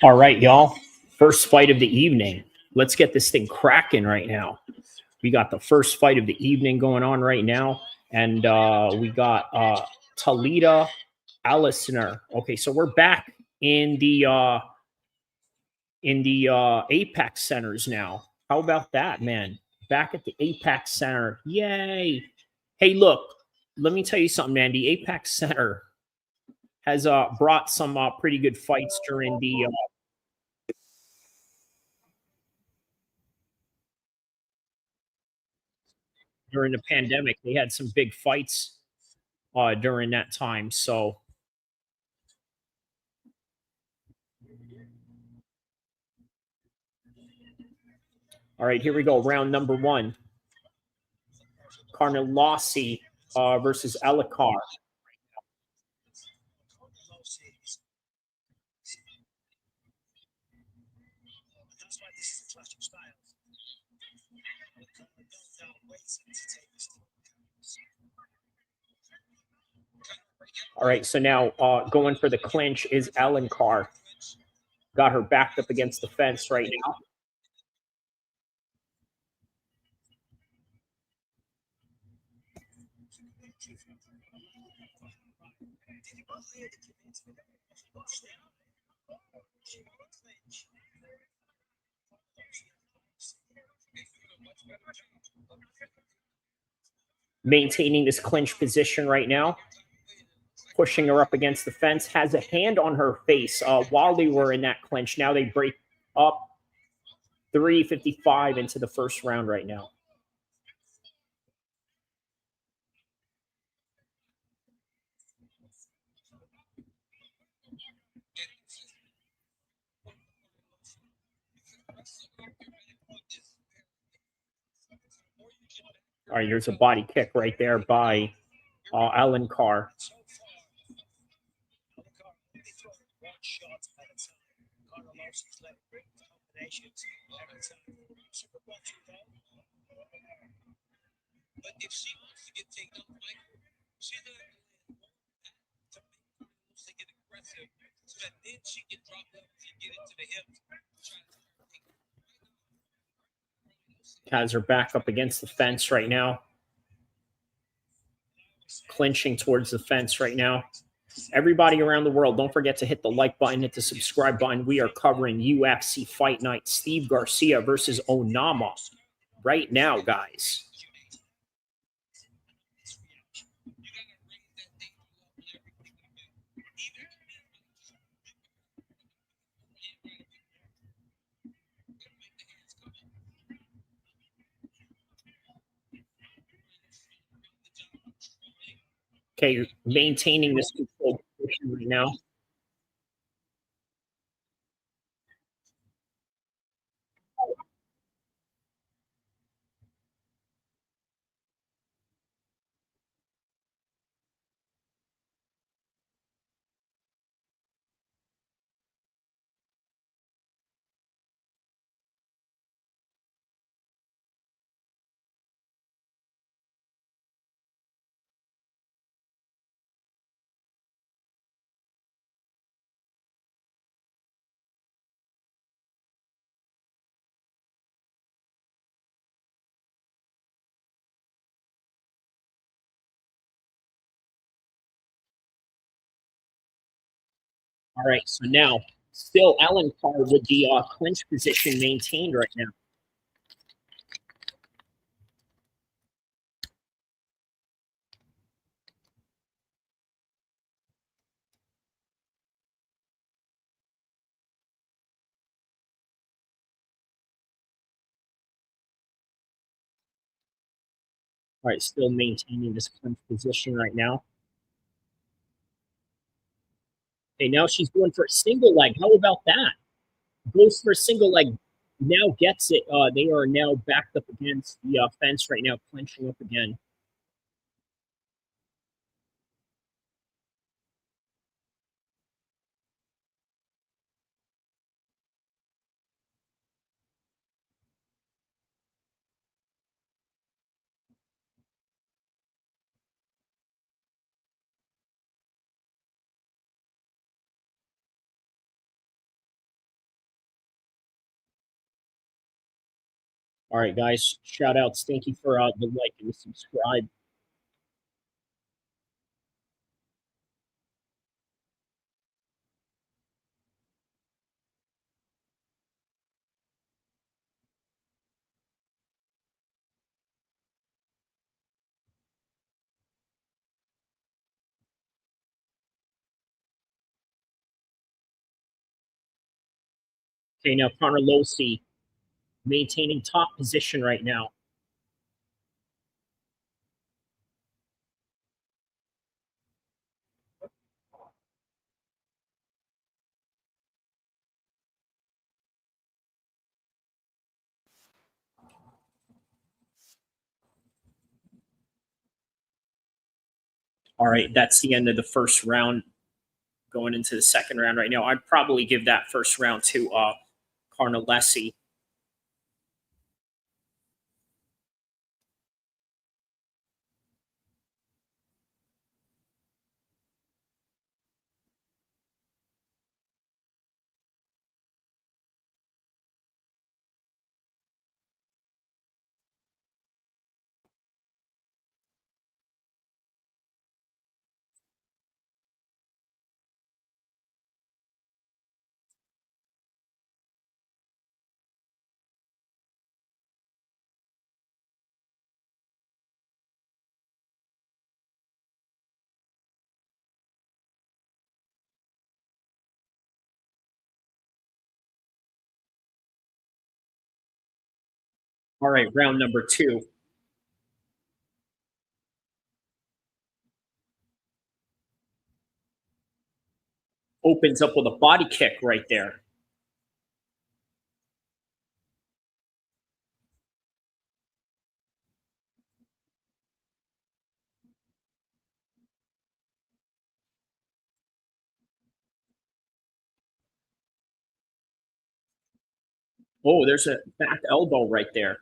All right, y'all. First fight of the evening. Let's get this thing cracking right now. We got the first fight of the evening going on right now. And we got Talita Allisner. Okay, so we're back in the Apex Centers now. How about that, man? Back at the Apex Center. Yay. Hey, look, let me tell you something, man. The Apex Center has brought some pretty good fights during the pandemic. They had some big fights during that time. So, all right, here we go. Round number one. Carnelossi versus Alencar. All right, so now going for the clinch is Alencar. Got her backed up against the fence right now. Maintaining this clinch position right now. Pushing her up against the fence. Has a hand on her face while they were in that clinch. Now they break up. 3:55 into the first round right now. All right, there's a body kick right there by Alencar. But if she wants to get taken off, she's not to get aggressive so that then she can drop up and get into the hips. Has her back up against the fence right now. Clinching towards the fence right now. Everybody around the world, don't forget to hit the like button, hit the subscribe button. We are covering UFC Fight Night. Steve Garcia versus Onama right now, guys. Okay, maintaining this control position right now. All right, so now still Alencar with the clinch position maintained right now. All right, still maintaining this clinch position right now. Okay, now she's going for a single leg. How about that? Goes for a single leg. Now gets it. They are now backed up against the fence right now, clinching up again. All right, guys. Shout outs. Thank you for the like and the subscribe. Okay, now Carnelossi maintaining top position right now. All right, that's the end of the first round. Going into the second round right now, I'd probably give that first round to Carnelossi. All right, round number 2. Opens up with a body kick right there. Oh, there's a back elbow right there.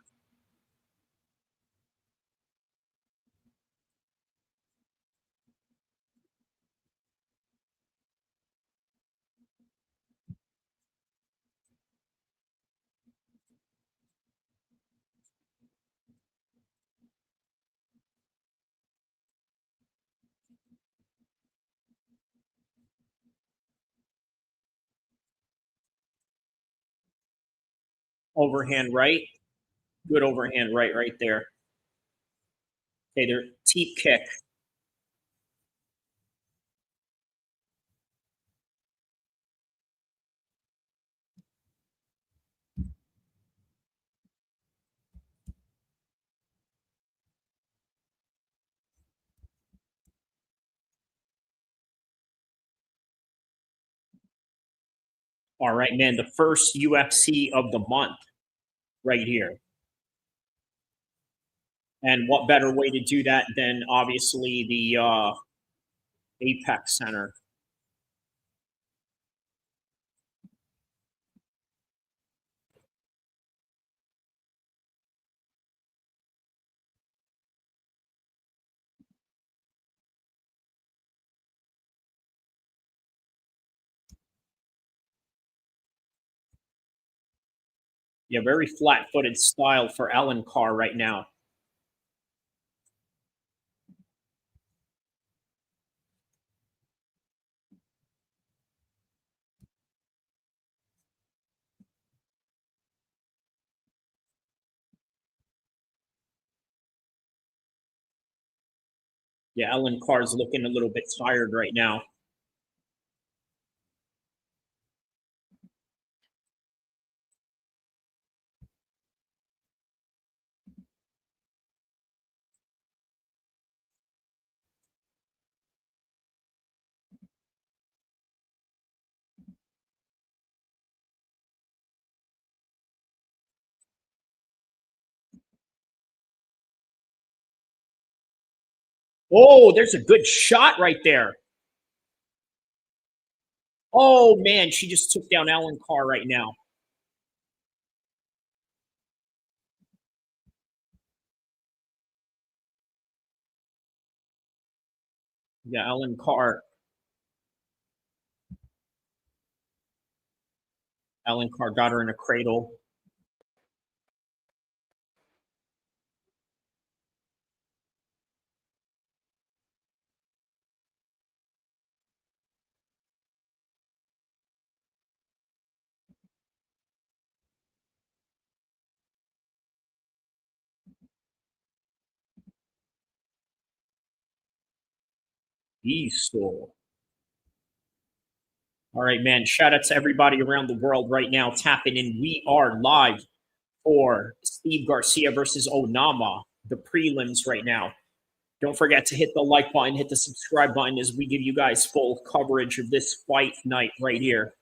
Overhand right. Good overhand right there. Okay, their teep kick. All right, man, the first UFC of the month right here. And what better way to do that than obviously the Apex Center? Yeah, very flat-footed style for Alencar right now. Yeah, Alencar's looking a little bit tired right now. Oh, there's a good shot right there. Oh, man, she just took down Alencar right now. Yeah, Alencar got her in a cradle. Eso. All right, man. Shout out to everybody around the world right now tapping in. We are live for Steve Garcia versus Onama, the prelims right now. Don't forget to hit the like button, hit the subscribe button as we give you guys full coverage of this fight night right here.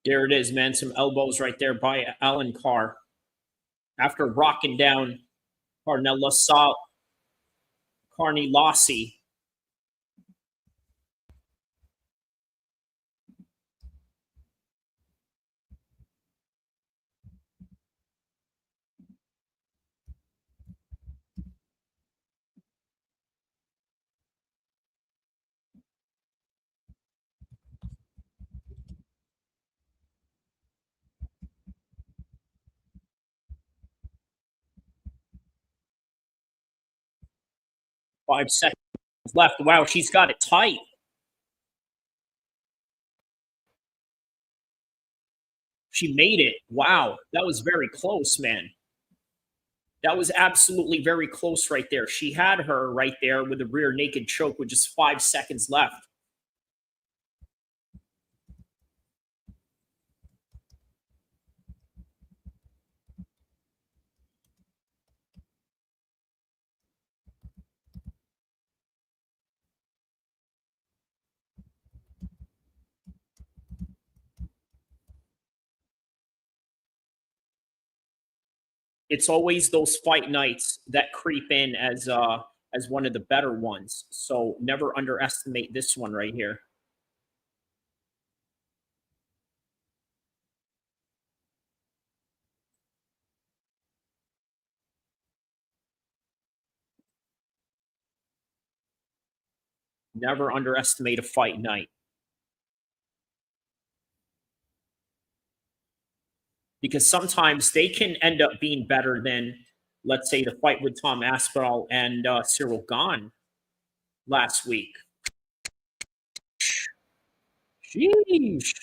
There it is, man. Some elbows right there by Alencar. After rocking down Carnelossi. 5 seconds left. Wow, she's got it tight. She made it. Wow, that was very close, man. That was absolutely very close right there. She had her right there with a rear naked choke with just 5 seconds left. It's always those fight nights that creep in as one of the better ones. So never underestimate this one right here. Never underestimate a fight night. Because sometimes they can end up being better than, let's say, the fight with Tom Aspinall and Cyril Gahn last week. Sheesh.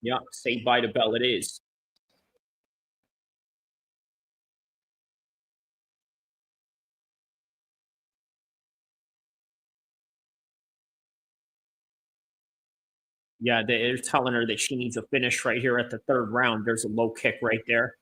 Yeah, say bye to Bell it is. Yeah, they're telling her that she needs a finish right here at the third round. There's a low kick right there.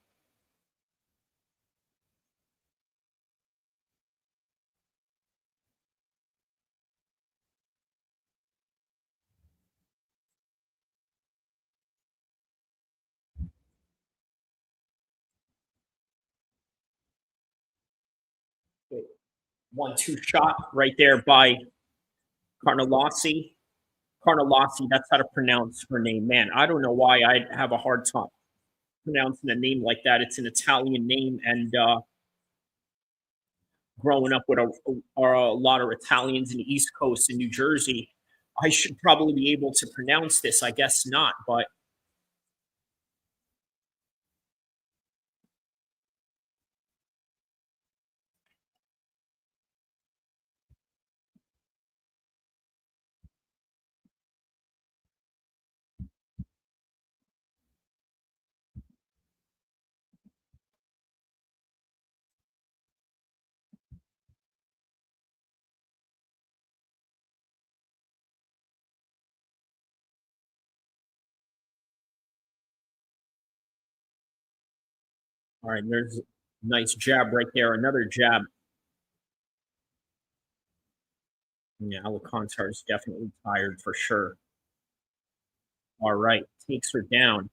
Wait, 1-2 shot right there by Carnelossi. Carnelossi, that's how to pronounce her name. Man, I don't know why I have a hard time pronouncing a name like that. It's an Italian name, and growing up with a lot of Italians in the East Coast in New Jersey, I should probably be able to pronounce this. I guess not, but all right, there's a nice jab right there. Another jab. Yeah, Alencar is definitely tired for sure. All right, takes her down.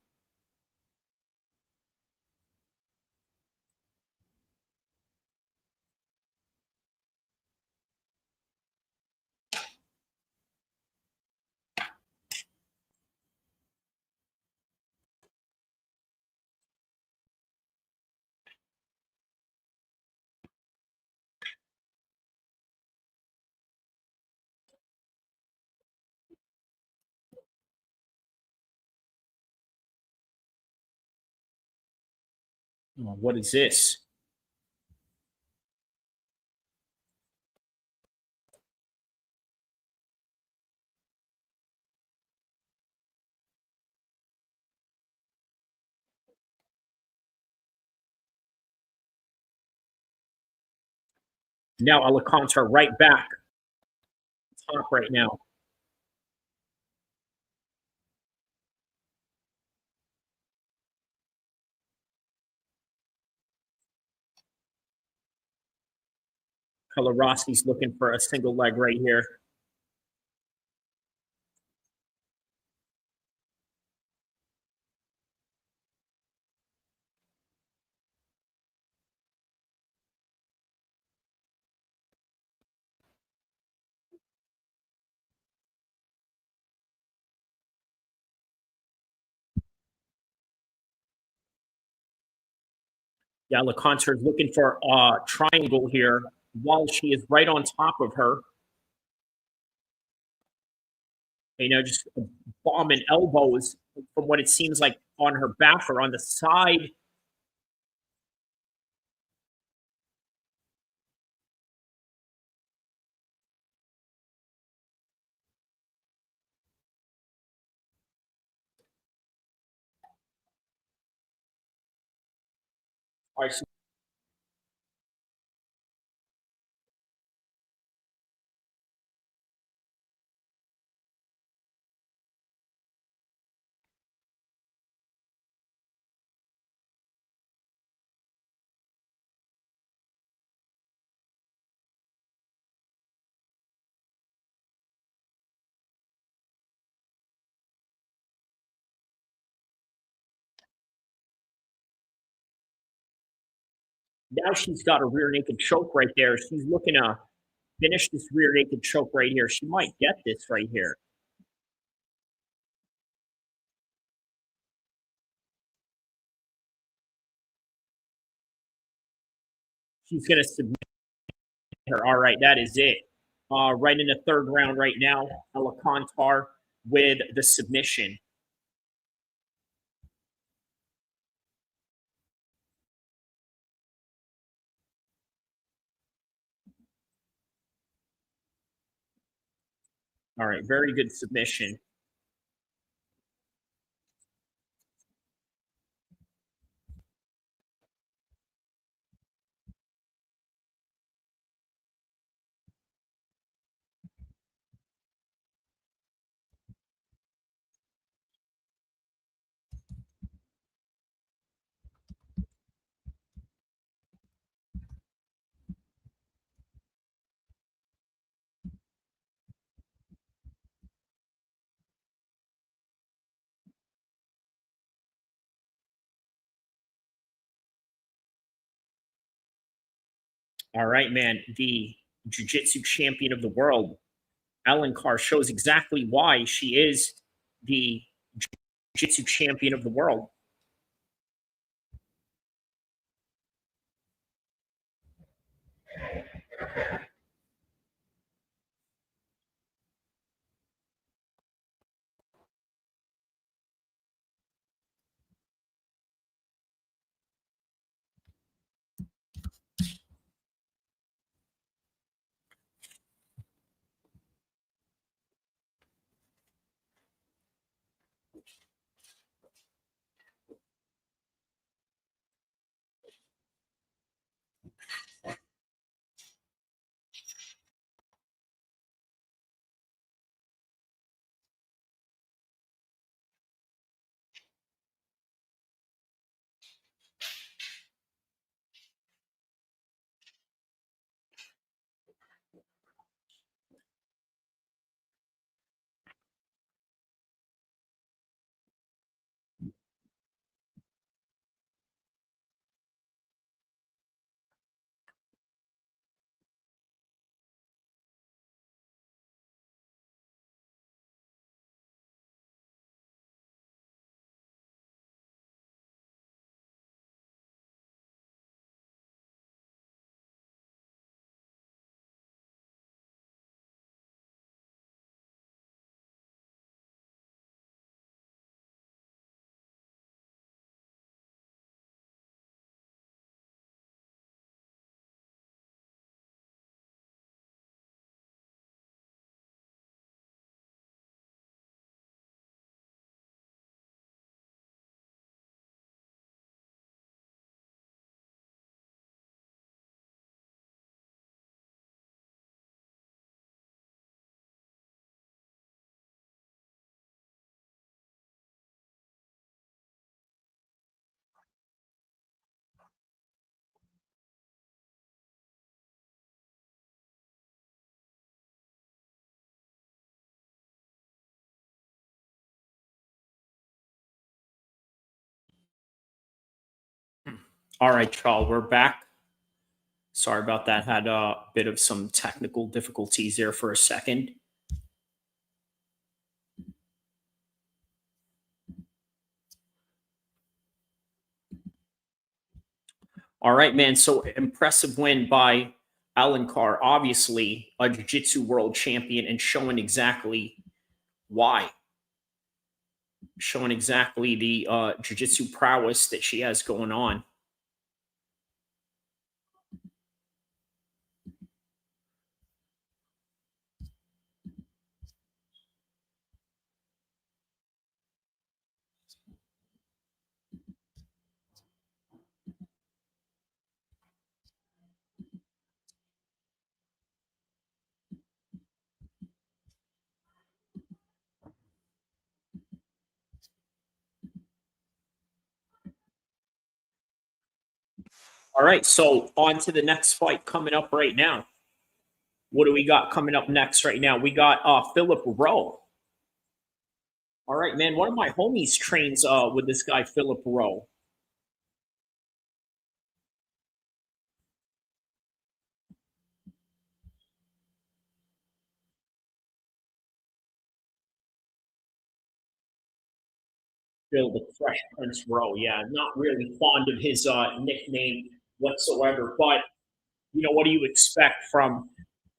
What is this? Now Alencar right back. Top right now. Rossi's looking for a single leg right here. Yeah, Alencar is looking for a triangle here while she is right on top of her. Just bombing elbows from what it seems like on her back or on the side. All right, so now she's got a rear naked choke right there. She's looking to finish this rear naked choke right here. She might get this right here. She's going to submit her. All right, that is it. Right in the third round right now, Alencar with the submission. All right, very good submission. All right, man. The jiu-jitsu champion of the world, Alencar, shows exactly why she is the jiu-jitsu champion of the world. All right, Charles, we're back. Sorry about that. Had a bit of some technical difficulties there for a second. All right, man. So impressive win by Alencar, obviously a jiu-jitsu world champion, and showing exactly why. Showing exactly the jiu-jitsu prowess that she has going on. All right, so on to the next fight coming up right now. What do we got coming up next right now? We got Philip Rowe. All right, man. One of my homies trains with this guy, Philip Rowe. Phil, the Fresh Prince Rowe. Yeah, not really fond of his nickname whatsoever. But, you know, what do you expect from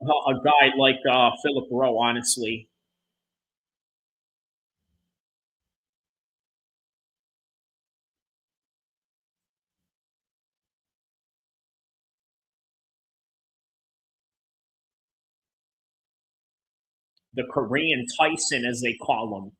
a guy like Philip Rowe, honestly? The Korean Tyson, as they call him.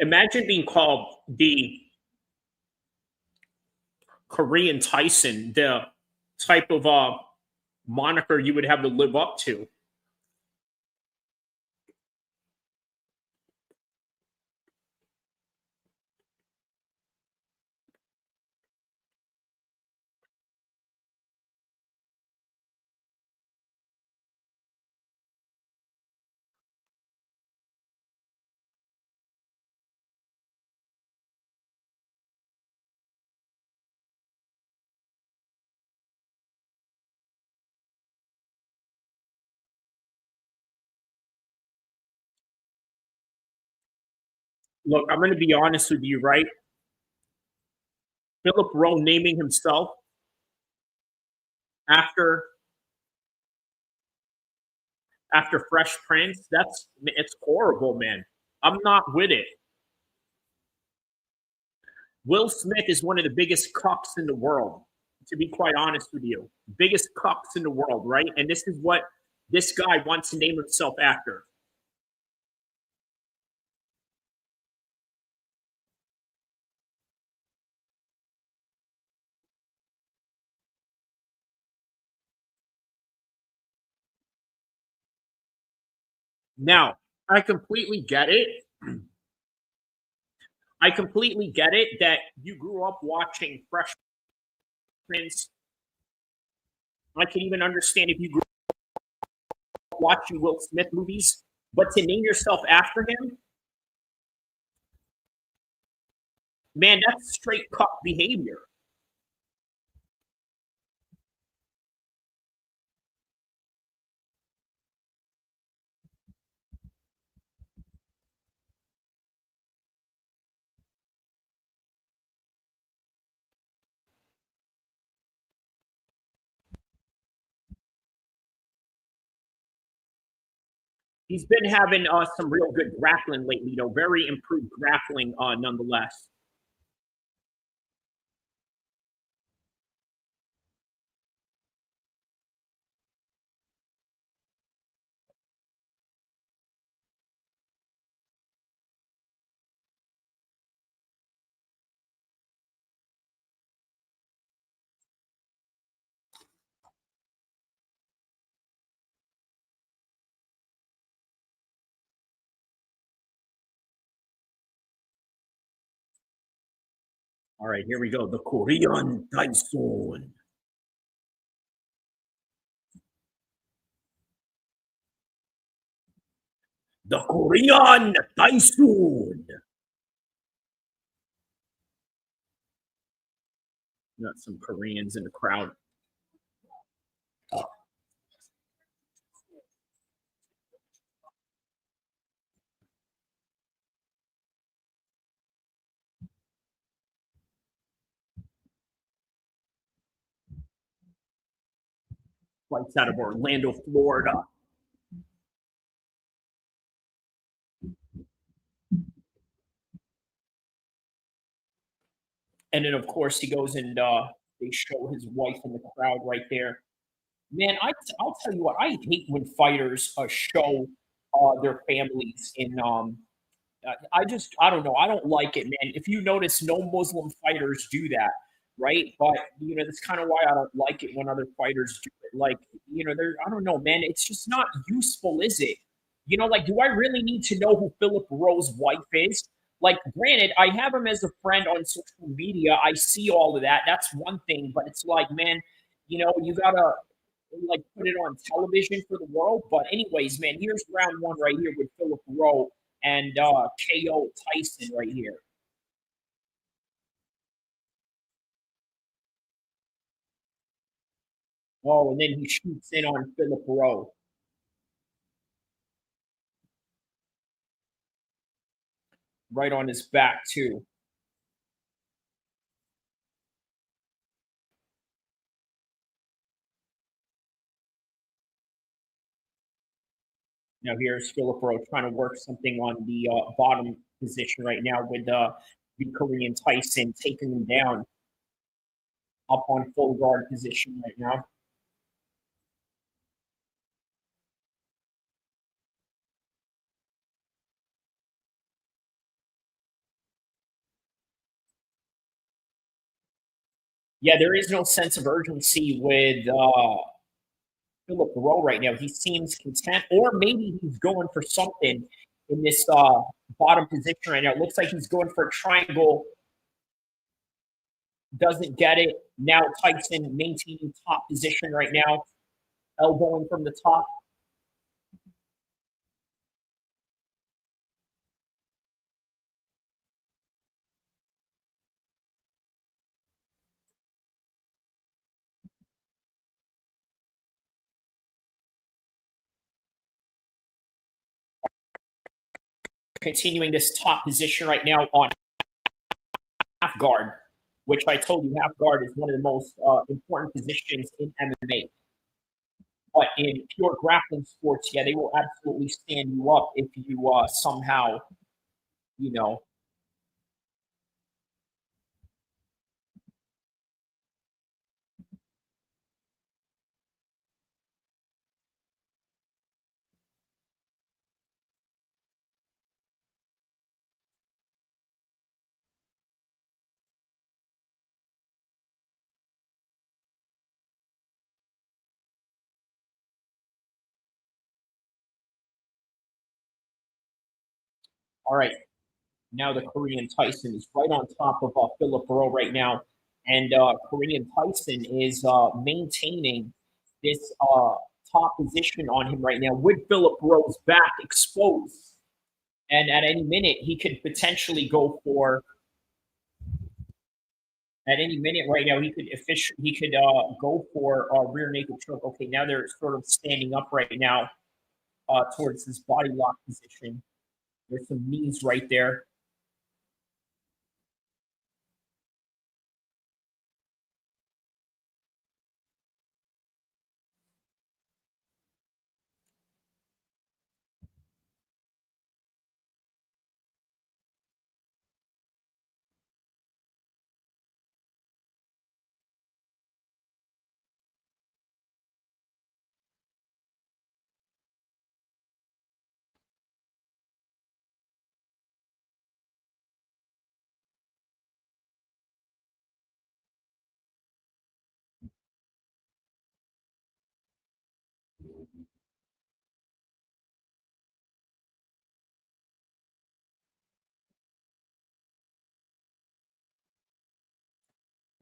Imagine being called the Korean Tyson, the type of moniker you would have to live up to. Look, I'm going to be honest with you, right? Philip Rowe naming himself after Fresh Prince, it's horrible, man. I'm not with it. Will Smith is one of the biggest cucks in the world, to be quite honest with you. Biggest cucks in the world, right? And this is what this guy wants to name himself after. Now, I completely get it. I completely get it that you grew up watching Fresh Prince I can even understand if you grew up watching Will Smith movies, but to name yourself after him, man, that's straight cuck behavior. He's been having some real good grappling lately, though. Very improved grappling, nonetheless. All right, here we go. The Korean Tyson. The Korean Tyson. Got some Koreans in the crowd. Fights out of Orlando, Florida. And then, of course, he goes and they show his wife in the crowd right there. Man, I'll tell you what, I hate when fighters show their families in. I don't know. I don't like it, man. If you notice, no Muslim fighters do that, right? But that's kind of why I don't like it when other fighters do it. Like, they're I don't know, man. It's just not useful, is it? Like, do I really need to know who Philip Rowe's wife is? Like, granted, I have him as a friend on social media. I see all of that. That's one thing, but it's like, man, you gotta like put it on television for the world. But anyways, man, here's round one right here with Philip Rowe and KO Tyson right here. Oh, and then he shoots in on Philip Rowe right on his back too. Now here's Philip Rowe trying to work something on the bottom position right now with the Korean Tyson taking him down up on full guard position right now. Yeah, there is no sense of urgency with Philip Rowe right now. He seems content, or maybe he's going for something in this bottom position right now. It looks like he's going for a triangle. Doesn't get it. Now Tyson maintaining top position right now, elbowing from the top. Continuing this top position right now on half guard, which I told you half guard is one of the most important positions in MMA. But in pure grappling sports, yeah, they will absolutely stand you up if you somehow, you know. All right, now the Korean Tyson is right on top of Philip Rowe right now, and Korean Tyson is maintaining this top position on him right now with Philip Rowe's back exposed. And at any minute, he could potentially go for. At any minute right now, he could go for a rear naked choke. Okay, now they're sort of standing up right now towards this body lock position. There's some knees right there.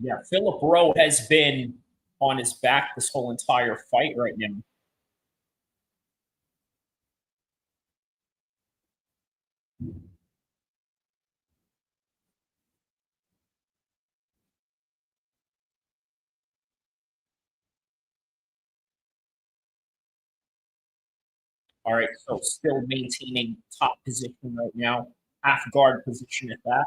Yeah, Philip Rowe has been on his back this whole entire fight right now. All right, so still maintaining top position right now, half guard position at that.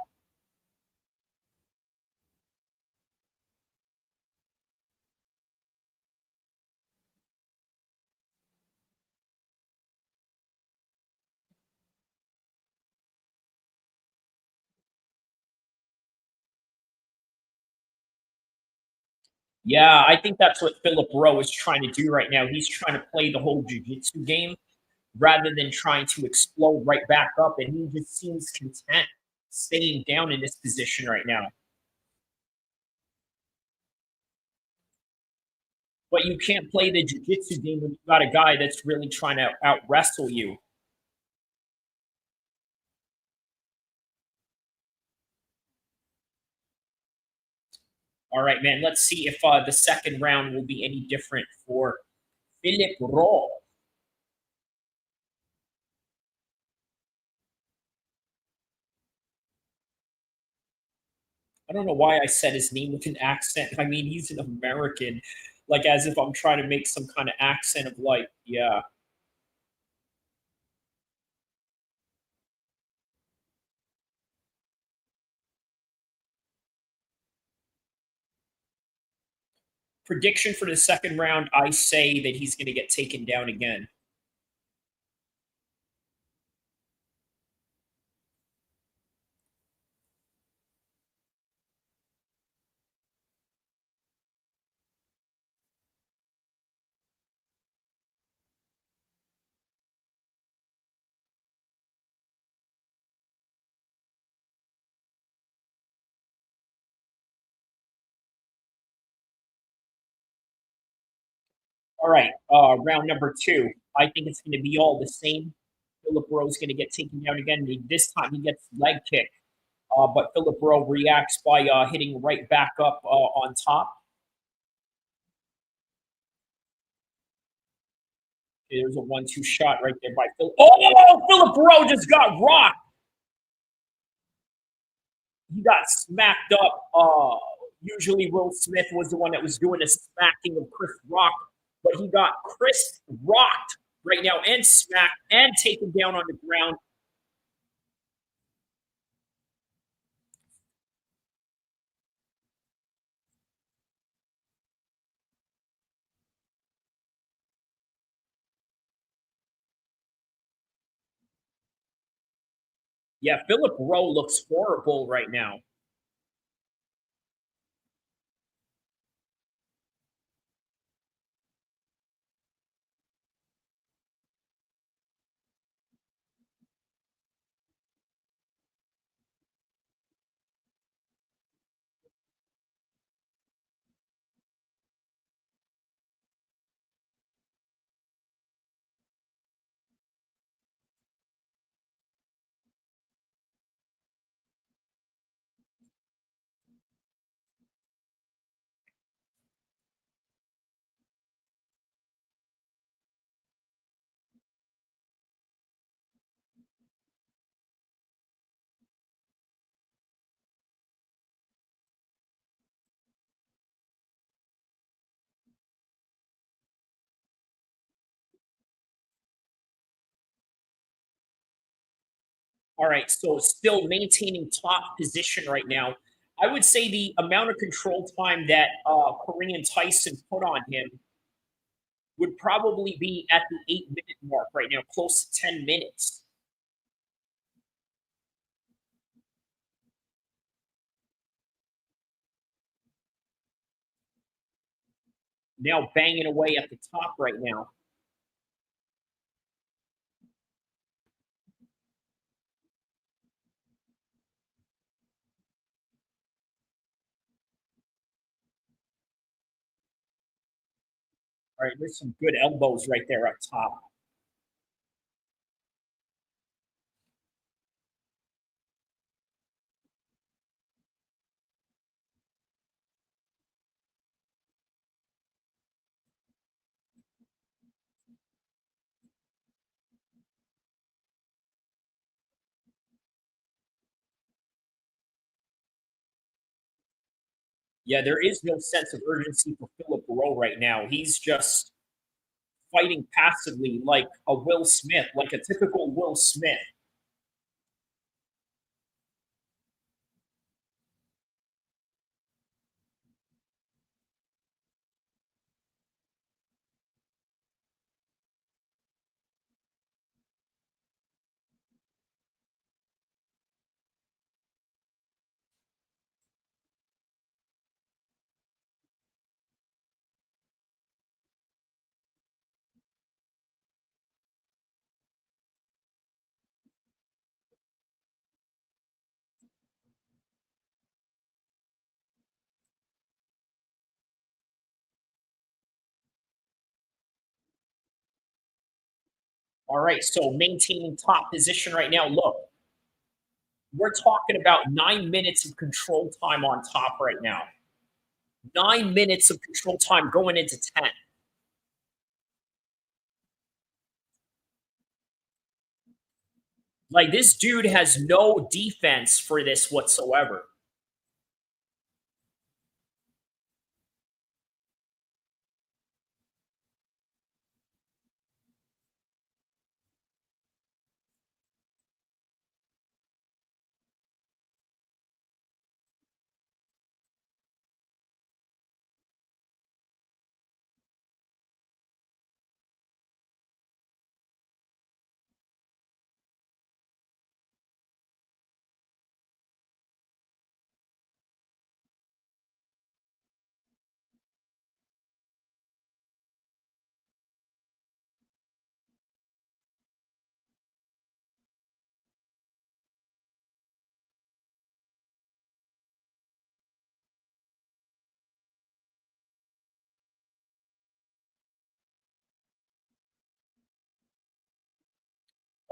Yeah, I think that's what Philip Rowe is trying to do right now. He's trying to play the whole jiu-jitsu game rather than trying to explode right back up, and he just seems content staying down in this position right now. But you can't play the jiu-jitsu game when you've got a guy that's really trying to out wrestle you. All right, man. Let's see if the second round will be any different for Philip Rowe. I don't know why I said his name with an accent. I mean, he's an American, like as if I'm trying to make some kind of accent of like, yeah. Prediction for the second round, I say that he's going to get taken down again. All right, round number two. I think it's going to be all the same. Philip Rowe's going to get taken down again. This time he gets leg kick, but Philip Rowe reacts by hitting right back up on top. There's a 1-2 shot right there by Philip. Oh, Philip Rowe just got rocked. He got smacked up. Usually Will Smith was the one that was doing the smacking of Chris Rock, but he got Chris rocked right now and smacked and taken down on the ground. Yeah, Philip Rowe looks horrible right now. All right, so still maintaining top position right now. I would say the amount of control time that Korean Tyson put on him would probably be at the 8 minute mark right now, close to 10 minutes. Now banging away at the top right now. All right, there's some good elbows right there up top. Yeah, there is no sense of urgency for Philip Rowe right now. He's just fighting passively like a Will Smith, like a typical Will Smith. All right, so maintaining top position right now. Look, we're talking about 9 minutes of control time on top right now. 9 minutes of control time going into 10. Like, this dude has no defense for this whatsoever.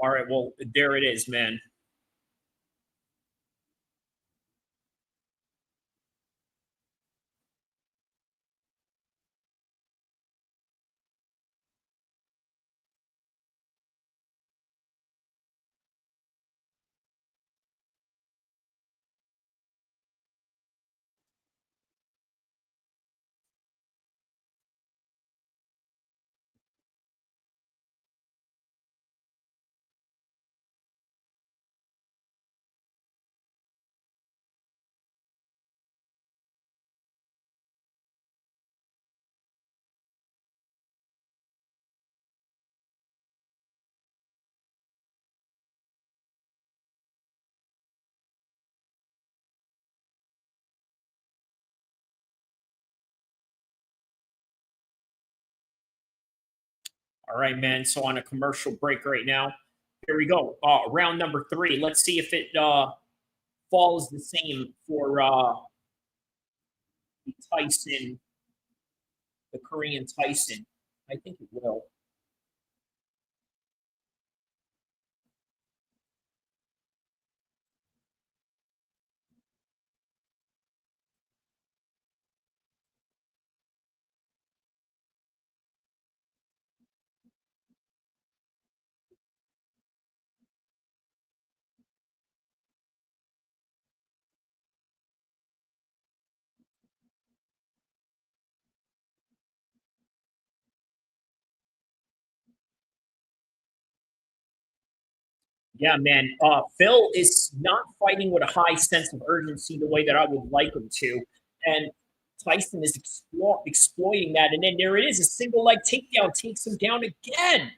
All right, well, there it is, man. All right, man. So on a commercial break right now. Here we go. Round number 3. Let's see if it falls the same for the Tyson, the Korean Tyson. I think it will. Yeah, man. Phil is not fighting with a high sense of urgency the way that I would like him to. And Tyson is exploiting that. And then there it is. A single leg takedown takes him down again.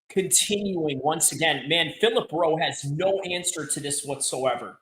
Continuing once again, man, Philip Rowe has no answer to this whatsoever.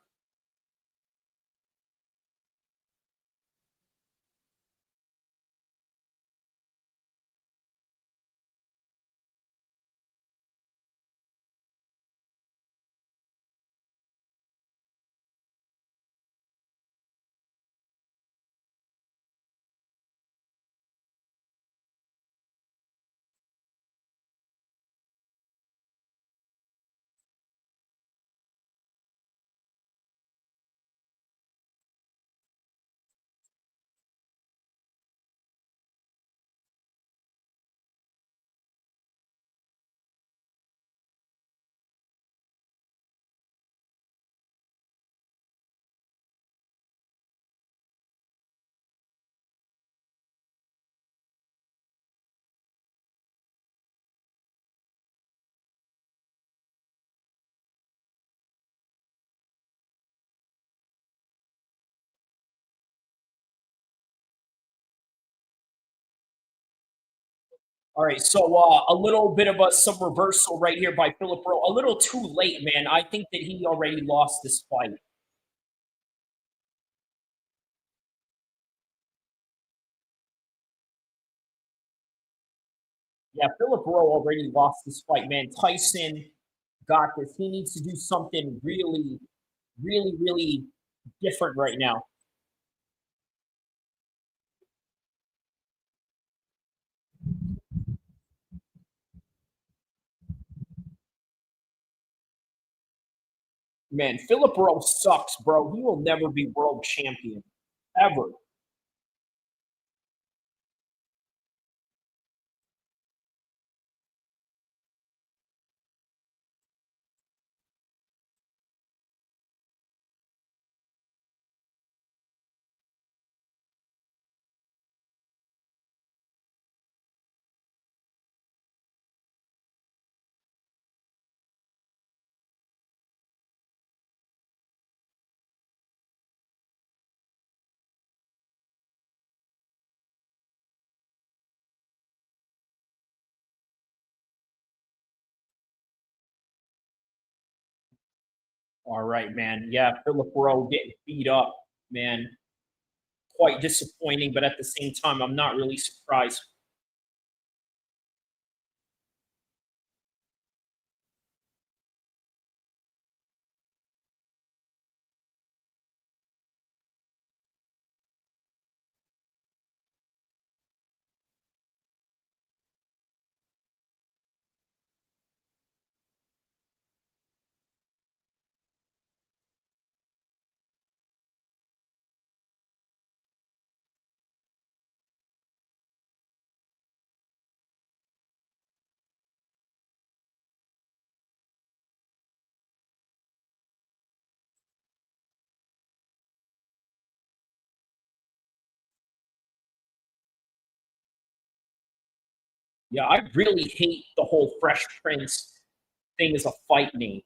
All right, so a little bit of some reversal right here by Philip Rowe. A little too late, man. I think that he already lost this fight. Yeah, Philip Rowe already lost this fight, man. Tyson got this. He needs to do something really, really, really different right now. Man, Philip Rowe sucks, bro. He will never be world champion. Ever. All right, man. Yeah, Philip Rowe getting beat up, man. Quite disappointing, but at the same time, I'm not really surprised. Yeah, I really hate the whole Fresh Prince thing as a fight name.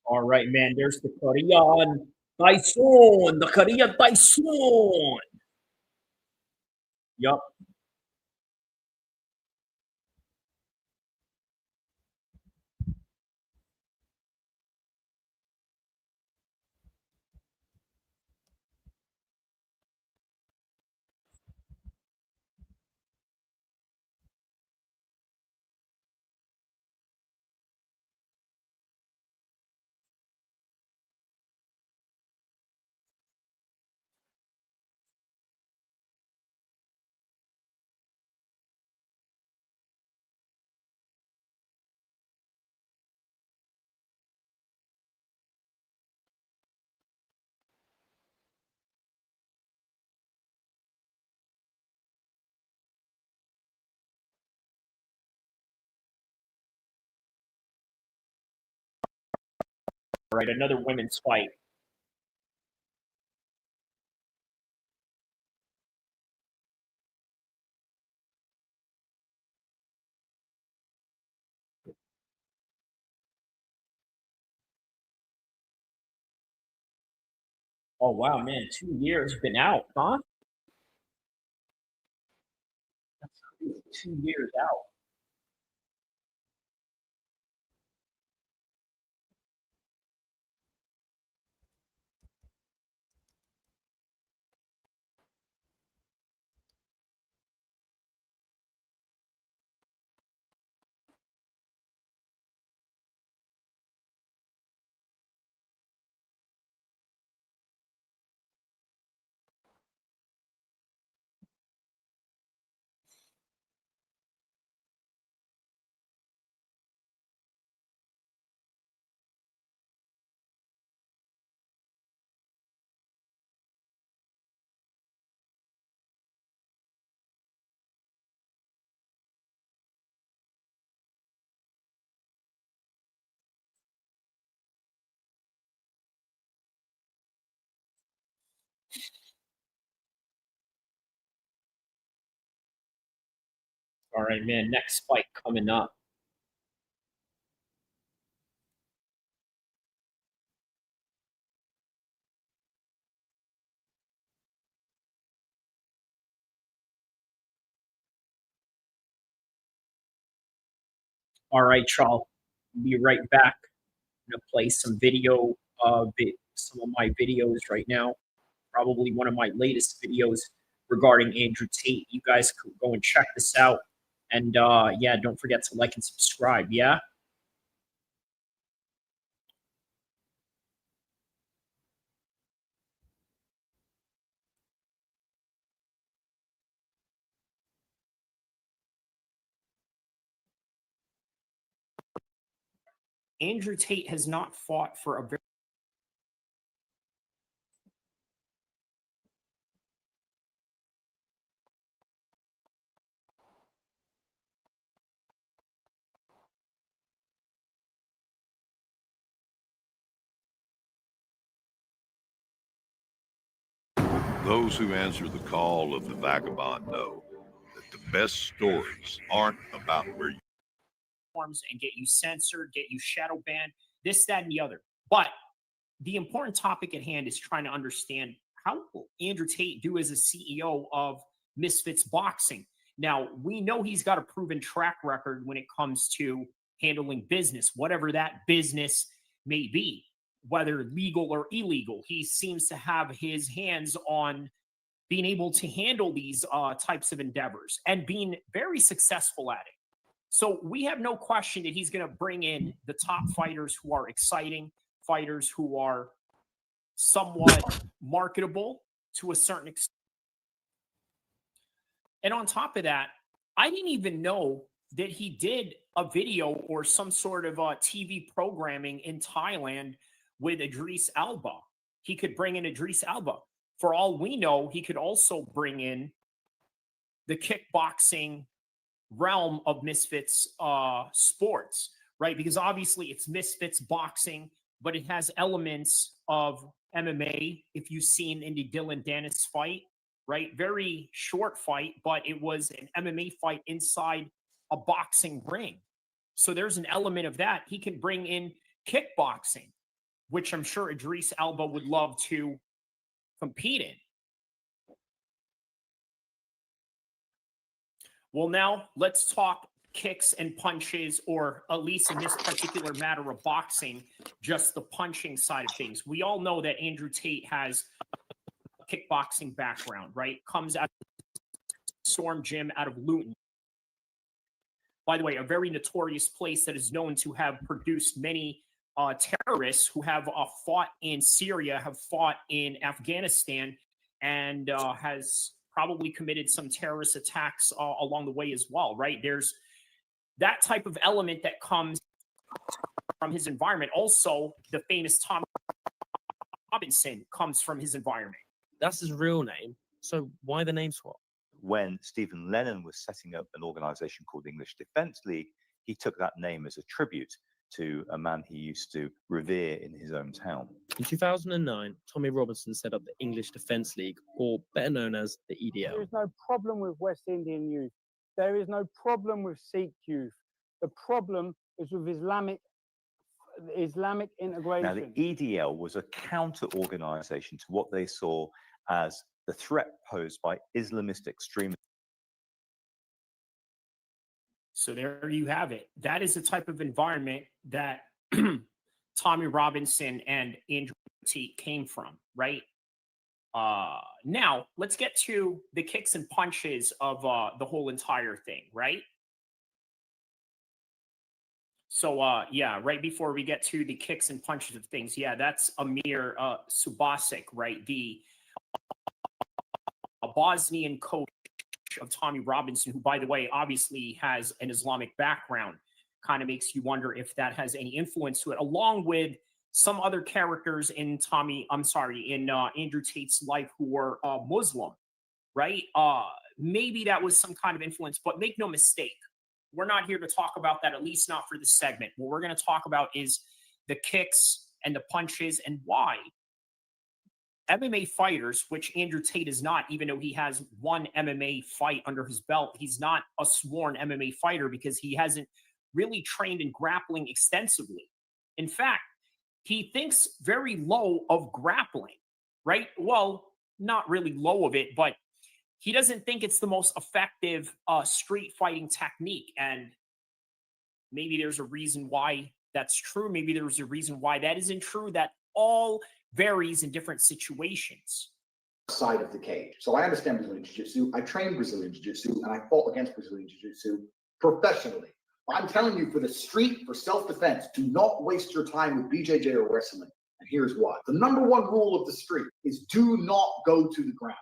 All right, man. There's the Korean Tyson. The Korean Tyson. Yup. All right, another women's fight. Oh wow, man, 2 years been out, huh? That's crazy. 2 years out. All right, man. Next fight coming up. All right, Charles. Be right back. I'm gonna play some video, some of my videos right now. Probably one of my latest videos regarding Andrew Tate. You guys could go and check this out. And yeah, don't forget to like and subscribe. Yeah. Andrew Tate has not fought for a very Those who answer the call of the vagabond know that the best stories aren't about where you forms and get you censored, get you shadow banned, this, that, and the other. But the important topic at hand is trying to understand how will Andrew Tate do as a CEO of Misfits Boxing. Now, we know he's got a proven track record when it comes to handling business, whatever that business may be, whether legal or illegal. He seems to have his hands on being able to handle these types of endeavors and being very successful at it. So we have no question that he's going to bring in the top fighters who are exciting, fighters who are somewhat marketable to a certain extent. And on top of that, I didn't even know that he did a video or some sort of TV programming in Thailand with Idris Elba. He could bring in Idris Elba. For all we know, he could also bring in the kickboxing realm of Misfits sports, right? Because obviously it's Misfits boxing, but it has elements of MMA. If you've seen in the Dylan Dennis fight, right? Very short fight, but it was an MMA fight inside a boxing ring. So there's an element of that. He can bring in kickboxing, which I'm sure Idris Elba would love to compete in. Well, now let's talk kicks and punches, or at least in this particular matter of boxing, just the punching side of things. We all know that Andrew Tate has a kickboxing background, right? Comes out of Storm Gym out of Luton. By the way, a very notorious place that is known to have produced many terrorists who have fought in Syria, have fought in Afghanistan, and has probably committed some terrorist attacks along the way as well, right? There's that type of element that comes from his environment. Also, the famous Tommy Robinson comes from his environment. That's his real name. So why the name swap? When Stephen Lennon was setting up an organization called English Defence League, he took that name as a tribute to a man he used to revere in his own town. In 2009, Tommy Robinson set up the English Defence League, or better known as the EDL. There is no problem with West Indian youth. There is no problem with Sikh youth. The problem is with Islamic integration. Now, the EDL was a counter-organization to what they saw as the threat posed by Islamist extremism. So there you have it. That is the type of environment that Tommy Robinson and Andrew Tate came from, right? Now, let's get to the kicks and punches of the whole entire thing, right? So, yeah, right before we get to the kicks and punches of things, yeah, that's Amir Subasic, right? The Bosnian coach of Tommy Robinson, who, by the way, obviously has an Islamic background. Kind of makes you wonder if that has any influence to it, along with some other characters in Andrew Tate's life who were Muslim, right? Maybe that was some kind of influence, but make no mistake, we're not here to talk about that, at least not for this segment. What we're going to talk about is the kicks and the punches and why MMA fighters, which Andrew Tate is not, even though he has one MMA fight under his belt, he's not a sworn MMA fighter because he hasn't really trained in grappling extensively. In fact, he thinks very low of grappling, right? Well, not really low of it, but he doesn't think it's the most effective street fighting technique. And maybe there's a reason why that's true. Maybe there's a reason why that isn't true. That all varies in different situations. Side of the cage. So I understand Brazilian Jiu-Jitsu. I trained Brazilian Jiu-Jitsu and I fought against Brazilian Jiu-Jitsu professionally. I'm telling you, for the street, for self-defense, do not waste your time with BJJ or wrestling. And here's why. The number one rule of the street is do not go to the ground.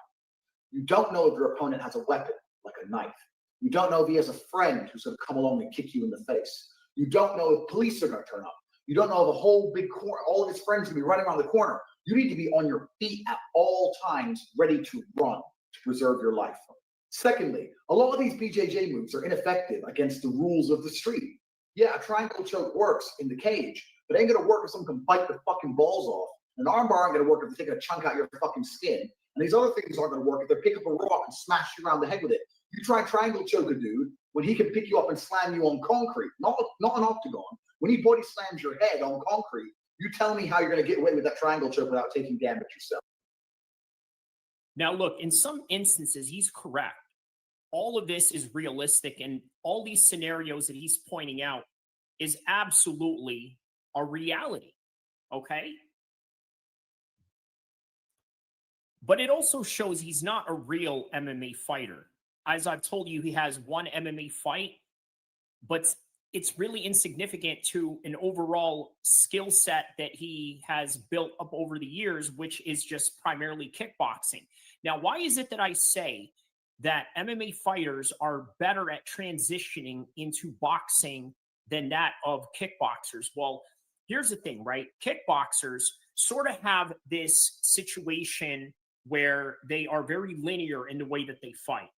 You don't know if your opponent has a weapon, like a knife. You don't know if he has a friend who's going to come along and kick you in the face. You don't know if police are going to turn up. You don't know the whole big corner, all of his friends are going to be running around the corner. You need to be on your feet at all times, ready to run to preserve your life. Secondly, a lot of these BJJ moves are ineffective against the rules of the street. Yeah, a triangle choke works in the cage, but it ain't going to work if someone can bite the fucking balls off. An armbar ain't going to work if they take a chunk out your fucking skin. And these other things aren't going to work if they pick up a rock and smash you around the head with it. You try triangle choke a dude when he can pick you up and slam you on concrete, not an octagon. When he body slams your head on concrete, you tell me how you're going to get away with that triangle choke without taking damage yourself. Now, look, in some instances, he's correct. All of this is realistic, and all these scenarios that he's pointing out is absolutely a reality, okay? But it also shows he's not a real MMA fighter. As I've told you, he has one MMA fight, but it's really insignificant to an overall skill set that he has built up over the years, which is just primarily kickboxing. Now, why is it that I say that MMA fighters are better at transitioning into boxing than that of kickboxers? Well, here's the thing, right? Kickboxers sort of have this situation where they are very linear in the way that they fight,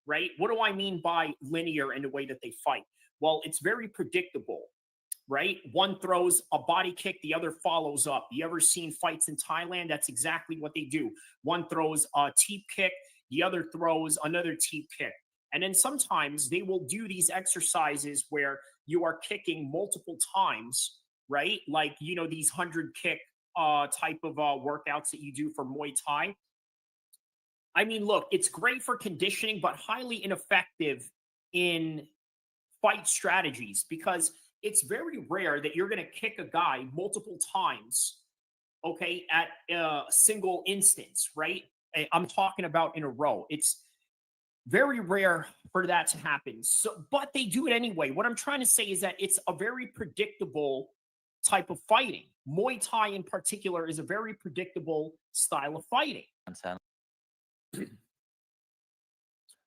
right? What do I mean by linear in the way that they fight? Well, it's very predictable, right? One throws a body kick, the other follows up. You ever seen fights in Thailand? That's exactly what they do. One throws a teep kick, the other throws another teep kick. And then sometimes they will do these exercises where you are kicking multiple times, right? Like, you know, these 100 kick type of workouts that you do for Muay Thai. I mean, look, it's great for conditioning, but highly ineffective in fight strategies, because it's very rare that you're going to kick a guy multiple times, okay, at a single instance, right? I'm talking about in a row. It's very rare for that to happen. So, but they do it anyway. What I'm trying to say is that it's a very predictable type of fighting. Muay Thai in particular is a very predictable style of fighting.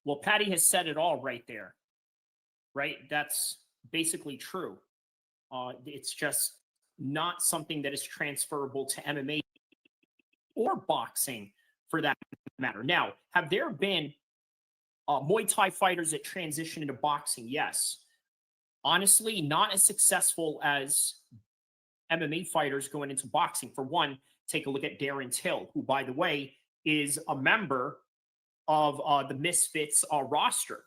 Well, Patty has said it all right there, right? That's basically true. It's just not something that is transferable to MMA or boxing for that matter. Now, have there been Muay Thai fighters that transition into boxing? Yes. Honestly, not as successful as MMA fighters going into boxing. For one, take a look at Darren Till, who, by the way, is a member of the Misfits roster,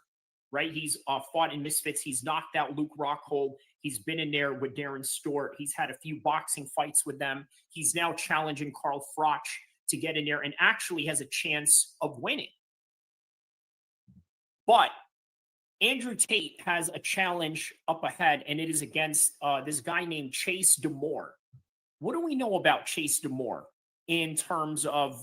right? He's fought in Misfits. He's knocked out Luke Rockhold. He's been in there with Darren Stewart. He's had a few boxing fights with them. He's now challenging Carl Froch to get in there and actually has a chance of winning. But Andrew Tate has a challenge up ahead, and it is against this guy named Chase Demore. What do we know about Chase Demore in terms of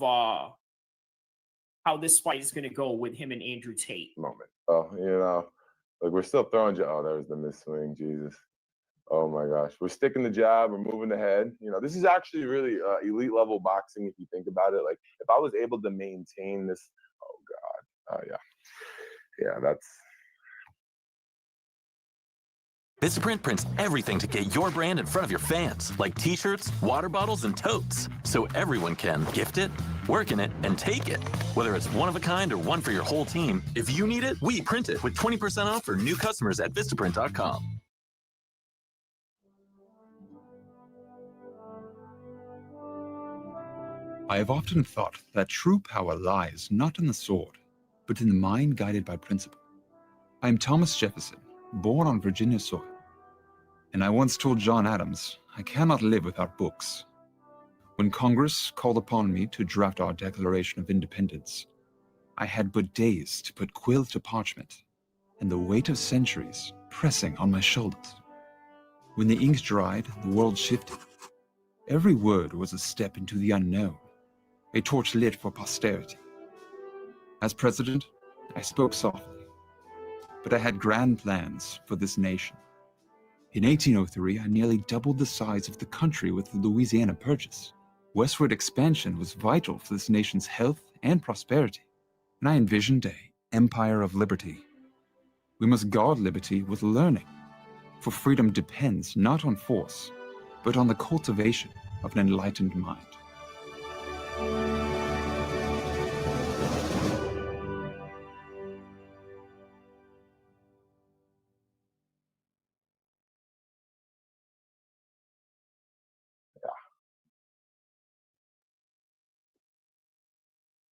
how this fight is going to go with him and Andrew Tate? Moment. Oh, you know, like we're still throwing you. Oh, there's the miss swing. Jesus. Oh my gosh. We're sticking the jab. We're moving ahead. You know, this is actually really elite level boxing if you think about it. Like if I was able to maintain this, oh God. Yeah. Yeah, that's. Vistaprint prints everything to get your brand in front of your fans, like t-shirts, water bottles, and totes, so everyone can gift it, work in it, and take it. Whether it's one of a kind or one for your whole team, if you need it, we print it with 20% off for new customers at Vistaprint.com. I have often thought that true power lies not in the sword, but in the mind guided by principle. I am Thomas Jefferson, born on Virginia soil. And I once told John Adams, I cannot live without books. When Congress called upon me to draft our Declaration of Independence, I had but days to put quill to parchment, and the weight of centuries pressing on my shoulders. When the ink dried, the world shifted. Every word was a step into the unknown, a torch lit for posterity. As president, I spoke softly, but I had grand plans for this nation. In 1803, I nearly doubled the size of the country with the Louisiana Purchase. Westward expansion was vital for this nation's health and prosperity, and I envisioned an empire of liberty. We must guard liberty with learning, for freedom depends not on force, but on the cultivation of an enlightened mind.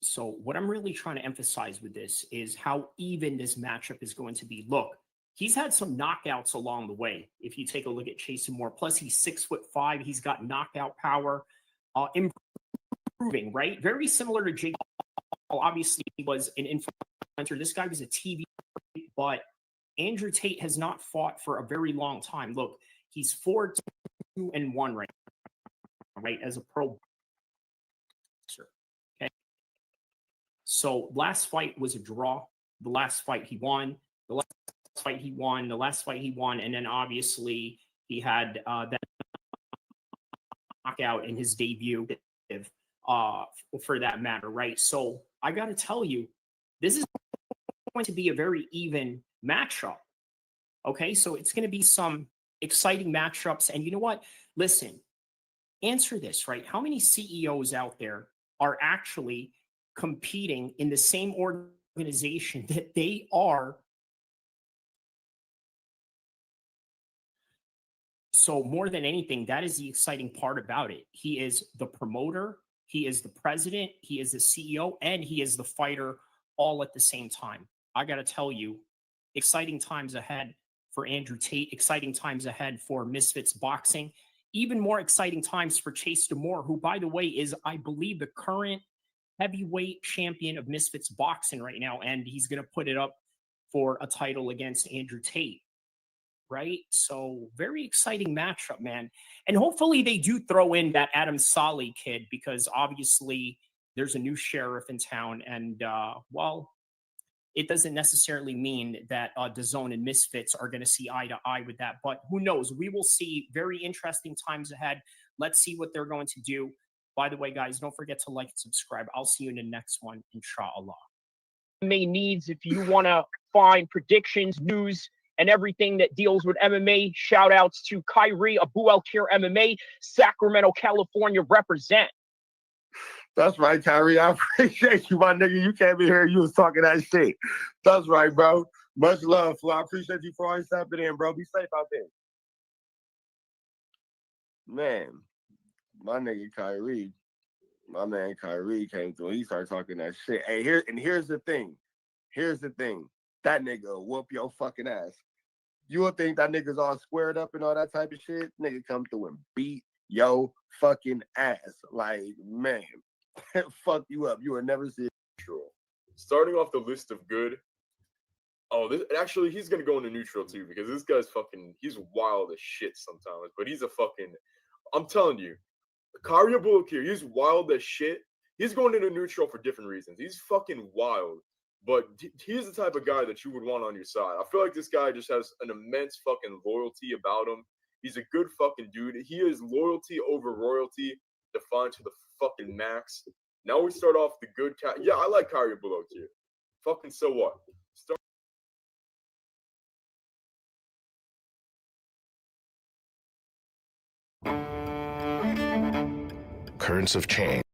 So what I'm really trying to emphasize with this is how even this matchup is going to be. Look, he's had some knockouts along the way. If you take a look at Chase Moore, plus he's 6'5", he's got knockout power, improving, right? Very similar to Jake Paul. Obviously, he was an influencer. This guy was a TV, but Andrew Tate has not fought for a very long time. Look, he's 4-2-1 right, as a pro boxer. Okay. So last fight was a draw. The last fight he won. The last fight fight he won, the last fight he won, and then obviously he had that knockout in his debut, for that matter, right? So I got to tell you, this is going to be a very even matchup. Okay, so it's going to be some exciting matchups. And you know what? Listen, answer this, right? How many CEOs out there are actually competing in the same organization that they are? So more than anything, that is the exciting part about it. He is the promoter, he is the president, he is the CEO, and he is the fighter all at the same time. I got to tell you, exciting times ahead for Andrew Tate, exciting times ahead for Misfits Boxing, even more exciting times for Chase D'Amour, who, by the way, is, I believe, the current heavyweight champion of Misfits Boxing right now, and he's going to put it up for a title against Andrew Tate, right? So very exciting matchup, man. And hopefully they do throw in that Adam Solly kid, because obviously there's a new sheriff in town, and, well, it doesn't necessarily mean that DAZN and Misfits are going to see eye to eye with that. But who knows? We will see. Very interesting times ahead. Let's see what they're going to do. By the way, guys, don't forget to like and subscribe. I'll see you in the next one, inshallah. MMA needs, if you want to find predictions, news, and everything that deals with MMA, shout outs to Kyrie, Abu El-Kheer MMA, Sacramento, California, represent. That's right, Kyrie. I appreciate you, my nigga. You came in here, you was talking that shit. That's right, bro. Much love, Flo. I appreciate you for always stepping in, bro. Be safe out there. Man, my nigga Kyrie, my man Kyrie came through. He started talking that shit. Hey, here's the thing. Here's the thing. That nigga will whoop your fucking ass. You would think that nigga's all squared up and all that type of shit. Nigga come through and beat your fucking ass. Like, man. Fuck you up. You will never see it. Neutral. Starting off the list of good. Oh, actually, he's gonna go into neutral too, because this guy's fucking. He's wild as shit sometimes, but he's a fucking. I'm telling you, Kyrie El-Kheer, he's wild as shit. He's going into neutral for different reasons. He's fucking wild, but he's the type of guy that you would want on your side. I feel like this guy just has an immense fucking loyalty about him. He's a good fucking dude. He is loyalty over royalty, defined to the fucking max. Now we start off the good cat. Yeah, I like Kyrie El-Kheer. Fucking so what? Currents of change.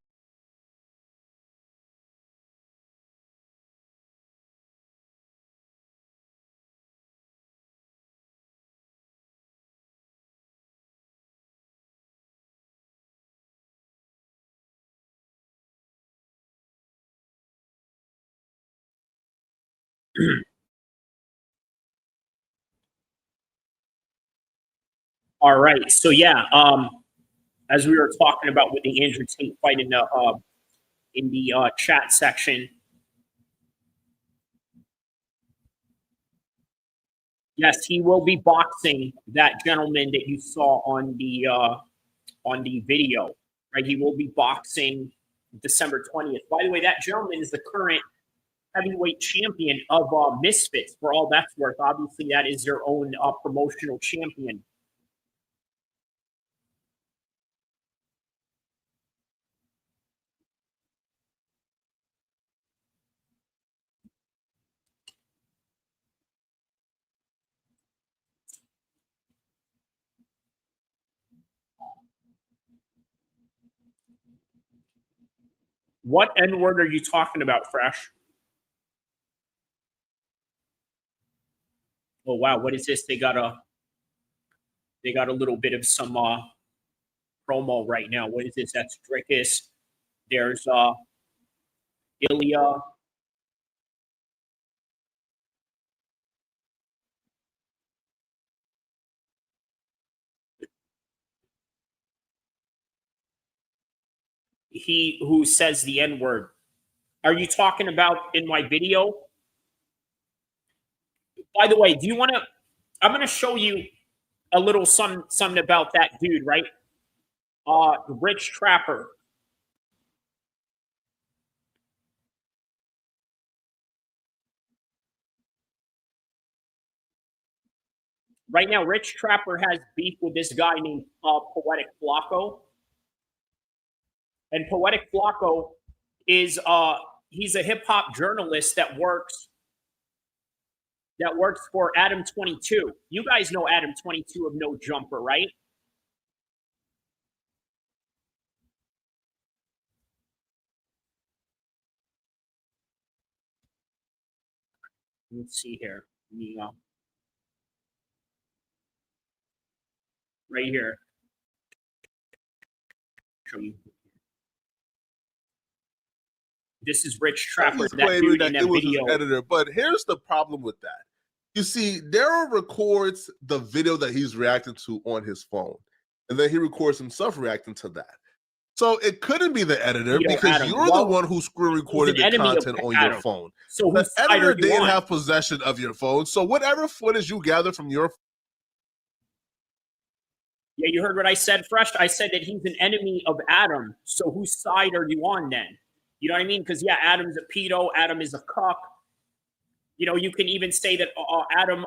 All right. So yeah, as we were talking about with the Andrew Tate fight in the chat section, yes, he will be boxing that gentleman that you saw on the video, right? He will be boxing December 20th. By the way, that gentleman is the current heavyweight champion of Misfits, for all that's worth. Obviously, that is their own promotional champion. What N-word are you talking about, Fresh? Oh wow, what is this? They got a little bit of some promo right now. What is this? That's Drickus. There's Ilya. He who says the N-word. Are you talking about in my video? By the way, do you want to? I'm going to show you a little something about that dude, right? Rich Trapper. Right now, Rich Trapper has beef with this guy named Poetic Flacco. And Poetic Flacco is he's a hip hop journalist that works for Adam 22. You guys know Adam 22 of No Jumper, right? Let's see here. Right here. Show you. This is Rich Trapper, that dude in that it was video. his editor. But here's the problem with that. You see, Daryl records the video that he's reacting to on his phone, and then he records himself reacting to that. So it couldn't be the editor because Adam, you're the one who screen recorded the content on your phone. So the editor did didn't have possession of your phone. So whatever footage you gather from your Yeah, you heard what I said, Fresh? I said that he's an enemy of Adam. So whose side are you on then? You know what I mean? Because, yeah, Adam's a pedo. Adam is a cuck. You know, you can even say that Adam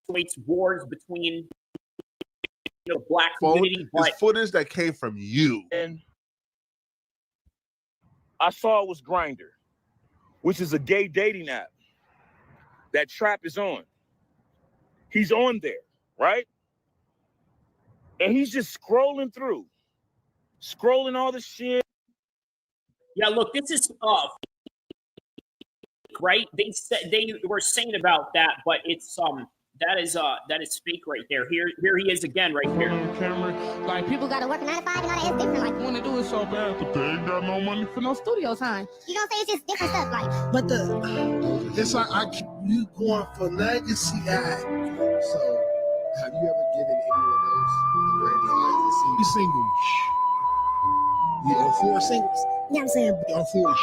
perpetuates wars between black community. phone is footage that came from you. And I saw it was Grindr, which is a gay dating app that Trap is on. He's on there, right? And he's just scrolling through, scrolling all the shit. Yeah, look, this is right. They were saying about that, but it's that is fake right there. Here he is again right here. Like people gotta work 9 to 5 and all that. It's different. Like you wanna do it so bad, but they ain't got no money for no studio time. You know what I'm saying? It's just different stuff. Like, but it's like you going for legacy act. So have you ever given anyone else a great advice to see you single? You on 4 singles? You know what I'm saying? On 4 singles.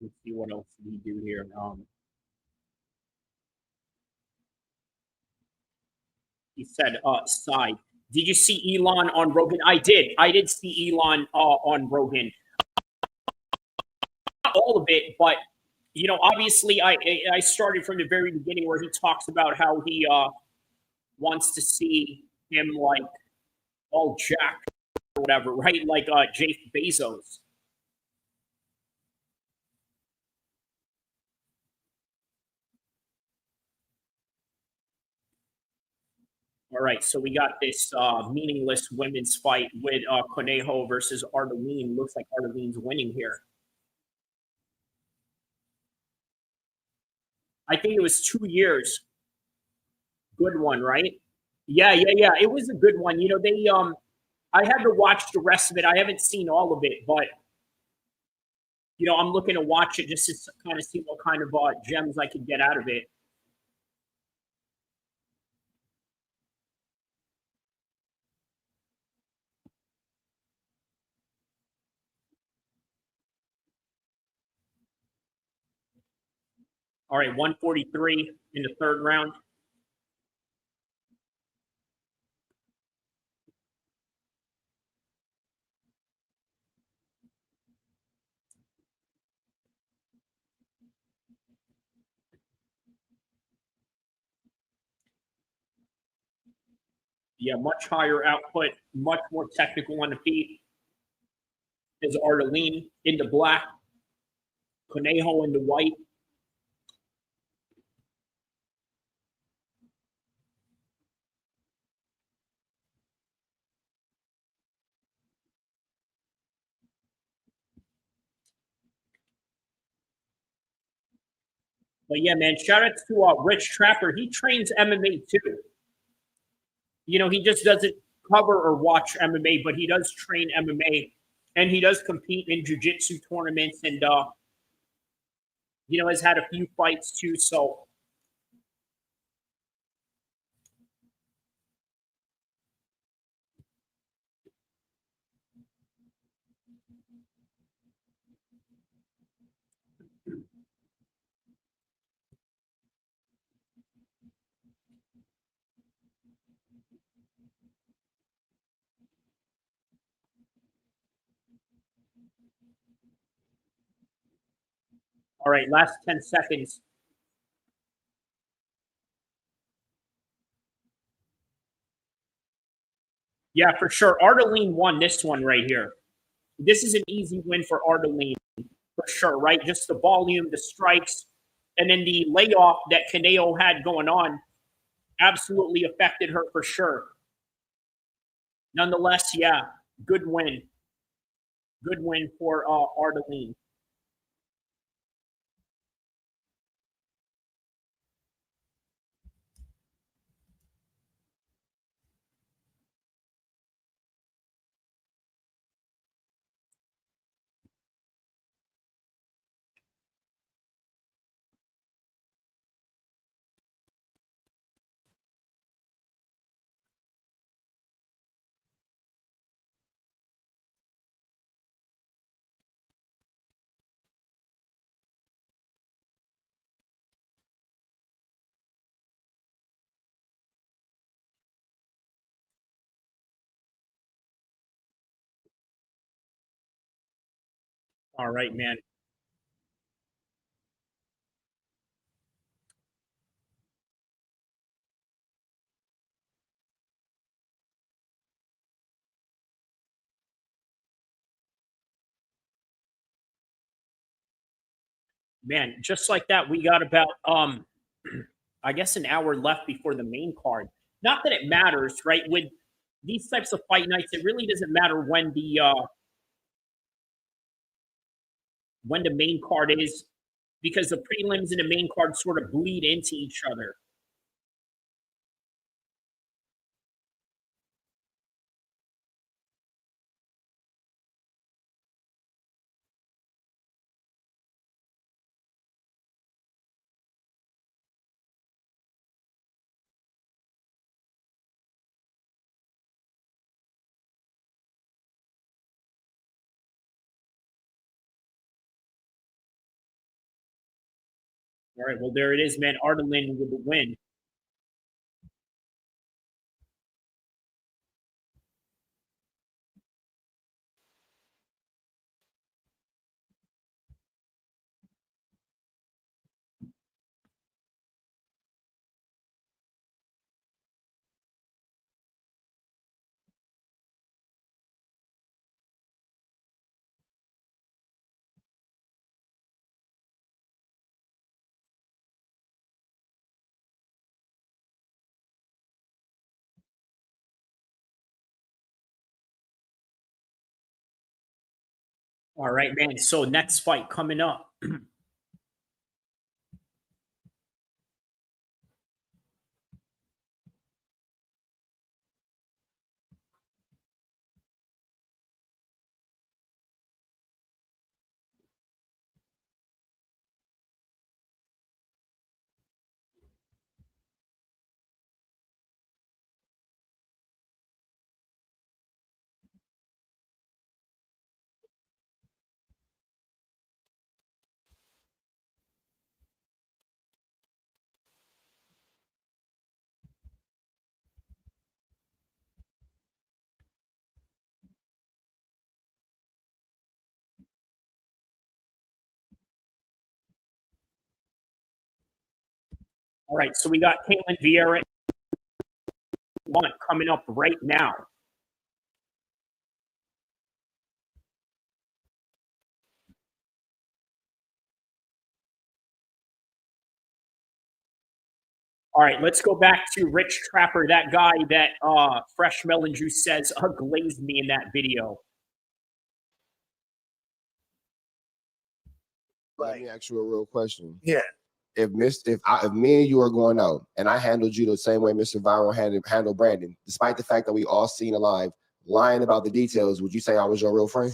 Let's see what else we do here. He said, side. Did you see Elon on Rogan? I did. I did see Elon on Rogan. Not all of it, but, you know, obviously I started from the very beginning where he talks about how he wants to see him, like, all jacked or whatever, right? Like Jeff Bezos. All right, so we got this meaningless women's fight with Conejo versus Ardelean. Looks like Ardelean's winning here. I think it was 2 years. Good one, right? Yeah. It was a good one. You know, they I had to watch the rest of it. I haven't seen all of it, but you know, I'm looking to watch it just to kind of see what kind of gems I could get out of it. All right, 143 in the third round. Yeah, much higher output, much more technical on the feet. There's Ardelean in the black, Conejo in the white. But yeah, man, shout out to Rich Trapper. He trains MMA too. You know, he just doesn't cover or watch MMA, but he does train MMA, and he does compete in jiu-jitsu tournaments, and you know, has had a few fights too. So All right, last 10 seconds. Yeah, for sure. Ardelean won this one right here. This is an easy win for Ardelean, for sure, right? Just the volume, the strikes, and then the layoff that Conejo had going on absolutely affected her for sure. Nonetheless, yeah, good win. Good win for Ardelean. All right, man. Man, just like that, we got about I guess an hour left before the main card. Not that it matters, right? With these types of fight nights, it really doesn't matter when the main card is, because the prelims and the main card sort of bleed into each other. All right, well, there it is, man. Ardelean with the win. All right, man. So next fight coming up. All right, so we got Caitlin Viera coming up right now. All right, let's go back to Rich Trapper, that guy that Fresh Melon Juice says glazed me in that video. Let me ask you a real question. Yeah. If me and you are going out and I handled you the same way Mr. Viral handled Brandon, despite the fact that we all seen alive lying about the details, would you say I was your real friend?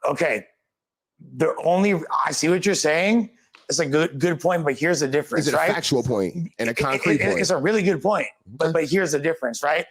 Okay. I see what you're saying. It's a good point, but here's the difference, Is it right? a factual point and a concrete point? It's a really good point, but here's the difference, right?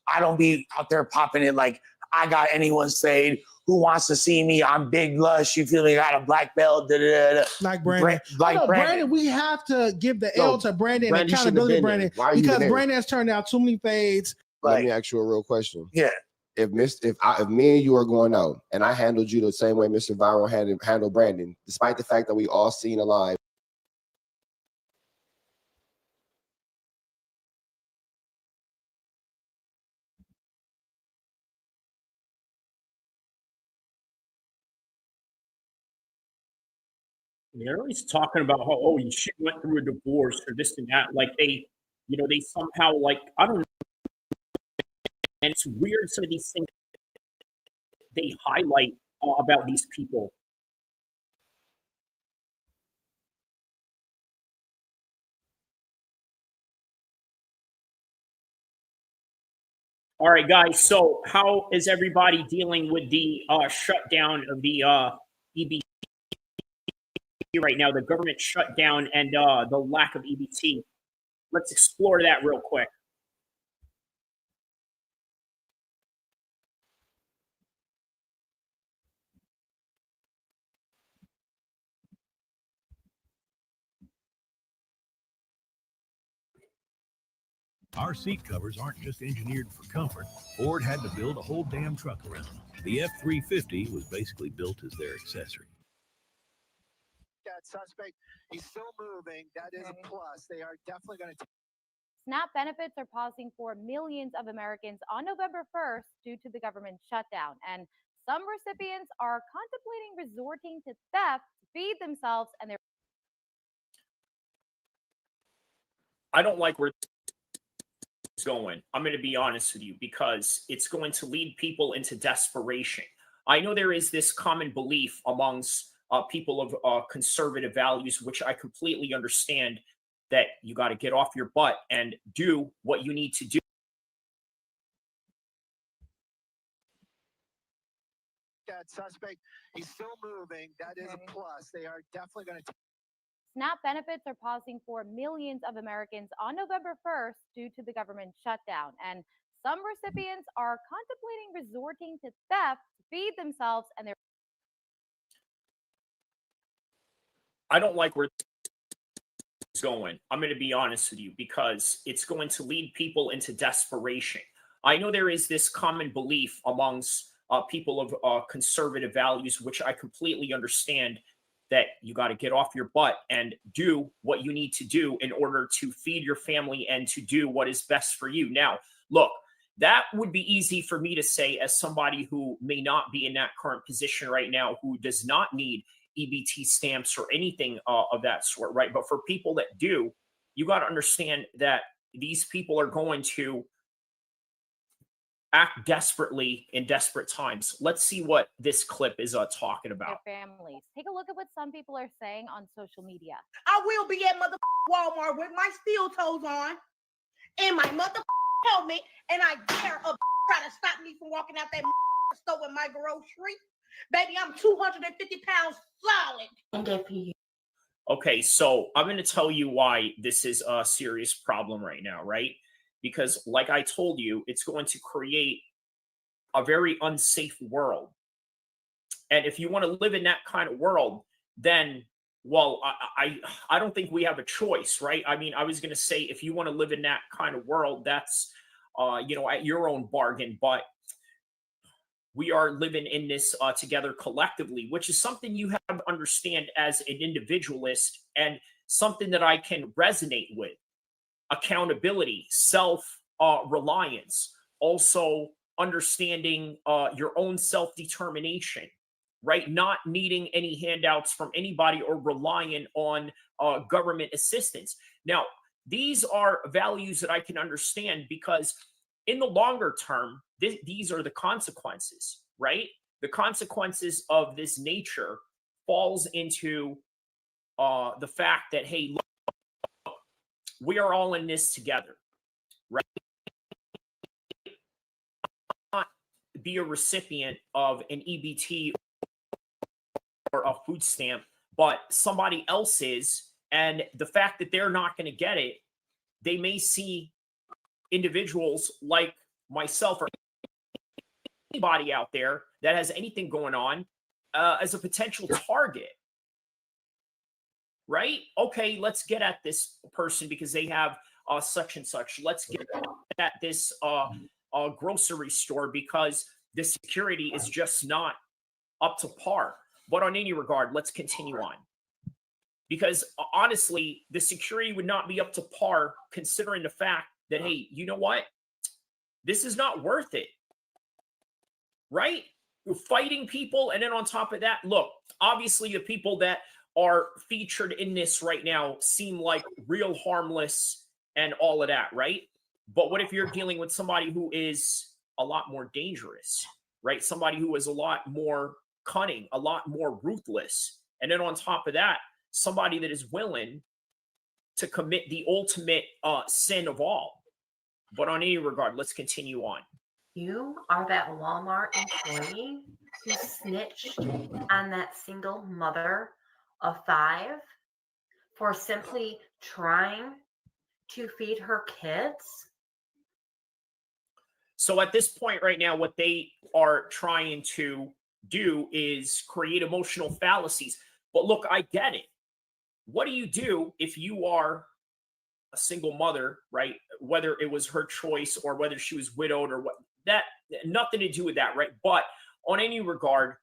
I don't be out there popping it like I got anyone saying who wants to see me? I'm big lush. You feel me? Got a black belt. Da, da, da. Like Brandon. Brandon, we have to give the L to Brandon and accountability, Brandon, because Brandon has turned out too many fades. Let me ask you a real question. Yeah. If me and you are going out and I handled you the same way Mr. Viral handled Brandon, despite the fact that we all seen alive. They're always talking about how, oh, she went through a divorce or this and that. Like they somehow, like, I don't know. And it's weird, some of these things they highlight about these people. All right, guys. So how is everybody dealing with the shutdown of the EBT right now, the government shutdown and the lack of EBT? Let's explore that real quick. Our seat covers aren't just engineered for comfort. Ford had to build a whole damn truck around them. The F-350 was basically built as their accessory. That suspect, he's still moving. That is a plus. They are definitely going to. SNAP benefits are pausing for millions of Americans on November 1st due to the government shutdown. And some recipients are contemplating resorting to theft to feed themselves and their. I don't like where it's going. I'm going to be honest with you, because it's going to lead people into desperation. I know there is this common belief amongst people of conservative values, which I completely understand, that you got to get off your butt and do what you need to do. That suspect, he's still moving. That is a plus. They are definitely going to. SNAP benefits are pausing for millions of Americans on November 1st due to the government shutdown. And some recipients are contemplating resorting to theft to feed themselves and their. I don't like where it's going. I'm going to be honest with you, because it's going to lead people into desperation. I know there is this common belief amongst people of conservative values, which I completely understand, that you got to get off your butt and do what you need to do in order to feed your family and to do what is best for you. Now, look, that would be easy for me to say as somebody who may not be in that current position right now, who does not need EBT stamps or anything of that sort, right? But for people that do, you got to understand that these people are going to act desperately in desperate times. Let's see what this clip is talking about. Their families. Take a look at what some people are saying on social media. I will be at Walmart with my steel toes on and my helmet, and I dare a try to stop me from walking out that store with my grocery. Baby, I'm 250 pounds solid. Okay, so I'm going to tell you why this is a serious problem right now, right? Because like I told you, it's going to create a very unsafe world. And if you want to live in that kind of world, then, well, I don't think we have a choice, right? I mean, I was going to say, if you want to live in that kind of world, that's, at your own bargain. But we are living in this together collectively, which is something you have to understand as an individualist, and something that I can resonate with. Accountability, self-reliance, also understanding your own self-determination, right? Not needing any handouts from anybody or relying on government assistance. Now, these are values that I can understand, because in the longer term, these are the consequences, right? The consequences of this nature falls into the fact that, hey, look, we are all in this together, right? Not be a recipient of an EBT or a food stamp, but somebody else is, and the fact that they're not going to get it, they may see individuals like myself or anybody out there that has anything going on as a potential target. Right? Okay, let's get at this person because they have such and such. Let's get at this grocery store because the security is just not up to par. But on any regard, let's continue on. Because honestly, the security would not be up to par considering the fact that, hey, you know what? This is not worth it. Right? You're fighting people. And then on top of that, look, obviously the people that are featured in this right now seem like real harmless and all of that, right? But what if you're dealing with somebody who is a lot more dangerous, right? Somebody who is a lot more cunning, a lot more ruthless. And then on top of that, somebody that is willing to commit the ultimate sin of all. But on any regard, let's continue on. You are that Walmart employee who snitched on that single mother of 5 for simply trying to feed her kids? So at this point right now, what they are trying to do is create emotional fallacies. But look, I get it. What do you do if you are a single mother, right? Whether it was her choice or whether she was widowed or what, that nothing to do with that, right? But on any regard,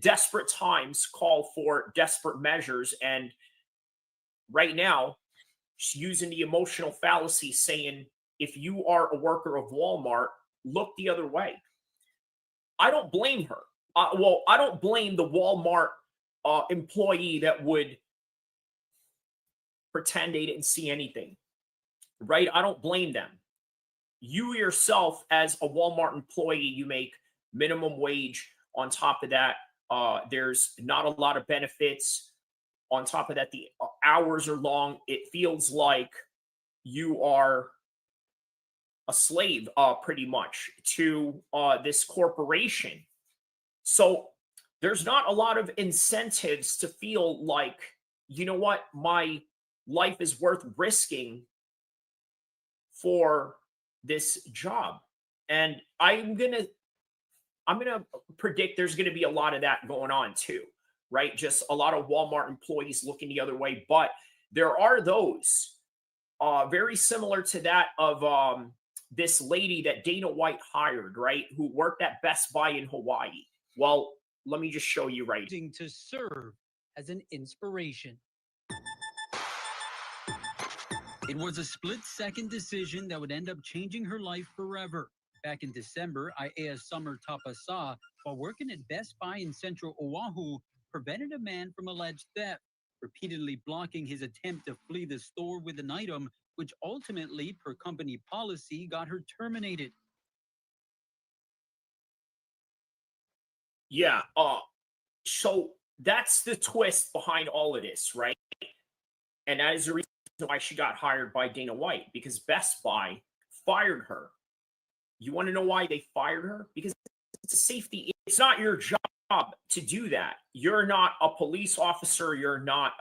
desperate times call for desperate measures. And right now, she's using the emotional fallacy saying, if you are a worker of Walmart, look the other way. I don't blame her. I don't blame the Walmart employee that would pretend they didn't see anything, right? I don't blame them. You yourself, as a Walmart employee, you make minimum wage. On top of that, there's not a lot of benefits. On top of that, the hours are long. It feels like you are a slave, pretty much, to this corporation. So there's not a lot of incentives to feel like, you know what, my life is worth risking for this job. And I'm gonna predict there's gonna be a lot of that going on too, right? Just a lot of Walmart employees looking the other way. But there are those very similar to that of this lady that Dana White hired, right? Who worked at Best Buy in Hawaii. Well, let me just show you right. To serve as an inspiration. It was a split-second decision that would end up changing her life forever. Back in December, Iea Summer Tapasa, while working at Best Buy in central Oahu, prevented a man from alleged theft, repeatedly blocking his attempt to flee the store with an item, which ultimately, per company policy, got her terminated. Yeah, so that's the twist behind all of this, right? And that is the reason why she got hired by Dana White, because Best Buy fired her. You want to know why they fired her? Because it's a safety. It's not your job to do that. You're not a police officer. You're not,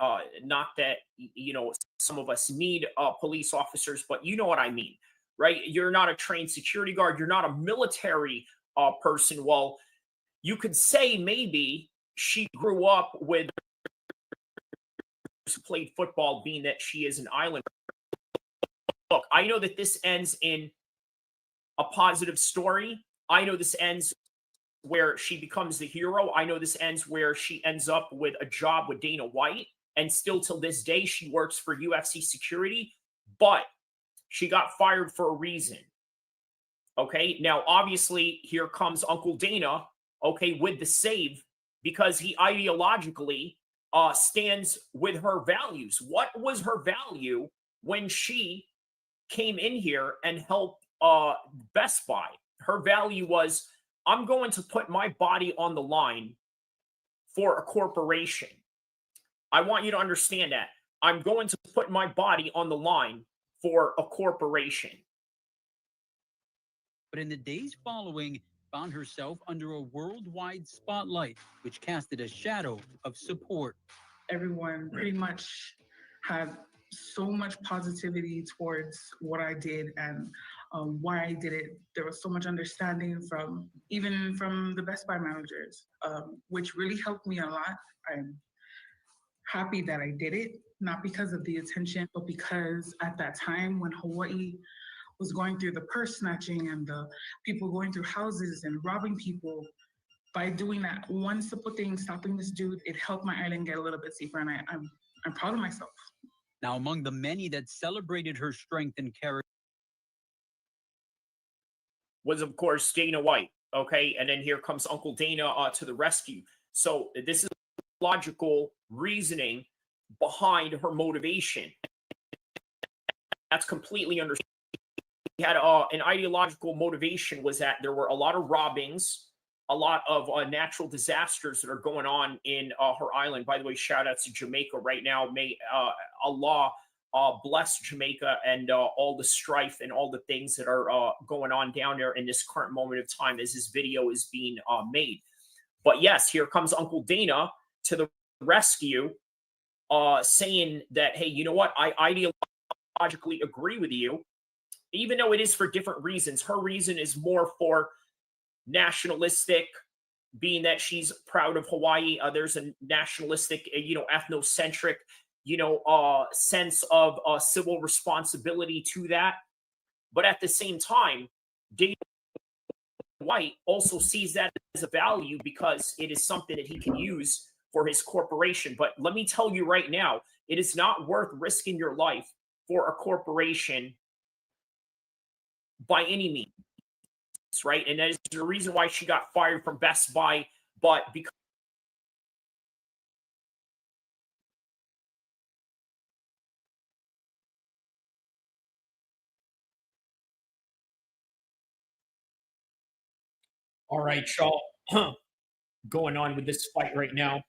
not that, you know, some of us need police officers, but you know what I mean, right? You're not a trained security guard. You're not a military person. Well, you could say maybe she grew up with, played football, being that she is an Islander. Look, I know that this ends in a positive story. I know this ends where she becomes the hero. I know this ends where she ends up with a job with Dana White, and still till this day she works for UFC security, but she got fired for a reason. Okay, now obviously here comes Uncle Dana, okay, with the save, because he ideologically stands with her values. What was her value when she came in here and helped Best Buy? Her value was, I'm going to put my body on the line for a corporation. I want you to understand that. I'm going to put my body on the line for a corporation. But in the days following, found herself under a worldwide spotlight, which casted a shadow of support. Everyone pretty much had so much positivity towards what I did, and why I did it. There was so much understanding from even from the Best Buy managers, which really helped me a lot. I'm happy that I did it, not because of the attention, but because at that time when Hawaii was going through the purse snatching and the people going through houses and robbing people, by doing that one simple thing, stopping this dude, it helped my island get a little bit safer, and I'm proud of myself. Now, among the many that celebrated her strength and character was, of course, Dana White. Okay, and then here comes Uncle Dana to the rescue. So this is logical reasoning behind her motivation. That's completely understandable. He had an ideological motivation, was that there were a lot of robbings, a lot of natural disasters that are going on in her island. By the way, shout out to Jamaica right now. May Allah bless Jamaica and all the strife and all the things that are going on down there in this current moment of time as this video is being made. But yes, here comes Uncle Dana to the rescue, saying that, hey, you know what? I ideologically agree with you, even though it is for different reasons. Her reason is more for nationalistic, being that she's proud of Hawaii. There's a nationalistic, ethnocentric, sense of civil responsibility to that. But at the same time, Dana White also sees that as a value because it is something that he can use for his corporation. But let me tell you right now, it is not worth risking your life for a corporation by any means, right? And that is the reason why she got fired from Best Buy, but because all right, y'all, going on with this fight right now.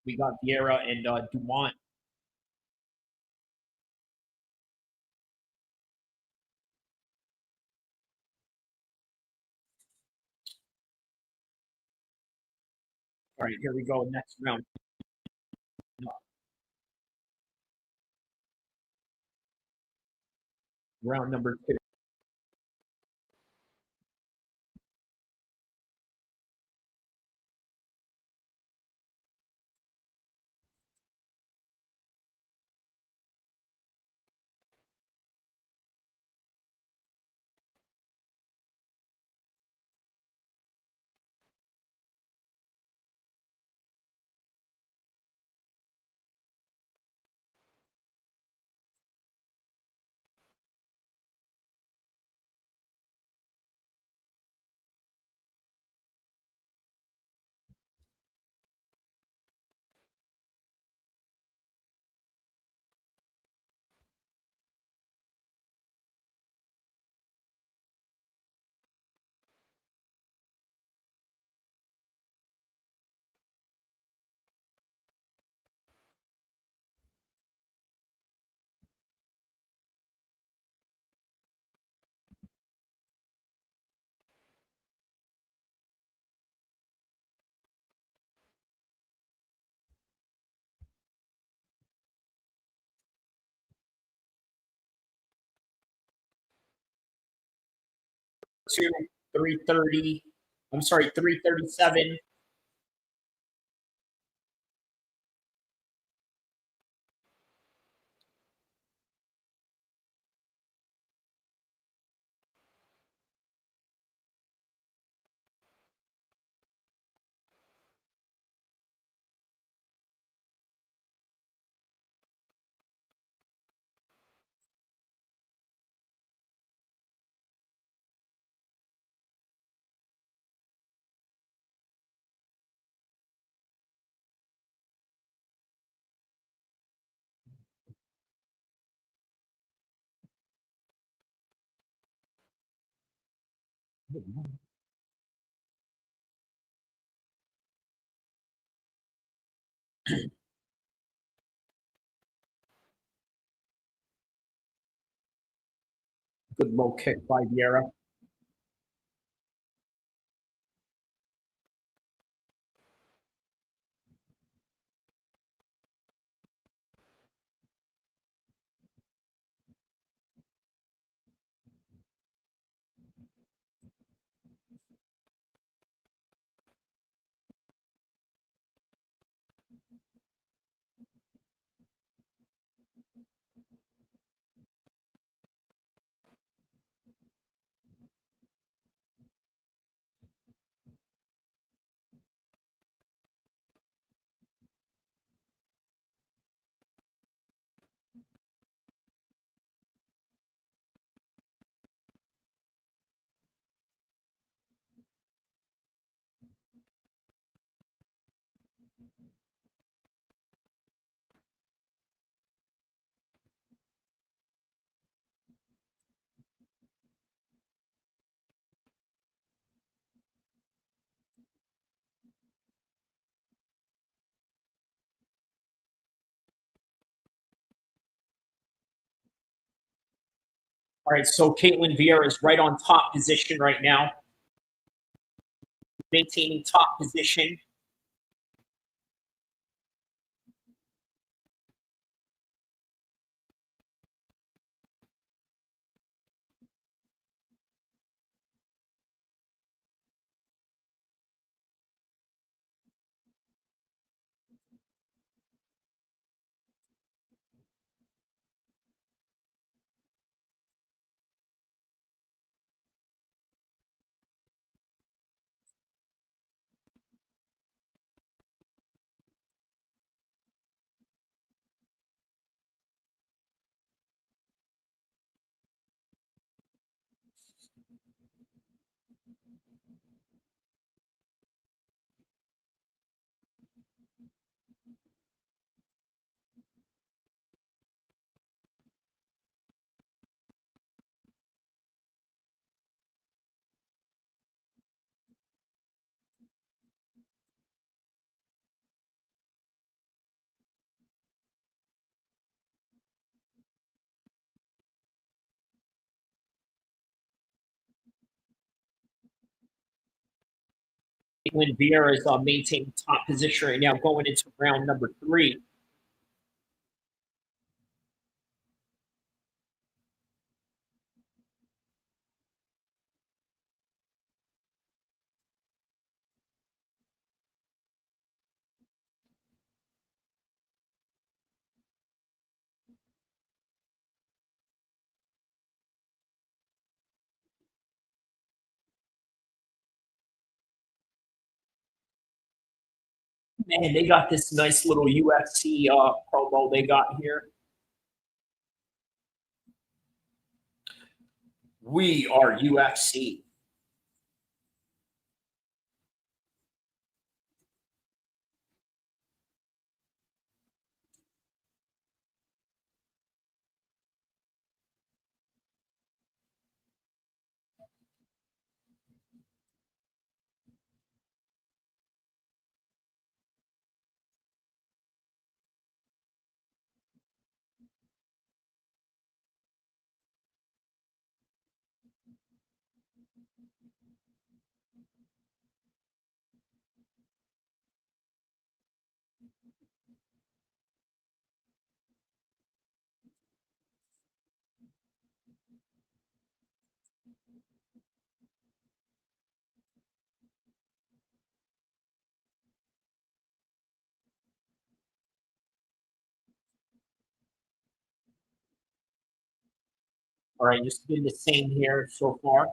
We got Viera and Dumont. All right, here we go. Next round. Round number 2. To 330. I'm sorry, 337. Good low kick by Viera. All right, so Caitlin Viera is right on top position right now, maintaining top position. Caitlin Viera is maintaining top position right now, going into round number 3. Man, they got this nice little UFC promo they got here. We are UFC. All right, just been the same here so far.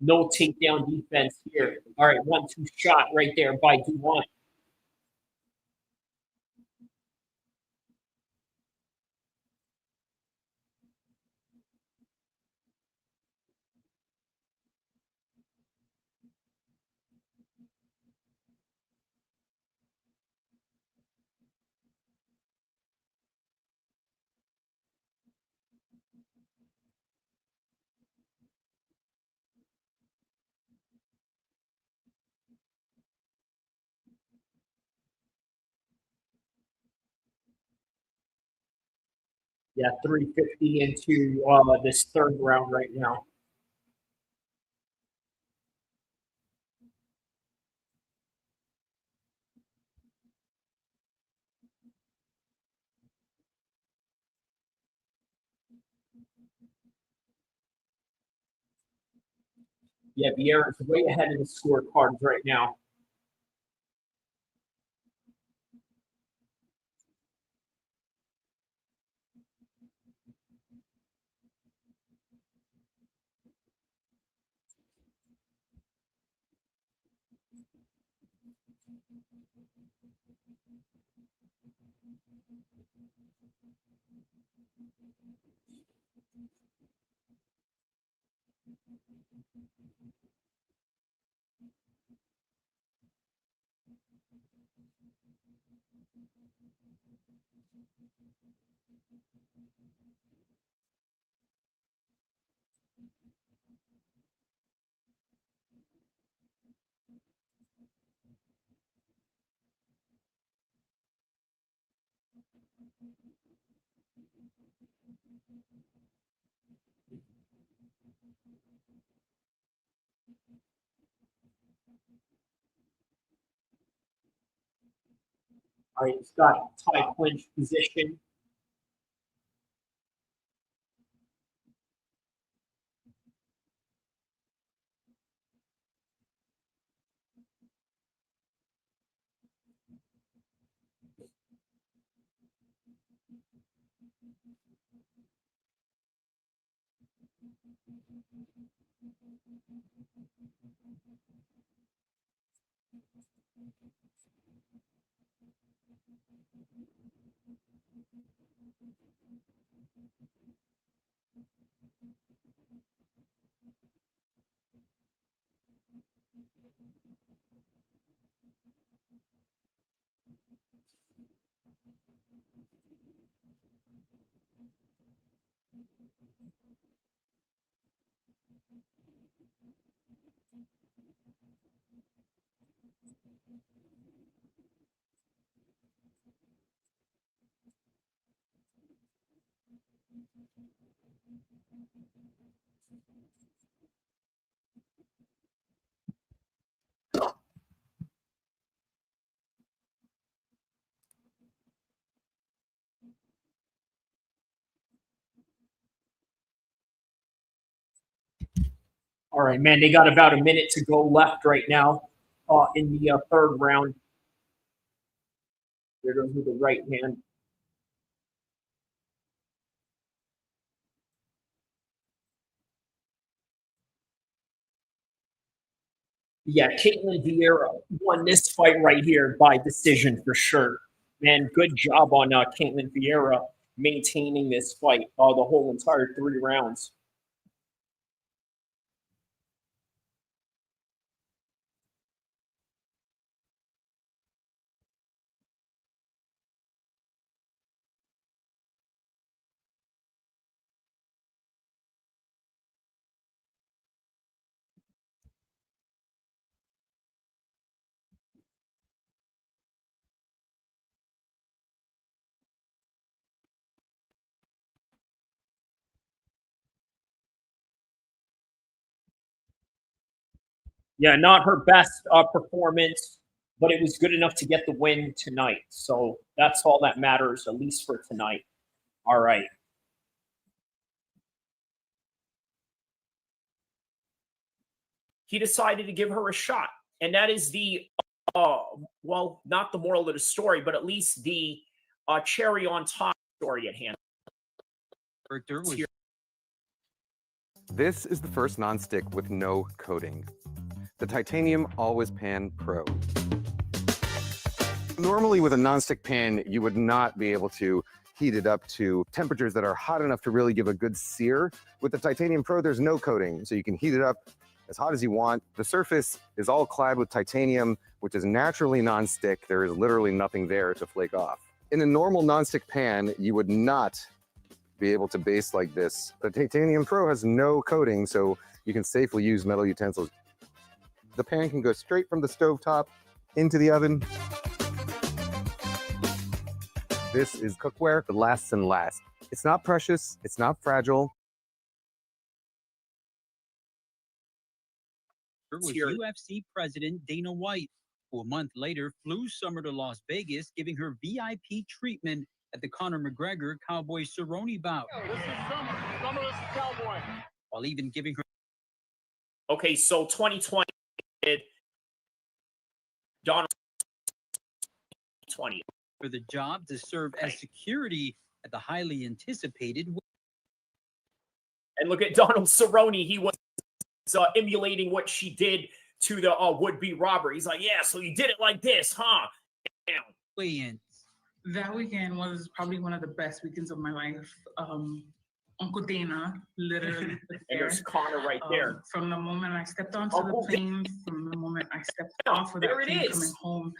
No takedown defense here. All right, 1-2 shot right there by Dumont. Yeah, 350 into this third round right now. Yeah, Viera's way ahead of the scorecards right now. All right, he's got tie clinch position. All right, man, they got about a minute to go left right now in the third round. There goes with the right hand. Yeah, Caitlin Viera won this fight right here by decision for sure. Man, good job on Caitlin Viera maintaining this fight the whole entire 3 rounds. Yeah, not her best performance, but it was good enough to get the win tonight. So that's all that matters, at least for tonight. All right. He decided to give her a shot. And that is the, well, not the moral of the story, but at least the cherry on top story at hand. This is the first nonstick with no coating. The Titanium Always Pan Pro. Normally with a nonstick pan, you would not be able to heat it up to temperatures that are hot enough to really give a good sear. With the Titanium Pro, there's no coating, so you can heat it up as hot as you want. The surface is all clad with titanium, which is naturally nonstick. There is literally nothing there to flake off. In a normal nonstick pan, you would not be able to baste like this. The Titanium Pro has no coating, so you can safely use metal utensils. The pan can go straight from the stovetop into the oven. This is cookware that lasts and lasts. It's not precious, it's not fragile. Was UFC president Dana White, who a month later flew Summer to Las Vegas, giving her VIP treatment at the Conor McGregor Cowboy Cerrone bout. This is Summer. Summer is Cowboy. While even giving her... Okay, so 2020, Donald 20. For the job to serve as security at the highly anticipated... And look at Donald Cerrone. He was emulating what she did to the would-be robber. He's like, yeah, so you did it like this, huh? Weigh-ins. That weekend was probably one of the best weekends of my life. Uncle Dana, literally. And there's Connor right there. From the moment I stepped onto the plane, from the moment I stepped off of that plane coming home,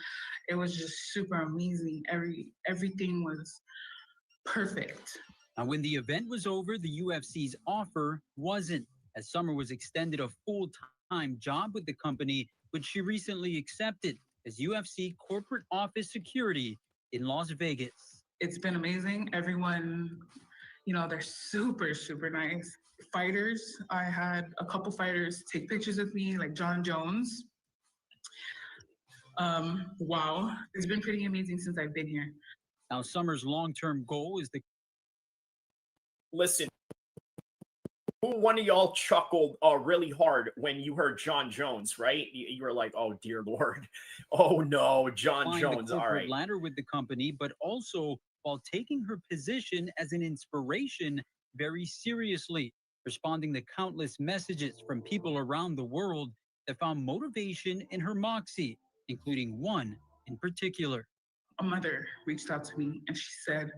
it was just super amazing. Everything was perfect. Now, when the event was over, the UFC's offer wasn't, as Summer was extended a full-time job with the company, which she recently accepted as UFC corporate office security in Las Vegas. It's been amazing. Everyone, you know, they're super, super nice. Fighters, I had a couple fighters take pictures with me, like John Jones. Wow, it's been pretty amazing since I've been here. Now, Summer's long-term goal is the... Listen, one of y'all chuckled really hard when you heard John Jones, right? You were like, oh, dear Lord. Oh, no, John climb Jones. the All corporate right. ladder with the company, but also while taking her position as an inspiration very seriously, responding to countless messages from people around the world that found motivation in her moxie, including one in particular. A mother reached out to me and she said,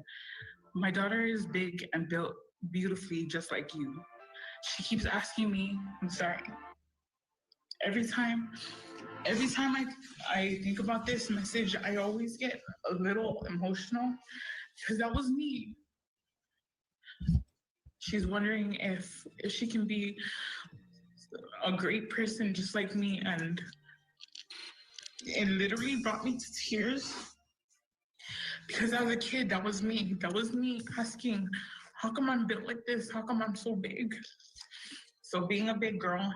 my daughter is big and built beautifully just like you. She keeps asking me, I'm sorry. Every time I think about this message, I always get a little emotional because that was me. She's wondering if she can be a great person just like me, and it literally brought me to tears because as a kid, that was me. That was me asking, how come I'm built like this? How come I'm so big? So being a big girl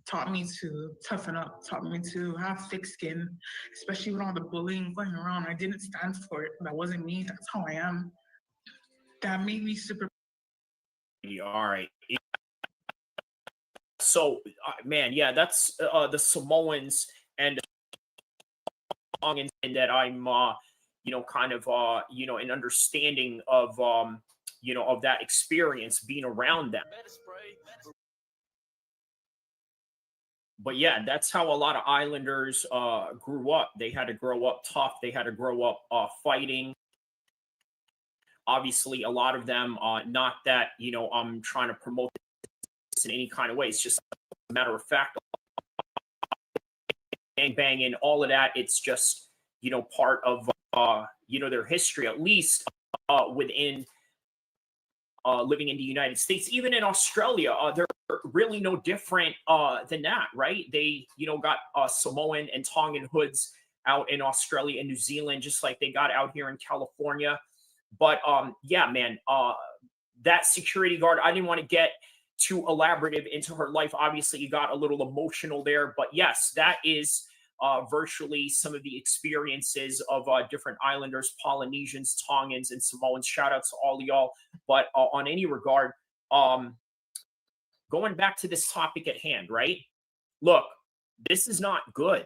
taught me to toughen up, taught me to have thick skin, especially with all the bullying going around. I didn't stand for it. That wasn't me. That's how I am. That made me super. All right. So, man, yeah, that's the Samoans and that I'm, you know, kind of, you know, an understanding of, you know, of that experience being around them. But yeah, that's how a lot of Islanders grew up. They had to grow up tough. They had to grow up fighting. Obviously, a lot of them, not that, you know, I'm trying to promote this in any kind of way. It's just a matter of fact, bang, banging, all of that. It's just, you know, part of, you know, their history, at least within living in the United States. Even in Australia, they're really no different than that, right? They, you know, got Samoan and Tongan hoods out in Australia and New Zealand, just like they got out here in California. But yeah, man, that security guard, I didn't want to get too elaborative into her life. Obviously, you got a little emotional there. But yes, that is virtually some of the experiences of different Islanders, Polynesians, Tongans, and Samoans. Shout out to all of y'all. But on any regard, going back to this topic at hand, right? Look, this is not good.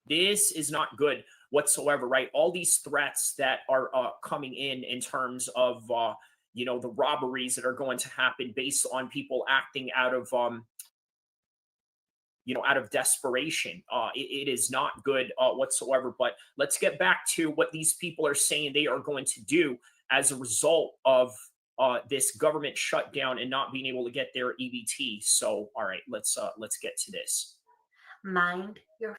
This is not good whatsoever, right? All these threats that are coming in terms of, you know, the robberies that are going to happen based on people acting out of, you know, out of desperation. It is not good whatsoever. But let's get back to what these people are saying they are going to do as a result of this government shutdown and not being able to get their EBT. So, all right, let's get to this. Mind your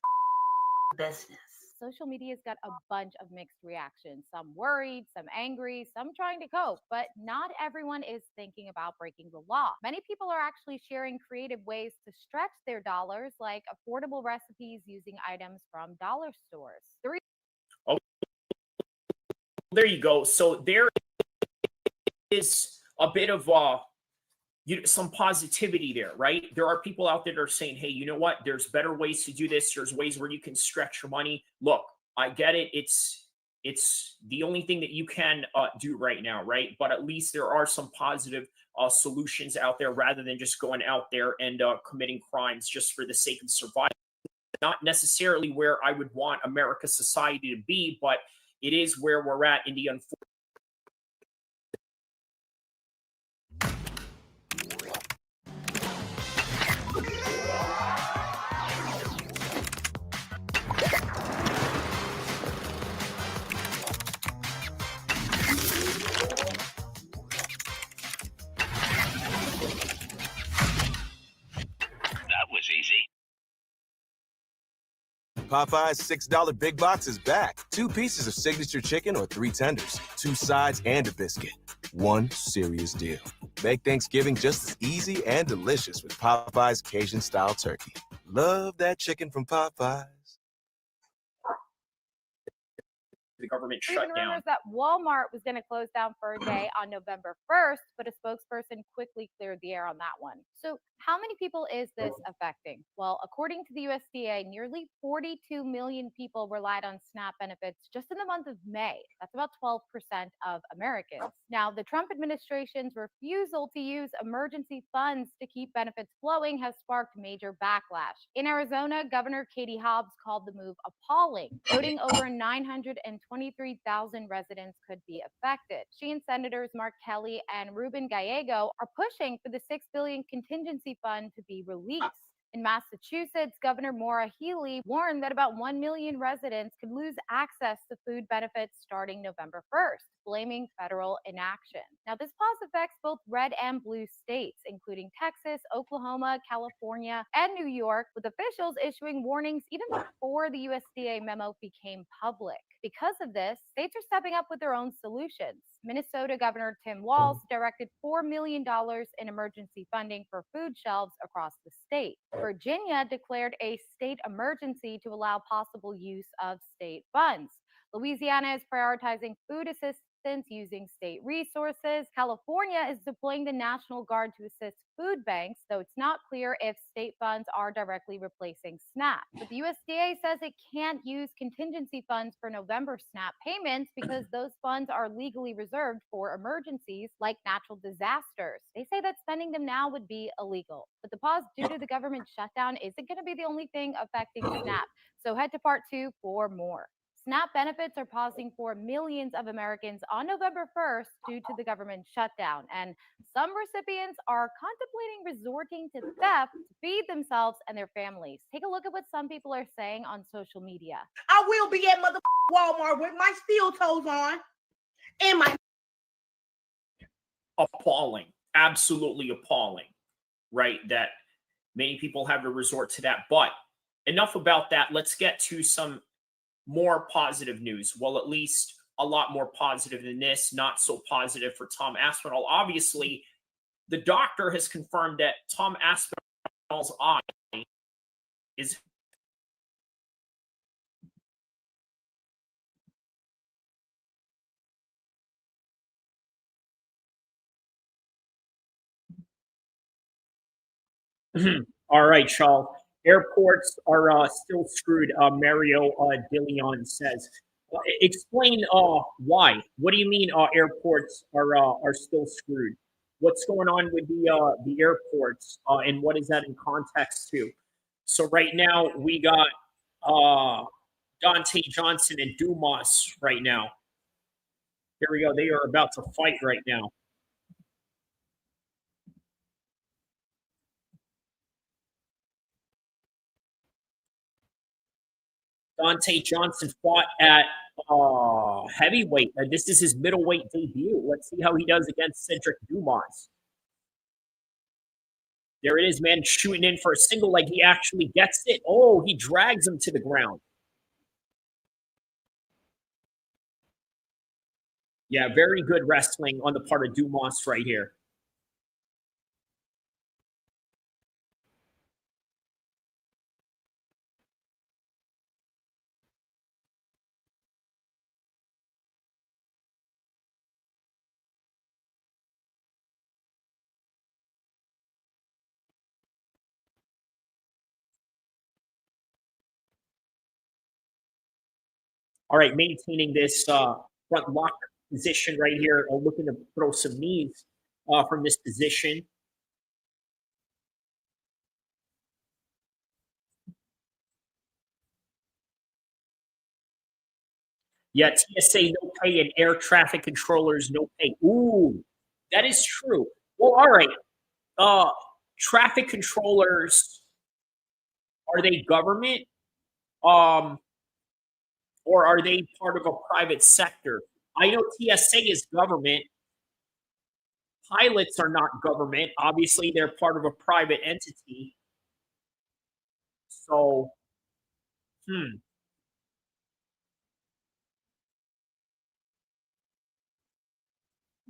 business. Social media's got a bunch of mixed reactions. Some worried, some angry, some trying to cope, but not everyone is thinking about breaking the law. Many people are actually sharing creative ways to stretch their dollars, like affordable recipes using items from dollar stores. Oh, there you go. So there is a bit of some positivity there, right? There are people out there that are saying, hey, you know what? There's better ways to do this. There's ways where you can stretch your money. Look, I get it. It's the only thing that you can do right now, right? But at least there are some positive solutions out there rather than just going out there and committing crimes just for the sake of survival. Not necessarily where I would want America's society to be, but it is where we're at in the unfortunate. Popeye's $6 Big Box is back. 2 pieces of signature chicken or 3 tenders, 2 sides and a biscuit. One serious deal. Make Thanksgiving just as easy and delicious with Popeye's Cajun-style turkey. Love that chicken from Popeyes. the government Even shutdown. rumors that Walmart was going to close down for a day on November 1st, but a spokesperson quickly cleared the air on that one. So how many people is this affecting? Well, according to the USDA, nearly 42 million people relied on SNAP benefits just in the month of May. That's about 12% of Americans. Now, the Trump administration's refusal to use emergency funds to keep benefits flowing has sparked major backlash. In Arizona, Governor Katie Hobbs called the move appalling, noting over 923,000 residents could be affected. She and Senators Mark Kelly and Ruben Gallego are pushing for the $6 billion contingency fund to be released. In Massachusetts, Governor Maura Healey warned that about 1 million residents could lose access to food benefits starting November 1st, blaming federal inaction. Now, this pause affects both red and blue states, including Texas, Oklahoma, California, and New York, with officials issuing warnings even before the USDA memo became public. Because of this, states are stepping up with their own solutions. Minnesota Governor Tim Walz directed $4 million in emergency funding for food shelves across the state. Virginia declared a state emergency to allow possible use of state funds. Louisiana is prioritizing food assistance using state resources. California is deploying the National Guard to assist food banks, though it's not clear if state funds are directly replacing SNAP. But the USDA says it can't use contingency funds for November SNAP payments because those funds are legally reserved for emergencies like natural disasters. They say that spending them now would be illegal. But the pause due to the government shutdown isn't going to be the only thing affecting SNAP. So head to part 2 for more. SNAP benefits are pausing for millions of Americans on November 1st due to the government shutdown, and some recipients are contemplating resorting to theft to feed themselves and their families. Take a look at what some people are saying on social media. I will be at Walmart with my steel toes on and my Appalling, absolutely appalling, right? That many people have to resort to that. But enough about that. Let's get to some more positive news. Well, at least a lot more positive than this. Not so positive for Tom Aspinall. Obviously, the doctor has confirmed that Tom Aspinall's eye is all right, Charles. Airports are still screwed. Mario Dillion says. Explain why. What do you mean airports are still screwed? What's going on with the airports and what is that in context to? So right now we got Donte Johnson and Dumas right now. Here we go. They are about to fight right now. Donte Johnson fought at heavyweight. This is his middleweight debut. Let's see how he does against Cedric Dumas. There it is, man, shooting in for a single leg. He actually gets it. Oh, he drags him to the ground. Yeah, very good wrestling on the part of Dumas right here. All right, maintaining this front lock position right here, looking to throw some knees from this position. Yeah, TSA no pay and air traffic controllers no pay. Ooh, that is true. Well, all right. Traffic controllers, are they government? Or are they part of a private sector? I know TSA is government. Pilots are not government. Obviously, they're part of a private entity. So,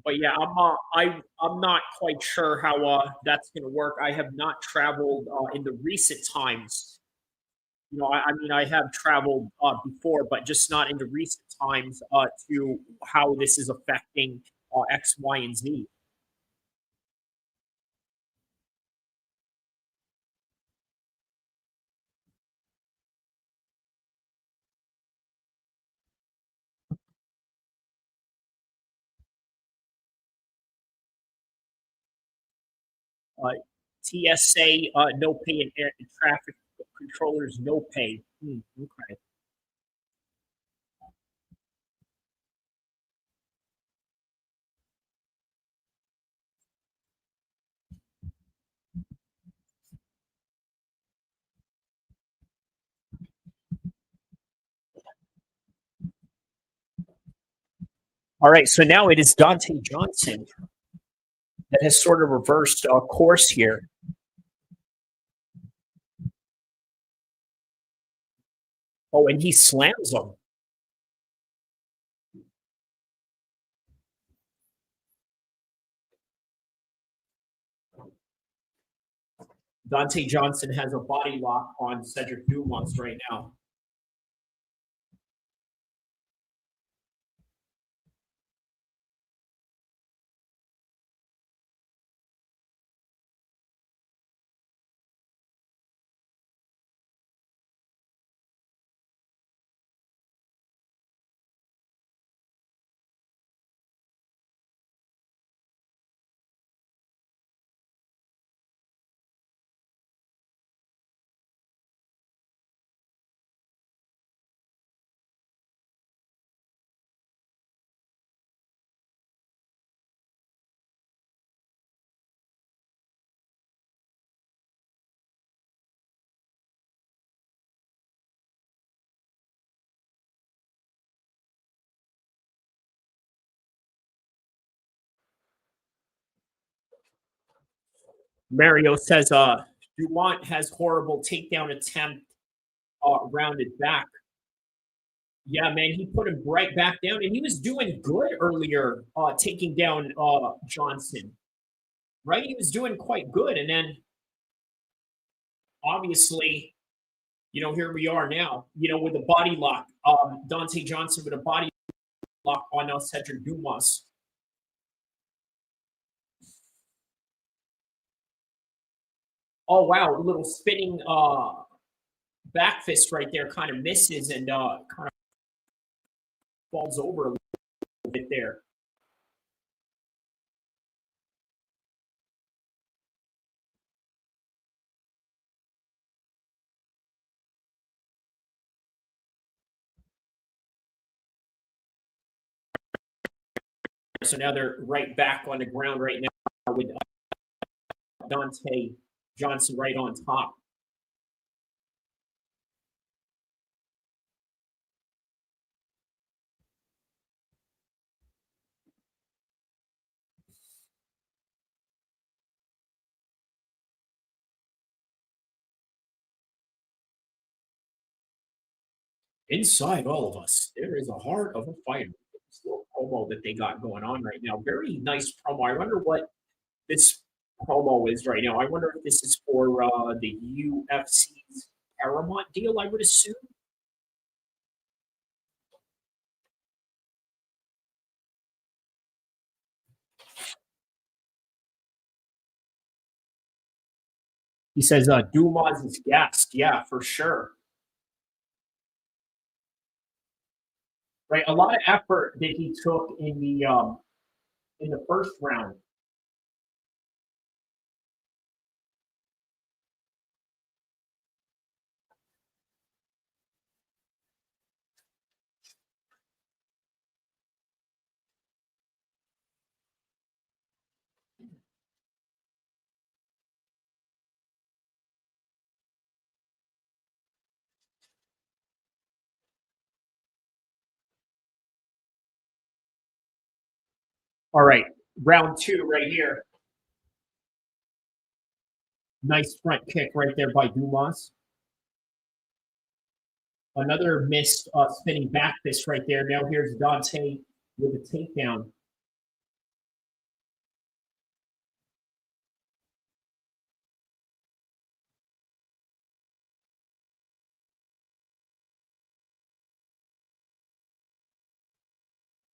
But yeah, I'm not quite sure how that's going to work. I have not traveled in the recent times. You know, I mean, I have traveled before, but just not in the recent times to how this is affecting X, Y, and Z. TSA, no pay, and traffic controllers, no pay. Okay. All right, so now it is Donte Johnson that has sort of reversed course here. Oh, and he slams him. Donte Johnson has a body lock on Cedric Dumas right now. Mario says Dumont has horrible takedown attempt, rounded back. Yeah, man, he put him right back down, and he was doing good earlier, taking down Johnson. Right, he was doing quite good, and then obviously, here we are now. With a body lock, Donte Johnson with a body lock on Cedric Dumas. Oh wow, a little spinning back fist right there, kind of misses and kind of falls over a little bit there. So now they're right back on the ground right now with Donte Johnson right on top. Inside all of us, there is a heart of a fighter. This little promo that they got going on right now. Very nice promo. I wonder what this promo is right now. I wonder if this is for the UFC's Paramount deal, I would assume. He says Dumas is gassed. Yeah, for sure. Right, a lot of effort that he took in the first round. All right, round two right here. Nice front kick right there by Dumas. Another missed spinning back fist right there. Now here's Donte with a takedown.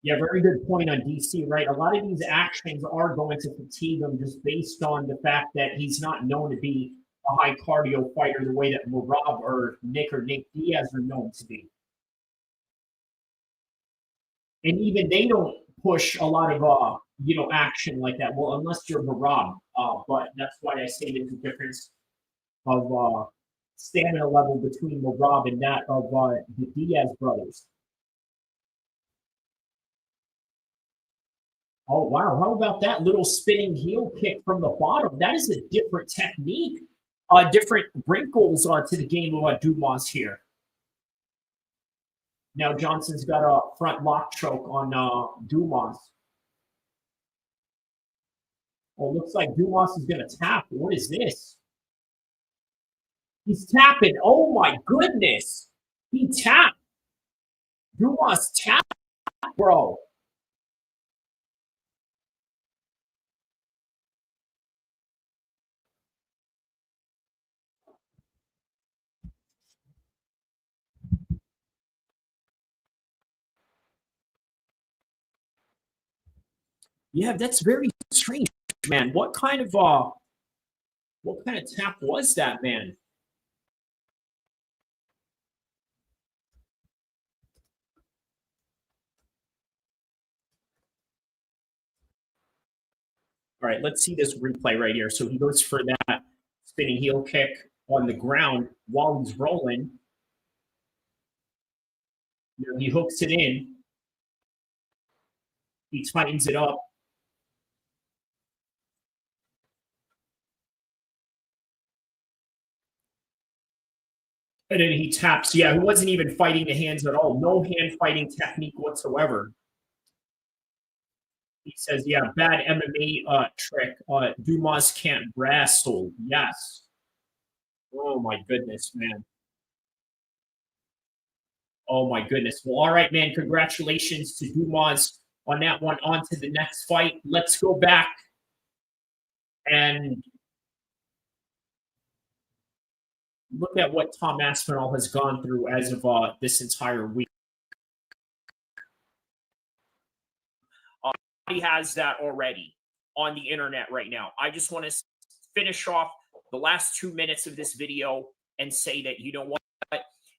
Yeah, very good point on DC, right? A lot of these actions are going to fatigue him just based on the fact that he's not known to be a high cardio fighter the way that Rob or Nick Diaz are known to be. And even they don't push a lot of action like that. Well, unless you're Rob, but that's why I say there's a difference of stamina level between Rob and that of the Diaz brothers. Oh, wow. How about that little spinning heel kick from the bottom? That is a different technique, different wrinkles to the game of Dumas here. Now Johnson's got a front lock choke on Dumas. Oh, looks like Dumas is going to tap. What is this? He's tapping. Oh, my goodness. He tapped. Dumas tapped, bro. Yeah, that's very strange, man. What kind of tap was that, man? All right, let's see this replay right here. So he goes for that spinning heel kick on the ground while he's rolling. He hooks it in. He tightens it up. And then he taps. Yeah, he wasn't even fighting the hands at all. No hand fighting technique whatsoever. He says, yeah, bad MMA trick. Dumas can't wrestle. Yes. Oh, my goodness, man. Oh, my goodness. Well, all right, man. Congratulations to Dumas on that one. On to the next fight. Let's go back and look at what Tom Aspinall has gone through as of this entire week. He has that already on the internet right now. I just want to finish off the last 2 minutes of this video and say that, you know what?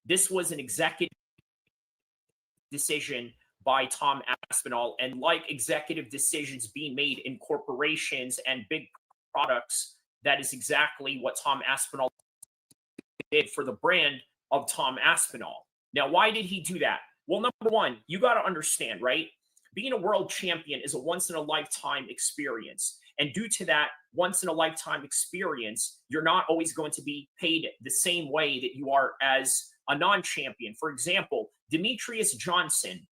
This was an executive decision by Tom Aspinall. And like executive decisions being made in corporations and big products, that is exactly what Tom Aspinall did for the brand of Tom Aspinall. Now, why did he do that? Well, number one, you got to understand, right? Being a world champion is a once-in-a-lifetime experience. And due to that once-in-a-lifetime experience, you're not always going to be paid the same way that you are as a non-champion. For example, Demetrius Johnson,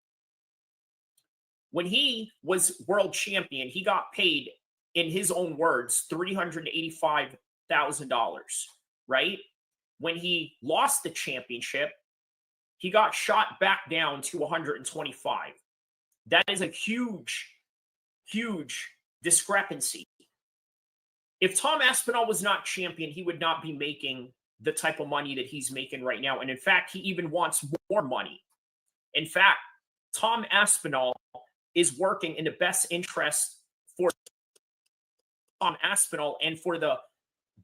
when he was world champion, he got paid, in his own words, $385,000, right? When he lost the championship, he got shot back down to 125. That is a huge, huge discrepancy. If Tom Aspinall was not champion, he would not be making the type of money that he's making right now. And in fact, he even wants more money. In fact, Tom Aspinall is working in the best interest for Tom Aspinall and for the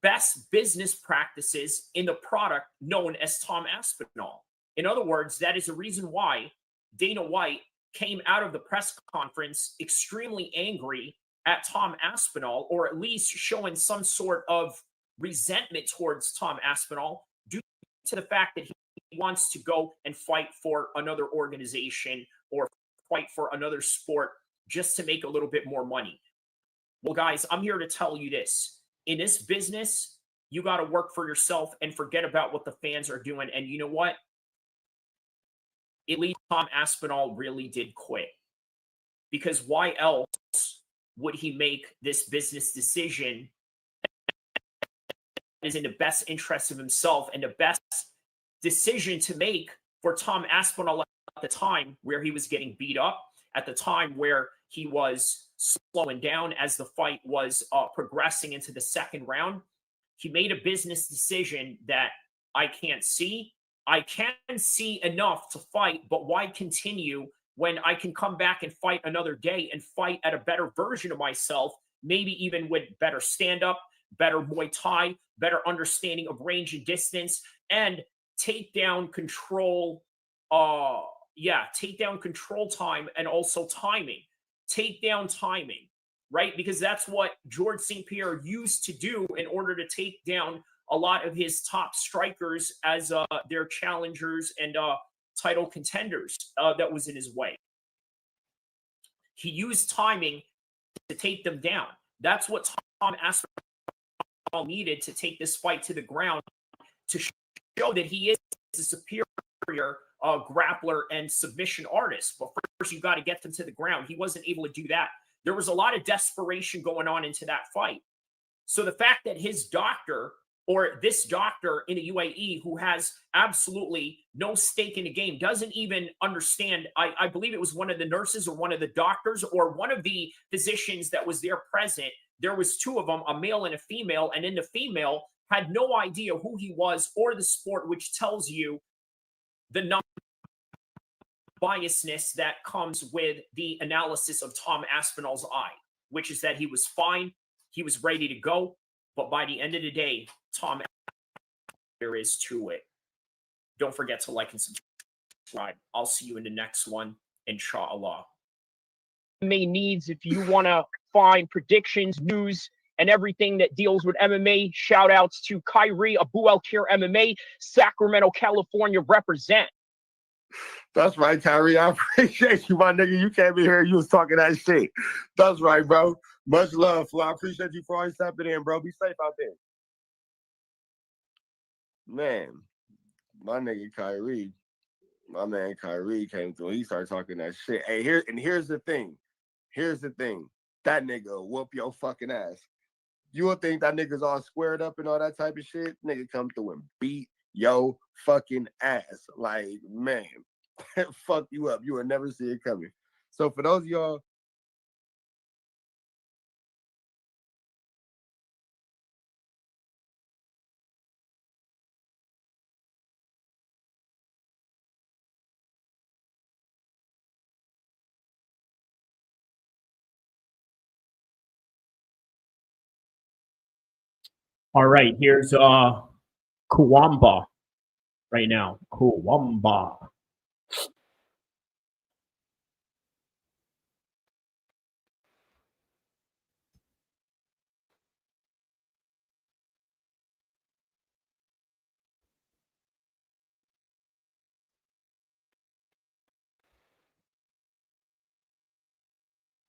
best business practices in the product known as Tom Aspinall. In other words, that is the reason why Dana White came out of the press conference extremely angry at Tom Aspinall, or at least showing some sort of resentment towards Tom Aspinall due to the fact that he wants to go and fight for another organization or fight for another sport just to make a little bit more money. Well, guys, I'm here to tell you this. In this business, you got to work for yourself and forget about what the fans are doing. And you know what? At least Tom Aspinall really did quit. Because why else would he make this business decision that is in the best interest of himself and the best decision to make for Tom Aspinall at the time where he was getting beat up, at the time where he was slowing down as the fight was progressing into the second round? He made a business decision that I can't see. I can see enough to fight, but why continue when I can come back and fight another day and fight at a better version of myself, maybe even with better stand-up, better Muay Thai, better understanding of range and distance, and takedown control. Takedown control time and also timing. Takedown timing, right? Because that's what George St. Pierre used to do in order to take down a lot of his top strikers as their challengers and title contenders that was in his way. He used timing to take them down. That's what Tom Aspinall needed to take this fight to the ground, to show that he is a superior grappler and submission artist. But first, you got to get them to the ground. He wasn't able to do that. There was a lot of desperation going on into that fight. So the fact that his doctor, or this doctor in the UAE who has absolutely no stake in the game, doesn't even understand. I believe it was one of the nurses or one of the doctors or one of the physicians that was there present. There was two of them, a male and a female, and in the female had no idea who he was or the sport, which tells you the non-biasness that comes with the analysis of Tom Aspinall's eye, which is that he was fine, he was ready to go, but by the end of the day, Tom, there is to it. Don't forget to like and subscribe. I'll see you in the next one, inshallah. MMA needs, if you want to find predictions, news, and everything that deals with MMA, shout outs to Kyrie, El-Kheer MMA, Sacramento, California, represent. That's right, Kyrie. I appreciate you, my nigga. You came in here, you was talking that shit. That's right, bro. Much love, Flo. I appreciate you for always stepping in, bro. Be safe out there. Man, my nigga Kyrie, my man Kyrie came through. He started talking that shit. Hey, here's the thing. Here's the thing. That nigga will whoop your fucking ass. You will think that nigga's all squared up and all that type of shit. Nigga come through and beat your fucking ass. Like, man, fuck you up. You will never see it coming. So for those of y'all, All right, here's Cuamba right now. Cuamba.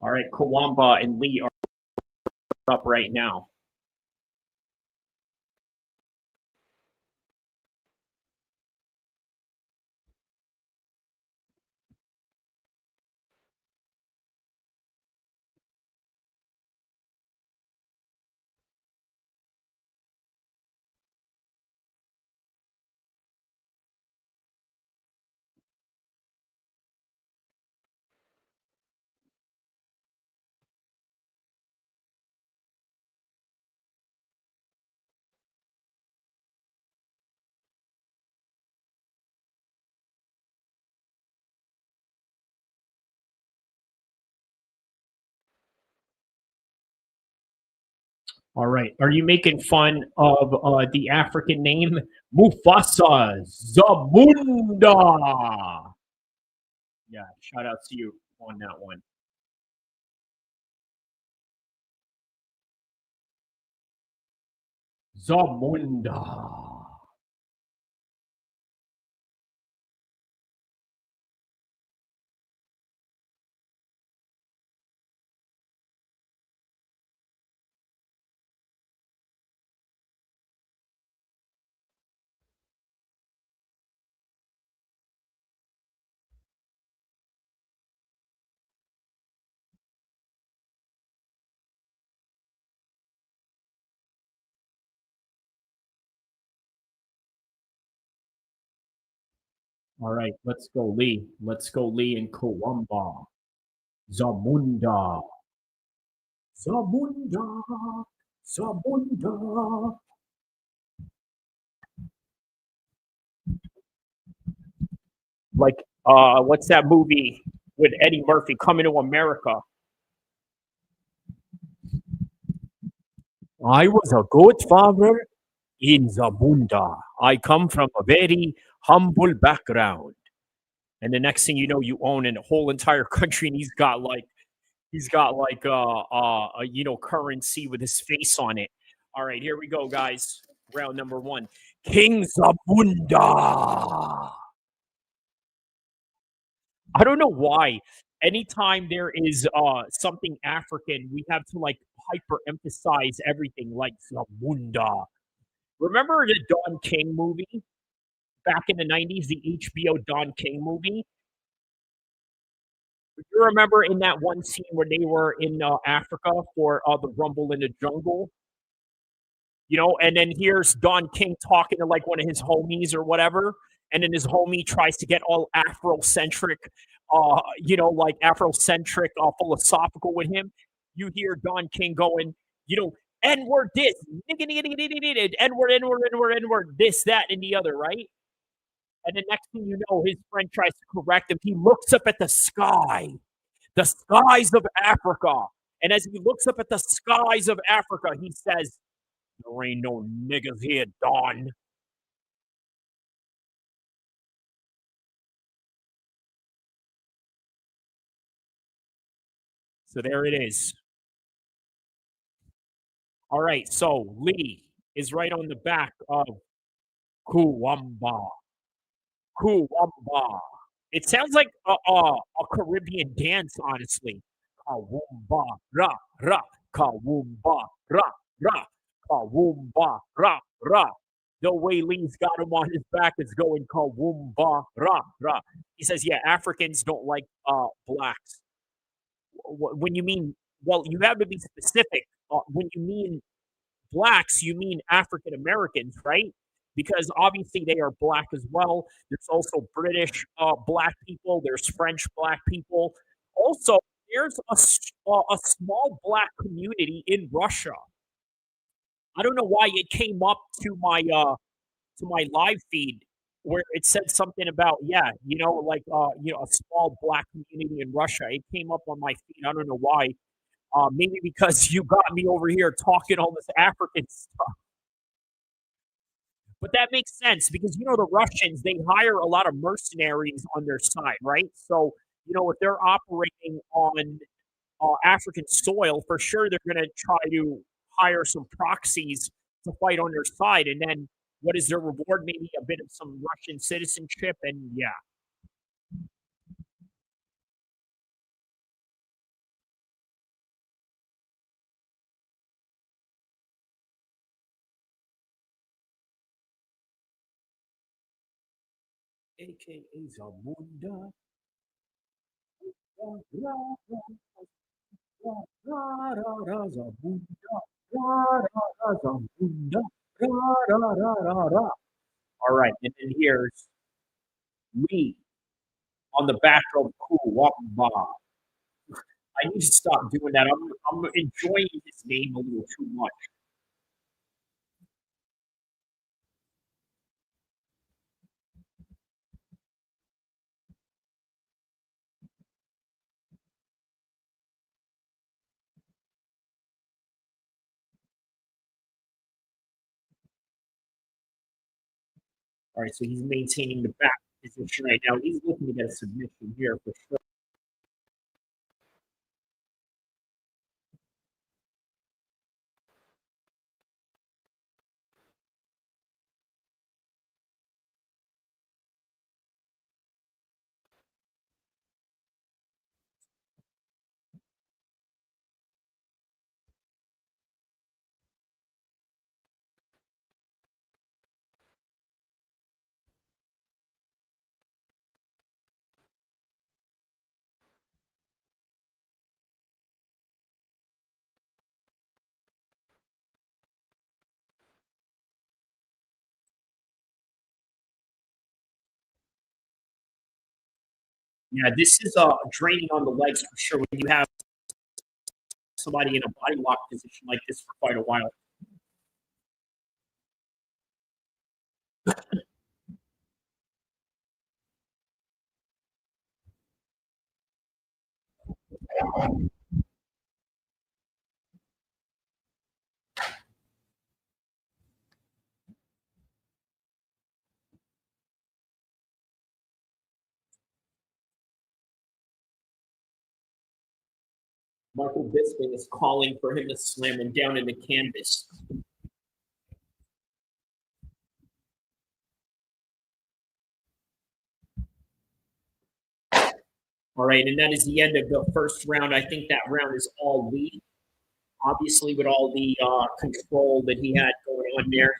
All right, Cuamba and Lee are up right now. All right. Are you making fun of the African name? Mufasa Zamunda. Yeah, shout out to you on that one. Zamunda. All right, let's go, Lee. Let's go, Lee and Cuamba. Zamunda. Zamunda. Zamunda. Like, what's that movie? with Eddie Murphy coming to America. I was a good farmer in Zamunda. I come from a very humble background. And the next thing you know, you own a whole entire country, and he's got like currency with his face on it. All right, here we go, guys. Round number 1. King Zamunda. I don't know why. Anytime there is something African, we have to like hyper emphasize everything like Zamunda. Remember the Don King movie back in the 90s, the HBO Don King movie? You remember in that one scene where they were in Africa for the Rumble in the Jungle? You know, and then here's Don King talking to like one of his homies or whatever, and then his homie tries to get all Afrocentric, philosophical with him. You hear Don King going, N-word this, N-word, this, that, and the other, right? And the next thing you know, his friend tries to correct him. He looks up at the skies of Africa. And as he looks up at the skies of Africa, he says, there ain't no niggas here, Don. So there it is. All right, so Lee is right on the back of Cuamba. Cuamba. It sounds like a Caribbean dance, honestly. Kawumba, ra, ra, kawumba, ra, ra, kawumba, ra, ra. The way Lee's got him on his back is going kawumba, ra, ra. He says, yeah, Africans don't like blacks. When you mean, well, you have to be specific. When you mean blacks, you mean African Americans, right? Because obviously they are black as well. There's also British black people. There's French black people. Also, there's a small black community in Russia. I don't know why it came up to my live feed where it said something about a small black community in Russia. It came up on my feed. I don't know why. Maybe because you got me over here talking all this African stuff. But that makes sense because, the Russians, they hire a lot of mercenaries on their side, right? So, if they're operating on African soil, for sure they're going to try to hire some proxies to fight on their side. And then what is their reward? Maybe a bit of some Russian citizenship. And yeah. AKA Zamunda. All right, and then here's Lee on the back of Cuamba. I need to stop doing that. I'm enjoying his name a little too much. All right, so he's maintaining the back position right now. He's looking to get a submission here for sure. Yeah, this is draining on the legs for sure when you have somebody in a body lock position like this for quite a while. Michael Bisping is calling for him to slam him down in the canvas. All right, and that is the end of the first round. I think that round is all Lee. Obviously, with all the control that he had going on there.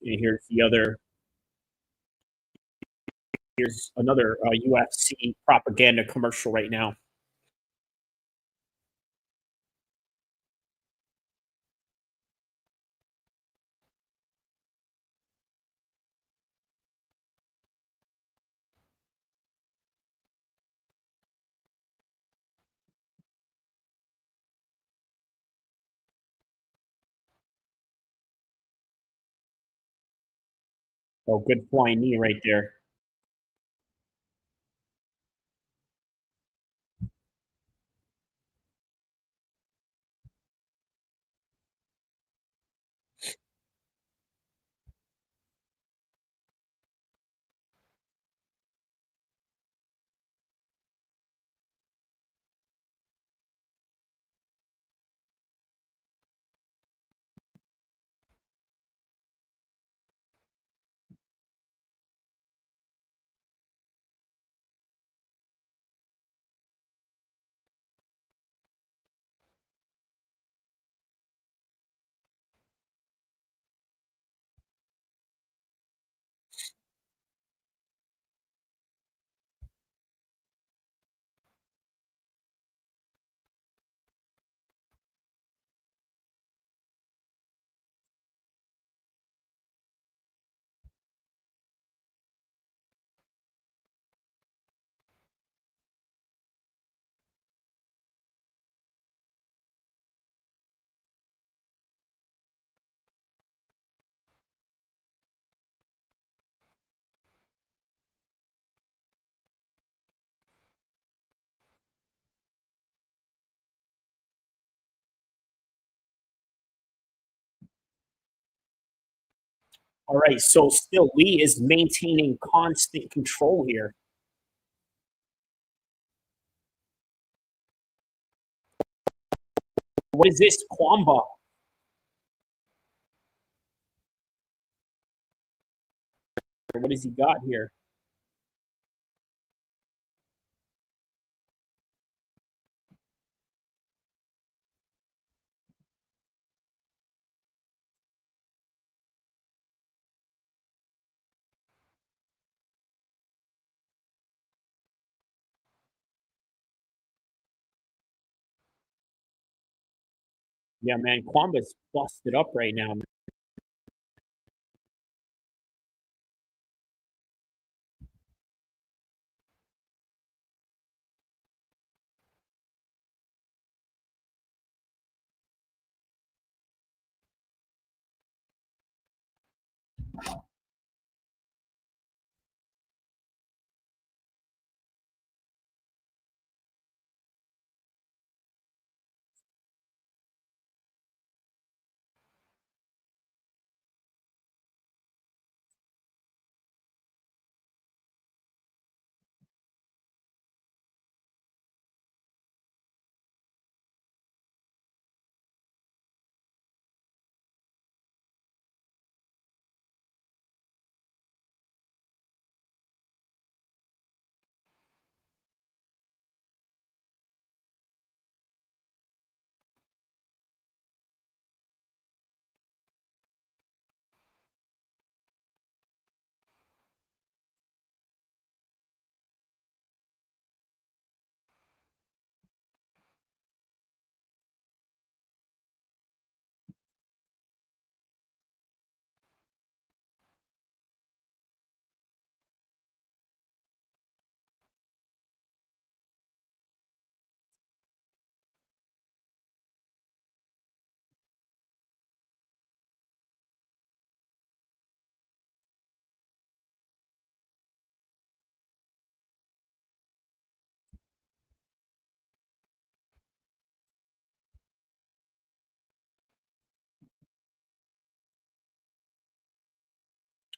And here's another UFC propaganda commercial right now. Oh, good flying knee right there. All right, so still Lee is maintaining constant control here. What is this, Cuamba? What has he got here? Yeah, man, Cuamba's busted up right now.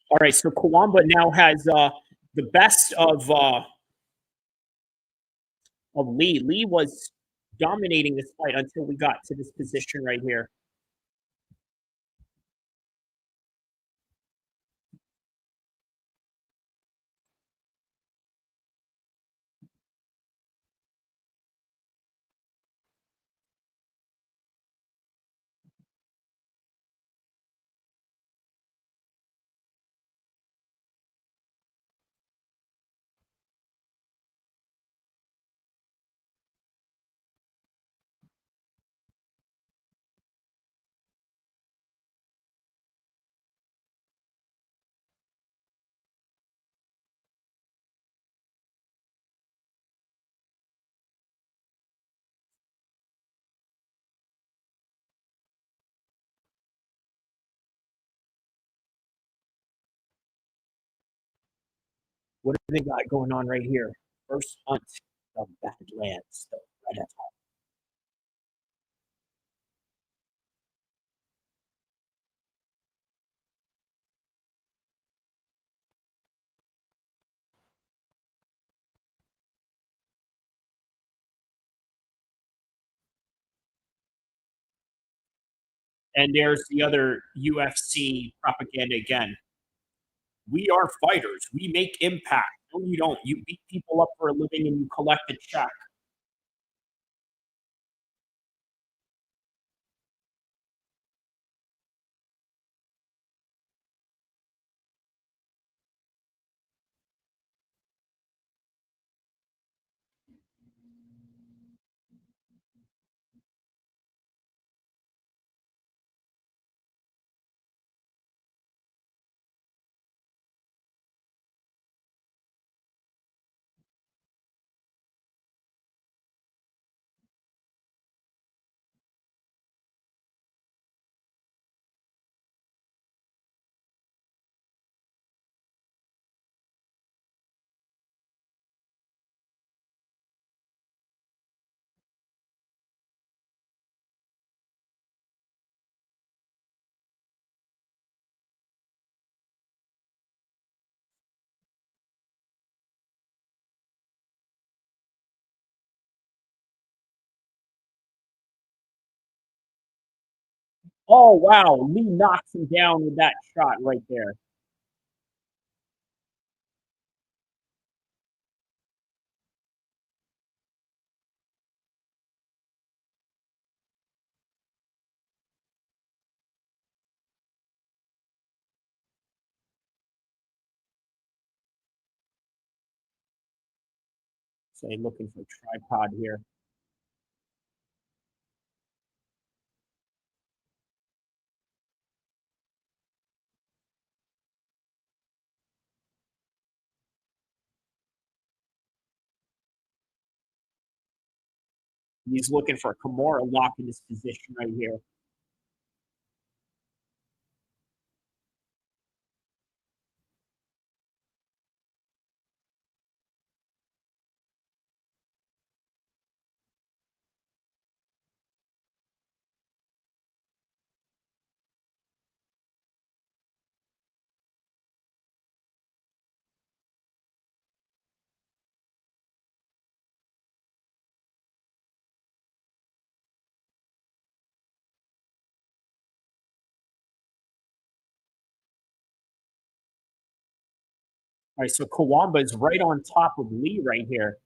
All right, so Cuamba now has the best of Lee. Lee was dominating this fight until we got to this position right here. What do they got going on right here? First hunt of Badlands. Right at top. And there's the other UFC propaganda again. We are fighters. We make impact. No, you don't. You beat people up for a living and you collect a check. Oh, wow. Lee knocks him down with that shot right there. So looking for a tripod here. He's looking for a Kimura lock in this position right here. All right, so Cuamba is right on top of Lee right here.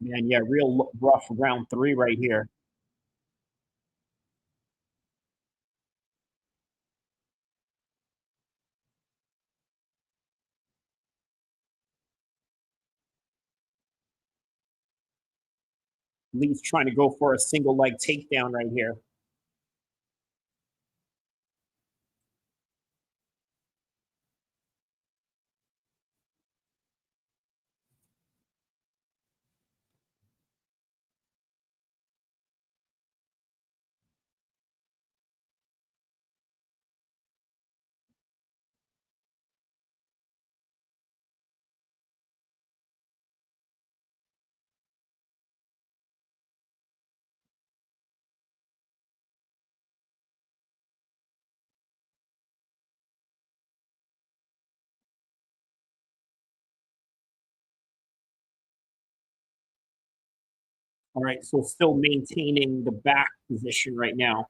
Man, yeah, real rough round 3 right here. Lee's trying to go for a single leg takedown right here. All right, so still maintaining the back position right now.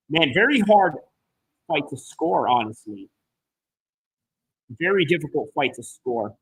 Man, very hard fight to score, honestly. Very difficult fight to score.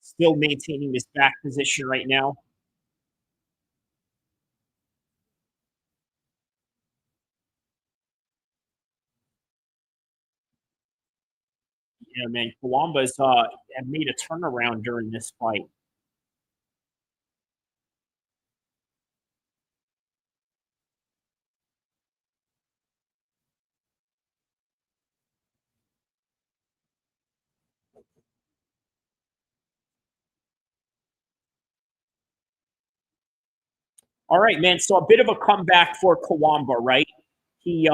Still maintaining this back position right now. Yeah, man, Cuamba's have made a turnaround during this fight. All right, man. So a bit of a comeback for Cuamba, right? He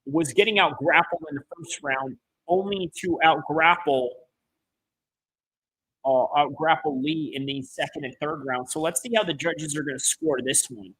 was getting out grappled in the first round, only to out grapple Lee in the second and third round. So let's see how the judges are going to score this one.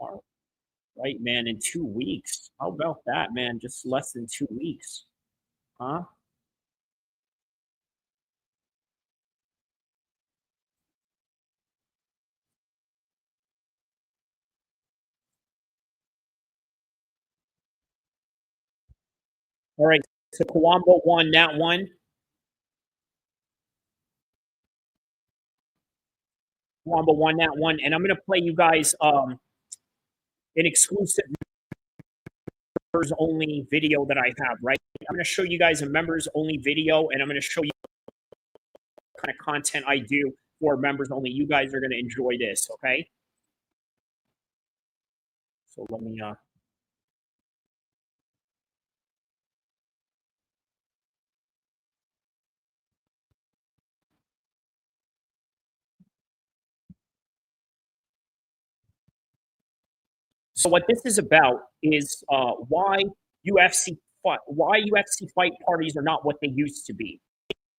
All right, man, in 2 weeks. How about that, man? Just less than 2 weeks. Huh? All right, so Cuamba won that one. Cuamba won that one, and I'm going to play you guys an exclusive members only video that I have, right? I'm going to show you guys a members only video, and I'm going to show you what kind of content I do for members only. You guys are going to enjoy this, okay? So let me So what this is about is why UFC fight parties are not what they used to be.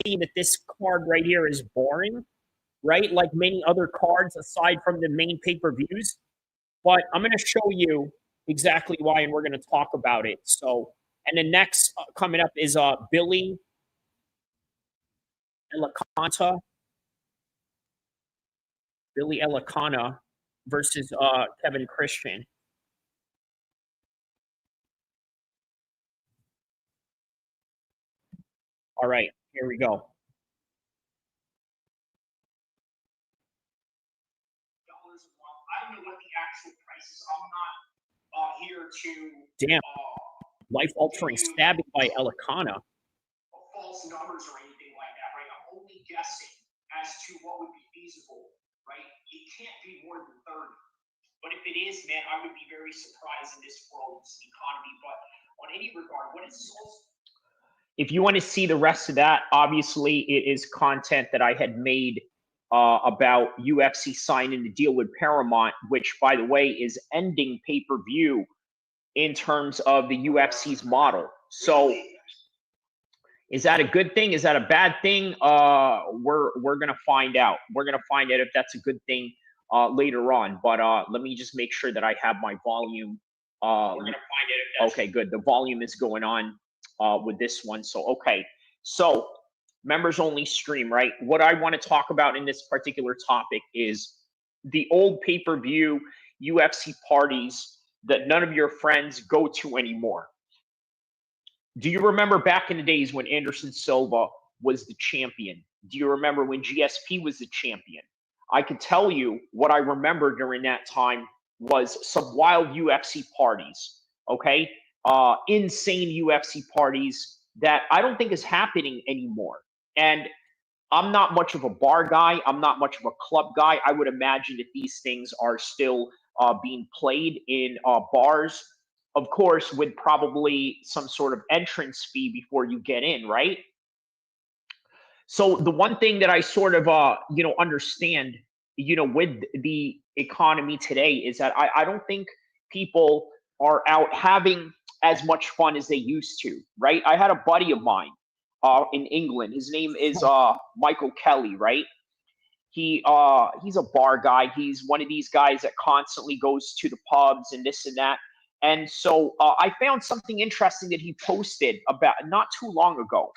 That this card right here is boring, right? Like many other cards aside from the main pay-per-views. But I'm going to show you exactly why, and we're going to talk about it. So, and the next coming up is Billy Elekana versus Kevin Christian. All right, here we go. I don't know what the actual price is. I'm not here to. Damn. Life-altering stabbing by Elekana. False numbers or anything like that, right? I'm only guessing as to what would be feasible, right? It can't be more than 30. But if it is, man, I would be very surprised in this world's economy. But on any regard, what is this also? If you want to see the rest of that, obviously it is content that I had made about UFC signing the deal with Paramount, which, by the way, is ending pay-per-view in terms of the UFC's model. So is that a good thing? Is that a bad thing? We're gonna find out. We're gonna find out if that's a good thing later on. But let me just make sure that I have my volume. We're gonna find out if okay, good. The volume is going on with this one. So okay. So members only stream, right? What I want to talk about in this particular topic is the old pay-per-view UFC parties that none of your friends go to anymore. Do you remember back in the days when Anderson Silva was the champion? Do you remember when GSP was the champion? I could tell you what I remember during that time was some wild UFC parties, okay? Insane UFC parties that I don't think is happening anymore. And I'm not much of a bar guy. I'm not much of a club guy. I would imagine that these things are still being played in bars, of course, with probably some sort of entrance fee before you get in, right? So the one thing that I sort of, understand, with the economy today is that I don't think people are out having as much fun as they used to, right? I had a buddy of mine in England. His name is Michael Kelly, right? He's a bar guy. He's one of these guys that constantly goes to the pubs and this and that. And so I found something interesting that he posted about not too long ago,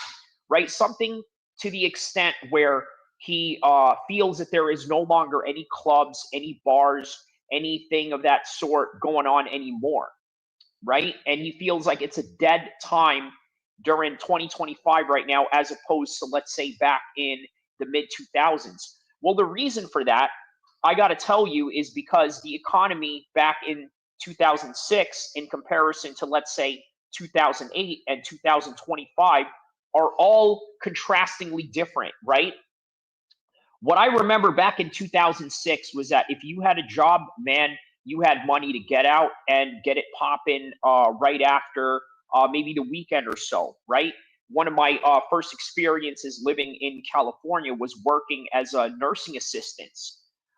right? Something to the extent where he feels that there is no longer any clubs, any bars, anything of that sort going on anymore, right? And he feels like it's a dead time during 2025 right now, as opposed to, let's say, back in the mid-2000s. Well, the reason for that, I got to tell you, is because the economy back in 2006 in comparison to, let's say, 2008 and 2025 are all contrastingly different, right? What I remember back in 2006 was that if you had a job, man, you had money to get out and get it popping right after maybe the weekend or so, right? One of my first experiences living in California was working as a nursing assistant.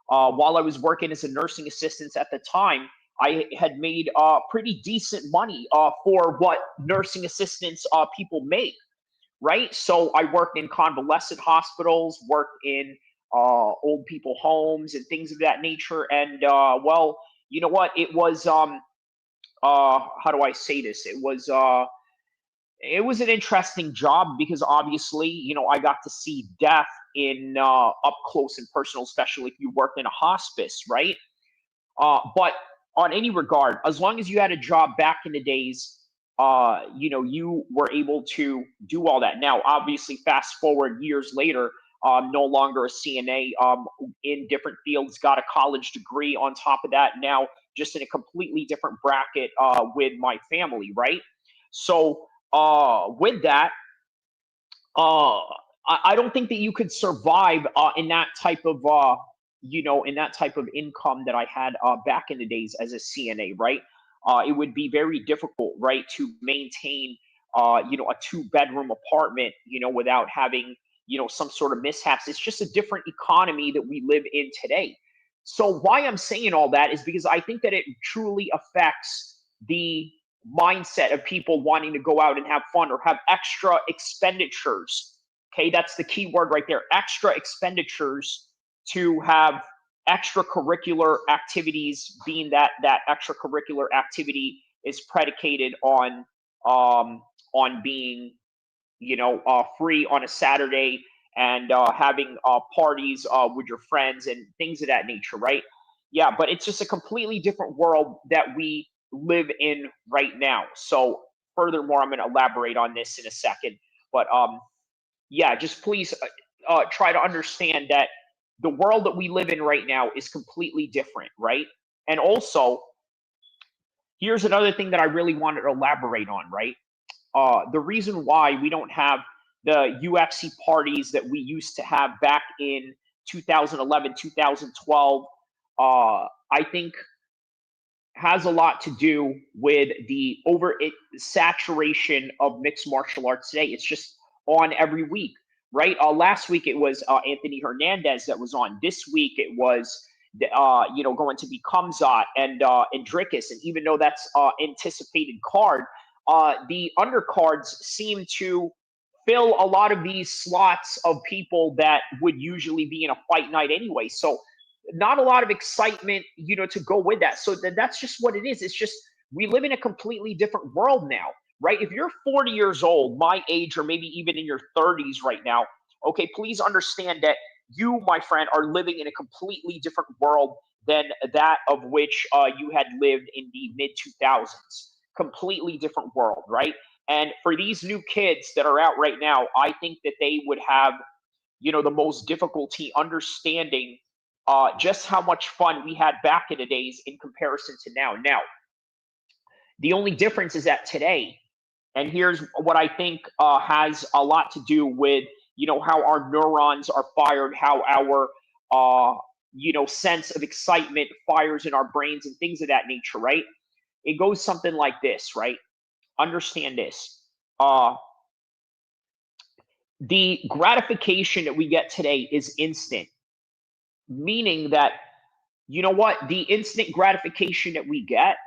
While I was working as a nursing assistant at the time, I had made pretty decent money for what nursing assistants people make, right? So I worked in convalescent hospitals, worked in old people homes and things of that nature. And well, you know what? It was how do I say this? It was an interesting job because obviously, I got to see death in up close and personal, especially if you worked in a hospice, right? But on any regard, as long as you had a job back in the days, you were able to do all that. Now, obviously, fast forward years later, no longer a CNA, in different fields, got a college degree on top of that. Now, just in a completely different bracket with my family, right? So with that, I don't think that you could survive in that type of income that I had back in the days as a CNA, right? It would be very difficult, right, to maintain, a 2-bedroom apartment, without having, some sort of mishaps. It's just a different economy that we live in today. So why I'm saying all that is because I think that it truly affects the mindset of people wanting to go out and have fun or have extra expenditures. Okay, that's the key word right there. Extra expenditures to have extracurricular activities, being that extracurricular activity is predicated on being, free on a Saturday and having parties with your friends and things of that nature, right? Yeah, but it's just a completely different world that we live in right now. So furthermore, I'm going to elaborate on this in a second. But yeah, just please try to understand that the world that we live in right now is completely different, right? And also, here's another thing that I really wanted to elaborate on, right? The reason why we don't have the UFC parties that we used to have back in 2011, 2012, I think has a lot to do with the saturation of mixed martial arts today. It's just on every week, right? Last week it was Anthony Hernandez that was on. This week it was, going to be Kamzat and Drickus, and even though that's anticipated card, the undercards seem to fill a lot of these slots of people that would usually be in a fight night anyway. So not a lot of excitement, to go with that. So that's just what it is. It's just we live in a completely different world now, right? If you're 40 years old, my age, or maybe even in your 30s right now, okay, please understand that you, my friend, are living in a completely different world than that of which you had lived in the mid-2000s. Completely different world, right? And for these new kids that are out right now, I think that they would have, the most difficulty understanding just how much fun we had back in the days in comparison to now. Now, the only difference is that today, and here's what I think has a lot to do with, how our neurons are fired, how our, sense of excitement fires in our brains and things of that nature, right? It goes something like this, right? Understand this. The gratification that we get today is instant, meaning that, the instant gratification that we get,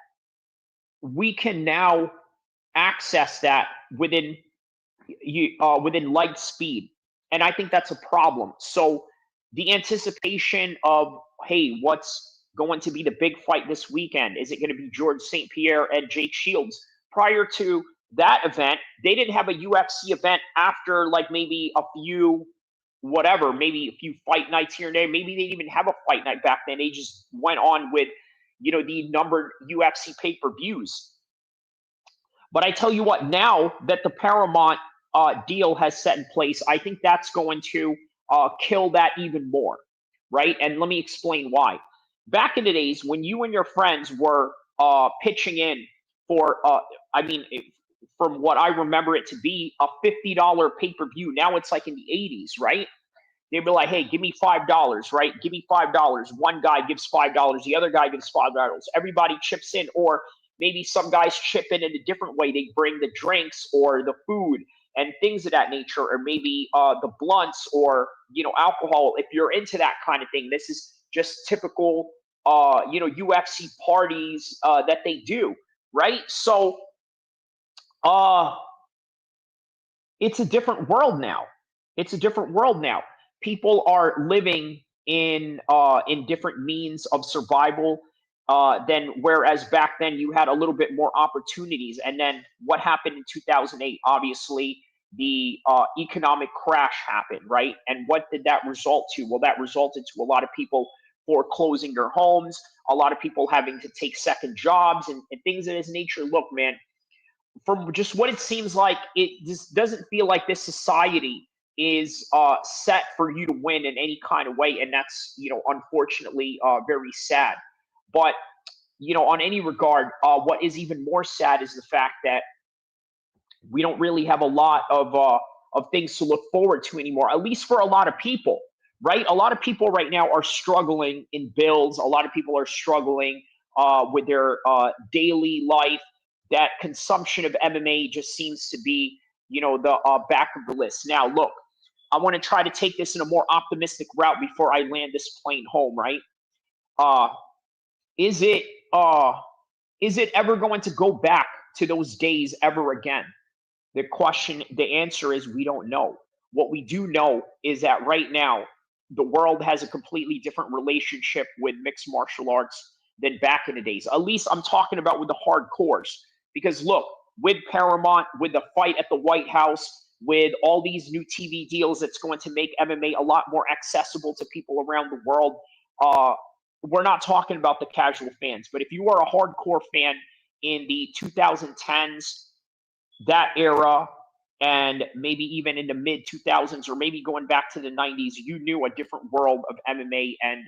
we can now access that within light speed. And I think that's a problem. So the anticipation of, hey, what's going to be the big fight this weekend? Is it going to be George St. Pierre and Jake Shields? Prior to that event, they didn't have a UFC event after like maybe a few, maybe a few fight nights here and there. Maybe they didn't even have a fight night back then. They just went on with, the numbered UFC pay-per-views. But I tell you what, now that the Paramount deal has set in place, I think that's going to kill that even more, right? And let me explain why. Back in the days when you and your friends were pitching in for, from what I remember it to be, a $50 pay-per-view. Now it's like in the 80s, right? They'd be like, hey, give me $5, right? Give me $5. One guy gives $5. The other guy gives $5. Everybody chips in, or maybe some guys chip in a different way. They bring the drinks or the food and things of that nature, or maybe the blunts or, alcohol. If you're into that kind of thing, this is just typical, UFC parties that they do, right? So it's a different world now. It's a different world now. People are living in different means of survival than whereas back then you had a little bit more opportunities. And then what happened in 2008? Obviously, the economic crash happened, right? And what did that result to? Well, that resulted to a lot of people foreclosing their homes, a lot of people having to take second jobs and things of this nature. Look, man, from just what it seems like, it just doesn't feel like this society is set for you to win in any kind of way. And that's, unfortunately, very sad. But, on any regard, what is even more sad is the fact that we don't really have a lot of things to look forward to anymore, at least for a lot of people, right? A lot of people right now are struggling in bills. A lot of people are struggling with their daily life. That consumption of MMA just seems to be, the back of the list. Now, look, I want to try to take this in a more optimistic route before I land this plane home, right? Is it ever going to go back to those days ever again? The answer is we don't know. What we do know is that right now, the world has a completely different relationship with mixed martial arts than back in the days. At least I'm talking about with the hardcores. Because look, with Paramount, with the fight at the White House, with all these new TV deals that's going to make MMA a lot more accessible to people around the world, we're not talking about the casual fans. But if you are a hardcore fan in the 2010s, that era, and maybe even in the mid-2000s, or maybe going back to the 90s, you knew a different world of MMA, and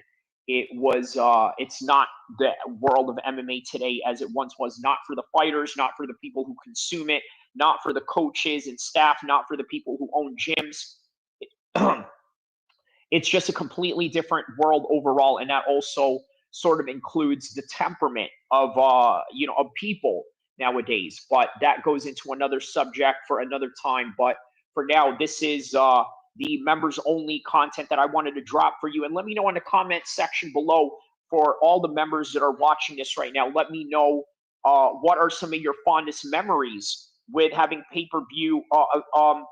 it's not the world of MMA today as it once was. Not for the fighters, not for the people who consume it, not for the coaches and staff, not for the people who own gyms. It's just a completely different world overall, and that also sort of includes the temperament of of people nowadays. But that goes into another subject for another time. But for now, this is the members only content that I wanted to drop for you. And let me know in the comment section below for all the members that are watching this right now, let me know what are some of your fondest memories with having pay-per-view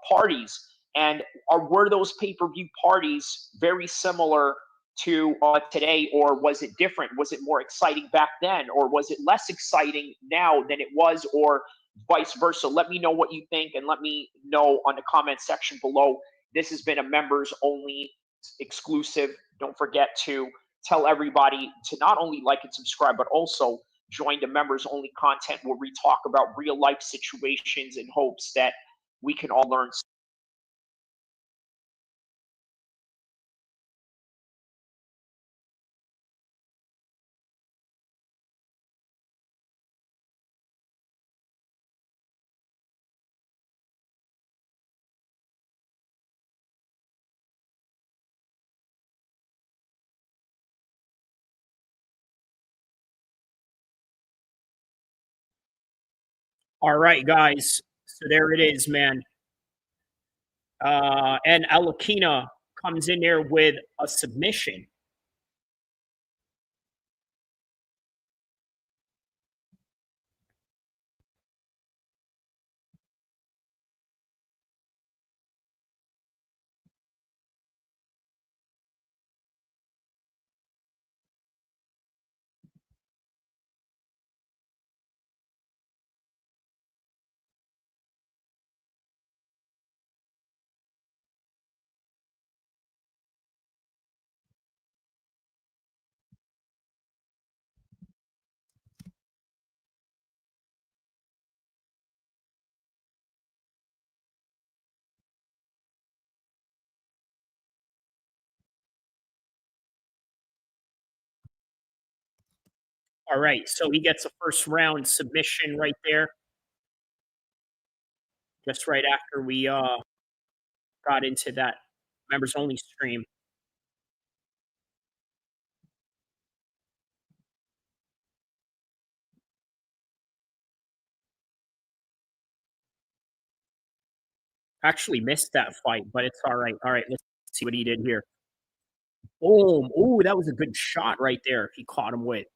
parties, and were those pay-per-view parties very similar to today, or was it different? Was it more exciting back then, or was it less exciting now than it was, or vice versa? Let me know what you think, and let me know on the comment section below. This has been a members only exclusive. Don't forget to tell everybody to not only like and subscribe, but also join the members only content where we talk about real life situations in hopes that we can all learn. All right, guys. So there it is, man. And El-Kheer comes in there with a submission. All right, so he gets a first round submission right there. Just right after we got into that members only stream. Actually missed that fight, but it's all right. All right, let's see what he did here. Boom. Ooh, that was a good shot right there. He caught him with.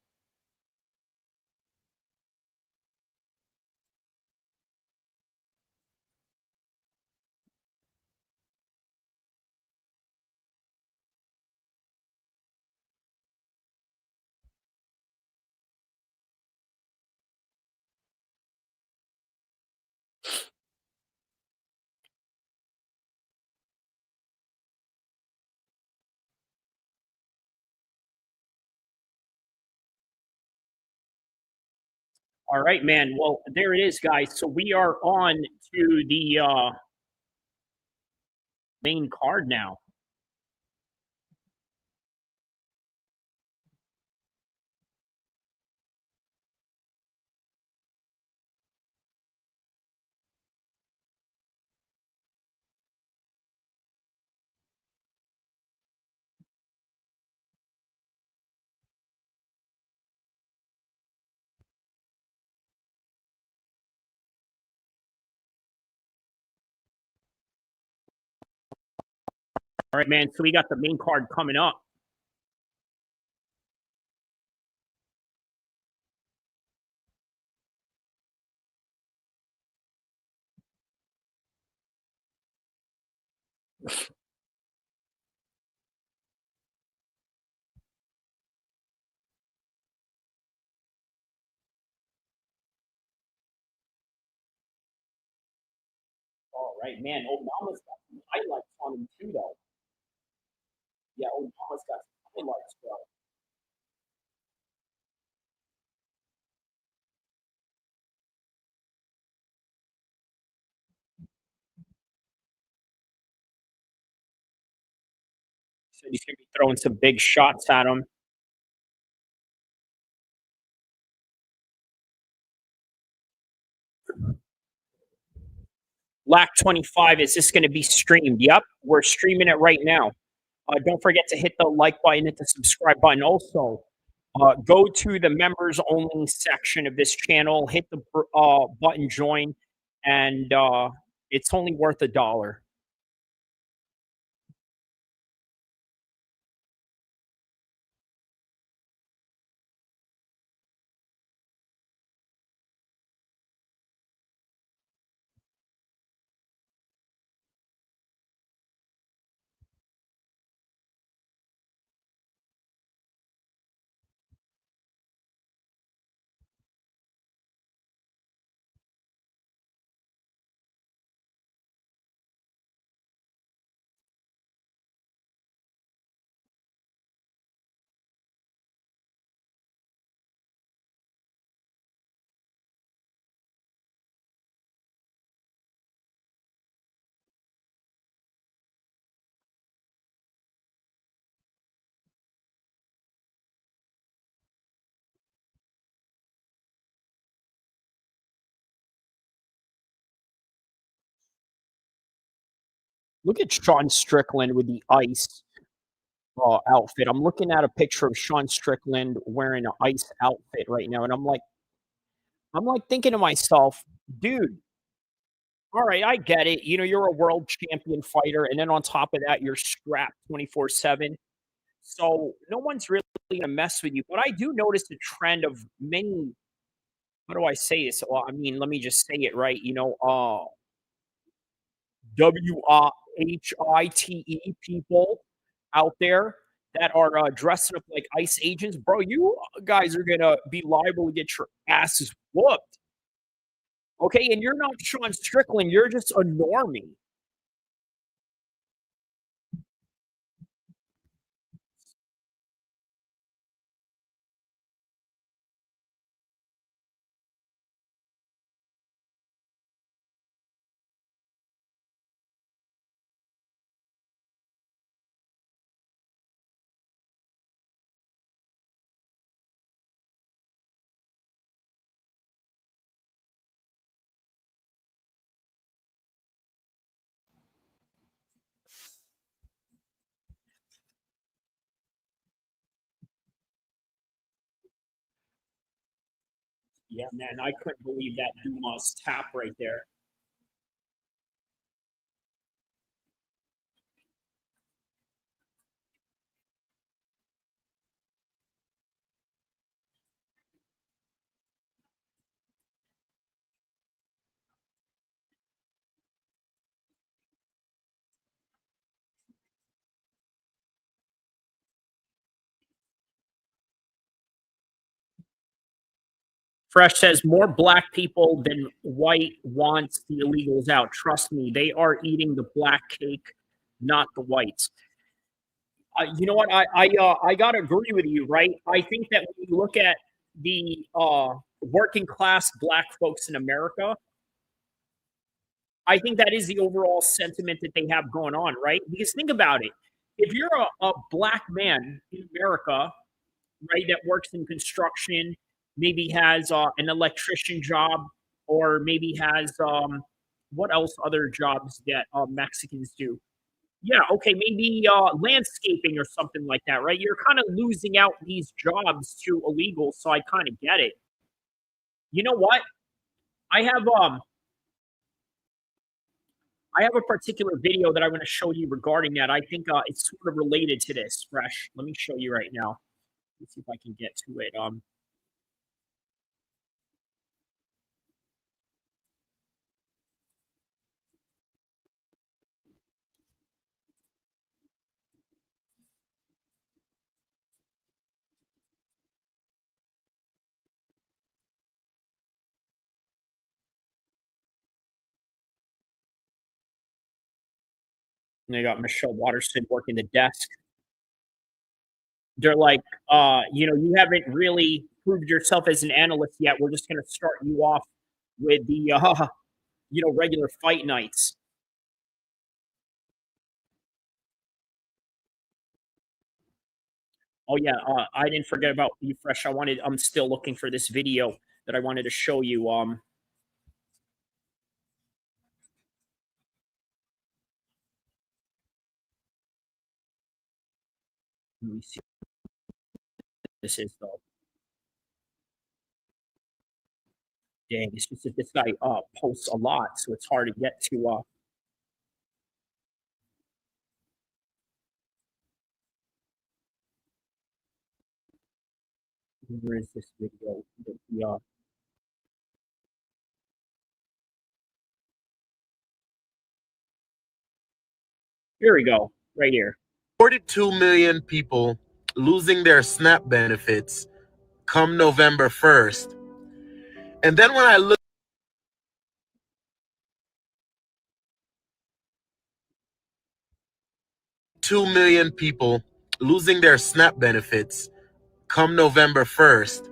All right, man. Well, there it is, guys. So we are on to the main card now. All right, man. So we got the main card coming up. All right, man. Onama's got some highlights on him too, though. Yeah, Onama's got some highlights, bro. So he's going to be throwing some big shots at him. LAC 25, is this going to be streamed? Yep, we're streaming it right now. Don't forget to hit the like button, hit the subscribe button. Also, go to the members only section of this channel, hit the button join, and it's only worth $1. Look at Sean Strickland with the ice outfit. I'm looking at a picture of Sean Strickland wearing an ice outfit right now, and I'm like thinking to myself, dude, all right, I get it. You know, you're a world champion fighter, and then on top of that, you're strapped 24/7. So no one's really gonna mess with you. But I do notice a trend of many. How do I say this? Well, I mean, let me just say it right. You know, WHITE people out there that are dressing up like ICE agents, bro. You guys are gonna be liable to get your asses whooped. Okay, and you're not Sean Strickland. You're just a normie. Yeah, man, I couldn't believe that Dumas tap right there. Fresh says more black people than white wants the illegals out. Trust me, they are eating the black cake, not the whites. You know what? I gotta agree with you, right? I think that when you look at the working class black folks in America, I think that is the overall sentiment that they have going on, right? Because think about it. If you're a black man in America, right, that works in construction, maybe has an electrician job, or maybe has what else other jobs that Mexicans do? Yeah, okay, maybe landscaping or something like that, right? You're kind of losing out these jobs to illegals, so I kind of get it. You know what? I have a particular video that I want to show you regarding that. I think it's sort of related to this. Fresh. Let me show you right now. Let's see if I can get to it. And they got Michelle Waterston working the desk. They're like, you know, you haven't really proved yourself as an analyst yet. We're just going to start you off with the, you know, regular fight nights. Oh yeah, I didn't forget about you, Fresh. I'm still looking for this video that I wanted to show you. Let me see. This is though. Dang, it's just that this guy posts a lot, so it's hard to get to. Where is this video? Here we go, right here. 42 million people losing their SNAP benefits come November 1st. And then when I look 2 million people losing their SNAP benefits come November 1st.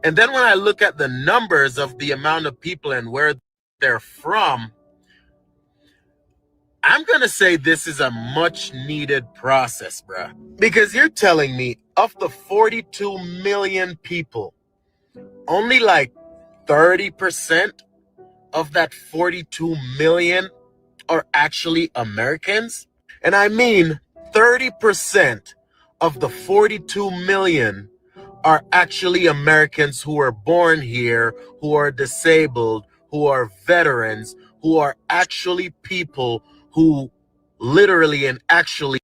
And then when I look at the numbers of the amount of people and where they're from, I'm going to say this is a much needed process, bruh. Because you're telling me of the 42 million people, only like 30% of that 42 million are actually Americans. And I mean 30% of the 42 million are actually Americans who are born here, who are disabled, who are veterans, who are actually people who literally and actually.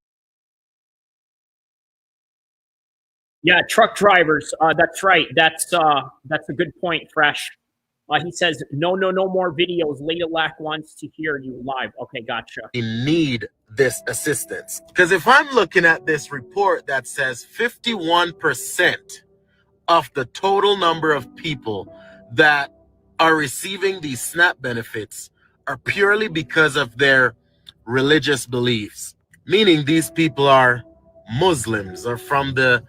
Yeah, truck drivers. That's right. That's a good point, Fresh. He says, no more videos. Ladylak wants to hear you live. Okay, gotcha. Need this assistance. Because if I'm looking at this report that says 51% of the total number of people that are receiving these SNAP benefits are purely because of their religious beliefs, meaning these people are Muslims or from the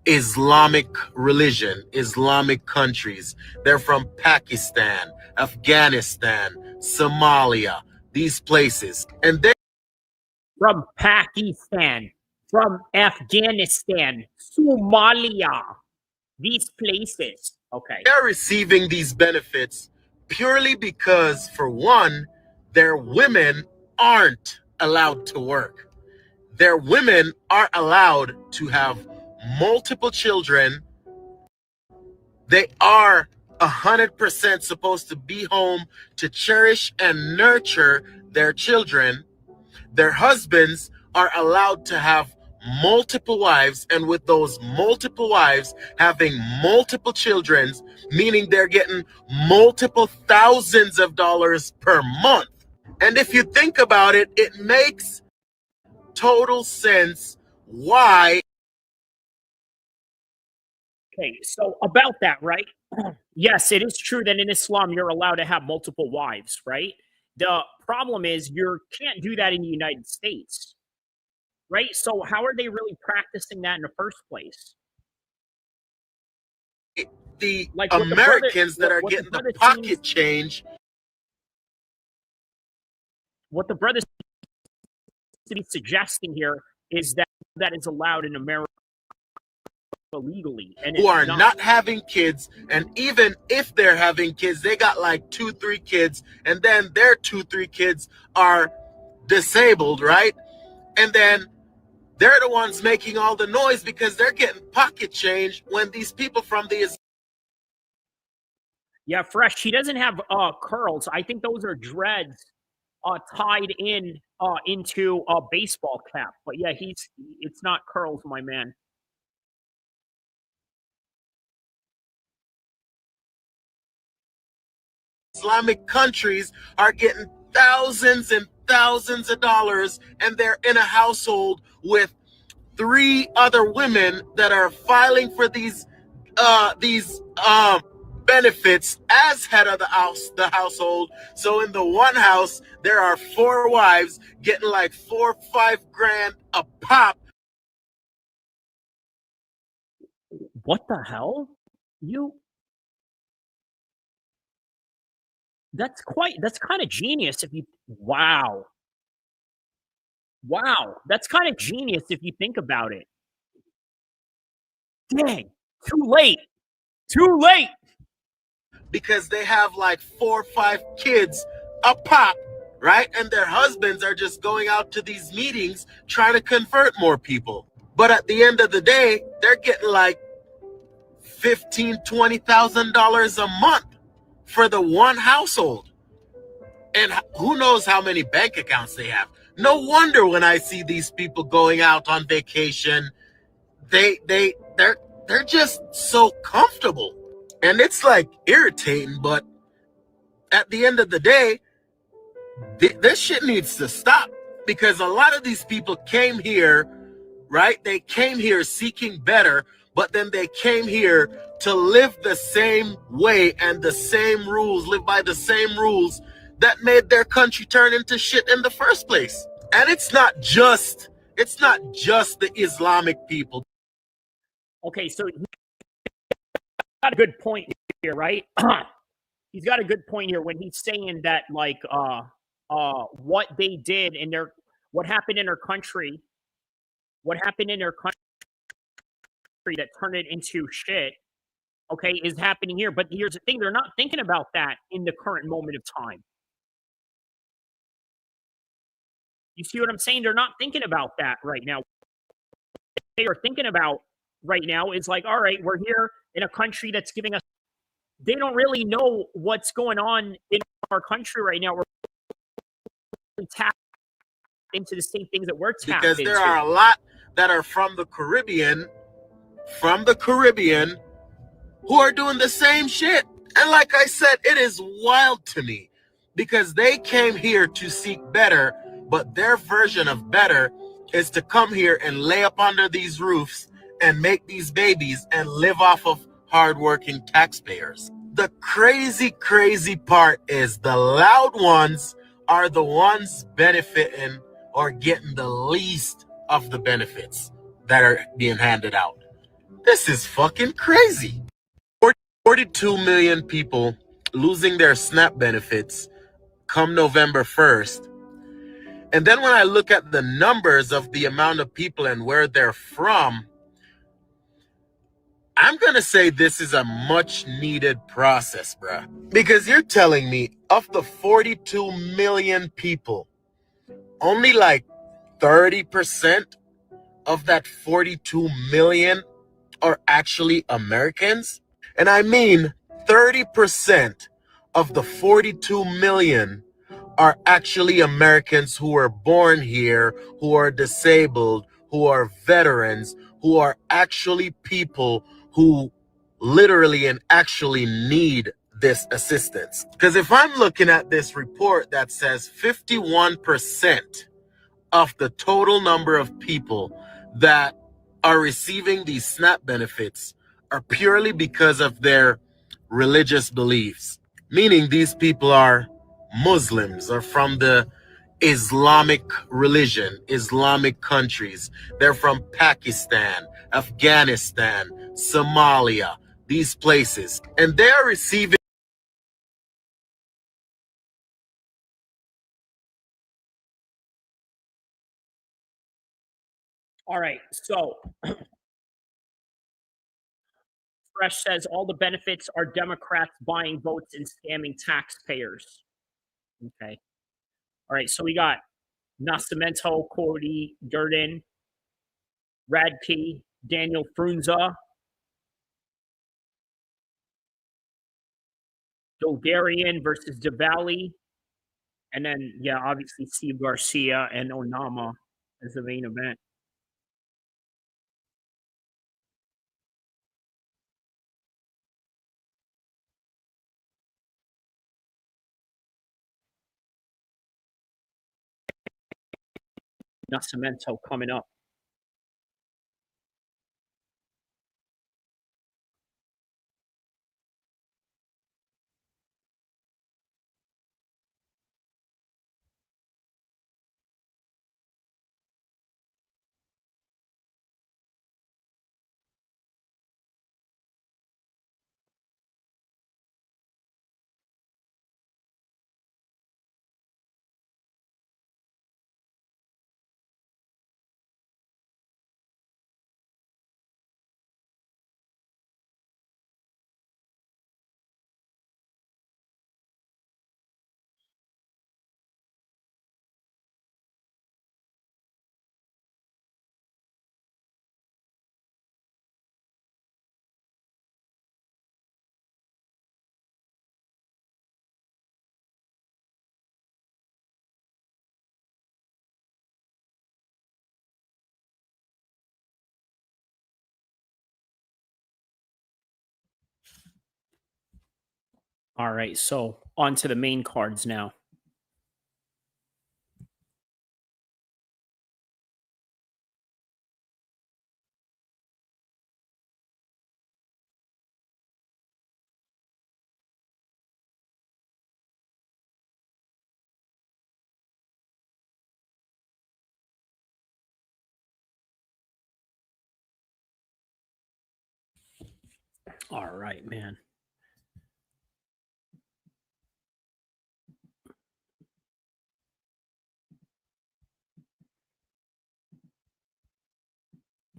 Islamic religion, Islamic countries. They're from Pakistan, Afghanistan, Somalia, these places. And they from Pakistan, from Afghanistan, Somalia, these places. Okay. They're receiving these benefits purely because, for one, their women aren't allowed to work. Their women aren't allowed to have multiple children. They are 100% supposed to be home to cherish and nurture their children. Their husbands are allowed to have multiple wives, and with those multiple wives having multiple children, meaning they're getting multiple thousands of dollars per month. And if you think about it, it makes total sense why. Okay, so about that, right? Yes, it is true that in Islam you're allowed to have multiple wives, right? The problem is you can't do that in the United States, right? So how are they really practicing that in the first place? The like Americans that are getting the pocket change. What the brother to be suggesting here is that that is allowed in America legally, and who are not having kids, and even if they're having kids, they got like 2-3 kids, and then their 2-3 kids are disabled, right? And then they're the ones making all the noise because they're getting pocket change when these people from the Fresh, he doesn't have curls. I think those are dreads tied in into a baseball cap. But yeah, it's not curls, my man. Islamic countries are getting thousands and thousands of dollars, and they're in a household with 3 other women that are filing for these benefits as head of the household. So in the one house, there are 4 wives getting like 4 or 5 grand a pop. What the hell? That's kind of genius if you wow. That's kind of genius if you think about it. Dang, too late. Because they have like 4 or 5 kids a pop, right? And their husbands are just going out to these meetings trying to convert more people. But at the end of the day, they're getting like $15,000, $20,000 a month for the one household. And who knows how many bank accounts they have. No wonder when I see these people going out on vacation, they're just so comfortable. And it's like irritating, but at the end of the day, this shit needs to stop, because a lot of these people came here, right? They came here seeking better, but then they came here to live the same way and the same rules, live by the same rules that made their country turn into shit in the first place. And it's not just the Islamic people. Okay, so he's got a good point here, right? He's got a good point here when he's saying that, like, what they did in what happened in their country that turned it into shit, okay, is happening here. But here's the thing, they're not thinking about that in the current moment of time. You see what I'm saying? They're not thinking about that right now. They are thinking about right now is like, all right, we're here in a country that's giving us. They don't really know what's going on in our country right now. We're tapped into the same things that we're tapped because into. there are a lot that are from the Caribbean, who are doing the same shit. And like I said, it is wild to me because they came here to seek better, but their version of better is to come here and lay up under these roofs and make these babies and live off of hardworking taxpayers. The crazy, crazy part is the loud ones are the ones benefiting or getting the least of the benefits that are being handed out. This is fucking crazy. 42 million people losing their SNAP benefits come November 1st. And then when I look at the numbers of the amount of people and where they're from, I'm going to say this is a much needed process, bruh. Because you're telling me of the 42 million people, only like 30% of that 42 million are actually Americans? And I mean 30% of the 42 million are actually Americans who were born here, who are disabled, who are veterans, who are actually people who literally and actually need this assistance. Because if I'm looking at this report that says 51% of the total number of people that are receiving these SNAP benefits are purely because of their religious beliefs, meaning these people are Muslims or from the Islamic religion, Islamic countries. They're from Pakistan, Afghanistan, Somalia, these places. And they're receiving All right, so Fresh says all the benefits are Democrats buying votes and scamming taxpayers. Okay. All right, so we got Nascimento, Cordy, Durden, Radtke, Daniel Frunza, Dulgarian versus Valle, and then, yeah, obviously Steve Garcia and Onama as the main event. Nascimento coming up. All right, so on to the main cards now. All right, man.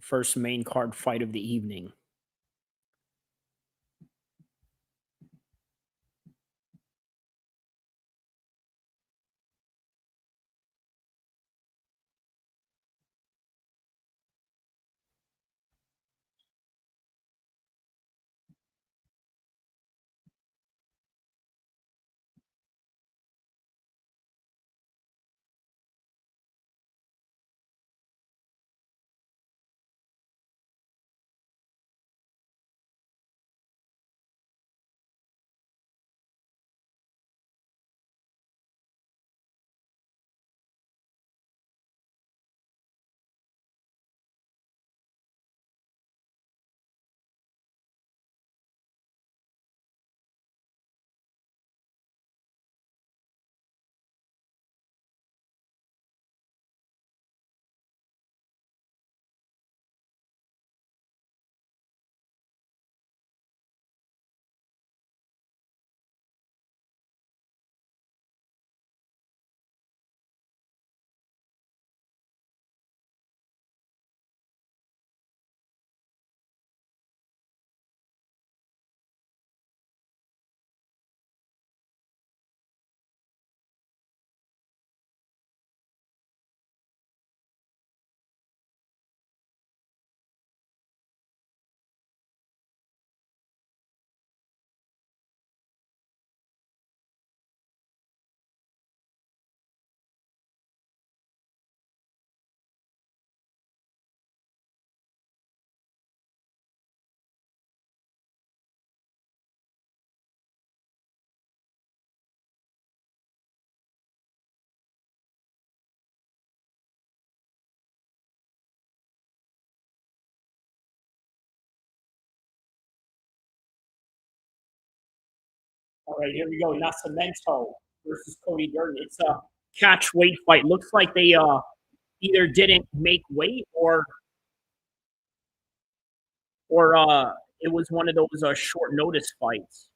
First main card fight of the evening. right, here we go. Nascimento versus Cody Durden. It's a catch weight fight. Looks like they either didn't make weight or it was one of those short notice fights.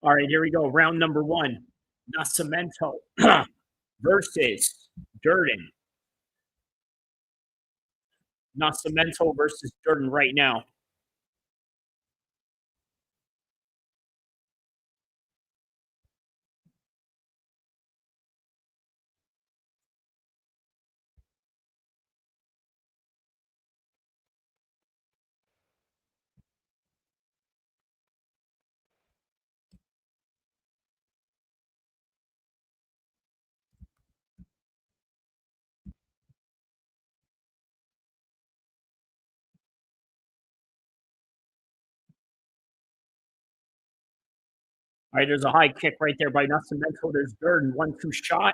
All right, here we go. Round number 1. Nascimento versus Durden. Nascimento versus Durden right now. All right, there's a high kick right there by Nascimento. There's Durden, 1-2 shot.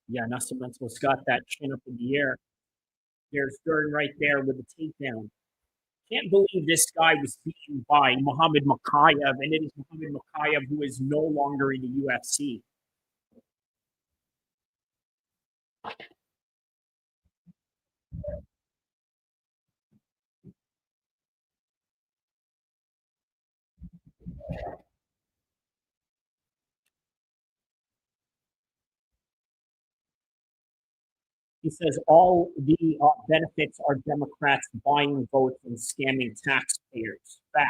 Yeah, Nascimento's got that chin up in the air. There's Durden right there with the takedown. Can't believe this guy was beaten by Muhammad Mokaev, and it is Muhammad Mokaev who is no longer in the UFC. He says all the benefits are Democrats buying votes and scamming taxpayers. Facts.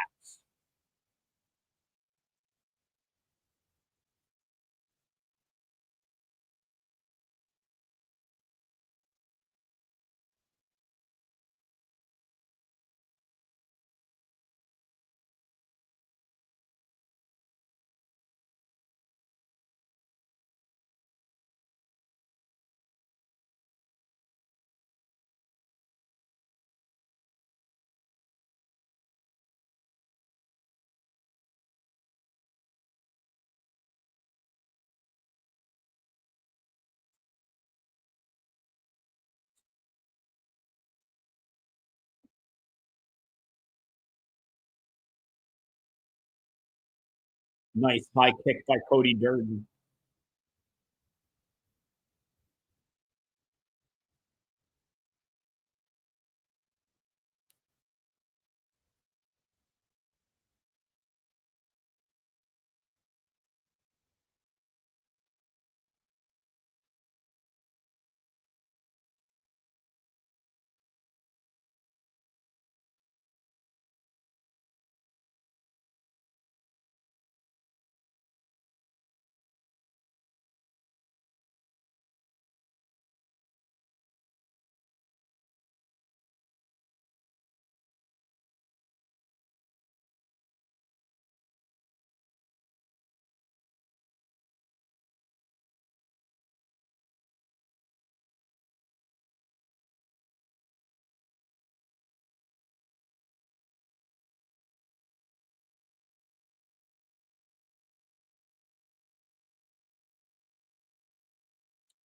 Nice high kick by Cody Durden.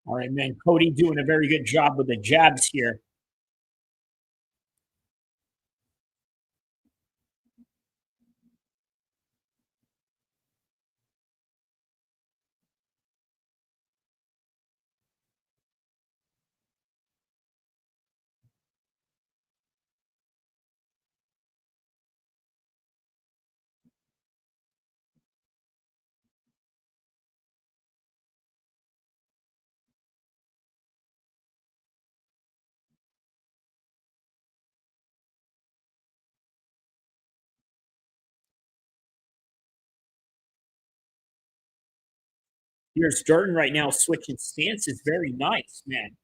All right, man. Cody doing a very good job with the jabs here. Here's Durden right now switching stances. Very nice, man.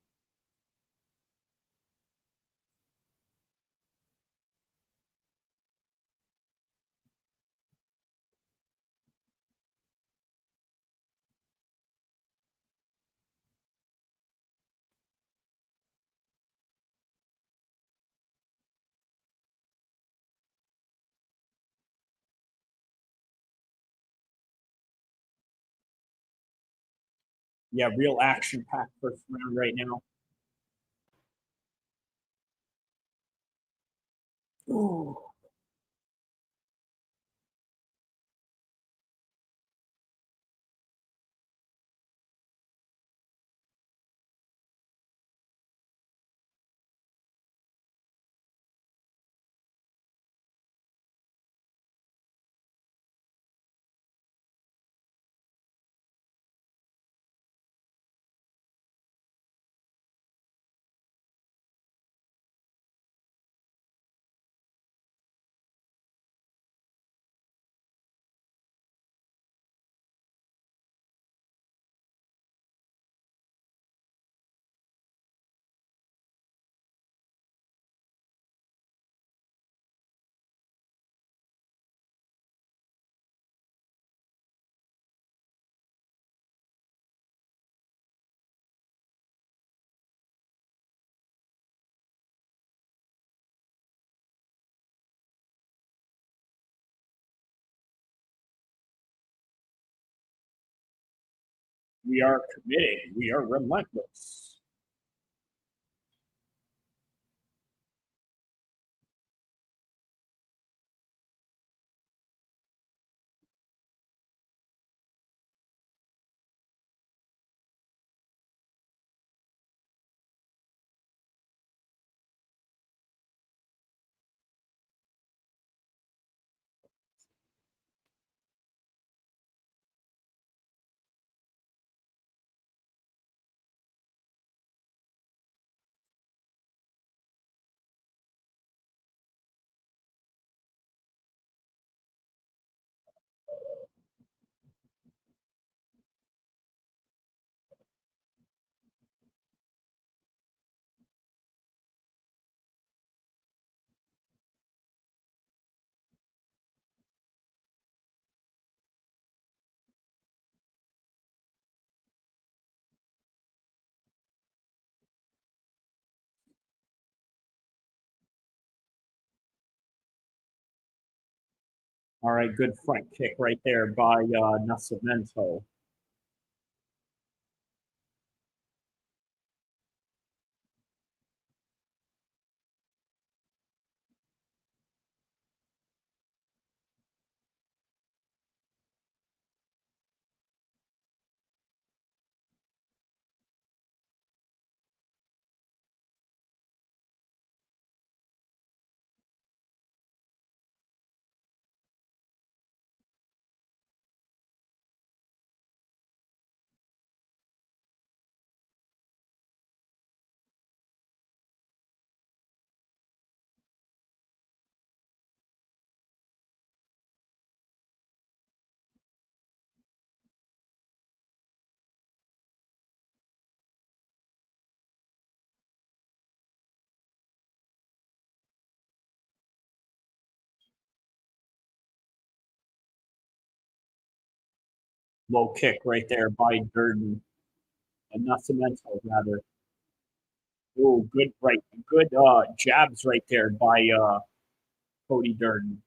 Yeah, real action-packed first round right now. Ooh. We are committed. We are relentless. All right, good front kick right there by Nascimento. Low kick right there by Durden. And Nascimento, rather. Oh, good jabs right there by Cody Durden.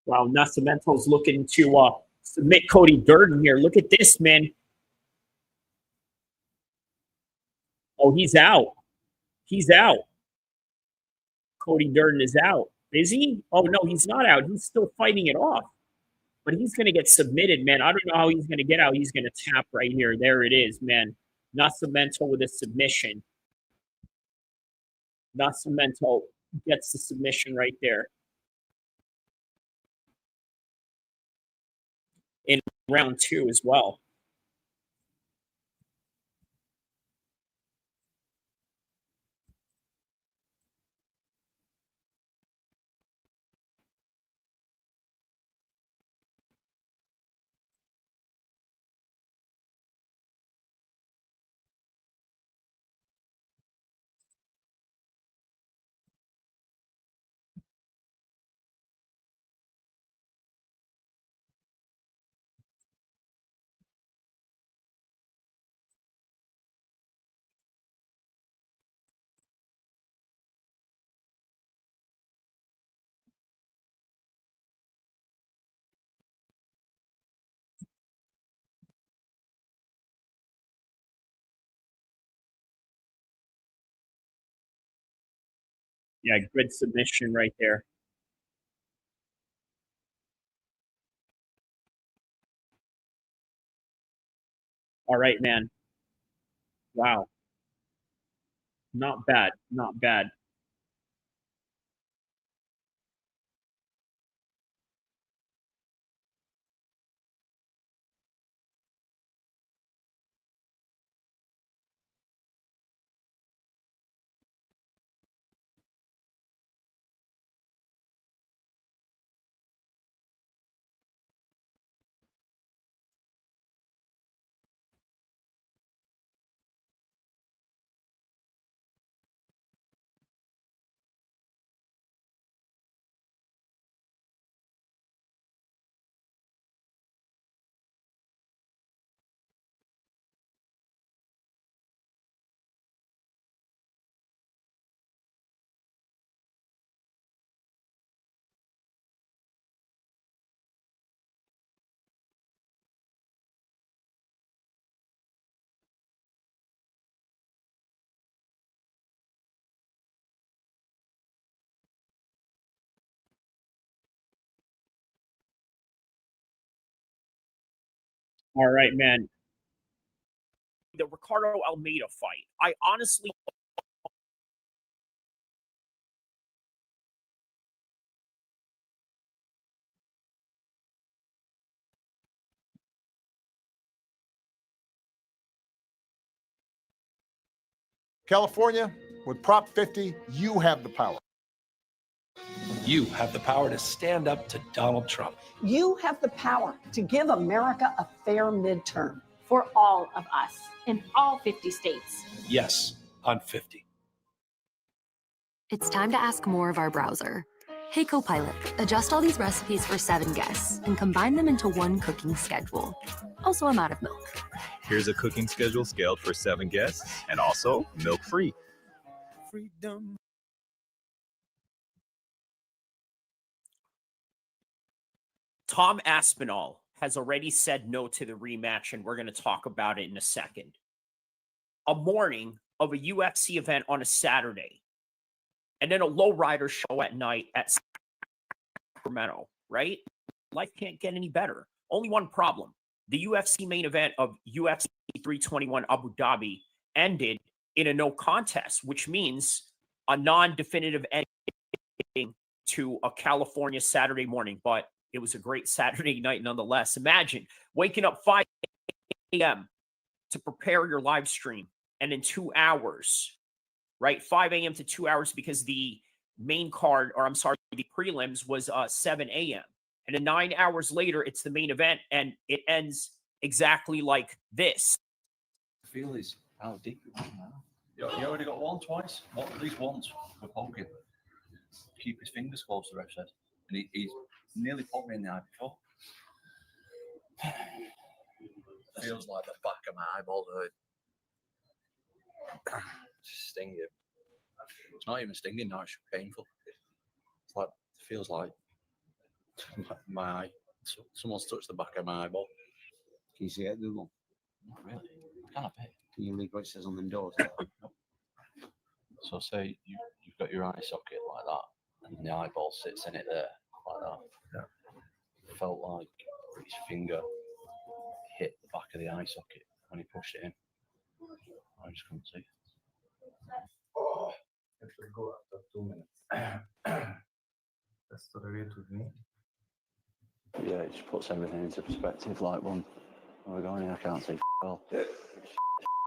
Wow, Nascimento's looking to submit Cody Durden here. Look at this, man. Oh, he's out. He's out. Cody Durden is out. Is he? Oh, no, he's not out. He's still fighting it off. But he's going to get submitted, man. I don't know how he's going to get out. He's going to tap right here. There it is, man. Nascimento with a submission. Nascimento gets the submission right there. In round 2 as well. Yeah, good submission right there. All right, man. Wow. Not bad. Not bad. All right, man. The Ricardo Almeida fight. I honestly California, with Prop 50, you have the power. You have the power to stand up to Donald Trump. You have the power to give America a fair midterm. For all of us in all 50 states. Yes, on 50. It's time to ask more of our browser. Hey Copilot, adjust all these recipes for 7 guests and combine them into one cooking schedule. Also, I'm out of milk. Here's a cooking schedule scaled for 7 guests and also milk-free. Freedom. Tom Aspinall has already said no to the rematch, and we're going to talk about it in a second. A morning of a UFC event on a Saturday, and then a lowrider show at night at Sacramento, right? Life can't get any better. Only one problem. The UFC main event of UFC 321 Abu Dhabi ended in a no contest, which means a non-definitive ending to a California Saturday morning. But it was a great Saturday night nonetheless. Imagine waking up 5 a.m. to prepare your live stream, and in 2 hours, right? 5 a.m. to 2 hours, because the main card, or I'm sorry, the prelims was 7 a.m. And then 9 hours later, it's the main event, and it ends exactly like this. I feel is how deep it was now. You already got one twice, at least once with poking. Keep his fingers close, the ref said. And he's nearly put me in the eye before. Feels like the back of my eyeball hurt. Stinging. It's not even stinging now, it's painful. It's like, it feels like My eye. Someone's touched the back of my eyeball. Can you see it, Google? Not really. Can I bet? Can you read what it says on them doors? So say you've got your eye socket like that, and the eyeball sits in it there like that. Yeah. It felt like his finger hit the back of the eye socket when he pushed it in. I just couldn't see. It will go after 2 minutes. That's the way with me. Yeah, it just puts everything into perspective. Like when we're going in, I can't see well.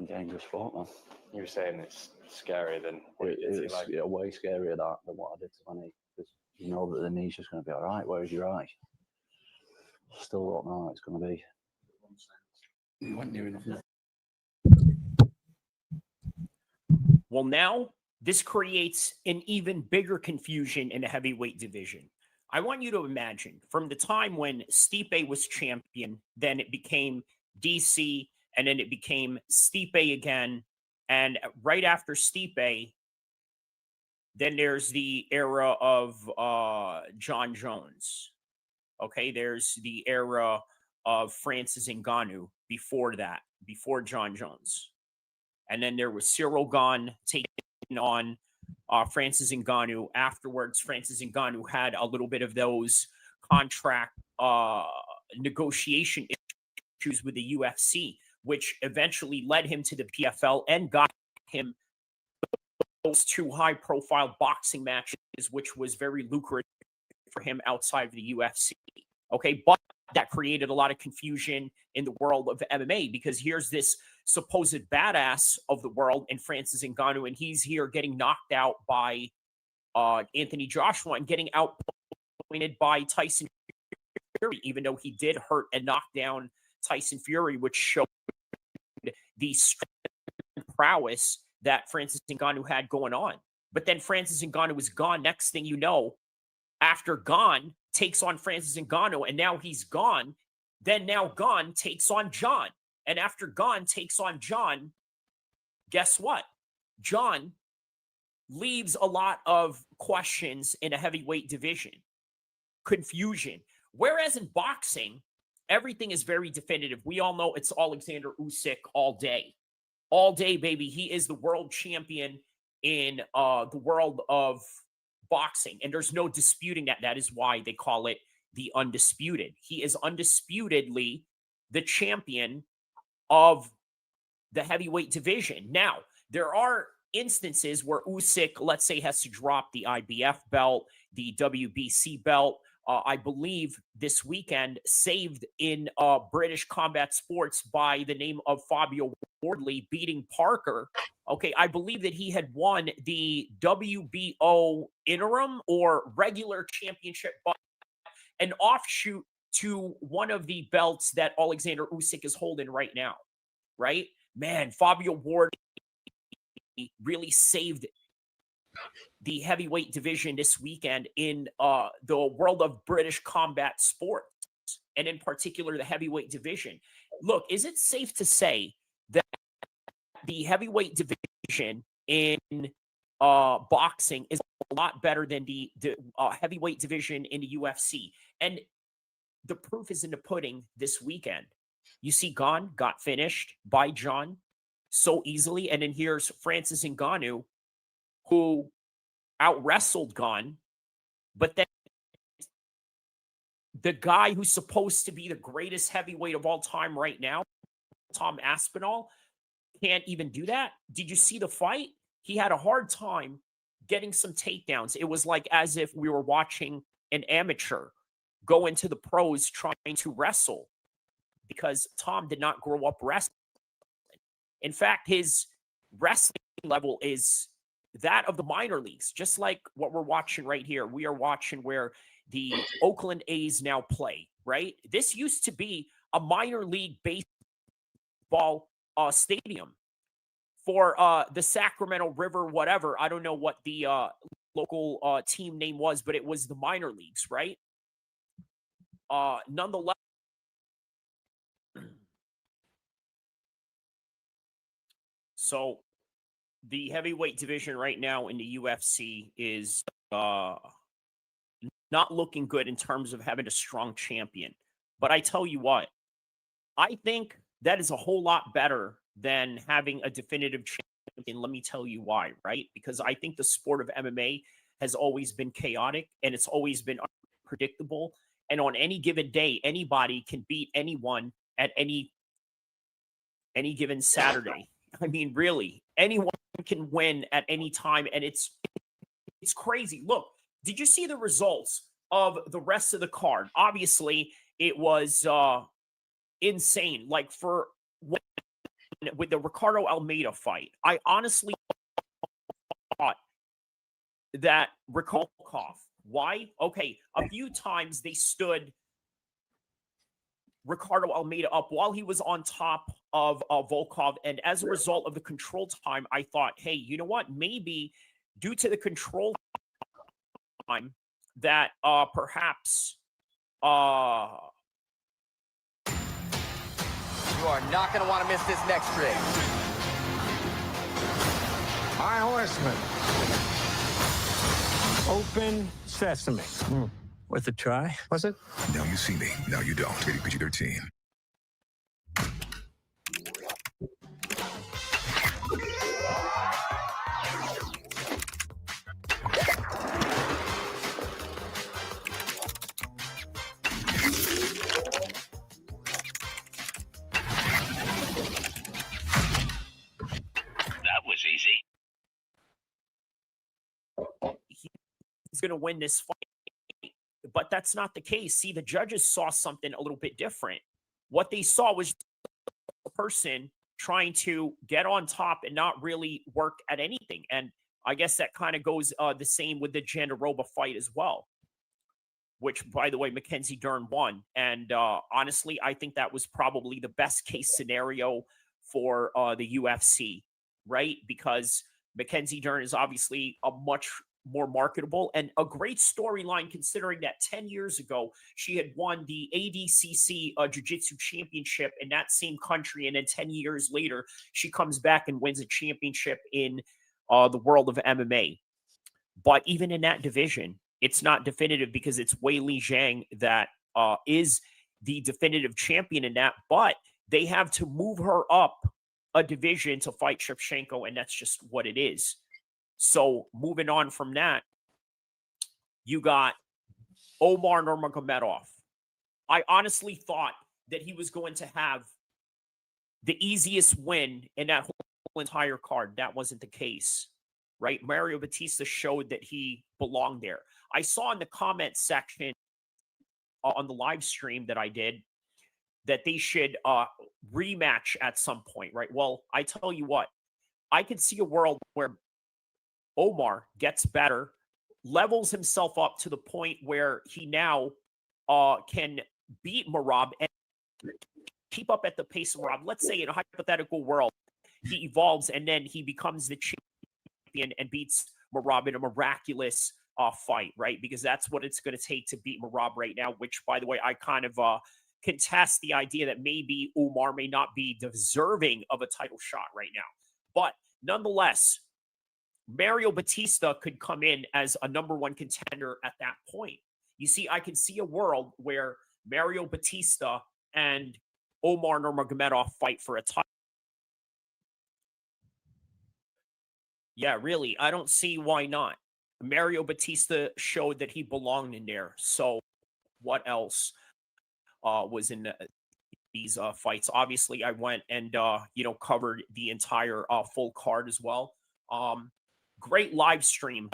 Dangerous sport, man. You were saying it's scarier than It's way scarier than what I did to my knee. Because you know that the knee's just going to be all right. Whereas your eye, still don't know how it's going to be. You weren't near enough. Well, now this creates an even bigger confusion in the heavyweight division. I want you to imagine from the time when Stipe was champion, then it became DC, and then it became Stipe again. And right after Stipe, then there's the era of John Jones. Okay, there's the era of Francis Ngannou before that, before John Jones. And then there was Cyril Gane taking on Francis Ngannou. Afterwards, Francis Ngannou had a little bit of those contract negotiation issues with the UFC, which eventually led him to the PFL and got him those two high-profile boxing matches, which was very lucrative for him outside of the UFC. Okay, but that created a lot of confusion in the world of MMA because here's this supposed badass of the world in Francis Ngannou, and he's here getting knocked out by Anthony Joshua and getting outpointed by Tyson Fury, even though he did hurt and knock down Tyson Fury, which showed the strength and prowess that Francis Ngannou had going on. But then Francis Ngannou was gone. Next thing you know, after Gane takes on Francis Ngannou, and now he's gone. Then now Gane takes on John. And after Gane takes on John, guess what? John leaves a lot of questions in a heavyweight division. Confusion. Whereas in boxing, everything is very definitive. We all know it's Alexander Usyk all day. All day, baby. He is the world champion in the world of boxing. And there's no disputing that. That is why they call it the undisputed. He is undisputedly the champion of the heavyweight division. Now, there are instances where Usyk, let's say, has to drop the IBF belt, the WBC belt. I believe this weekend, saved in British combat sports by the name of Fabio Wardley beating Parker. Okay, I believe that he had won the WBO interim or regular championship, but an offshoot to one of the belts that Alexander Usyk is holding right now, right? Man, Fabio Wardley really saved the heavyweight division this weekend in the world of British combat sports, and in particular, the heavyweight division. Look, is it safe to say that the heavyweight division in boxing is a lot better than the heavyweight division in the UFC? And the proof is in the pudding this weekend. You see, Gane got finished by John so easily, and then here's Francis Ngannou, who out-wrestled Gane, but then the guy who's supposed to be the greatest heavyweight of all time right now, Tom Aspinall, can't even do that. Did you see the fight? He had a hard time getting some takedowns. It was like as if we were watching an amateur go into the pros trying to wrestle, because Tom did not grow up wrestling. In fact, his wrestling level is that of the minor leagues, just like what we're watching right here. We are watching where the Oakland A's now play, right? This used to be a minor league baseball stadium for the Sacramento River, whatever. I don't know what the local team name was, but it was the minor leagues, right? Nonetheless, so the heavyweight division right now in the UFC is not looking good in terms of having a strong champion. But I tell you what, I think that is a whole lot better than having a definitive champion. Let me tell you why, right? Because I think the sport of MMA has always been chaotic and it's always been unpredictable. And on any given day, anybody can beat anyone at any given Saturday. I mean, really, anyone can win at any time, and it's crazy. Look, did you see the results of the rest of the card? Obviously, it was insane. Like with the Ricardo Almeida fight, I honestly thought that Volkov. Why? Okay, a few times they stood Ricardo Almeida up while he was on top of Volkov, and as a result of the control time, I thought, hey, you know what? Maybe due to the control time, that perhaps you are not going to want to miss this next trick. High Horseman. Open sesame. Worth a try, was it? Now you see me, now you don't. Rated PG-13. That was easy. He's going to win this fight. But that's not the case. See, the judges saw something a little bit different. What they saw was a person trying to get on top and not really work at anything. And I guess that kind of goes the same with the Jandiroba fight as well, which, by the way, Mackenzie Dern won. And honestly, I think that was probably the best case scenario for the UFC, right? Because Mackenzie Dern is obviously a much more marketable and a great storyline, considering that 10 years ago she had won the ADCC Jiu-Jitsu Championship in that same country, and then 10 years later she comes back and wins a championship in the world of MMA. But even in that division, it's not definitive because it's Weili Zhang that is the definitive champion in that, but they have to move her up a division to fight Shevchenko, and that's just what it is. So moving on from that, you got Omar Nurmagomedov. I honestly thought that he was going to have the easiest win in that whole entire card. That wasn't the case, right? Mario Batista showed that he belonged there. I saw in the comment section on the live stream that I did that they should rematch at some point, right? Well, I tell you what, I could see a world where Omar gets better, levels himself up to the point where he now can beat Merab and keep up at the pace of Merab. Let's say in a hypothetical world, he evolves and then he becomes the champion and beats Merab in a miraculous fight, right? Because that's what it's going to take to beat Merab right now, which, by the way, I kind of contest the idea that maybe Omar may not be deserving of a title shot right now. But nonetheless, Mario Batista could come in as a #1 contender at that point. You see, I can see a world where Mario Batista and Omar Nurmagomedov fight for a title. Yeah, really, I don't see why not. Mario Batista showed that he belonged in there. So what else was in these fights? Obviously, I went and, covered the entire full card as well. Great live stream,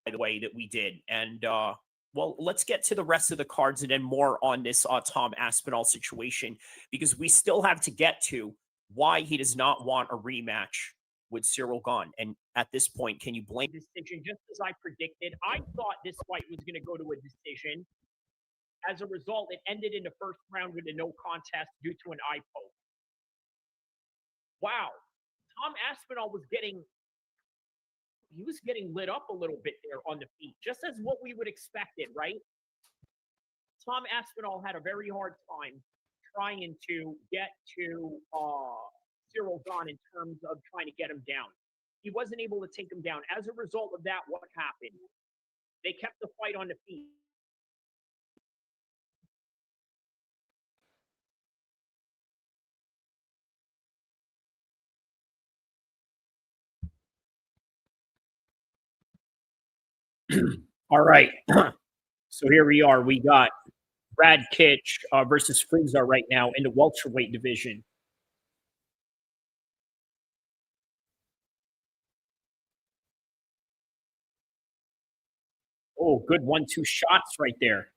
by the way, that we did. And, well, let's get to the rest of the cards and then more on this Tom Aspinall situation, because we still have to get to why he does not want a rematch with Cyril Gane. And at this point, can you blame the decision? Just as I predicted, I thought this fight was going to go to a decision. As a result, it ended in the first round with a no contest due to an eye poke. Wow. Tom Aspinall was getting lit up a little bit there on the feet, just as what we would expect it, right? Tom Aspinall had a very hard time trying to get to Cyril Gane in terms of trying to get him down. He wasn't able to take him down. As a result of that, what happened? They kept the fight on the feet. All right. So here we are. We got Radtke versus Frunza right now in the welterweight division. Oh, good 1-2 shots right there.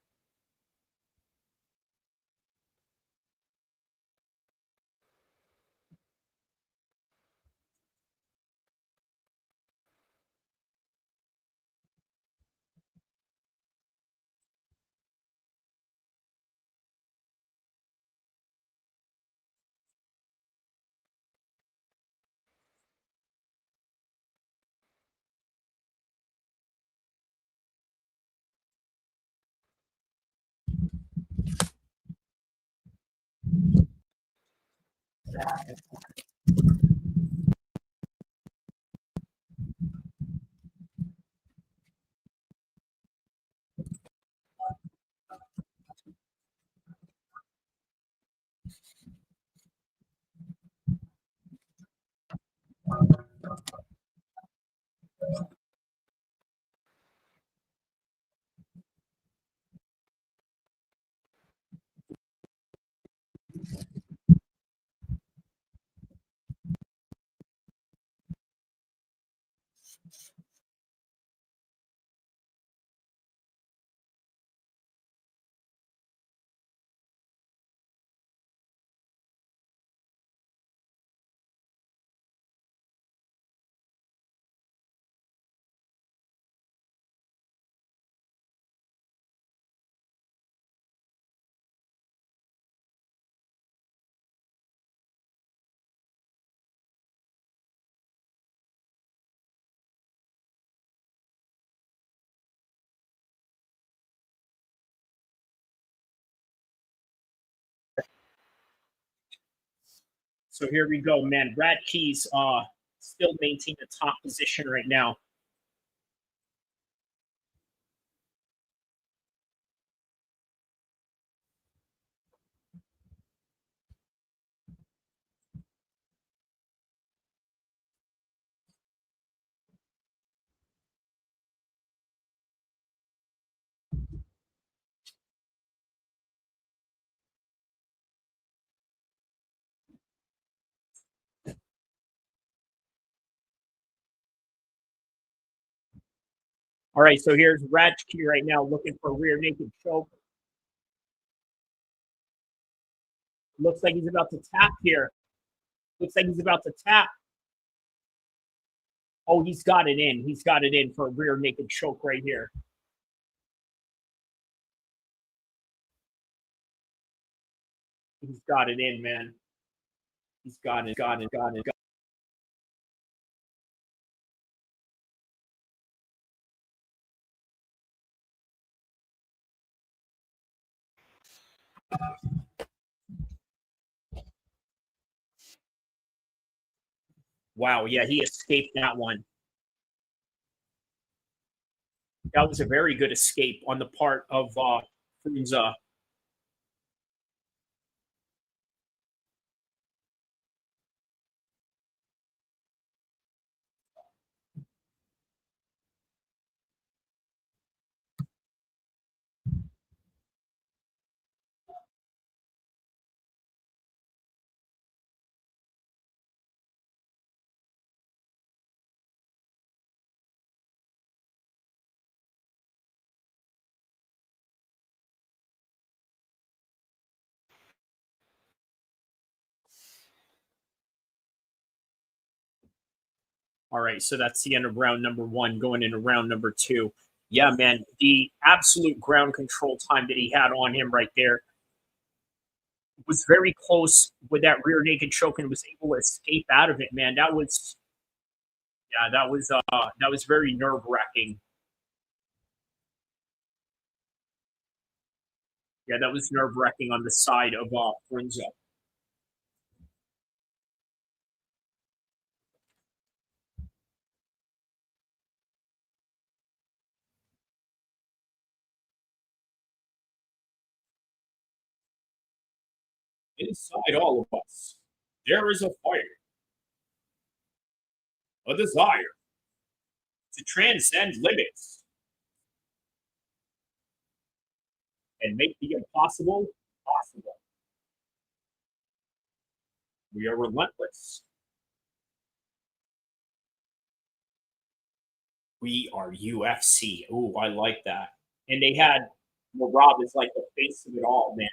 So here we go, man. Radtke's still maintaining the top position right now. All right, so here's Radtke right now looking for a rear naked choke. Looks like he's about to tap here. Looks like he's about to tap. Oh, he's got it in. He's got it in for a rear naked choke right here. He's got it in, man. He's got it, got it, got it, got it. Wow, yeah, he escaped that one. That was a very good escape on the part of Frunza. All right, so that's the end of round number 1, going into round number 2. Yeah, man, the absolute ground control time that he had on him right there was very close with that rear naked choke and was able to escape out of it, man. That was very nerve-wracking. Yeah, that was nerve-wracking on the side of Frunza. Inside all of us, there is a fire, a desire to transcend limits, and make the impossible possible. We are relentless. We are UFC. Ooh, I like that. And they had Rob is like the face of it all, man.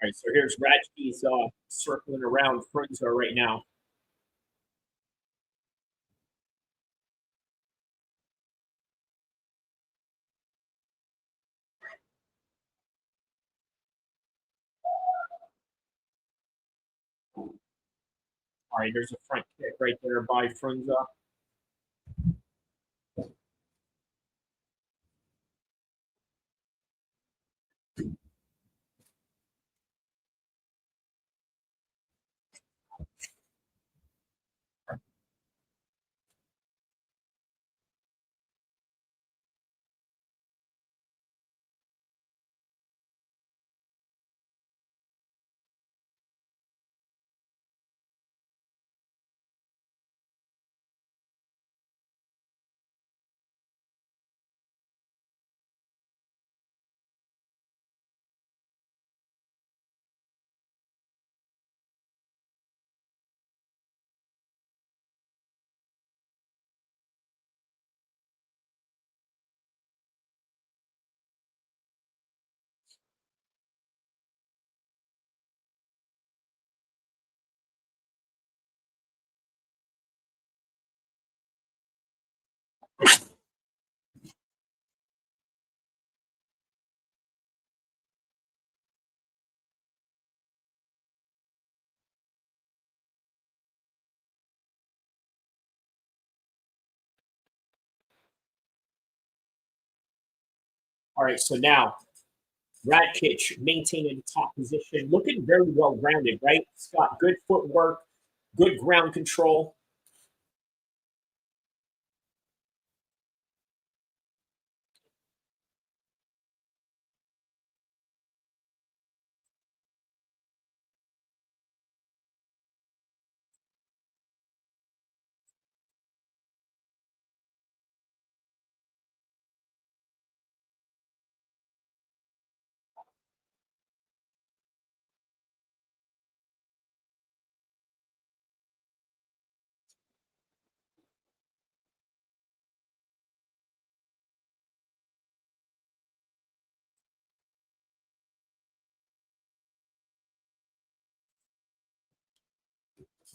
All right, so here's Radtke's circling around Frunza right now. All right, there's a front kick right there by Frunza. All right, so now Radtke maintaining the top position, looking very well rounded, right? He's got good footwork, good ground control.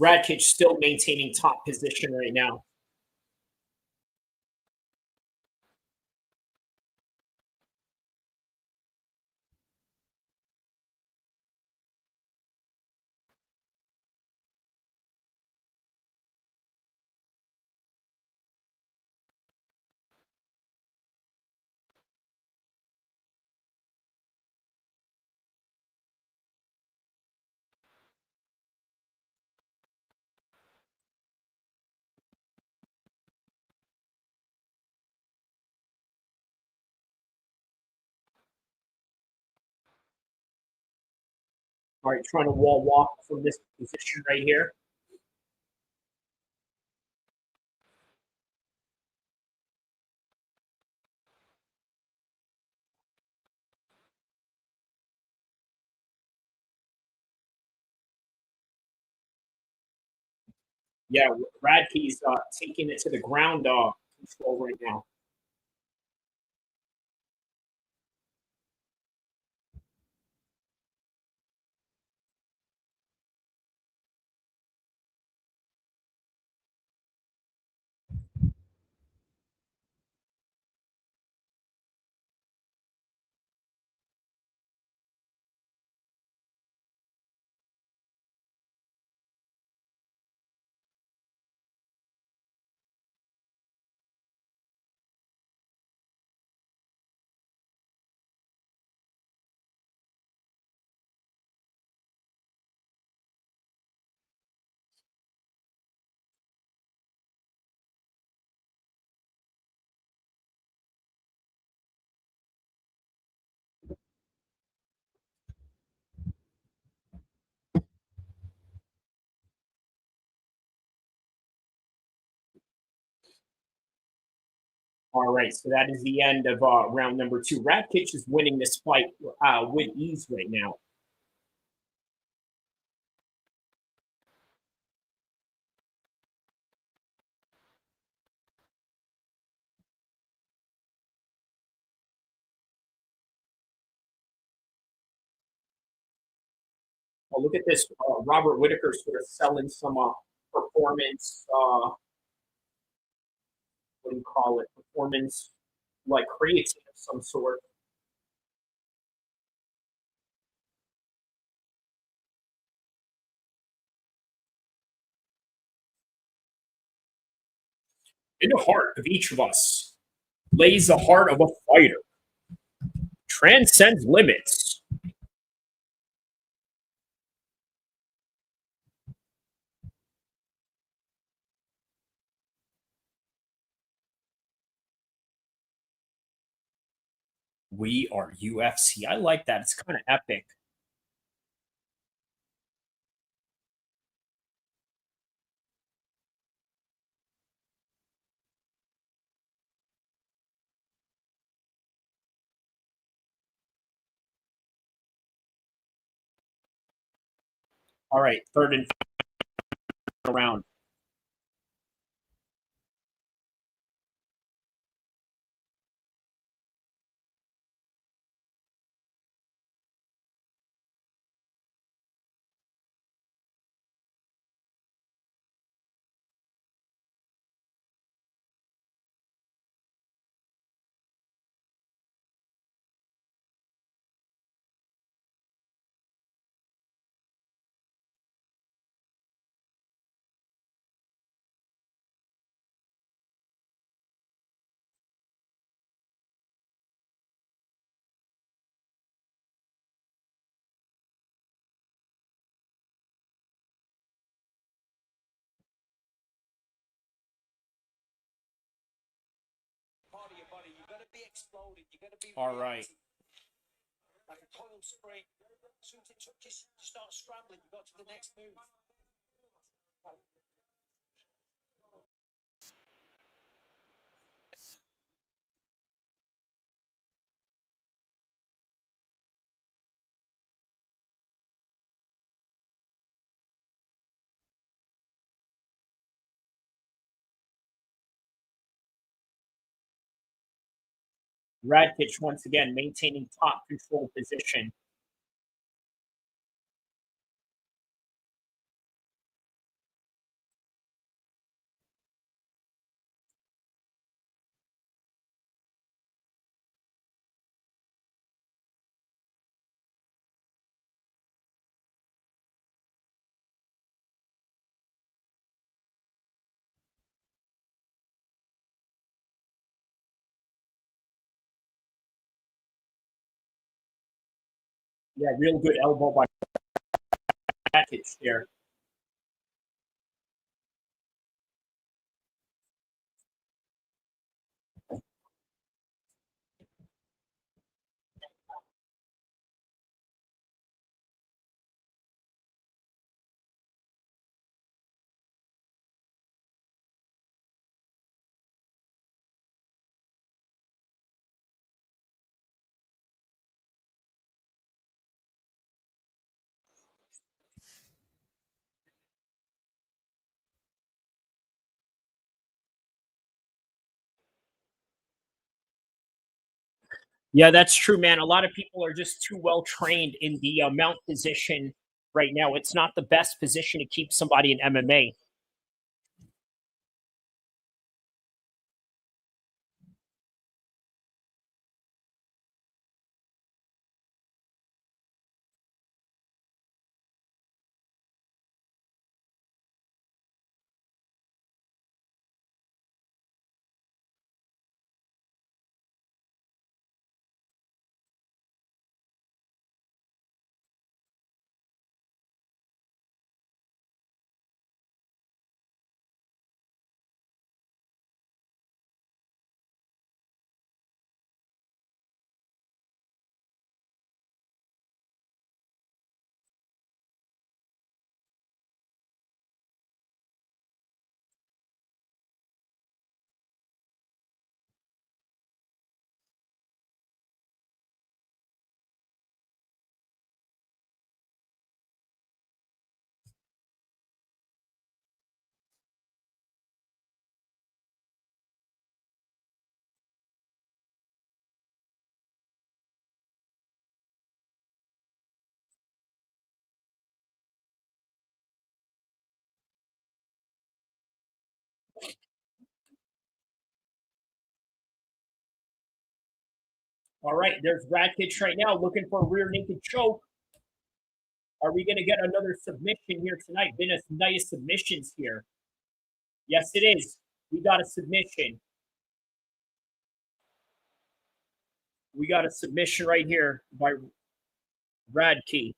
Radtke still maintaining top position right now. All right, trying to wall walk from this position right here. Yeah, Radtke's taking it to the ground control right now. All right, so that is the end of round number 2. Radtke is winning this fight with ease right now. Oh, look at this. Robert Whitaker sort of selling some performance, what do you call it? Performance like creatine of some sort. In the heart of each of us lays the heart of a fighter. Transcends limits. We are UFC. I like that. It's kind of epic. All right, third and final round. All right. Like a coil spring. As soon as it touches, you start scrambling, you got to the next move. Radtke once again maintaining top control position. Yeah, real good elbow by Radtke there. Yeah, that's true, man. A lot of people are just too well trained in the mount position right now. It's not the best position to keep somebody in MMA. All right, there's Radtke right now looking for a rear naked choke. Are we going to get another submission here tonight? Been a night of submissions here. Yes, it is. We got a submission. We got a submission right here by Radtke.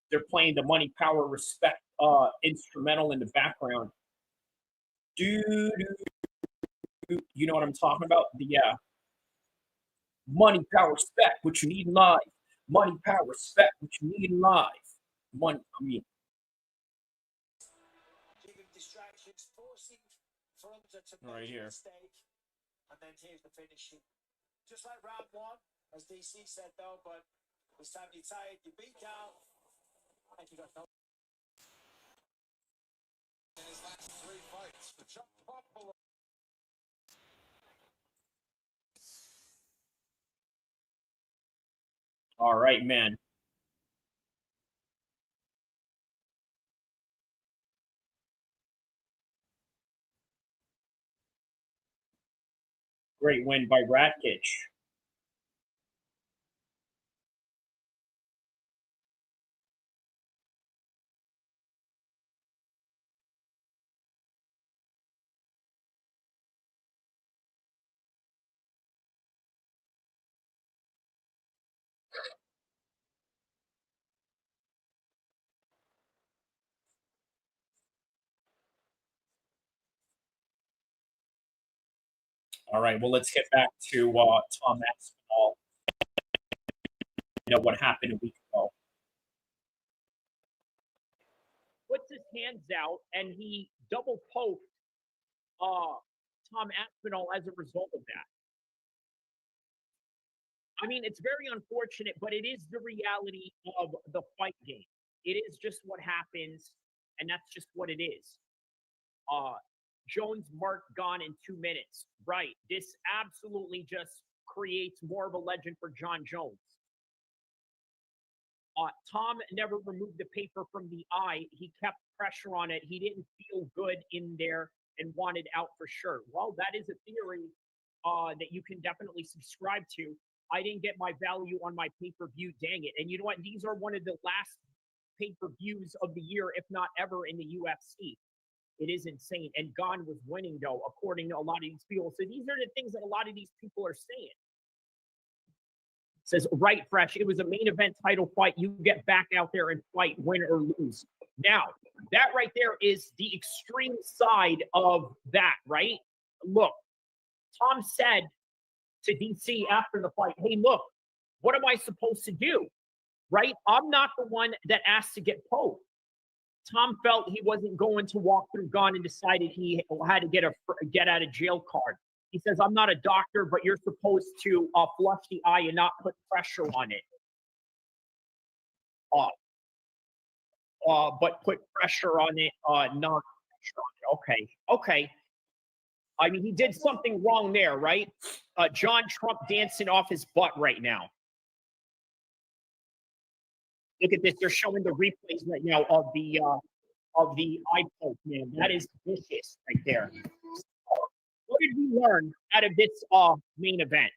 They're playing the Money, Power, Respect instrumental in the background. You know what I'm talking about? The Money, Power, Respect, what you need in life. Money, Power, Respect, what you need in life. Money, I mean. Distractions, forcing Frunza to Right make a here. mistake. And then here's the finishing. Just like round one, as DC said though, but this time you're tired, you beat down, and you got no. In his last 3 fights, the jump below. All right, man. Great win by Radtke. All right, well, let's get back to Tom Aspinall. You know what happened a week ago. Puts his hands out and he double poked Tom Aspinall as a result of that. I mean, it's very unfortunate, but it is the reality of the fight game. It is just what happens, and that's just what it is. Jones mark gone in 2 minutes. Right. This absolutely just creates more of a legend for John Jones. Tom never removed the paper from the eye. He kept pressure on it. He didn't feel good in there and wanted out for sure. Well, that is a theory that you can definitely subscribe to. I didn't get my value on my pay-per-view, dang it. And you know what? These are one of the last pay-per-views of the year, if not ever, in the UFC. It is insane. And Gane was winning, though, according to a lot of these people. So these are the things that a lot of these people are saying. It says, right, Fresh, it was a main event title fight. You get back out there and fight, win or lose. Now, that right there is the extreme side of that, right? Look, Tom said to DC after the fight, hey, look, what am I supposed to do? Right? I'm not the one that asked to get poked. Tom felt he wasn't going to walk through Gane and decided he had to get a get out of jail card. He says, I'm not a doctor, but you're supposed to flush the eye and not put pressure on it. But put pressure on it, not pressure on it. Okay. I mean, he did something wrong there, right? John Trump dancing off his butt right now. Look at this. They're showing the replays right now of the eye poke, man. That is vicious right there. What did we learn out of this main event?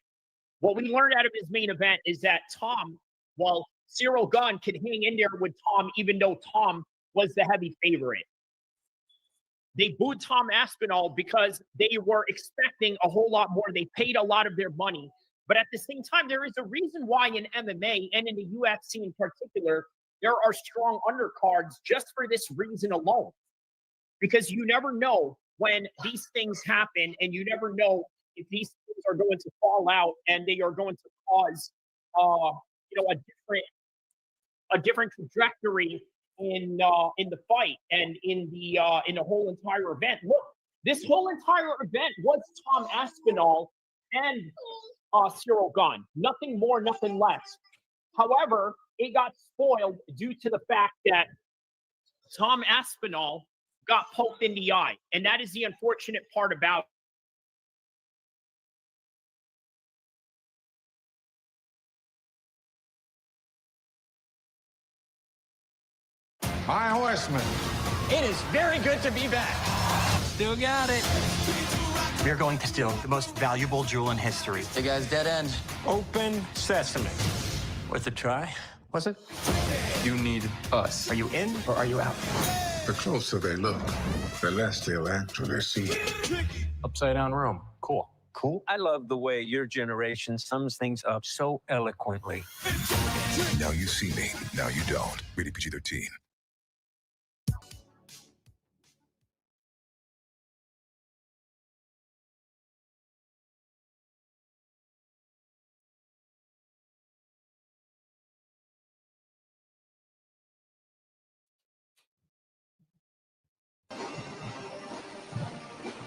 What we learned out of his main event is that Tom, well, Cyril Gane could hang in there with Tom, even though Tom was the heavy favorite. They booed Tom Aspinall because they were expecting a whole lot more. They paid a lot of their money. But at the same time, there is a reason why in MMA and in the UFC in particular, there are strong undercards just for this reason alone. Because you never know when these things happen, and you never know if these things are going to fall out and they are going to cause a different trajectory in the fight and in the whole entire event. Look, this whole entire event was Tom Aspinall and Cyril Gane. Nothing more, nothing less. However, it got spoiled due to the fact that Tom Aspinall got poked in the eye. And that is the unfortunate part about My horseman. It is very good to be back. Still got it. We're going to steal the most valuable jewel in history. Hey guys, dead end. Open sesame. Worth a try. Was it? You need us. Are you in or are you out? The closer they look, the less they'll actually see. Upside down room. Cool. Cool. I love the way your generation sums things up so eloquently. Now you see me, now you don't. Rated PG-13.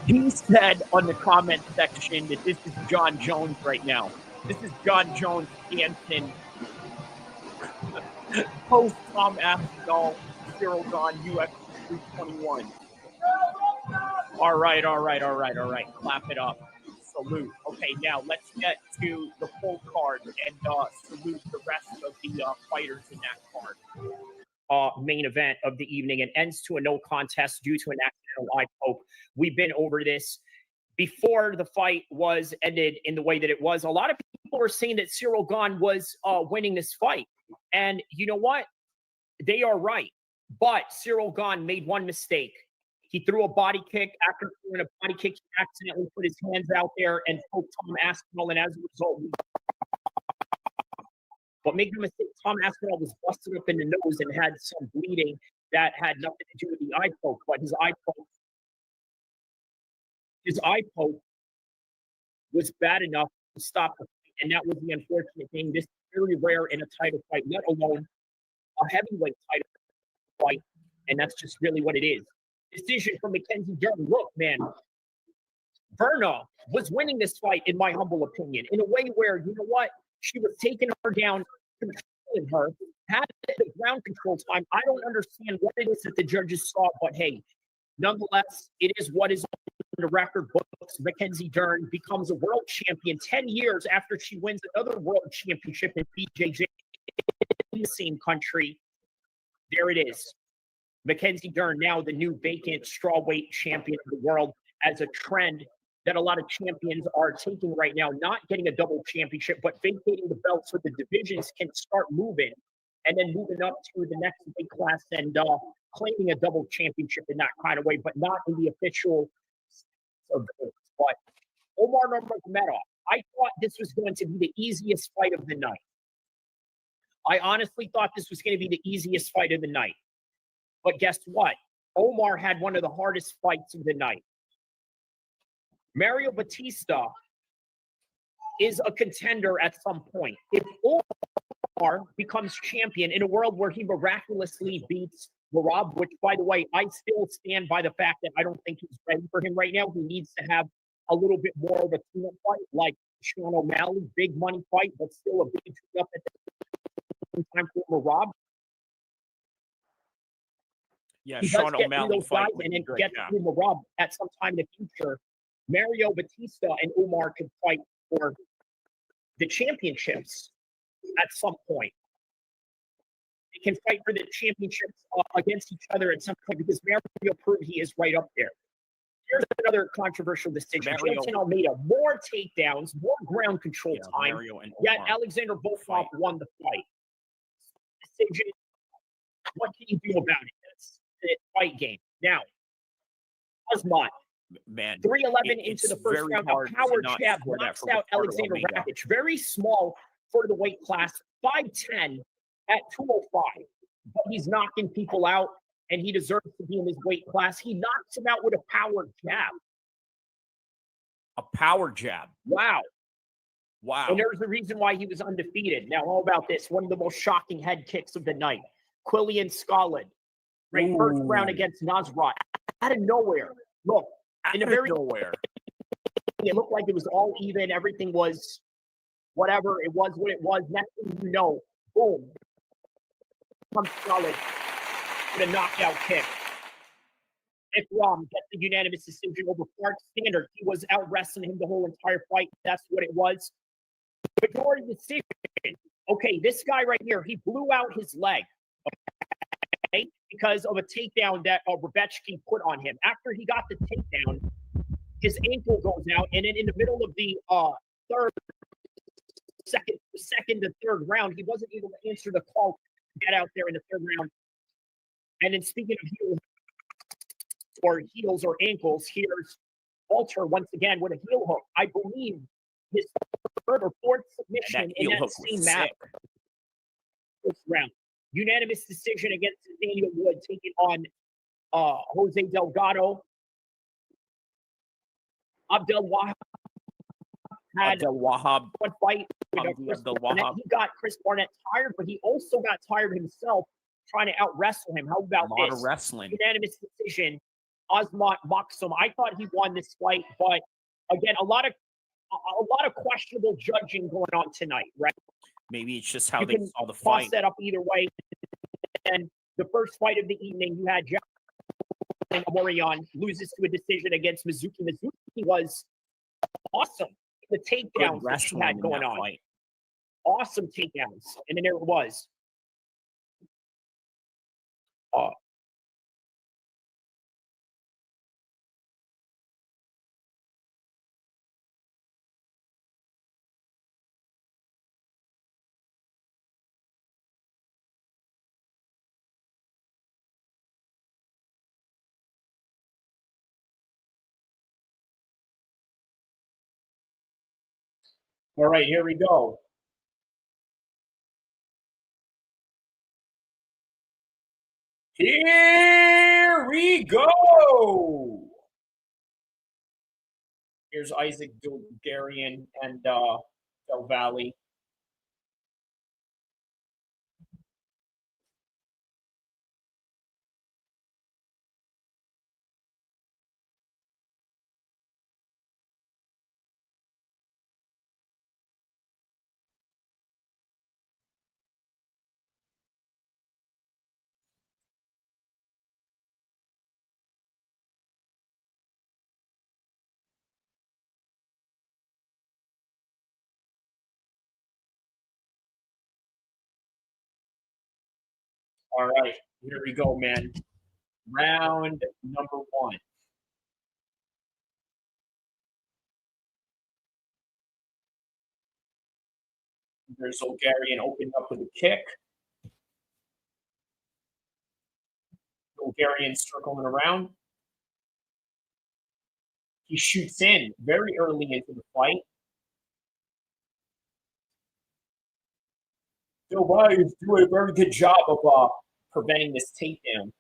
He said on the comment section that this is John Jones right now. This is John Jones dancing post Tom Aspinall, Cyril Gahn, UFC 321. All right. Clap it up. Salute. Okay, now let's get to the full card and salute the rest of the fighters in that card. Main event of the evening and ends to a no contest due to an accidental eye poke. We've been over this before the fight was ended in the way that it was. A lot of people were saying that Cyril Gahn was winning this fight. And you know what? They are right. But Cyril Gahn made one mistake. He threw a body kick. After throwing a body kick, he accidentally put his hands out there and poked Tom Aspinall. And as a result, but make no mistake, Tom Aspinall was busted up in the nose and had some bleeding that had nothing to do with the eye poke. But his eye poke was bad enough to stop the fight. And that was the unfortunate thing. This is very rare in a title fight, let alone a heavyweight title fight. And that's just really what it is. Decision from Mackenzie Dern. Look, man, Verna was winning this fight, in my humble opinion, in a way where, you know what? She was taking her down, controlling her, had the ground control time. I don't understand what it is that the judges saw, but hey, nonetheless, it is what is on the record books. Mackenzie Dern becomes a world champion 10 years after she wins another world championship in BJJ in the same country. There it is. Mackenzie Dern, now the new vacant strawweight champion of the world, as a trend that a lot of champions are taking right now, not getting a double championship, but vacating the belt so the divisions can start moving and then moving up to the next weight class and claiming a double championship in that kind of way, but not in the official of the But Omar Nurmagomedov, I thought this was going to be the easiest fight of the night. I honestly thought this was going to be the easiest fight of the night. But guess what? Omar had one of the hardest fights of the night. Mario Batista is a contender at some point. If Omar becomes champion in a world where he miraculously beats Merab, which, by the way, I still stand by the fact that I don't think he's ready for him right now. He needs to have a little bit more of a tune-up fight, like Sean O'Malley, big money fight, but still a big tune-up at the same time for Merab. Yeah, he Sean does get O'Malley those fight guys and then great, get through Merab at some time in the future. Mario Batista and Omar could fight for the championships at some point. They can fight for the championships against each other at some point because Mario proved he is right up there. Here's another controversial decision. Jason Almeida, more takedowns, more ground control time, yet Alexander Volkov won the fight. Decision. What can you do about it? That's the fight game. Now, Osmond, man, 311 into the first round. A power jab knocks out Alexander Radtke. Very small for the weight class, 5'10 at 205. But he's knocking people out, and he deserves to be in his weight class. He knocks him out with a power jab. A power jab. Wow. Wow. And there's a reason why he was undefeated. Now, how about this? One of the most shocking head kicks of the night. Quillian Scollin, right? First round against Nasrat. Out of nowhere. Look, in the very nowhere. It looked like it was all even. Everything was whatever. It was what it was. Next thing you know, boom. Comes Scollin with a knockout kick. Ikram gets the unanimous decision over Clark Standard. He was out wrestling him the whole entire fight. That's what it was. Majority decision. Okay, this guy right here, he blew out his leg. Okay, because of a takedown that Radtke put on him. After he got the takedown, his ankle goes out, and then in the middle of the second to third round, he wasn't able to answer the call to get out there in the third round. And then speaking of heels or ankles, here's Walter once again with a heel hook. I believe his third or fourth submission in that same match. First round. Unanimous decision against Daniel Wood, taking on Jose Delgado. Abdel Wahab had one fight. He got Chris Barnett tired, but he also got tired himself trying to out-wrestle him. How about A lot this? of wrestling. Unanimous decision. Osmat Maksum. I thought he won this fight, but again, a lot of questionable judging going on tonight, right? Maybe it's just how You they can saw the toss fight. that up either way. And the first fight of the evening, you had Jack Morion loses to a decision against Mizuki. Mizuki was awesome. The takedowns that she had going on. Fight. Awesome takedowns. And then there it was. All right, here we go. Here we go. Here's Isaac Dulgarian and Del Valle. All right, here we go, man. Round number one. There's Dulgarian opened up with a kick. Dulgarian circling around. He shoots in very early into the fight. Del Valle is doing a very good job of preventing this takedown.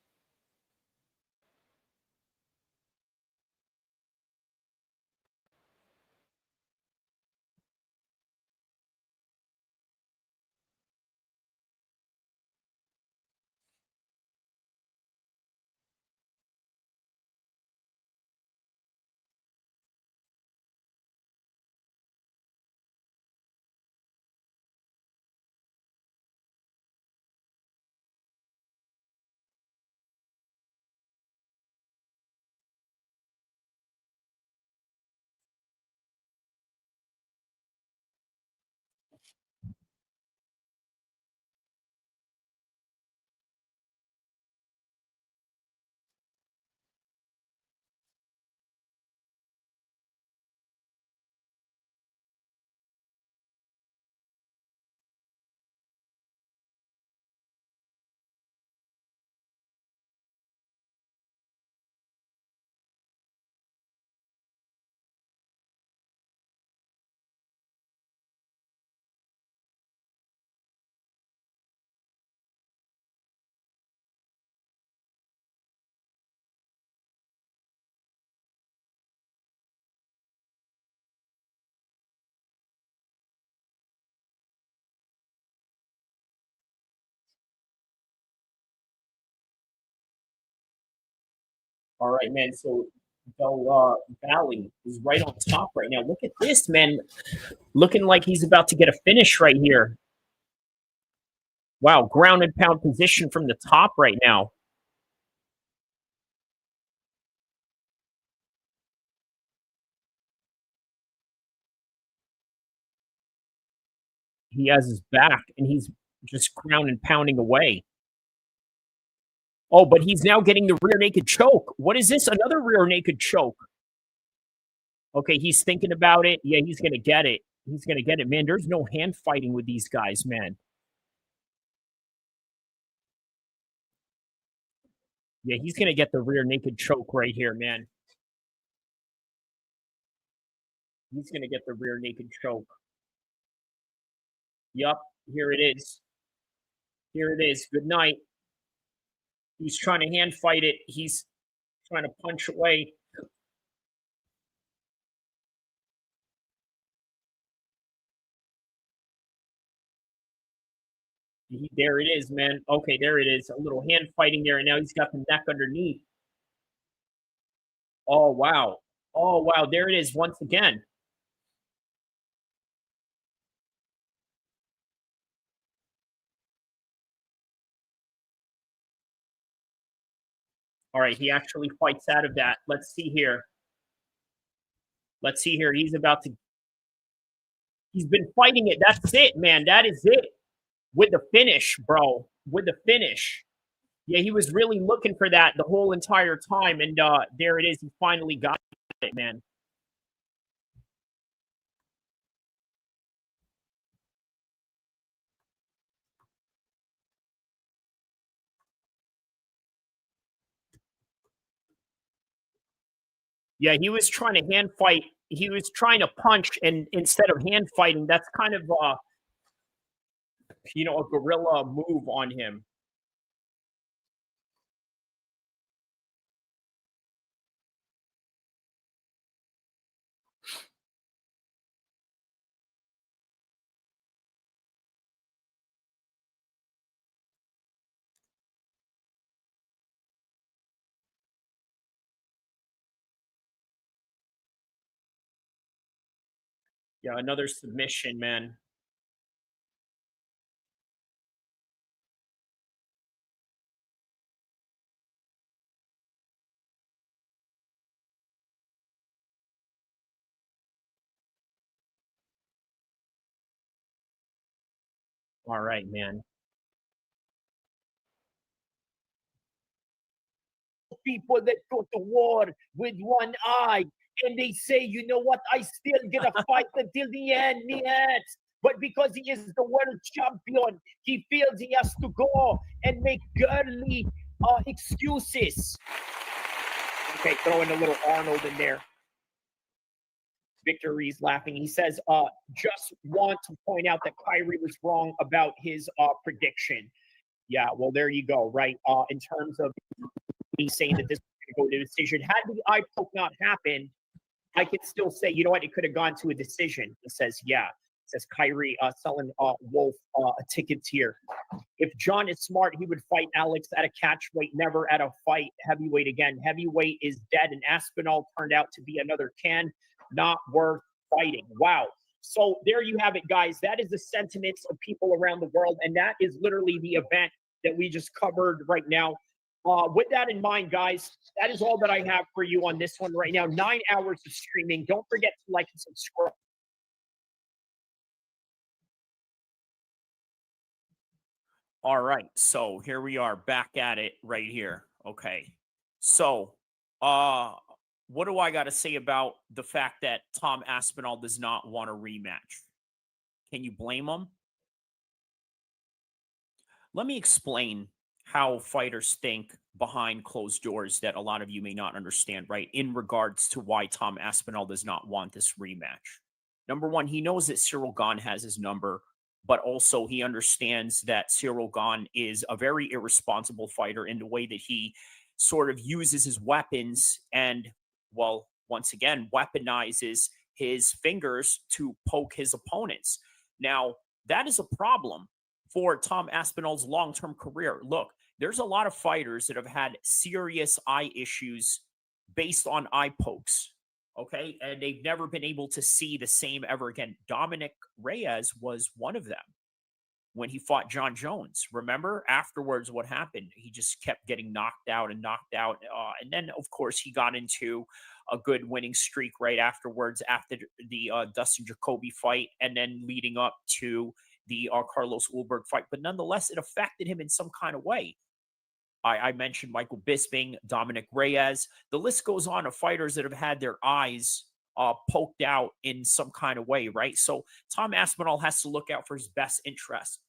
All right, man. So Del Valle is right on top right now. Look at this, man. Looking like he's about to get a finish right here. Wow, ground and pound position from the top right now. He has his back, and he's just ground and pounding away. Oh, but he's now getting the rear naked choke. What is this? Another rear naked choke. Okay, he's thinking about it. Yeah, he's going to get it. He's going to get it, man. There's no hand fighting with these guys, man. Yeah, he's going to get the rear naked choke right here, man. He's going to get the rear naked choke. Yup, here it is. Here it is. Good night. He's trying to hand fight it. He's trying to punch away. There it is, man. Okay, there it is. A little hand fighting there, and now he's got the neck underneath. Oh, wow. Oh, wow. There it is once again. All right, he actually fights out of that. Let's see here. Let's see here. He's about to... He's been fighting it. That's it, man. That is it. With the finish, bro. With the finish. Yeah, he was really looking for that the whole entire time, and there it is. He finally got it, man. Yeah, he was trying to hand fight. He was trying to punch, and instead of hand fighting, that's kind of a guerrilla move on him. Yeah, another submission, man. All right, man. People that go to war with one eye, and they say, you know what, I still gonna fight until the end, yes. But because he is the world champion, he feels he has to go and make girly excuses. Okay, throwing a little Arnold in there. Victory's laughing. He says, just want to point out that Kyrie was wrong about his prediction. Yeah, well, there you go, right? In terms of me saying that this was going to go to decision. Had the eye poke not happened, I could still say, you know what, it could have gone to a decision. He says, yeah. It says Kyrie selling Wolf tickets here. If John is smart, he would fight Alex at a catch weight, never at a fight heavyweight again. Heavyweight is dead, and Aspinall turned out to be another can, not worth fighting. Wow. So there you have it, guys. That is the sentiments of people around the world, and that is literally the event that we just covered right now. With that in mind, guys, that is all that I have for you on this one right now. 9 hours of streaming. Don't forget to like and subscribe. All right, so here we are back at it right here. Okay, so what do I got to say about the fact that Tom Aspinall does not want a rematch? Can you blame him? Let me explain how fighters think behind closed doors that a lot of you may not understand, right? In regards to why Tom Aspinall does not want this rematch. Number one, he knows that Cyril Gane has his number, but also he understands that Cyril Gane is a very irresponsible fighter in the way that he sort of uses his weapons and, well, once again, weaponizes his fingers to poke his opponents. Now, that is a problem for Tom Aspinall's long-term career. Look, there's a lot of fighters that have had serious eye issues based on eye pokes, okay? And they've never been able to see the same ever again. Dominic Reyes was one of them when he fought John Jones. Remember? Afterwards, what happened? He just kept getting knocked out. And then, of course, he got into a good winning streak right afterwards after the Dustin Jacoby fight, and then leading up to the Carlos Ulberg fight, but nonetheless, it affected him in some kind of way. I mentioned Michael Bisping, Dominic Reyes. The list goes on of fighters that have had their eyes poked out in some kind of way, right? So Tom Aspinall has to look out for his best interest.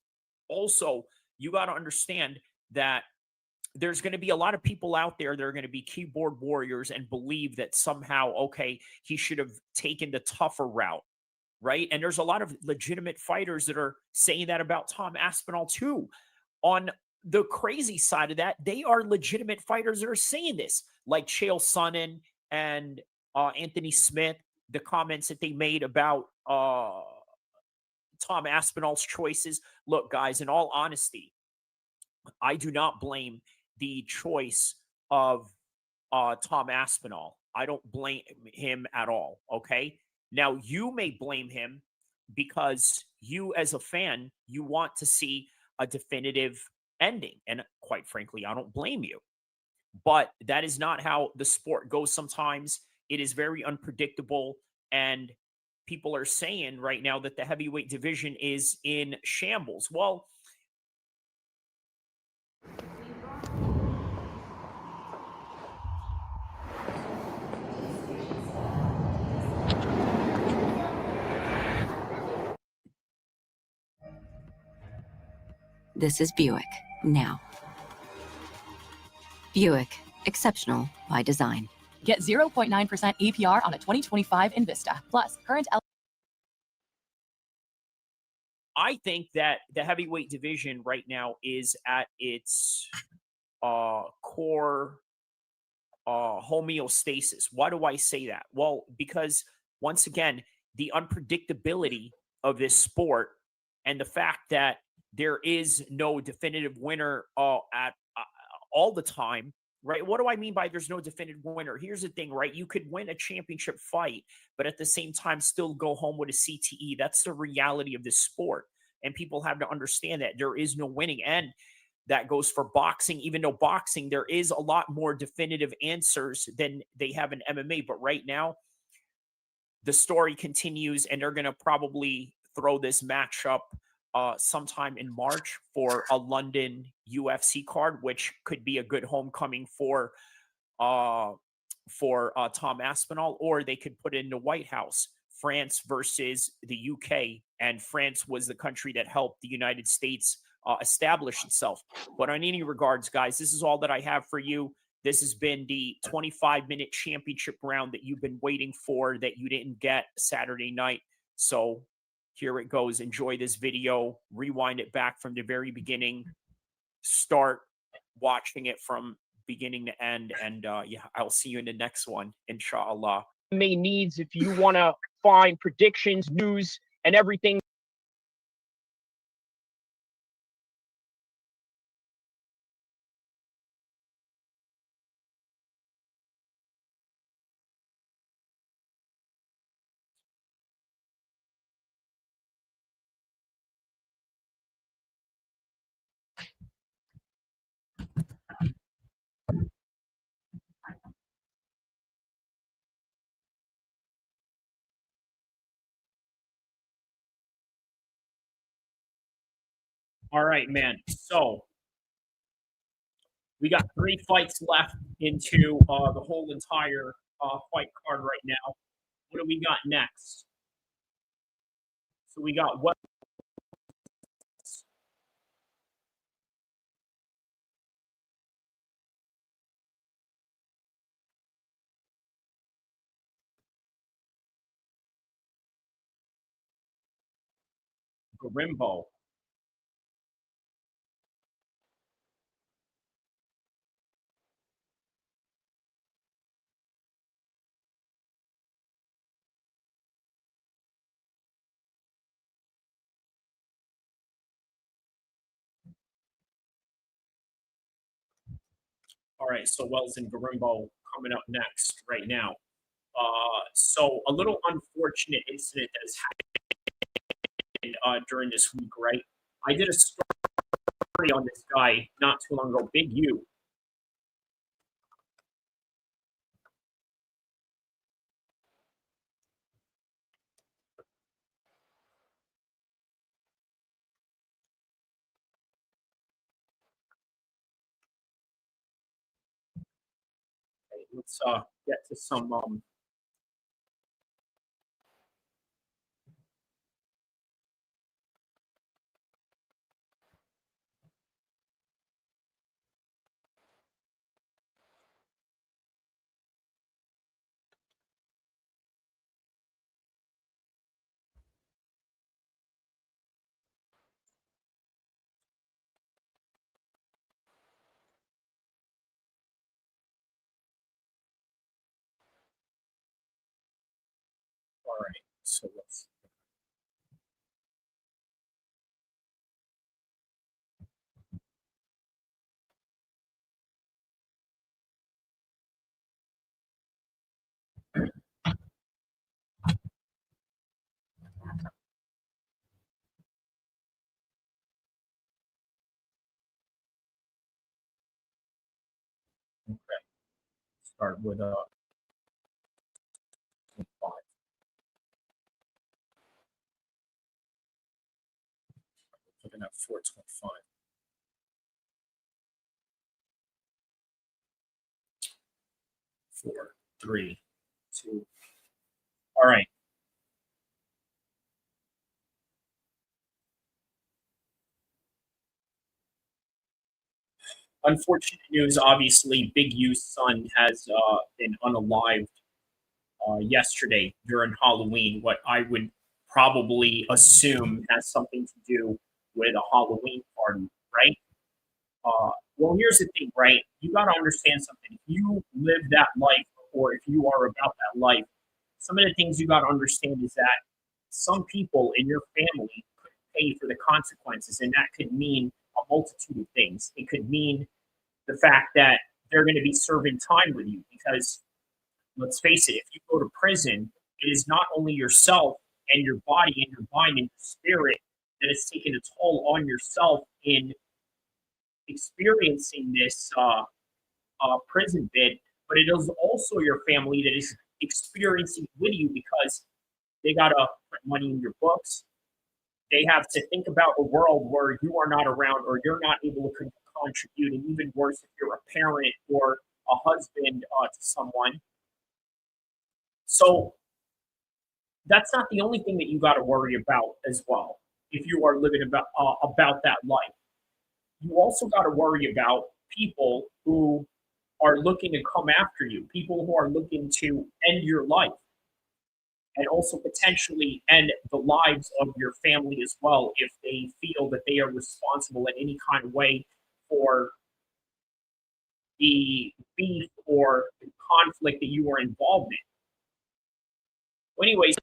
Also, you got to understand that there's going to be a lot of people out there that are going to be keyboard warriors and believe that somehow, okay, he should have taken the tougher route, right? And there's a lot of legitimate fighters that are saying that about Tom Aspinall too. On the crazy side of that, they are legitimate fighters that are saying this, like Chael Sonnen and Anthony Smith, the comments that they made about Tom Aspinall's choices. Look, guys, in all honesty, I do not blame the choice of Tom Aspinall. I don't blame him at all, okay? Now, you may blame him because you, as a fan, you want to see a definitive ending. And quite frankly, I don't blame you. But that is not how the sport goes sometimes. It is very unpredictable. And people are saying right now that the heavyweight division is in shambles. Well, This is Buick, now. Buick, exceptional by design. Get 0.9% APR on a 2025 Invista. Plus, current I think that the heavyweight division right now is at its core homeostasis. Why do I say that? Well, because once again, the unpredictability of this sport and the fact that there is no definitive winner at all the time, right? What do I mean by there's no definitive winner? Here's the thing, right? You could win a championship fight, but at the same time still go home with a CTE. That's the reality of this sport. And people have to understand that there is no winning. And that goes for boxing, even though boxing, there is a lot more definitive answers than they have in MMA. But right now, the story continues, and they're going to probably throw this matchup sometime in March for a London UFC card, which could be a good homecoming for Tom Aspinall, or they could put it in the White House, France versus the UK. And France was the country that helped the United States establish itself. But on any regards, guys, this is all that I have for you. This has been the 25-minute championship round that you've been waiting for that you didn't get Saturday night. So here it goes. Enjoy this video. Rewind it back from the very beginning. Start watching it from beginning to end. And yeah, I'll see you in the next one, inshallah. MMA needs if you want to find predictions, news, and everything. All right, man. So we got 3 fights left into the whole entire fight card right now. What do we got next? So we got what? Gorimbo. All right, so Wells and Gorimbo coming up next right now. So a little unfortunate incident that has happened during this week, right? I did a story on this guy not too long ago, Big U. Let's get to some all right. So let's start with 5. Looking at 425. 4, 3, 2. All right. Unfortunate news. Obviously, Big U's son has been unalived yesterday during Halloween. What I would probably assume has something to do with a Halloween party, right? Well, here's the thing, right? You got to understand something. If you live that life, or if you are about that life, some of the things you got to understand is that some people in your family could pay for the consequences, and that could mean a multitude of things. It could mean the fact that they're going to be serving time with you, because let's face it, if you go to prison, it is not only yourself and your body and your mind and your spirit that is taking a toll on yourself in experiencing this prison bid, but it is also your family that is experiencing with you, because they got to put money in your books. They have to think about a world where you are not around, or you're not able to contribute, and even worse if you're a parent or a husband to someone. So that's not the only thing that you got to worry about as well. If you are living about that life, you also got to worry about people who are looking to come after you, people who are looking to end your life, and also potentially end the lives of your family as well, if they feel that they are responsible in any kind of way for the beef or the conflict that you are involved in. Well, anyways,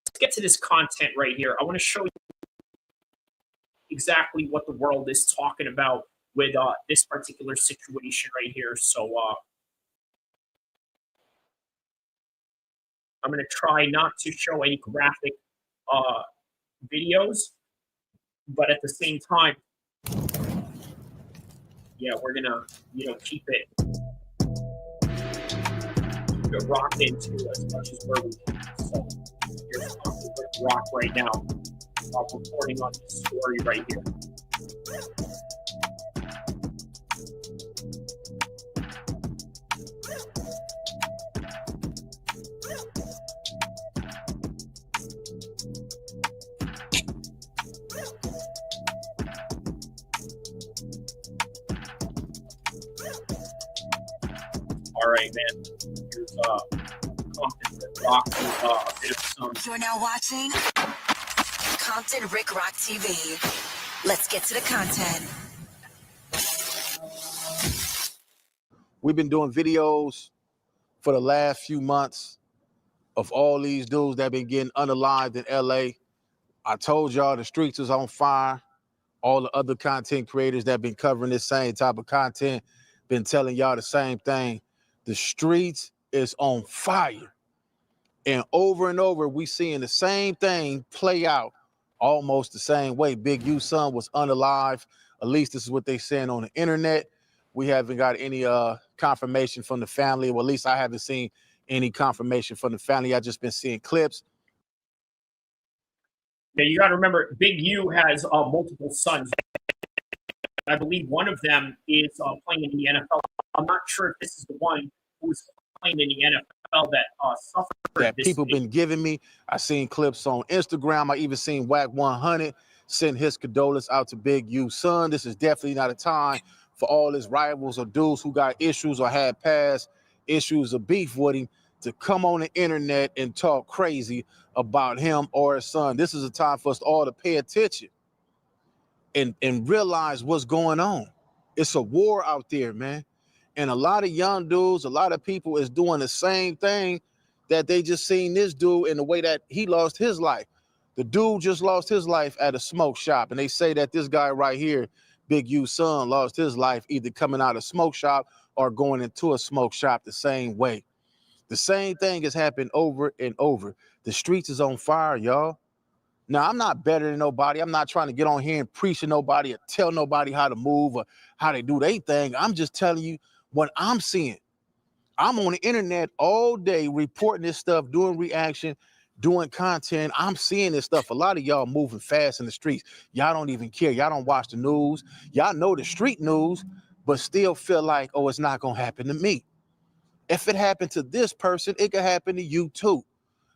let's get to this content right here. I want to show you exactly what the world is talking about with this particular situation right here. So I'm going to try not to show any graphic videos, but at the same time, yeah, we're going to, keep it rocked into as much as where we can. So here's rock right now. I'm reporting on this story right here. All right, man. Here's Compton Rock with a bit of some. You're now watching Compton Rick Rock TV. Let's get to the content. We've been doing videos for the last few months of all these dudes that been getting unalived in LA. I told y'all the streets is on fire. All the other content creators that been covering this same type of content been telling y'all the same thing. The streets is on fire. And over, we seeing the same thing play out almost the same way. Big U's son was unalived. At least this is what they saying on the internet. We haven't got any confirmation from the family. Well, at least I haven't seen any confirmation from the family. I just been seeing clips. Now, you got to remember, Big U has multiple sons. I believe one of them is playing in the NFL I'm not sure if this is the one who was playing in the NFL that suffered that this people thing. been giving me. I seen clips on Instagram. I even seen Whack 100 send his condolences out to Big U's son. This is definitely not a time for all his rivals or dudes who got issues or had past issues of beef with him to come on the internet and talk crazy about him or his son. This is a time for us all to pay attention and realize what's going on. It's a war out there, man. And a lot of young dudes, a lot of people is doing the same thing that they just seen this dude in the way that he lost his life. The dude just lost his life at a smoke shop. And they say that this guy right here, Big U's son, lost his life either coming out of smoke shop or going into a smoke shop the same way. The same thing has happened over and over. The streets is on fire, y'all. Now, I'm not better than nobody. I'm not trying to get on here and preach to nobody or tell nobody how to move or how they do their thing. I'm just telling you what I'm seeing. I'm on the internet all day reporting this stuff, doing reaction, doing content. I'm seeing this stuff. A lot of y'all moving fast in the streets. Y'all don't even care. Y'all don't watch the news. Y'all know the street news, but still feel like, oh, it's not going to happen to me. If it happened to this person, it could happen to you too.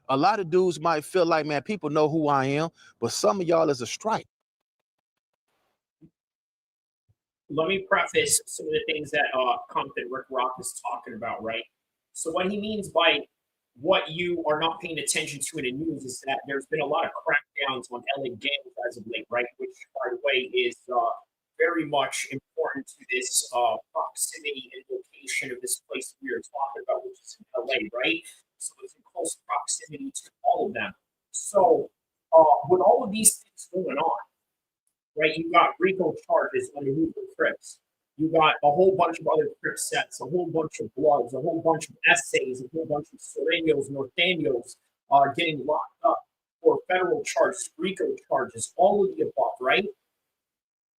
A lot of dudes might feel like, man, people know who I am, but some of y'all is a strike. Let me preface some of the things that Compton Rick Rock is talking about, right? So what he means by what you are not paying attention to in the news is that there's been a lot of crackdowns on LA gangs as of late, right? Which, by the way, is very much important to this proximity and location of this place we are talking about, which is in LA, right? So it's in close proximity to all of them. So with all of these things going on, right, you got RICO charges on the Hoover Crips. You got a whole bunch of other Crip sets, a whole bunch of Bloods, a whole bunch of essays, a whole bunch of Sureños, Norteños getting locked up for federal charges, RICO charges, all of the above, right?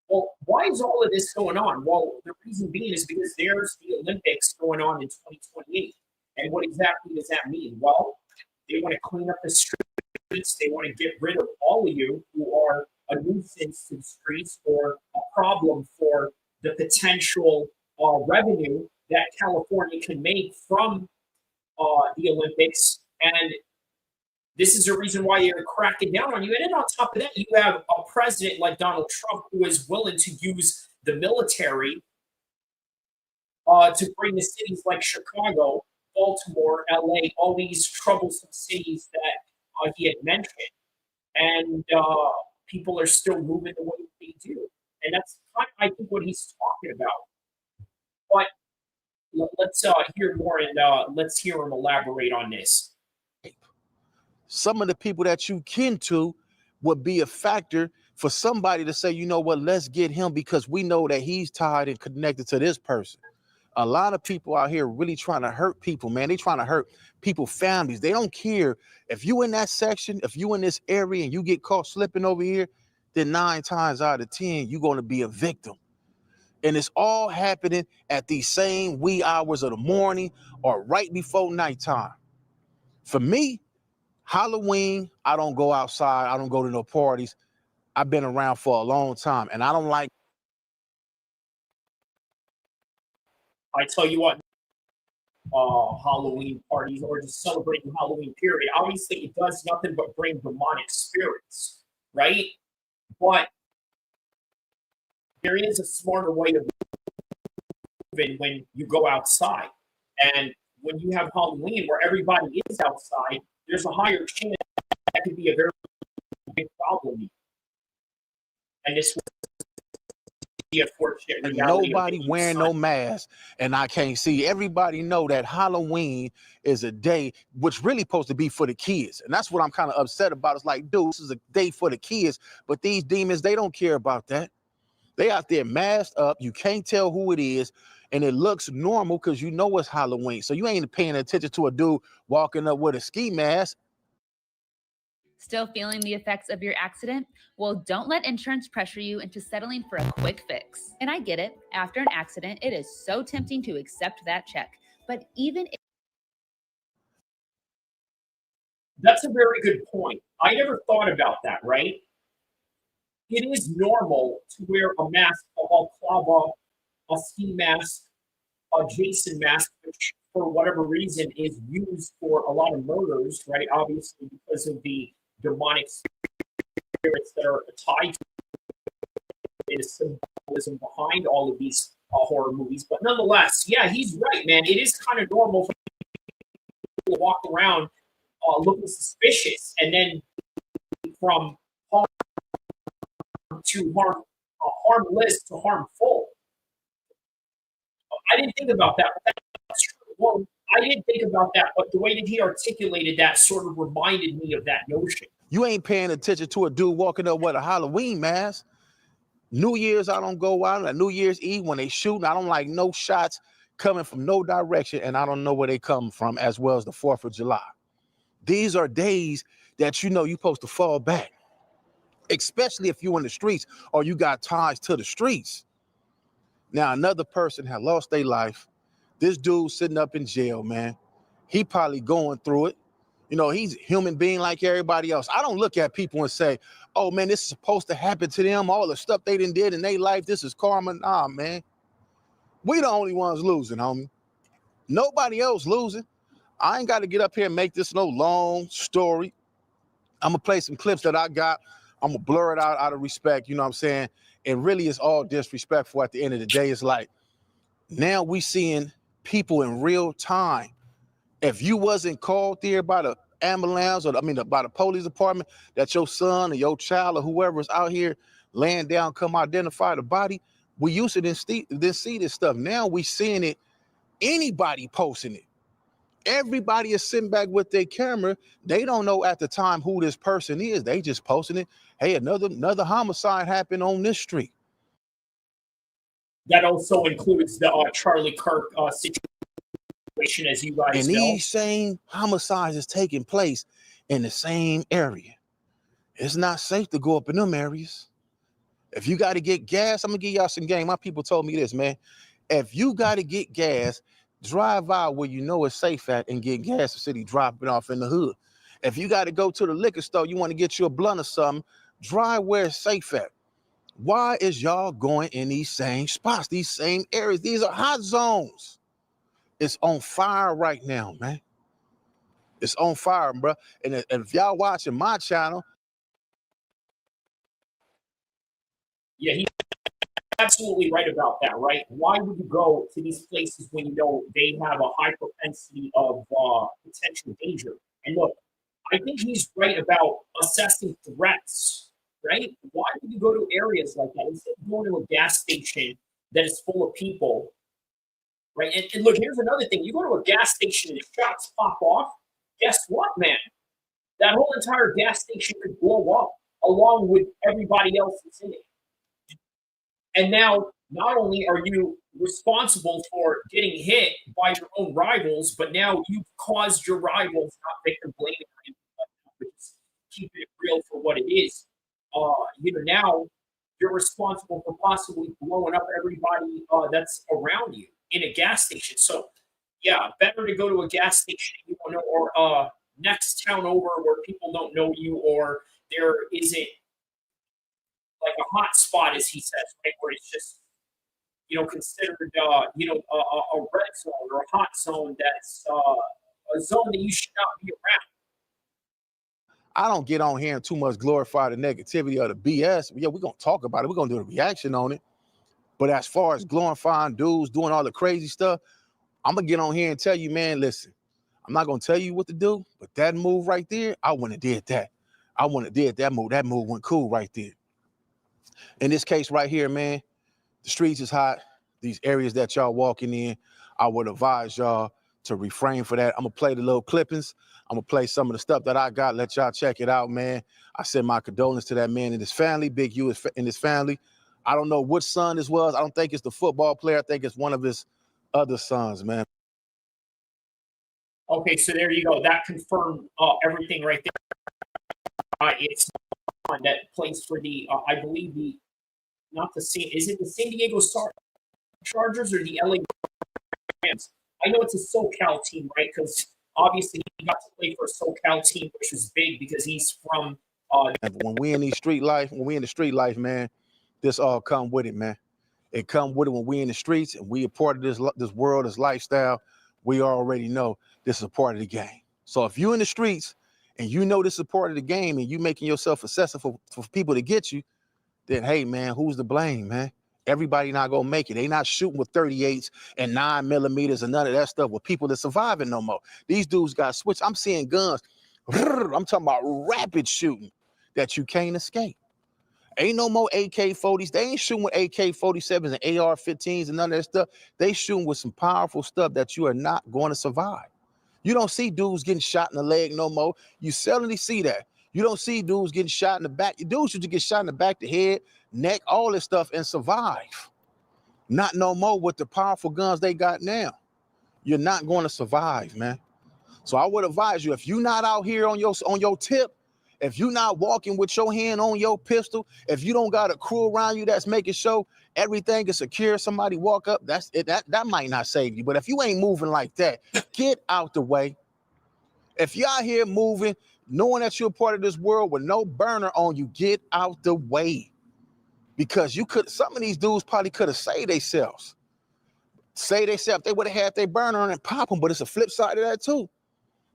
Well, why is all of this going on? Well, the reason being is because there's the Olympics going on in 2028. And what exactly does that mean? Well, they want to clean up the streets. They want to get rid of all of you who are a nuisance to the streets or a problem for the potential revenue that California can make from the Olympics. And this is a reason why they're cracking down on you. And then on top of that, you have a president like Donald Trump who is willing to use the military to bring the cities like Chicago, Baltimore, LA, all these troublesome cities that he had mentioned. And people are still moving the way they do. And that's kind of, I think, what he's talking about. But let's hear more and let's hear him elaborate on this. Some of the people that you kin to would be a factor for somebody to say, you know what, let's get him because we know that he's tied and connected to this person. A lot of people out here really trying to hurt people, man. They trying to hurt people's families. They don't care if you in that section, if you in this area and you get caught slipping over here, then 9 times out of 10, you're going to be a victim. And it's all happening at these same wee hours of the morning or right before nighttime. For me, Halloween, I don't go outside. I don't go to no parties. I've been around for a long time, and I don't like. I tell you what, Halloween parties or just celebrating Halloween period, obviously it does nothing but bring demonic spirits, right? But there is a smarter way to move when you go outside. And when you have Halloween where everybody is outside, there's a higher chance that could be a very big problem. And this would be a fortunate reality. Nobody wearing no mask, and I can't see. Everybody know that Halloween is a day which really supposed to be for the kids. And that's what I'm kind of upset about. It's like, dude, this is a day for the kids, but these demons, they don't care about that. They out there masked up. You can't tell who it is. And it looks normal because you know it's Halloween. So you ain't paying attention to a dude walking up with a ski mask. Still feeling the effects of your accident? Well, don't let insurance pressure you into settling for a quick fix. And I get it. After an accident, it is so tempting to accept that check. But even if... That's a very good point. I never thought about that, right? It is normal to wear a mask, a balaclava, a ski mask, Jason mask, which for whatever reason is used for a lot of murders, right? Obviously, because of the demonic spirits that are tied to it, is symbolism behind all of these horror movies. But nonetheless, yeah, he's right, man. It is kind of normal for people to walk around looking suspicious, and then from harm to harmless to harmful. I didn't think about that. But that's true. Well, I didn't think about that, but the way that he articulated that sort of reminded me of that notion. You ain't paying attention to a dude walking up with a Halloween mask. New Year's, I don't go out. New Year's Eve, when they shooting, I don't like no shots coming from no direction, and I don't know where they come from, as well as the 4th of July. These are days that you know you're supposed to fall back, especially if you're in the streets or you got ties to the streets. Now, another person had lost their life. This dude sitting up in jail, man. He probably going through it. You know, he's a human being like everybody else. I don't look at people and say, oh, man, this is supposed to happen to them. All the stuff they done did in their life, this is karma. Nah, man. We the only ones losing, homie. Nobody else losing. I ain't got to get up here and make this no long story. I'm going to play some clips that I got. I'm going to blur it out of respect, you know what I'm saying? And really, it's all disrespectful at the end of the day. It's like, now we seeing people in real time. If you wasn't called there by the ambulance or, by the police department, that your son or your child or whoever is out here laying down, come identify the body, we used to then see this stuff. Now we seeing it, anybody posting it. Everybody is sitting back with their camera. They don't know at the time who this person is. They just posting it. Hey, another homicide happened on this street. That also includes the Charlie Kirk situation, as you guys and know. These same homicides is taking place in the same area. It's not safe to go up in them areas. If you got to get gas, I'm going to give y'all some game. My people told me this, man. If you got to get gas, drive out where you know it's safe at and get gas instead of dropping off in the hood. If you got to go to the liquor store, you want to get you a blunt or something, drive where it's safe at. Why is y'all going in these same spots, these same areas? These are hot zones. It's on fire right now, man. It's on fire, bro. And if y'all watching my channel. Yeah, he's absolutely right about that, right? Why would you go to these places when you know they have a high propensity of potential danger? And look, I think he's right about assessing threats, right? Why would you go to areas like that instead of going to a gas station that is full of people, right? And look, here's another thing. You go to a gas station and shots pop off, guess what, man? That whole entire gas station could blow up along with everybody else that's in it. And now, not only are you responsible for getting hit by your own rivals, but now you've caused your rivals, not victim blaming, but just keep it real for what it is. Now you're responsible for possibly blowing up everybody that's around you in a gas station. So, yeah, better to go to a gas station you don't know, or next town over where people don't know you, or there isn't like a hot spot, as he says, right, where it's just, considered, a red zone or a hot zone that's a zone that you should not be around. I don't get on here and too much glorify the negativity or the BS. Yeah, we're going to talk about it. We're going to do a reaction on it. But as far as glorifying dudes, doing all the crazy stuff, I'm going to get on here and tell you, man, listen, I'm not going to tell you what to do, but that move right there, I wouldn't have did that. I wouldn't have did that move. That move went cool right there. In this case right here, man, the streets is hot. These areas that y'all walking in, I would advise y'all to refrain for that. I'm going to play the little clippings. I'm going to play some of the stuff that I got. Let y'all check it out, man. I send my condolences to that man and his family, Big U and his family. I don't know which son this was. I don't think it's the football player. I think it's one of his other sons, man. Okay, so there you go. That confirmed everything right there. It's one that plays for the, I believe is it the San Diego Chargers or the LA Rams? I know it's a SoCal team, right? Because obviously he got to play for a SoCal team, which was big because he's from. When we in the street life, man, this all come with it, man. It come with it when we in the streets and we a part of this world, this lifestyle. We already know this is a part of the game. So if you in the streets and you know this is a part of the game and you making yourself accessible for people to get you, then hey man, who's to blame, man? Everybody not gonna make it. They not shooting with 38s and 9mm and none of that stuff with people that surviving no more. These dudes got switched. I'm seeing guns. I'm talking about rapid shooting that you can't escape. Ain't no more AK-40s. They ain't shooting with AK-47s and AR-15s and none of that stuff. They shooting with some powerful stuff that you are not going to survive. You don't see dudes getting shot in the leg no more. You seldomly see that. You don't see dudes getting shot in the back. Dudes should get shot in the back, the head, neck, all this stuff and survive. Not no more with the powerful guns they got now. You're not going to survive, man. So I would advise you, if you're not out here on your tip, if you're not walking with your hand on your pistol, if you don't got a crew around you that's making sure everything is secure, somebody walk up, that's it. That might not save you. But if you ain't moving like that, get out the way. If you're out here moving, knowing that you're a part of this world with no burner on you, get out the way. Because some of these dudes probably could have saved themselves. They would have had their burner on and pop them, but it's a flip side of that too.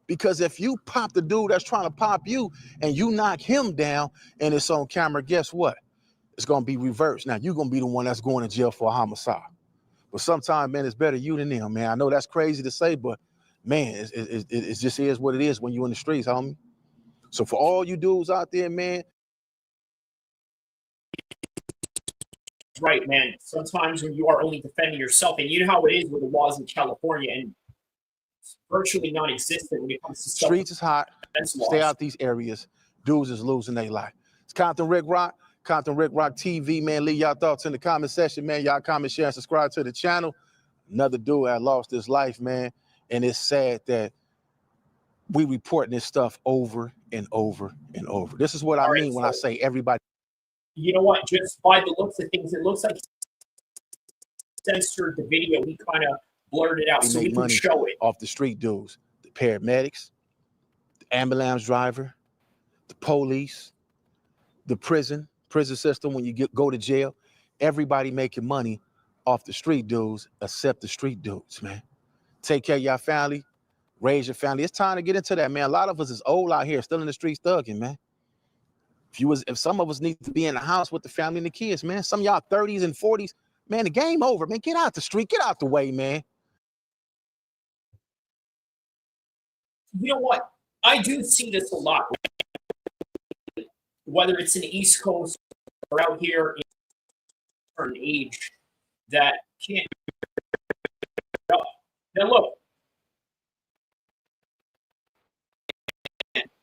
Because if you pop the dude that's trying to pop you and you knock him down and it's on camera, guess what? It's going to be reversed. Now, you're going to be the one that's going to jail for a homicide. But sometimes, man, it's better you than them, man. I know that's crazy to say, but, man, it just is what it is when you're in the streets, homie. So for all you dudes out there, man. Right, man. Sometimes when you are only defending yourself, and you know how it is with the laws in California, and it's virtually non-existent when it comes to stuff. Streets is hot. Stay out these areas. Dudes is losing their life. It's Compton Rick Rock TV, man. Leave y'all thoughts in the comment section, man. Y'all comment, share, and subscribe to the channel. Another dude had lost his life, man. And it's sad that we reporting this stuff over and over and over. This is what I mean when I say everybody. You know what? Just by the looks of things, it looks like censored the video. We kind of blurred it out so we can show it. Off the street dudes, the paramedics, the ambulance driver, the police, the prison system when you go to jail. Everybody making money off the street dudes except the street dudes, man. Take care of your family, raise your family. It's time to get into that, man. A lot of us is old out here, still in the streets thugging, man. If some of us need to be in the house with the family and the kids, man. Some of y'all 30s and 40s, man, the game over, man. Get out the street, get out the way, man. You know what? I do see this a lot. Whether it's in the East Coast or out here in a certain age that can't. Now look,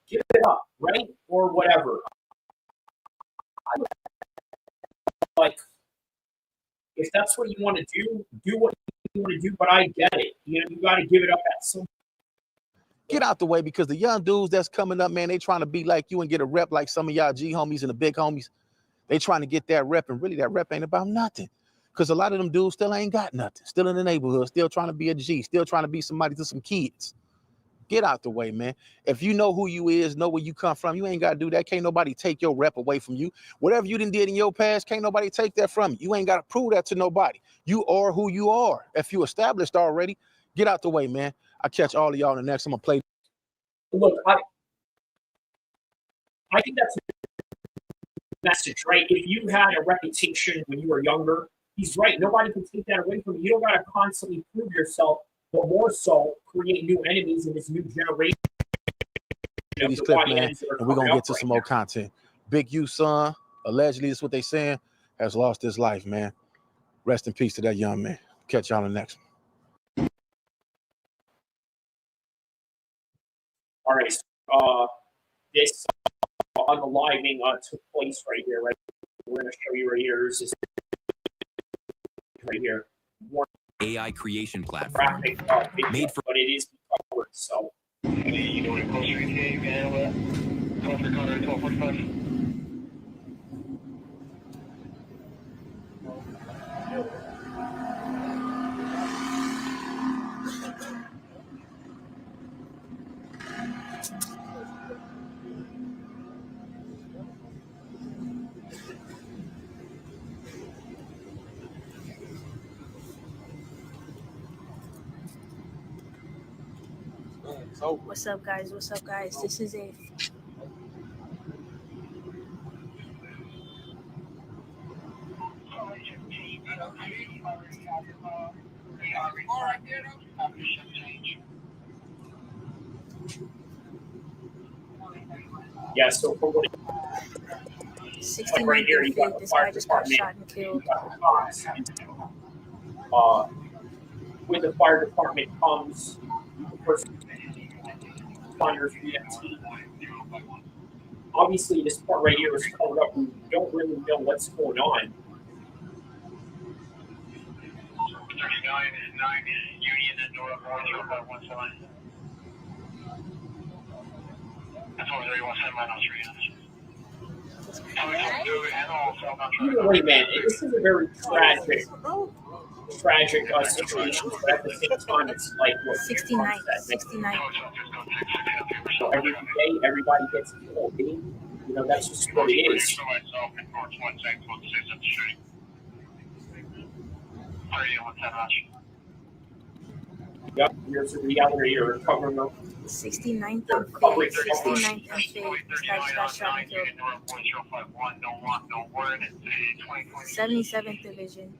give it up, right? Or whatever. Like, if that's what you want to do what you want to do, but I get it. You know, you got to give it up at some. Get out the way, because the young dudes that's coming up, man, they trying to be like you and get a rep like some of y'all G homies and the big homies. They trying to get that rep, and really that rep ain't about nothing. Because a lot of them dudes still ain't got nothing. Still in the neighborhood, still trying to be a G, still trying to be somebody to some kids. Get out the way, man. If you know who you is, know where you come from, you ain't got to do that. Can't nobody take your rep away from you. Whatever you done did in your past, can't nobody take that from you. You ain't got to prove that to nobody. You are who you are. If you established already, get out the way, man. I'll catch all of y'all in the next. I'm going to play. Look, I think that's a message, right? If you had a reputation when you were younger, he's right. Nobody can take that away from you. You don't got to constantly prove yourself, but more so create new enemies in this new generation. These clips, man, and we're going to get to some more content. Big U son, allegedly, that's what they saying, has lost his life, man. Rest in peace to that young man. Catch y'all in the next one. All right, this unaliving took place right here, right? We're going to show you right here. This is right here. More AI creation platform made for. But it is covered, so. You know what closer you can handle that? Call for Conrad 1245. What's up, guys? What's up, guys? This is a Yeah, so for what 69 right here, you got the This fire guy just got department, shot and killed. you got the cops. With the fire department comes the first responders, EMT. Obviously, this part right here is covered up. We don't really know what's going on. 39 is 9 Union and North 117. That's over there. You want to send mine on 300. Either way, man, this is a very tragic situation, but at the same time, it's like what 69. 69. So every day, everybody gets killed. You know, that's just what it is. Yep, here's the reality. You're covering them. 69th and Fig. 69th and Fig. This guy just got shot and killed. 77th Division.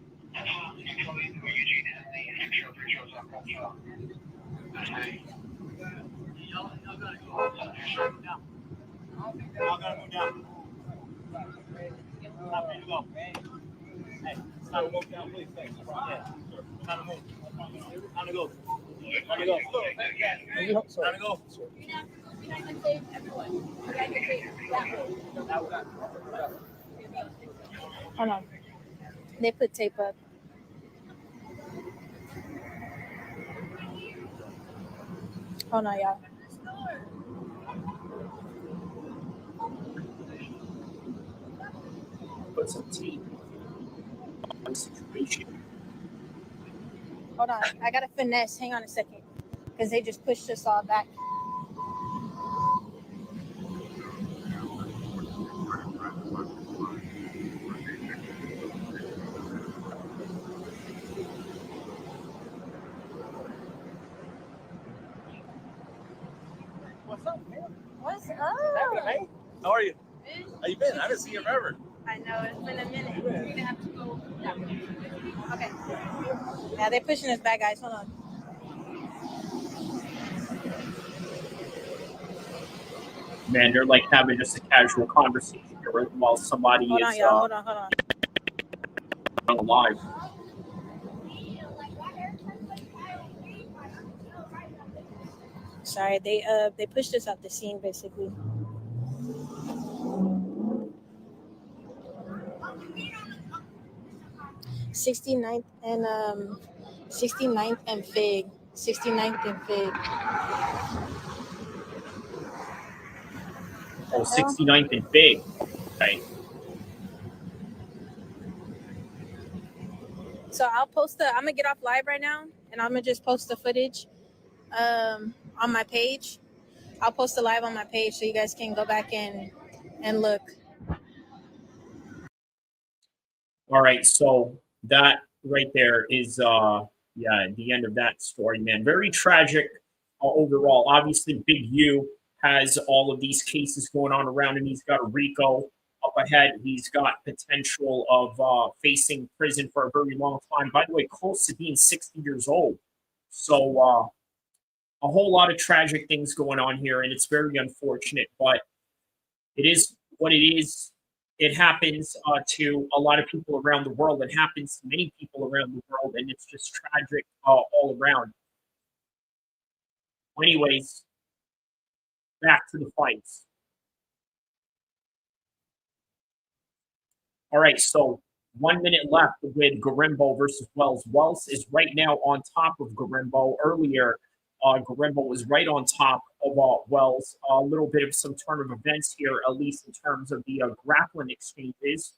Hold on. They put tape up. Hold on, y'all. Put some tape on the situation. Hold on. I got to finesse. Hang on a second. Because they just pushed us all back. What's up, man? What's up? How are you? How you been? I haven't seen you forever. I know. It's been a minute. We're going to have to go. Okay. Yeah, they're pushing us back, guys. Hold on. Man, they're like having just a casual conversation here while somebody Hold on, is y'all. Hold on. alive. Sorry, they pushed us off the scene basically. '69th and 69th and Fig. 69th and Fig. Oh, 69th and Big. Okay. So I'm gonna get off live right now and I'm gonna just post the footage on my page. I'll post the live on my page so you guys can go back and look. All right, so that right there is the end of that story, man. Very tragic overall. Obviously, Big U has all of these cases going on around him. He's got a RICO up ahead. He's got potential of facing prison for a very long time. By the way, close to being 60 years old. So a whole lot of tragic things going on here, and it's very unfortunate, but it is what it is. It happens to a lot of people around the world. It happens to many people around the world, and it's just tragic all around. Anyways, back to the fights. All right, so 1 minute left with Gorimbo versus Wells. Wells is right now on top of Gorimbo. Earlier, Gorimbo was right on top of Wells. A little bit of some turn of events here, at least in terms of the grappling exchanges.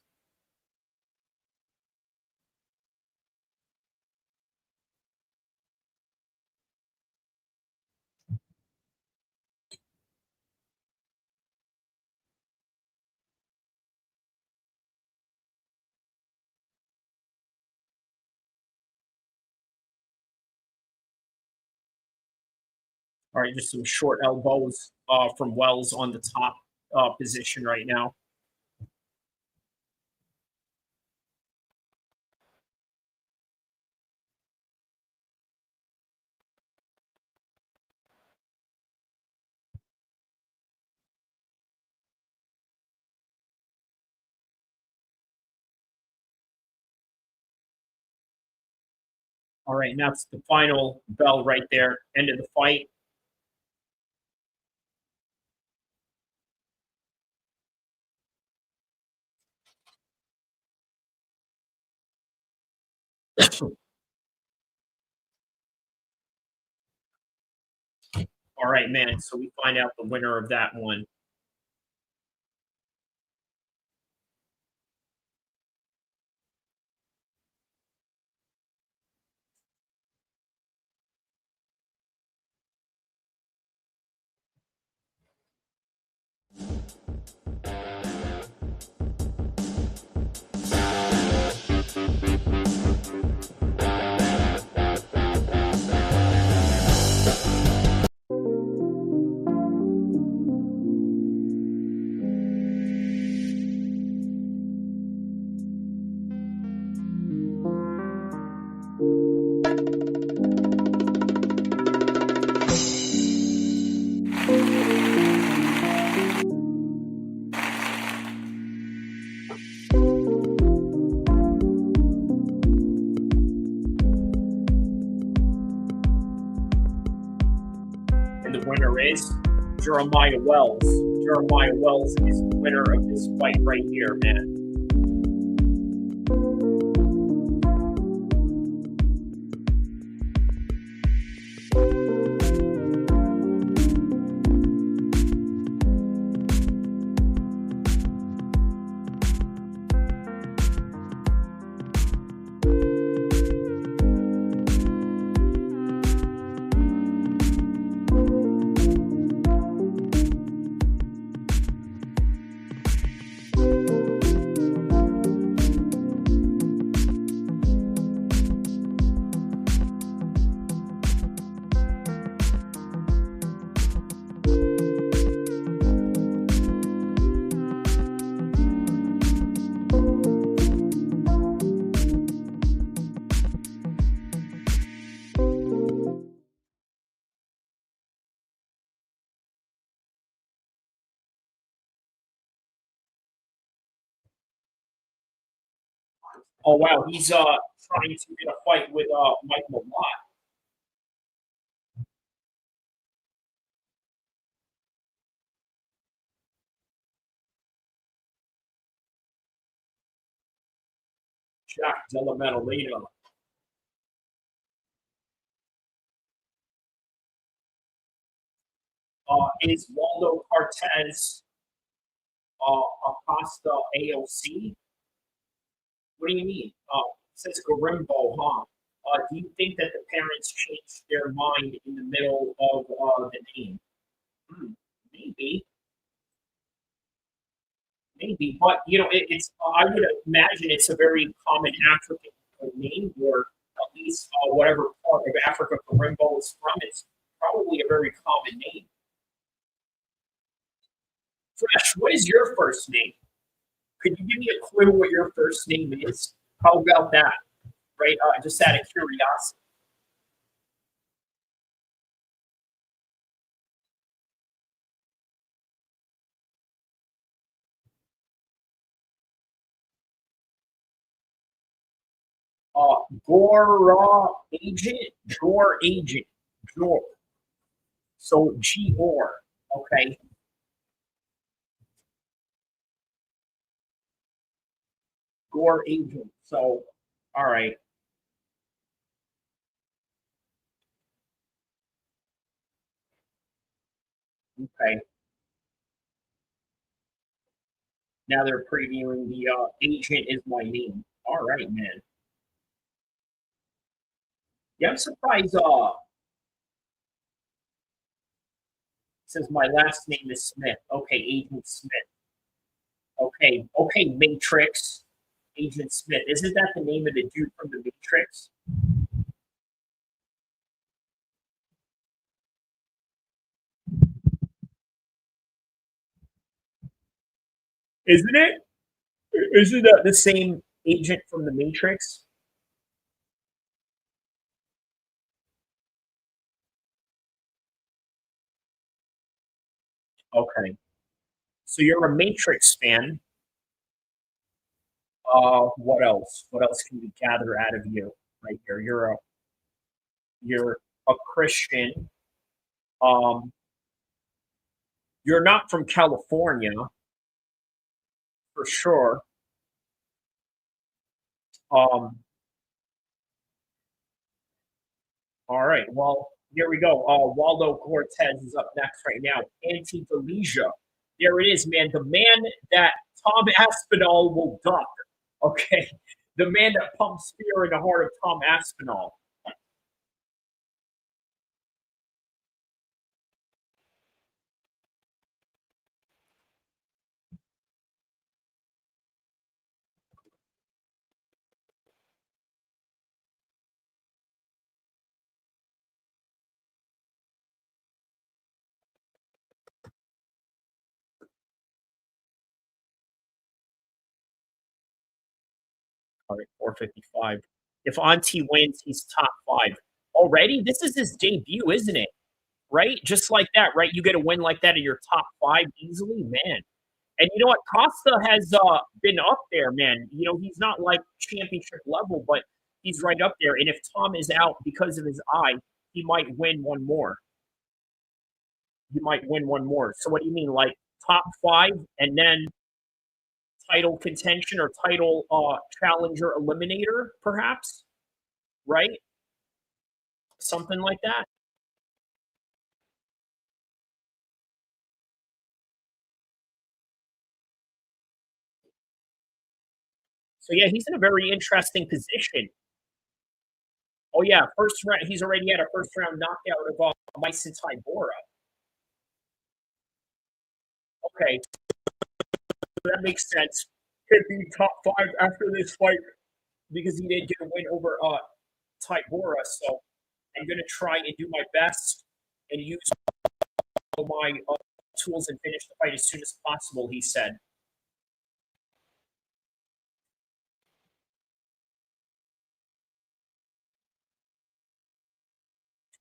All right, just some short elbows from Wells on the top position right now. All right, and that's the final bell right there. End of the fight. All right, man. So we find out the winner of that one. And the winner is Jeremiah Wells. Jeremiah Wells is the winner of this fight right here, man. Oh wow, he's trying to get a fight with Mike Lamont. Jack Della Maddalena. Is Waldo Cortez a Costa AOC? What do you mean? It says Gorimbo, huh? Do you think that the parents changed their mind in the middle of the name? Maybe. Maybe, but you know, it's. I would imagine it's a very common African name, or at least whatever part of Africa Gorimbo is from. It's probably a very common name. Fresh, what is your first name? Could you give me a clue what your first name is? How about that? Right, just out of curiosity. Gora agent, Jor agent, Jor. So G-O-R, okay. Gore agent. So, all right. Okay. Now they're previewing the agent is my name. All right, man. Yeah, I'm surprised. Says my last name is Smith. Okay, Agent Smith. Okay, okay, Matrix. Agent Smith. Isn't that the name of the dude from the Matrix? Isn't it? Isn't that the same agent from the Matrix? Okay. So you're a Matrix fan. What else? What else can we gather out of you right here? You're a Christian. Um, you're not from California for sure. All right. Well, here we go. Waldo Cortez is up next right now. Ante D. There it is, man. The man that Tom Aspinall will duck. Okay. The man that pumps fear in the heart of Tom Aspinall. All right, 455. If Ante wins, he's top 5. Already? This is his debut, isn't it? Right? Just like that, right? You get a win like that in your top 5 easily, man. And you know what? Costa has been up there, man. You know, he's not like championship level, but he's right up there. And if Tom is out because of his eye, he might win one more. He might win one more. So what do you mean? Like top 5 and then title contention or title challenger eliminator, perhaps? Right? Something like that. So yeah, he's in a very interesting position. Oh yeah, first round. He's already had a first round knockout of Tyson. Okay, that makes sense. Could be top 5 after this fight because he did get a win over Tybora. So I'm gonna try and do my best and use all my tools and finish the fight as soon as possible. He said.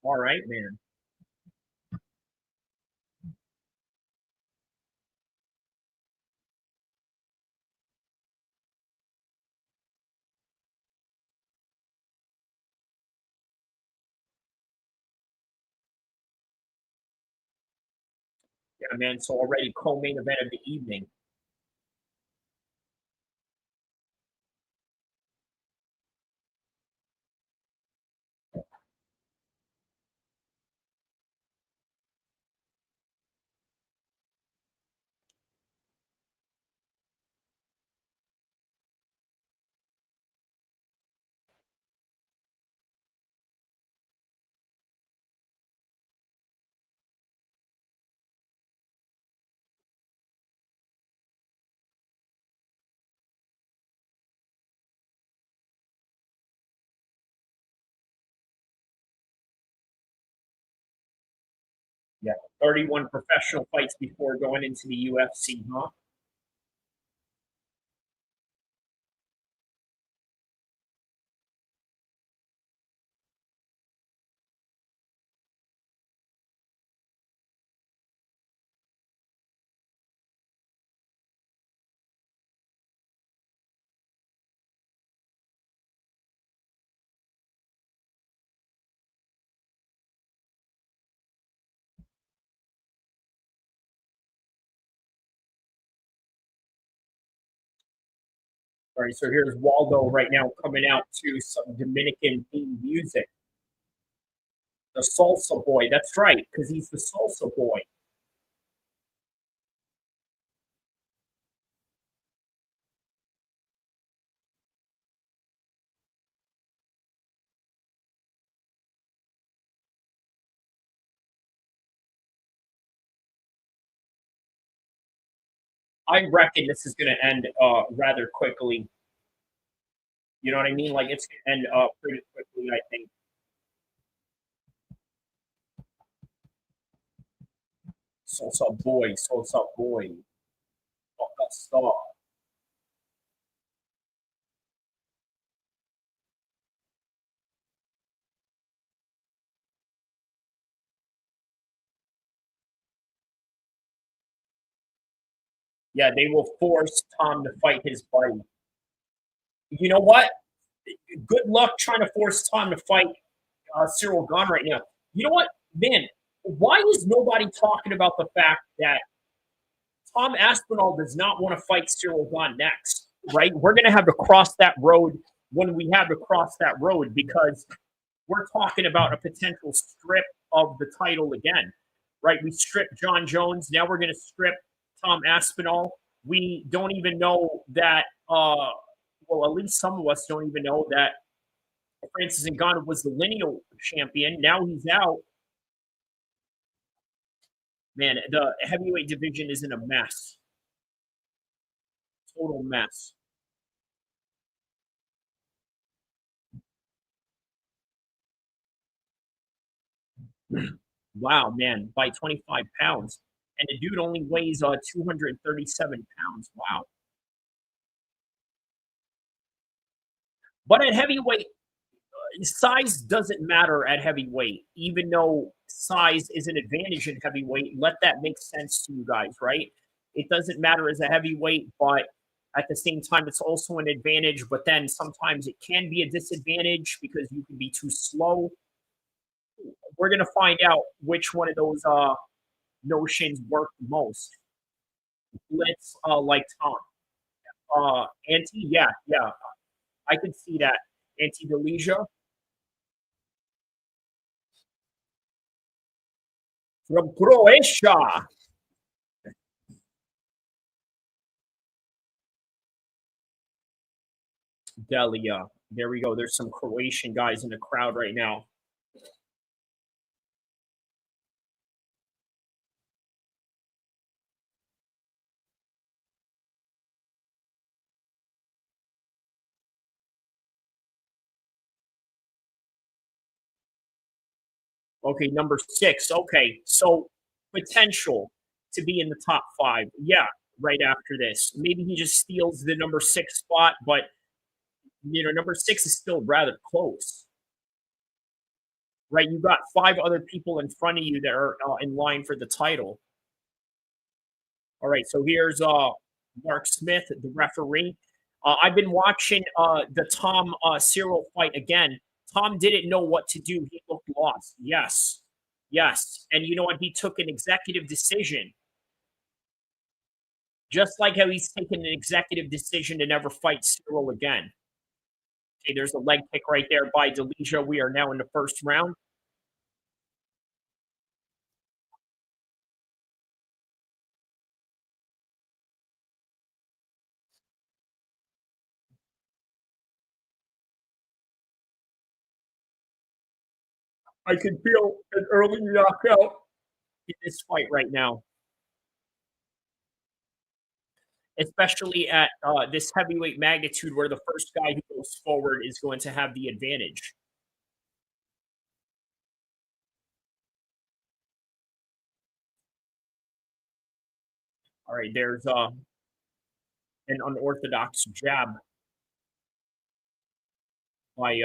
All right, man. Yeah, man. So already co-main event of the evening. Yeah, 31 professional fights before going into the UFC, huh? All right, so here's Waldo right now coming out to some Dominican themed music. The salsa boy. That's right, because he's the salsa boy. I reckon this is going to end rather quickly. You know what I mean? Like it's going to end pretty quickly, I think. Salsa boy, salsa boy. Costa. Yeah, they will force Tom to fight his buddy. You know what? Good luck trying to force Tom to fight Cyril Gane right now. You know what, man? Why is nobody talking about the fact that Tom Aspinall does not want to fight Cyril Gane next? Right? We're going to have to cross that road when we have to cross that road because we're talking about a potential strip of the title again. Right? We stripped John Jones. Now we're going to strip Tom Aspinall. We don't even know that. Well, at least some of us don't even know that Francis Ngannou was the lineal champion. Now he's out. Man, the heavyweight division is in a mess. Total mess. Wow, man, by 25 pounds. And the dude only weighs 237 pounds. Wow. But at heavyweight, size doesn't matter at heavyweight, even though size is an advantage in heavyweight. Let that make sense to you guys, right? It doesn't matter as a heavyweight, but at the same time, it's also an advantage. But then sometimes it can be a disadvantage because you can be too slow. We're going to find out which one of those notions work the most. Let's like Tom. Ante, yeah. I can see that. Ante Delija. From Croatia. Delia. There we go. There's some Croatian guys in the crowd right now. Okay, number 6. Okay, so potential to be in the top 5. Yeah, right after this. Maybe he just steals the number 6 spot, but number 6 is still rather close. Right, you got 5 other people in front of you that are in line for the title. All right, so here's Mark Smith, the referee. I've been watching the Tom Cyril fight again. Tom didn't know what to do. He looked lost. Yes. And you know what? He took an executive decision. Just like how he's taken an executive decision to never fight Cyril again. Okay, there's a leg kick right there by Delija. We are now in the first round. I can feel an early knockout in this fight right now. Especially at this heavyweight magnitude where the first guy who goes forward is going to have the advantage. All right, there's an unorthodox jab by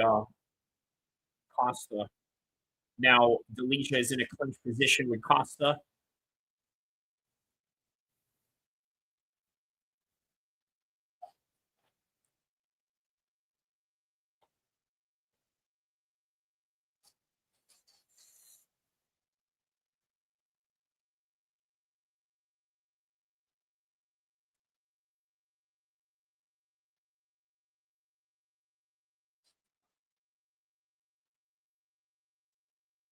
Costa. Now, Delija is in a clinch position with Costa.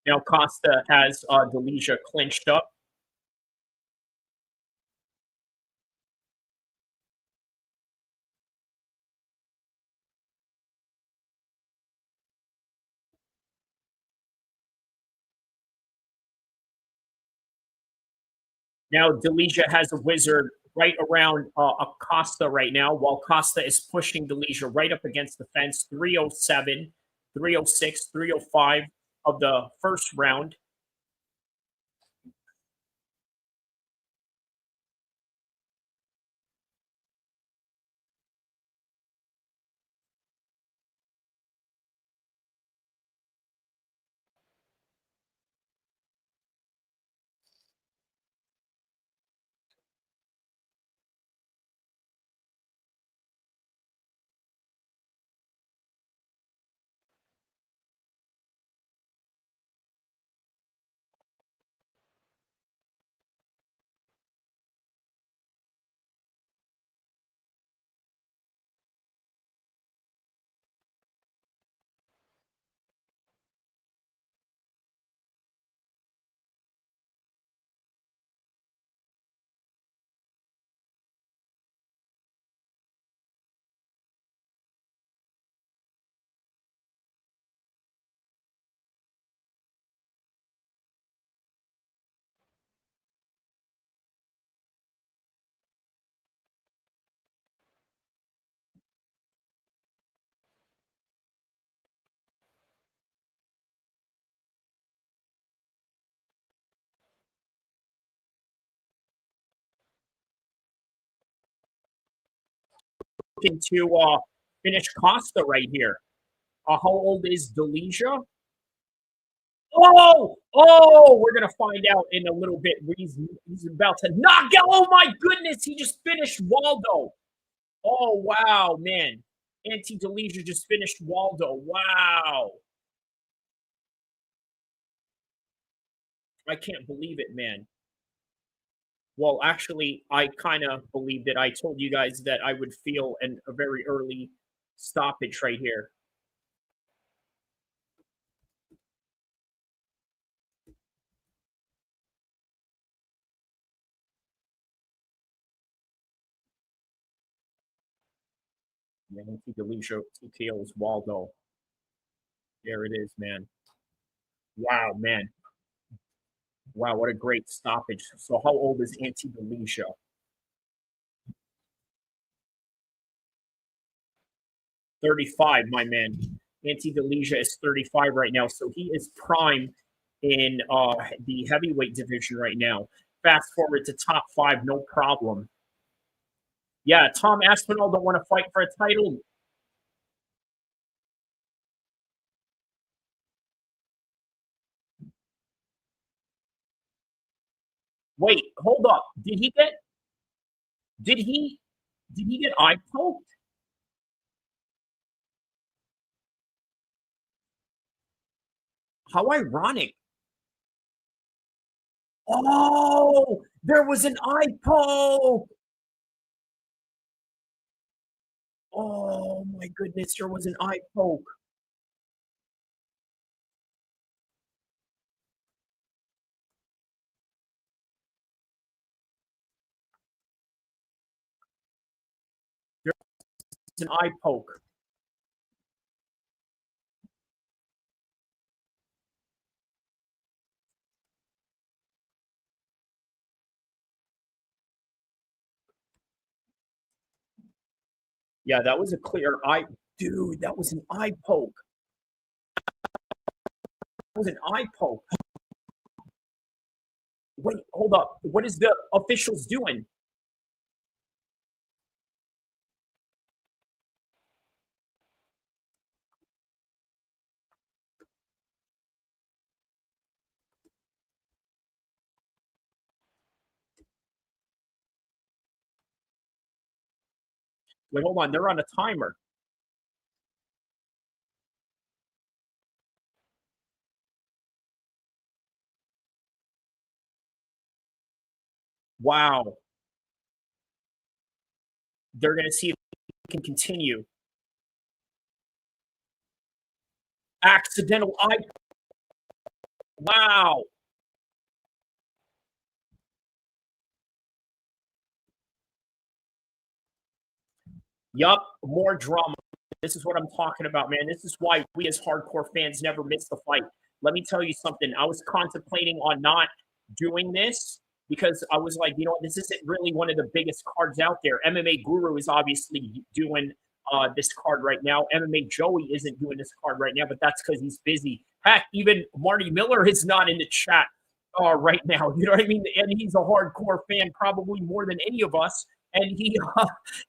Now Costa has Delija clinched up. Now Delija has a wizard right around Costa right now, while Costa is pushing Delija right up against the fence. 307, 306, 305 of the first round. looking to finish Costa right here. How old is Delesia? Oh, we're going to find out in a little bit. He's about to knock out. Oh, my goodness. He just finished Waldo. Oh, wow, man. Ante Delesia just finished Waldo. Wow. I can't believe it, man. Well, actually, I kind of believed it. I told you guys that I would feel a very early stoppage right here. Ante Delesia TKOs Waldo. There it is, man. Wow, man. Wow, what a great stoppage. So how old is Ante Delesia? $35, my man. Ante Delesia is 35 right now, so he is prime in the heavyweight division right now. Fast forward to top 5, no problem. Yeah, Tom Aspinall don't want to fight for a title. Wait, hold up. Did he get eye poked? How ironic. Oh, there was an eye poke. Oh my goodness, there was an eye poke. There was an eye poke. Yeah, that was a clear eye. Dude, that was an eye poke. That was an eye poke. Wait, hold up. What is the officials doing? Wait, hold on. They're on a timer. Wow. They're going to see if they can continue. Accidental eye. Wow. Yup, more drama. This is what I'm talking about, man. This is why we as hardcore fans never miss the fight. Let me tell you something. I was contemplating on not doing this because I was like, you know, this isn't really one of the biggest cards out there. MMA Guru is obviously doing this card right now. MMA Joey isn't doing this card right now, but that's because he's busy. Heck, even Marty Miller is not in the chat right now. You know what I mean? And he's a hardcore fan, probably more than any of us. And he,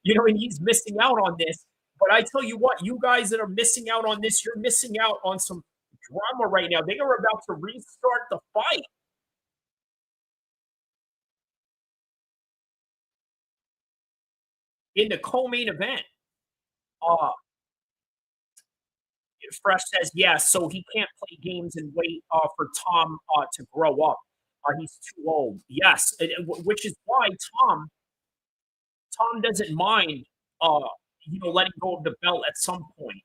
you know, and he's missing out on this. But I tell you what, you guys that are missing out on this, you're missing out on some drama right now. They are about to restart the fight. In the co-main event. Fresh says, yes, so he can't play games and wait for Tom to grow up. He's too old. Yes, which is why Tom doesn't mind, you know, letting go of the belt at some point.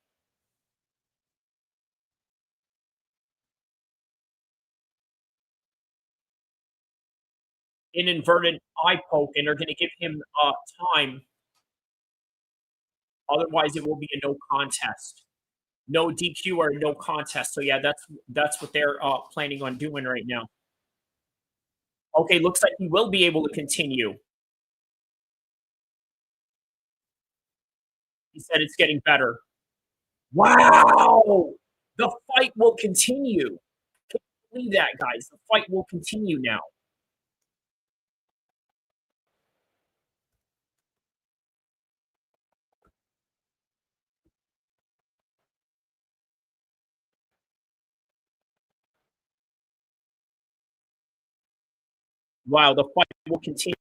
An inverted eye poke, and they're going to give him time. Otherwise, it will be a no contest. No DQ or no contest. So, yeah, that's what they're planning on doing right now. Okay, looks like he will be able to continue. He said it's getting better. Wow! The fight will continue. Can you believe that, guys? The fight will continue now. Wow, the fight will continue.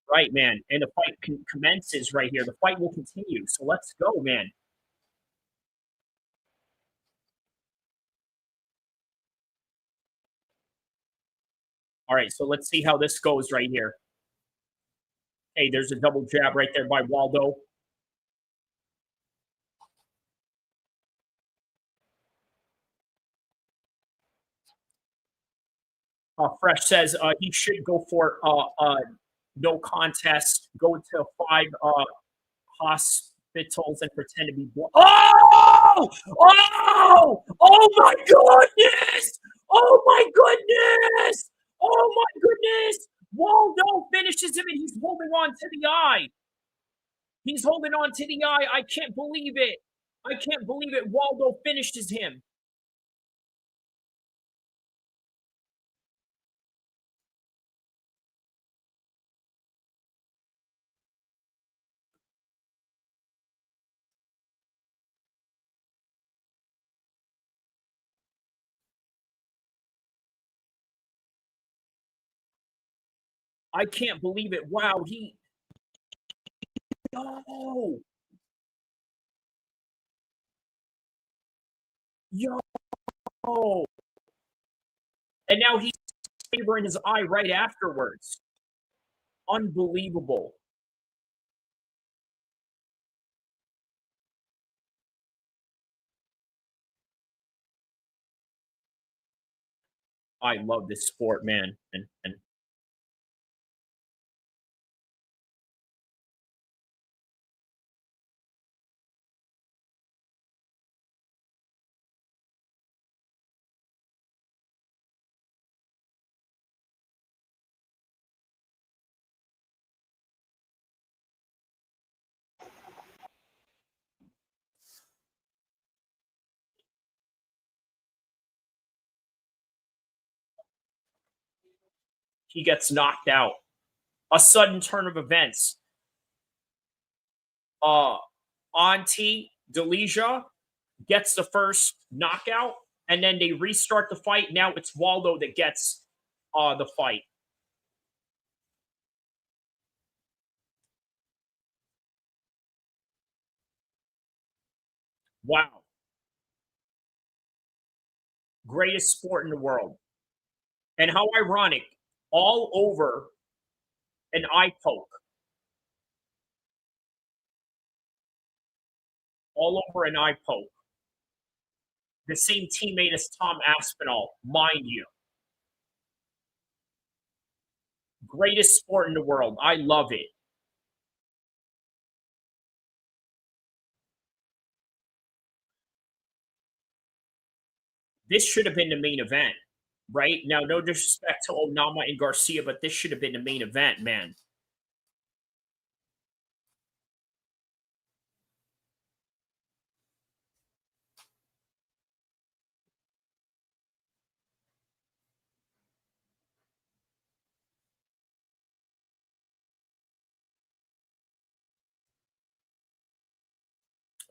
Right, man. And the fight commences right here. The fight will continue. So let's go, man. All right, so let's see how this goes right here. Hey, there's a double jab right there by Waldo. Fresh says he should go for no contest, go to 5 hospitals and pretend to be blind. Oh! Oh! Oh my goodness! Oh my goodness! Oh my goodness! Waldo finishes him and he's holding on to the eye. He's holding on to the eye. I can't believe it. I can't believe it. Waldo finishes him. I can't believe it. Wow, he... Yo! Yo! And now he's favoring his eye right afterwards. Unbelievable. I love this sport, man. And he gets knocked out. A sudden turn of events. Ante D gets the first knockout, and then they restart the fight. Now it's Waldo that gets the fight. Wow. Greatest sport in the world. And how ironic, all over an eye poke. All over an eye poke. The same teammate as Tom Aspinall, mind you. Greatest sport in the world. I love it. This should have been the main event, right? Now, no disrespect to Onama and Garcia, but this should have been the main event, man.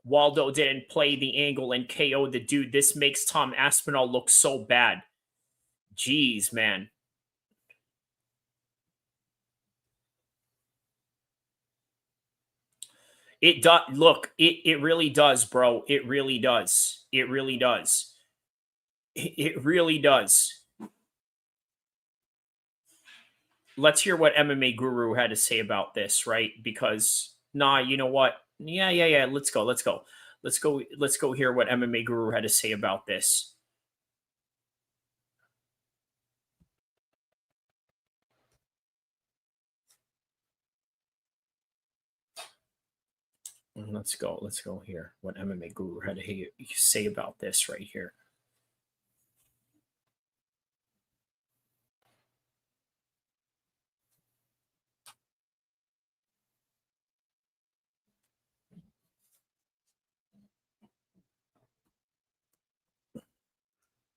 Waldo didn't play the angle and KO'd the dude. This makes Tom Aspinall look so bad. Jeez, man. It does. Look, it really does, bro. It really does. It really does. It really does. Let's hear what MMA Guru had to say about this, right? Because, nah, you know what? Yeah. Let's go. Let's go hear what MMA Guru had to say about this. Let's go here. What MMA Guru had to say about this right here.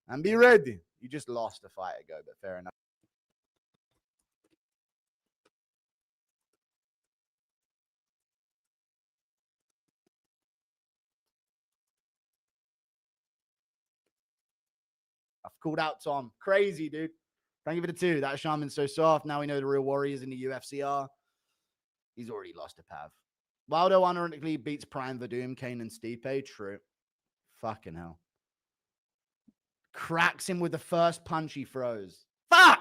And be ready. You just lost a fight ago, but fair enough. I've called out Tom. Crazy, dude. Thank you for the 2. That shaman's so soft. Now we know the real warriors in the UFC are. He's already lost to Pav. Waldo unironically beats Prime Verdum, Kane, and Stipe. True. Fucking hell. Cracks him with the first punch he throws. Fuck!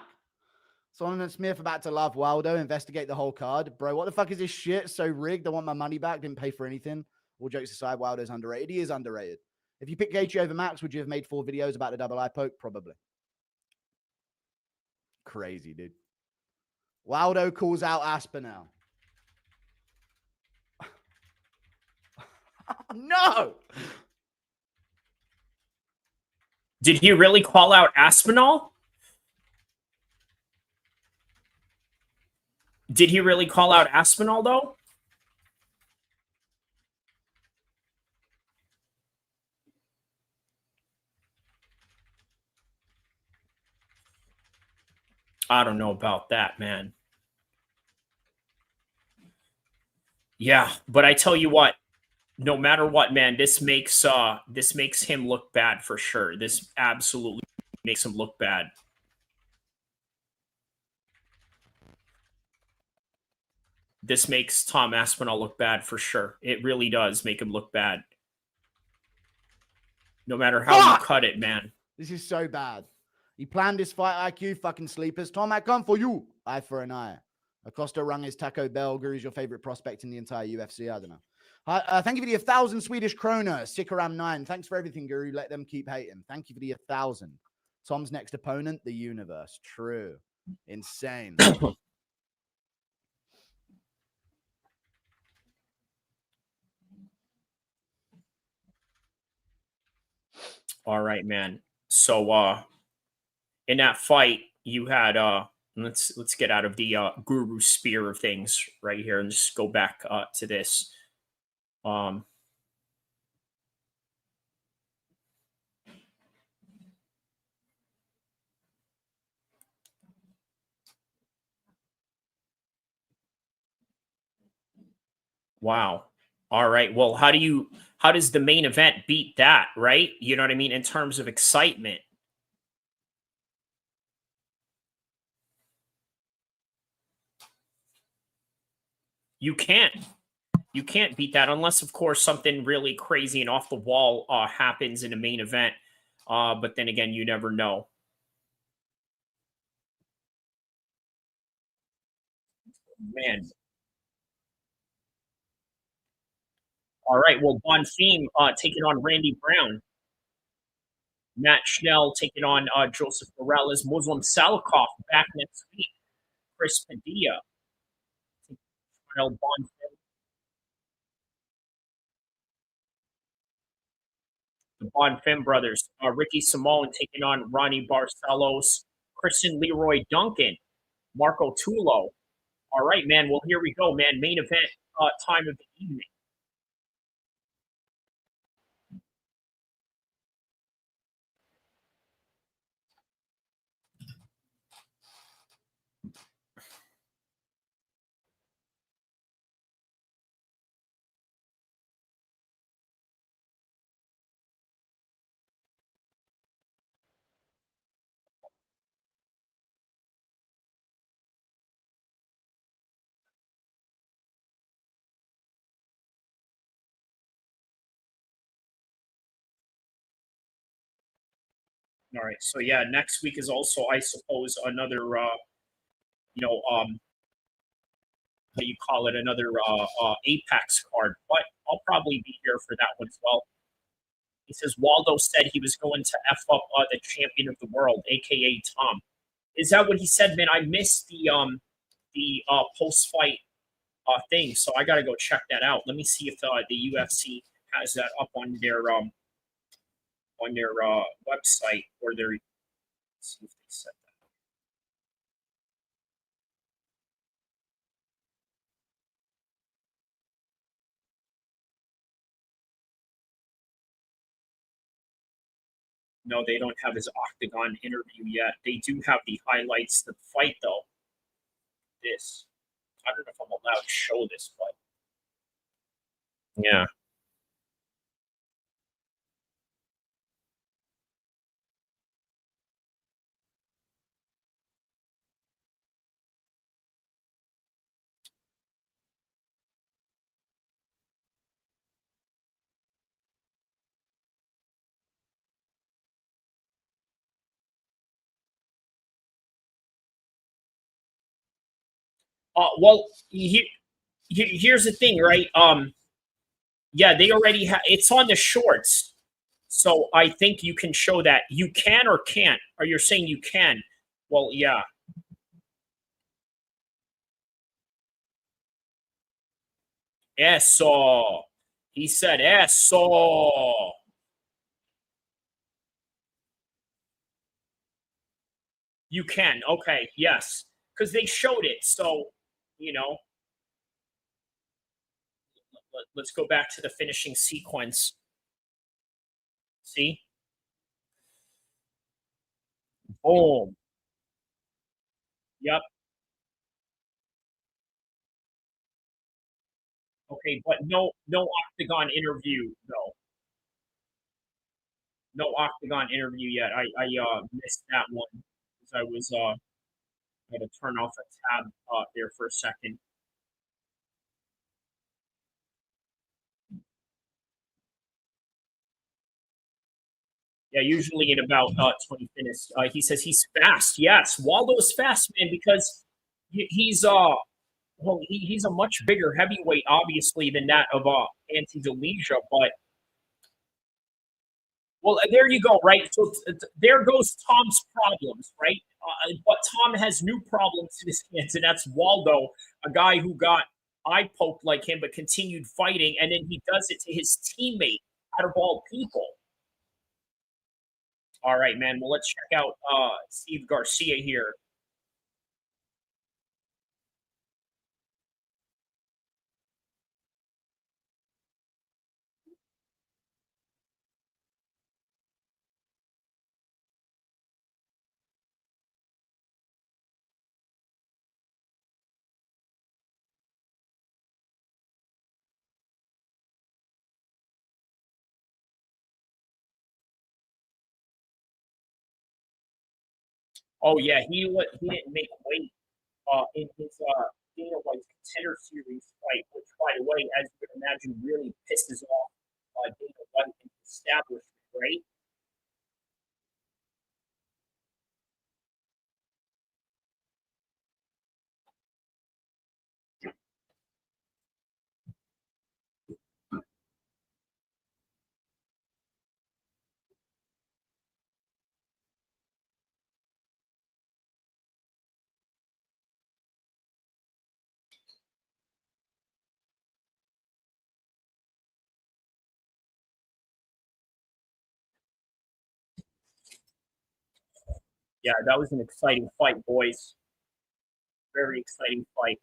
Solomon Smith about to love Waldo. Investigate the whole card. Bro, what the fuck is this shit? So rigged. I want my money back. Didn't pay for anything. All jokes aside, Waldo's underrated. He is underrated. If you pick Gaethje over Max, would you have made 4 videos about the double eye poke? Probably. Crazy, dude. Waldo calls out Aspinall. No! Did he really call out Aspinall? Did he really call out Aspinall, though? I don't know about that, man. Yeah, but I tell you what, no matter what, man, this makes him look bad for sure. This absolutely makes him look bad. This makes Tom Aspinall look bad for sure. It really does make him look bad. No matter how you cut it, man. This is so bad. He planned this fight, IQ, fucking sleepers. Tom, I come for you. Eye for an eye. Costa rung his Taco Bell. Guru's your favorite prospect in the entire UFC. I don't know. Thank you for the 1,000 Swedish krona. Sikaram 9. Thanks for everything, Guru. Let them keep hating. Thank you for the 1,000. Tom's next opponent, the universe. True. Insane. All right, man. So in that fight, you had let's get out of the Guru spear of things right here and just go back to this. Wow. All right. Well, how does the main event beat that, right? You know what I mean? In terms of excitement. You can't beat that unless, of course, something really crazy and off the wall happens in a main event. But then again, you never know. Man. All right. Well, Bonfim taking on Randy Brown. Matt Schnell taking on Joseph Morales. Muslim Salikoff back next week. Chris Padilla. The Bonfim brothers. Ricky Simone taking on Ronnie Barcelos. Christian Leroy Duncan. Marco Tulo. All right, man. Well, here we go, man. Main event time of the evening. All right. So yeah, next week is also, I suppose, another how you call it, another Apex card. But I'll probably be here for that one as well. He says Waldo said he was going to F up the champion of the world, aka Tom. Is that what he said, man? I missed the post fight thing, so I gotta go check that out. Let me see if the UFC has that up on their website or their. Let's see if they said that. No, they don't have his Octagon interview yet. They do have the highlights of the fight, though. This. I don't know if I'm allowed to show this, but. Yeah. Well, here's the thing, right? Yeah, they already have. It's on the shorts, so I think you can show that. You can or can't? Or you're saying you can? Well, yeah. Eso. He said eso. You can. Okay. Yes. Because they showed it. So, you know, let's go back to the finishing sequence. See? Boom. Yep. Okay, but no octagon interview though. No octagon interview yet. I missed that one because I was I had to turn off a tab there for a second. Yeah, usually in about 20 minutes. He says he's fast. Yes, Waldo's fast, man, because he's well, he's a much bigger heavyweight, obviously, than that of Ante D, but well, there you go, right? So there goes Tom's problems, right? But Tom has new problems in his hands, and that's Waldo, a guy who got eye poked like him, but continued fighting, and then he does it to his teammate out of all people. All right, man. Well, let's check out Steve Garcia here. Oh yeah, he didn't make weight in his Dana White's Contender Series fight, which, by the way, as you can imagine, really pisses off Dana White and the establishment, right? Yeah, that was an exciting fight, boys. Very exciting fight.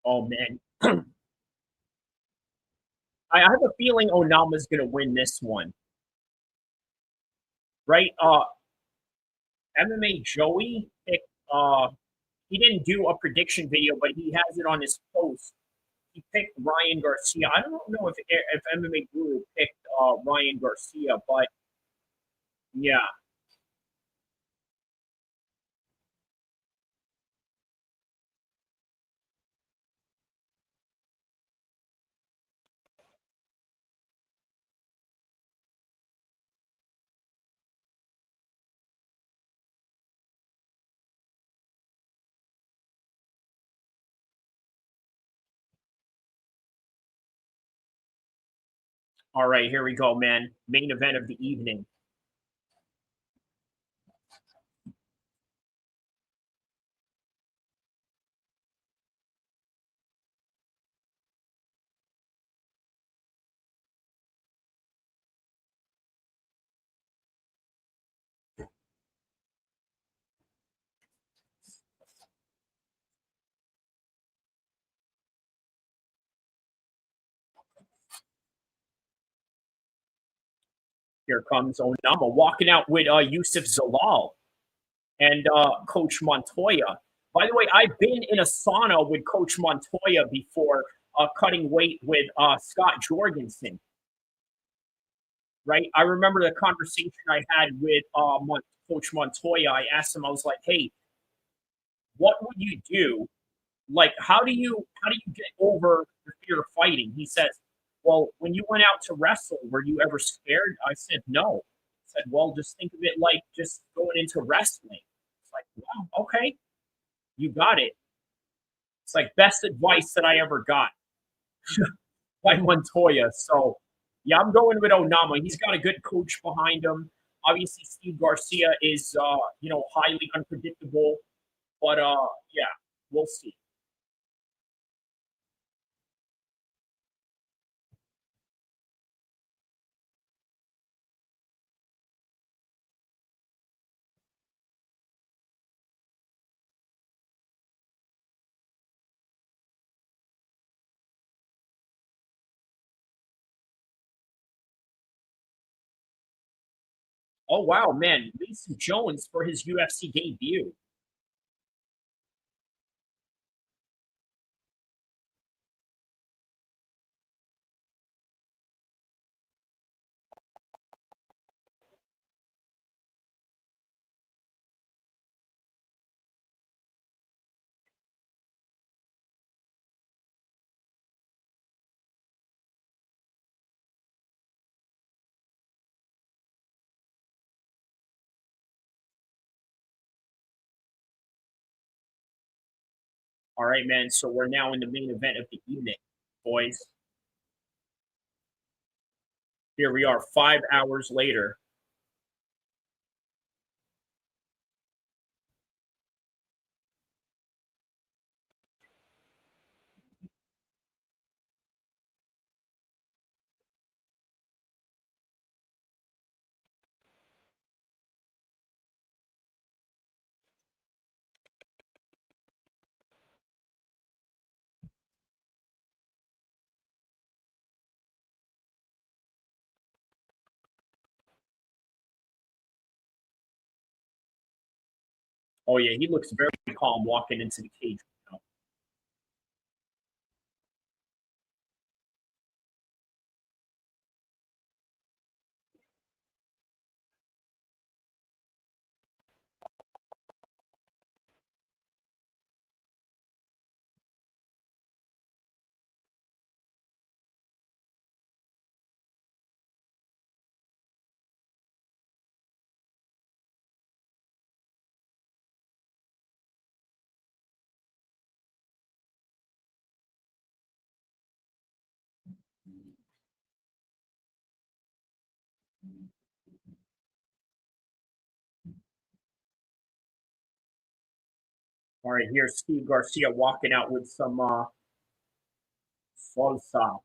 Oh man, I have a feeling Onama's gonna win this one, right? MMA Joey picked. He didn't do a prediction video, but he has it on his post. He picked Ryan Garcia. I don't know if MMA Guru picked Ryan Garcia, but yeah. All right, here we go, man. Main event of the evening. Here comes Onama walking out with Yusuf Zalal and Coach Montoya. By the way, I've been in a sauna with Coach Montoya before, cutting weight with Scott Jorgensen. Right? I remember the conversation I had with Coach Montoya. I asked him, I was like, hey, what would you do? Like, how do you get over the fear of fighting? He says, well, when you went out to wrestle, were you ever scared? I said, no. I said, well, just think of it like just going into wrestling. It's like, wow, okay, you got it. It's like best advice that I ever got by Montoya. So, yeah, I'm going with Onama. He's got a good coach behind him. Obviously, Steve Garcia is, highly unpredictable. But, yeah, we'll see. Oh, wow, man. Mason Jones for his UFC debut. All right, man. So we're now in the main event of the evening, boys. Here we are 5 hours later. Oh, yeah, he looks very calm walking into the cage. All right, here's Steve Garcia walking out with some salsa.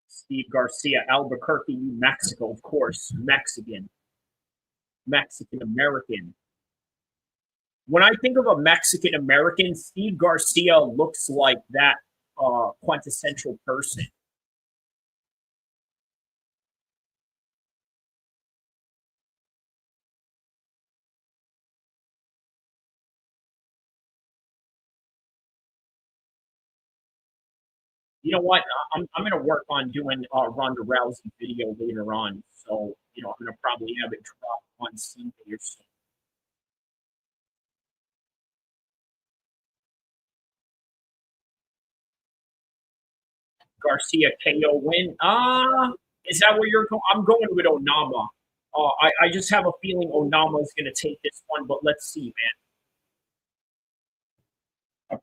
Steve Garcia, Albuquerque, New Mexico, of course, Mexican American. When I think of a Mexican American, Steve Garcia looks like that quintessential person. You know what? I'm going to work on doing a Ronda Rousey video later on. So, I'm going to probably have it drop on Sunday or so. Garcia KO win. Is that where you're going? I'm going with Onama. I just have a feeling Onama is going to take this one, but let's see, man.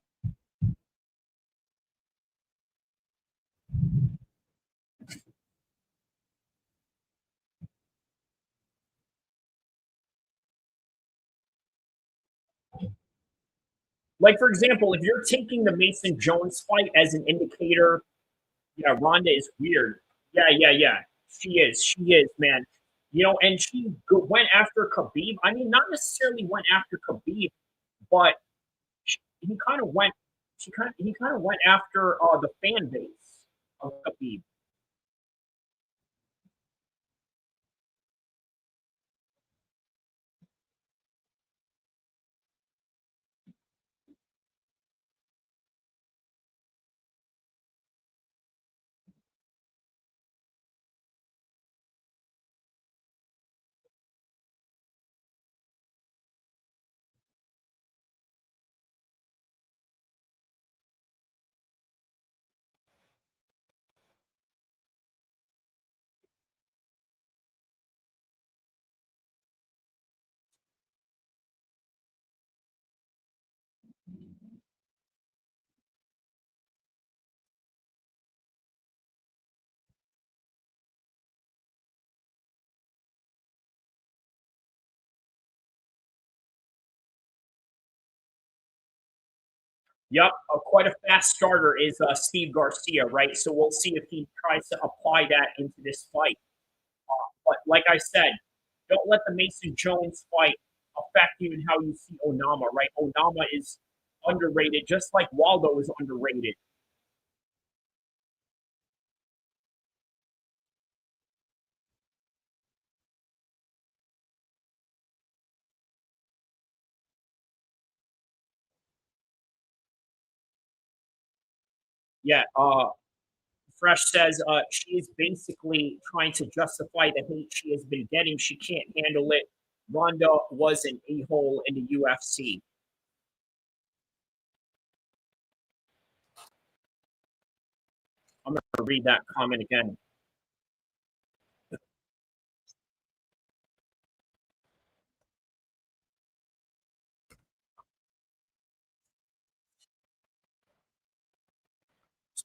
Like, for example, if you're taking the Mason Jones fight as an indicator, Ronda is weird. Yeah. She is, man. You know, and she went after Khabib. I mean, not necessarily went after Khabib, but he kind of went. He kind of went after the fan base of Khabib. Yep, quite a fast starter is Steve Garcia, right? So we'll see if he tries to apply that into this fight. But like I said, don't let the Mason Jones fight affect you in how you see Onama, right? Onama is underrated, just like Waldo is underrated. Yeah, Fresh says she is basically trying to justify the hate she has been getting. She can't handle it. Ronda was an a-hole in the UFC. I'm going to read that comment again. Let's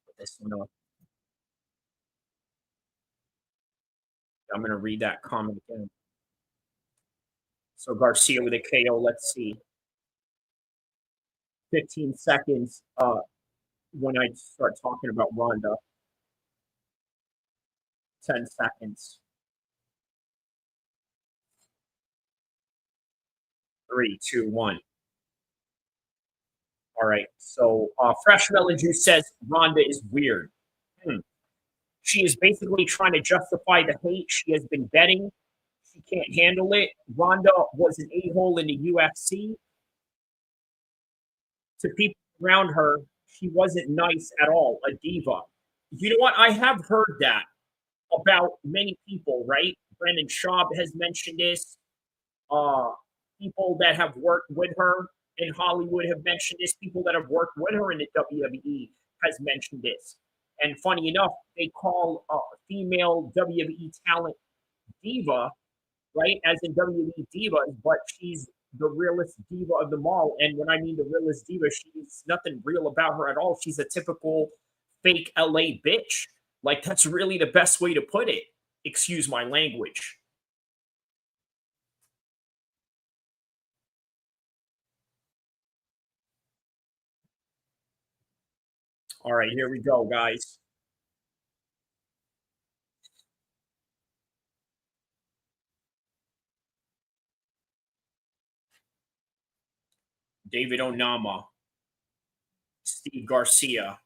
put this one up. I'm going to read that comment again. So Garcia with a KO. Let's see. 15 seconds when I start talking about Ronda. 10 seconds. 3, 2, 1. All right. So Fresh Melon Juice says Ronda is weird. She is basically trying to justify the hate she has been betting. She can't handle it. Ronda was an a-hole in the UFC. To people around her, she wasn't nice at all, a diva. You know what? I have heard that about many people, right? Brendan Schaub has mentioned this. People that have worked with her in Hollywood have mentioned this. People that have worked with her in the WWE has mentioned this. And funny enough, they call a female WWE talent diva, right? As in WWE divas, but she's the realest diva of them all. And when I mean the realest diva, she's nothing real about her at all. She's a typical fake LA bitch. Like, that's really the best way to put it. Excuse my language. All right, here we go, guys. David Onama, Steve Garcia.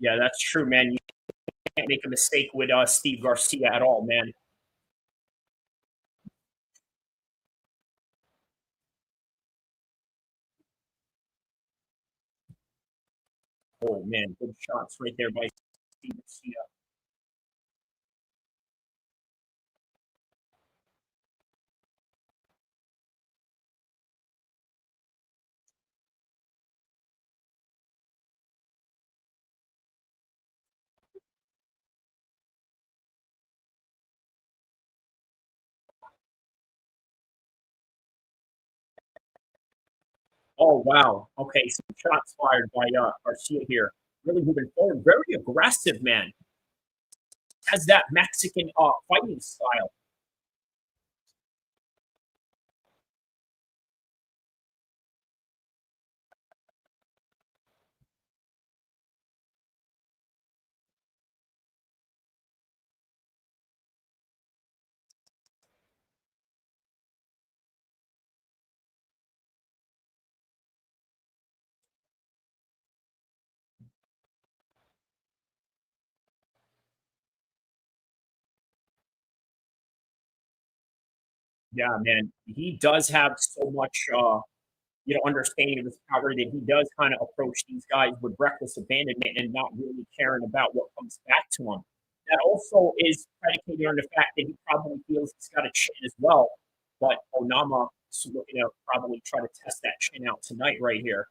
Yeah, that's true, man. You can't make a mistake with Steve Garcia at all, man. Oh, man, good shots right there by Steve Garcia. Oh, wow. Okay, some shots fired by Garcia here. Really moving forward. Very aggressive, man. Has that Mexican fighting style. Yeah, man. He does have so much understanding of his power that he does kind of approach these guys with reckless abandonment and not really caring about what comes back to him. That also is predicated on the fact that he probably feels he's got a chin as well. But Onama is looking to probably try to test that chin out tonight right here.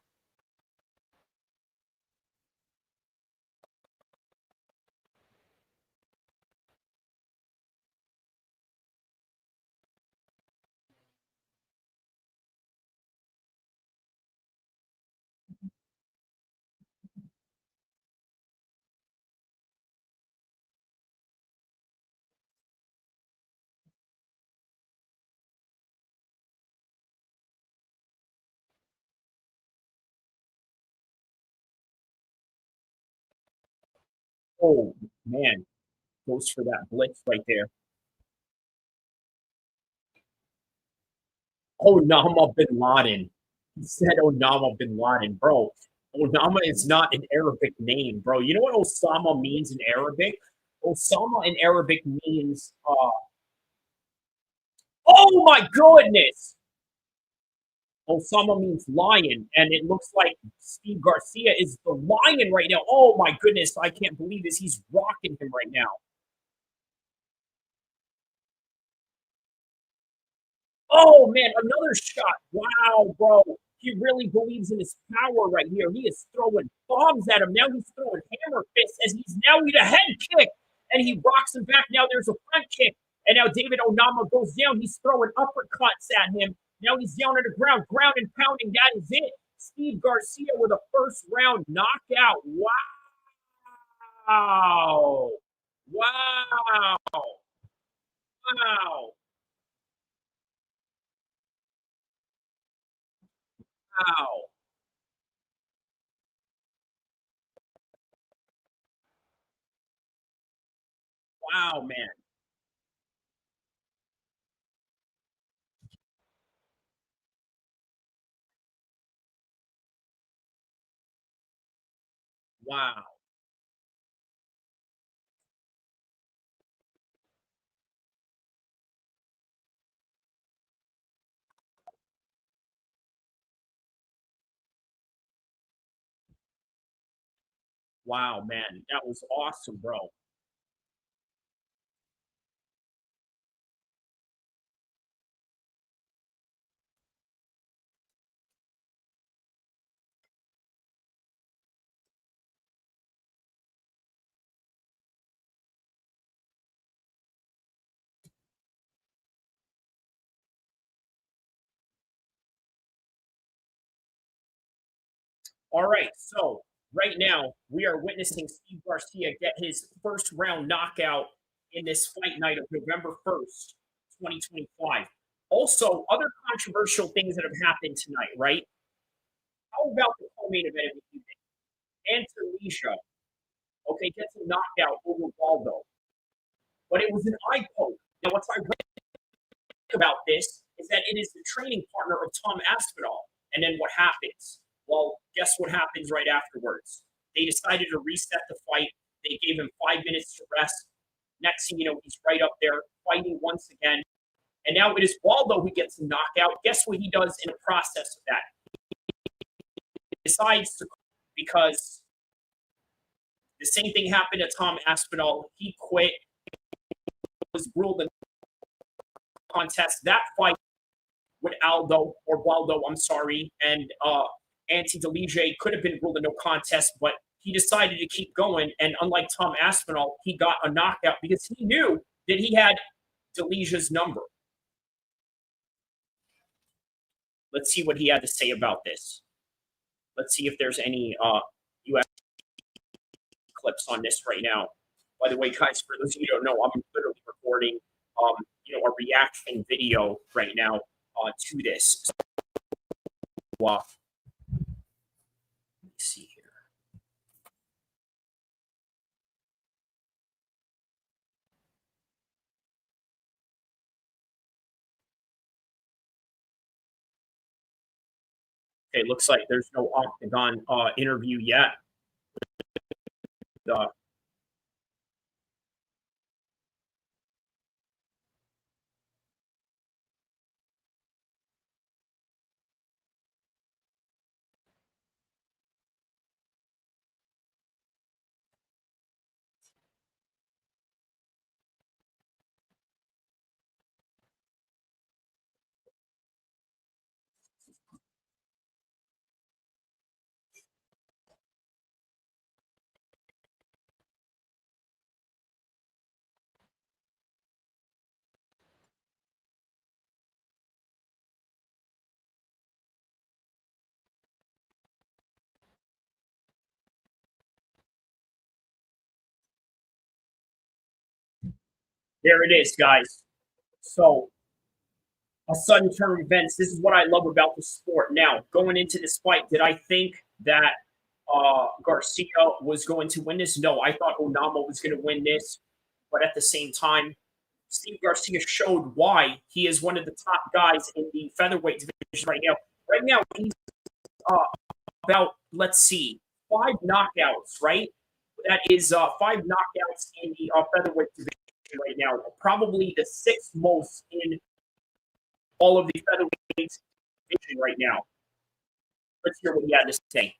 Oh, man. Goes for that blitz right there. Onama bin Laden. He said Onama bin Laden. Bro, Onama is not an Arabic name, bro. You know what Osama means in Arabic? Osama in Arabic means, oh my goodness! Osama means lion, and it looks like Steve Garcia is the lion right now. Oh my goodness, I can't believe this. He's rocking him right now. Oh man, another shot. Wow, bro. He really believes in his power right here. He is throwing bombs at him. Now he's throwing hammer fists as he's now with a head kick. And he rocks him back. Now there's a front kick. And now David Onama goes down. He's throwing uppercuts at him. Now he's down on the ground, ground and pounding. That is it. Steve Garcia with a first round knockout. Wow. Wow. Wow. Wow. Wow, man. Wow. Wow, man. That was awesome, bro. All right, so right now we are witnessing Steve Garcia get his first round knockout in this fight night of November 1st, 2025. Also, other controversial things that have happened tonight, right? How about the co-main event of the evening? Ante D, okay, gets a knockout over Waldo. But it was an eye poke. Now, what's ironic about this is that it is the training partner of Tom Aspinall. And then what happens? Well, guess what happens right afterwards? They decided to reset the fight. They gave him 5 minutes to rest. Next thing you know, he's right up there fighting once again. And now it is Waldo who gets a knockout. Guess what he does in the process of that? He decides to, because the same thing happened to Tom Aspinall. He quit. Was ruled in contest. That fight with Waldo, I'm sorry, and Ante D could have been ruled a no contest, but he decided to keep going. And unlike Tom Aspinall, he got a knockout because he knew that he had Delicia's number. Let's see what he had to say about this. Let's see if there's any UFC clips on this right now. By the way, guys, for those of you who don't know, I'm literally recording, a reaction video right now to this. So, let's see here. Okay, looks like there's no Octagon interview yet. There it is, guys. So, a sudden turn of events. This is what I love about the sport. Now, going into this fight, did I think that Garcia was going to win this? No, I thought Onama was going to win this. But at the same time, Steve Garcia showed why he is one of the top guys in the featherweight division right now. Right now, he's about, let's see, 5 knockouts, right? That is 5 knockouts in the featherweight division right now. Probably the 6th most in all of the featherweight division right now. Let's hear what he had to say.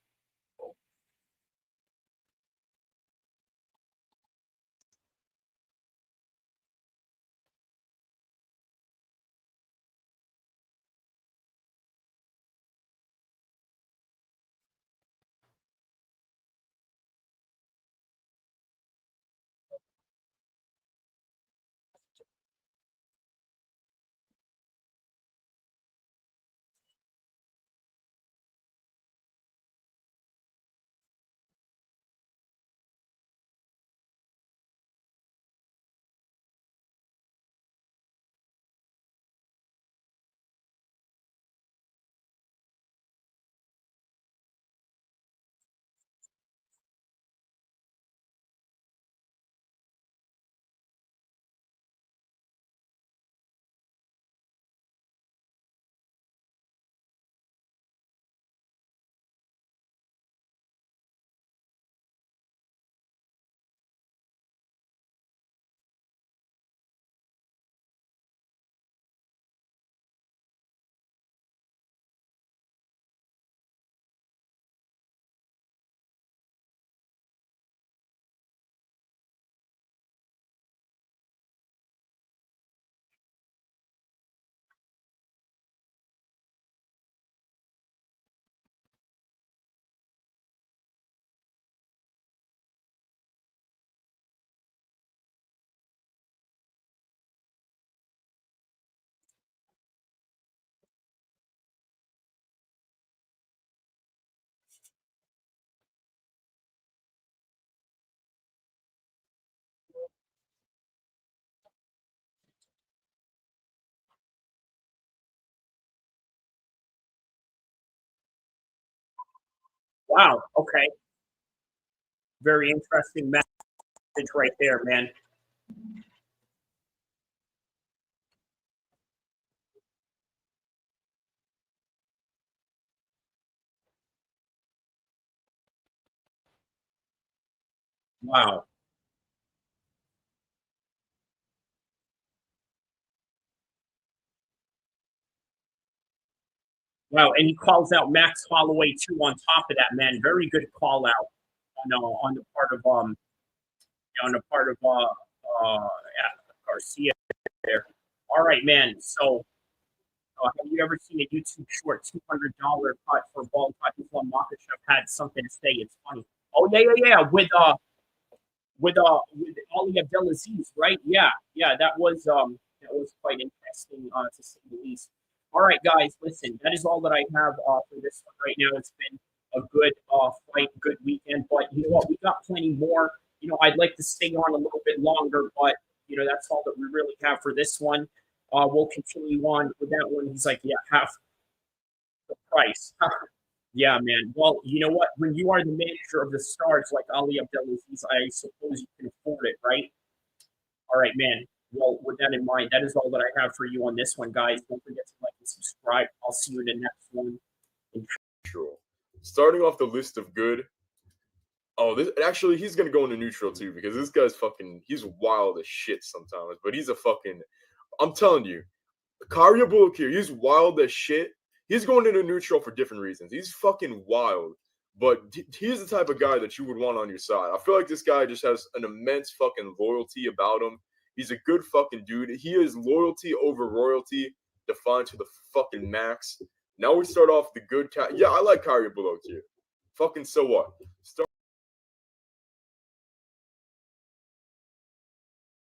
Wow. Okay. Very interesting message right there, man. Wow. Wow, and he calls out Max Holloway too on top of that, man. Very good call out on the part of Garcia there. All right, man. So have you ever seen a YouTube short $200 cut for ball cut? Islam Makhachev had something to say. It's funny. Oh yeah. With Ali Abdelaziz, right? Yeah. That was quite interesting to say the least. All right, guys, listen, that is all that I have for this one right now. It's been a good fight, good weekend, but you know what? We got plenty more. You know, I'd like to stay on a little bit longer, but you know, that's all that we really have for this one. We'll continue on with that one. He's like, yeah, half the price. Yeah, man. Well, you know what? When you are the manager of the stars like Ali Abdelaziz, I suppose you can afford it, right? All right, man. Well, with that in mind, that is all that I have for you on this one, guys. Don't forget to like and subscribe. I'll see you in the next one. Neutral. Starting off the list of good. Oh, this actually he's gonna go into neutral too because this guy's he's wild as shit sometimes, but he's a fucking. I'm telling you, El-Kheer, he's wild as shit. He's going into neutral for different reasons. He's fucking wild, but he's the type of guy that you would want on your side. I feel like this guy just has an immense fucking loyalty about him. He's a good fucking dude. He is loyalty over royalty, defined to the fucking max. Now we start off the good cat. Yeah, I like El-Kheer. Fucking so what?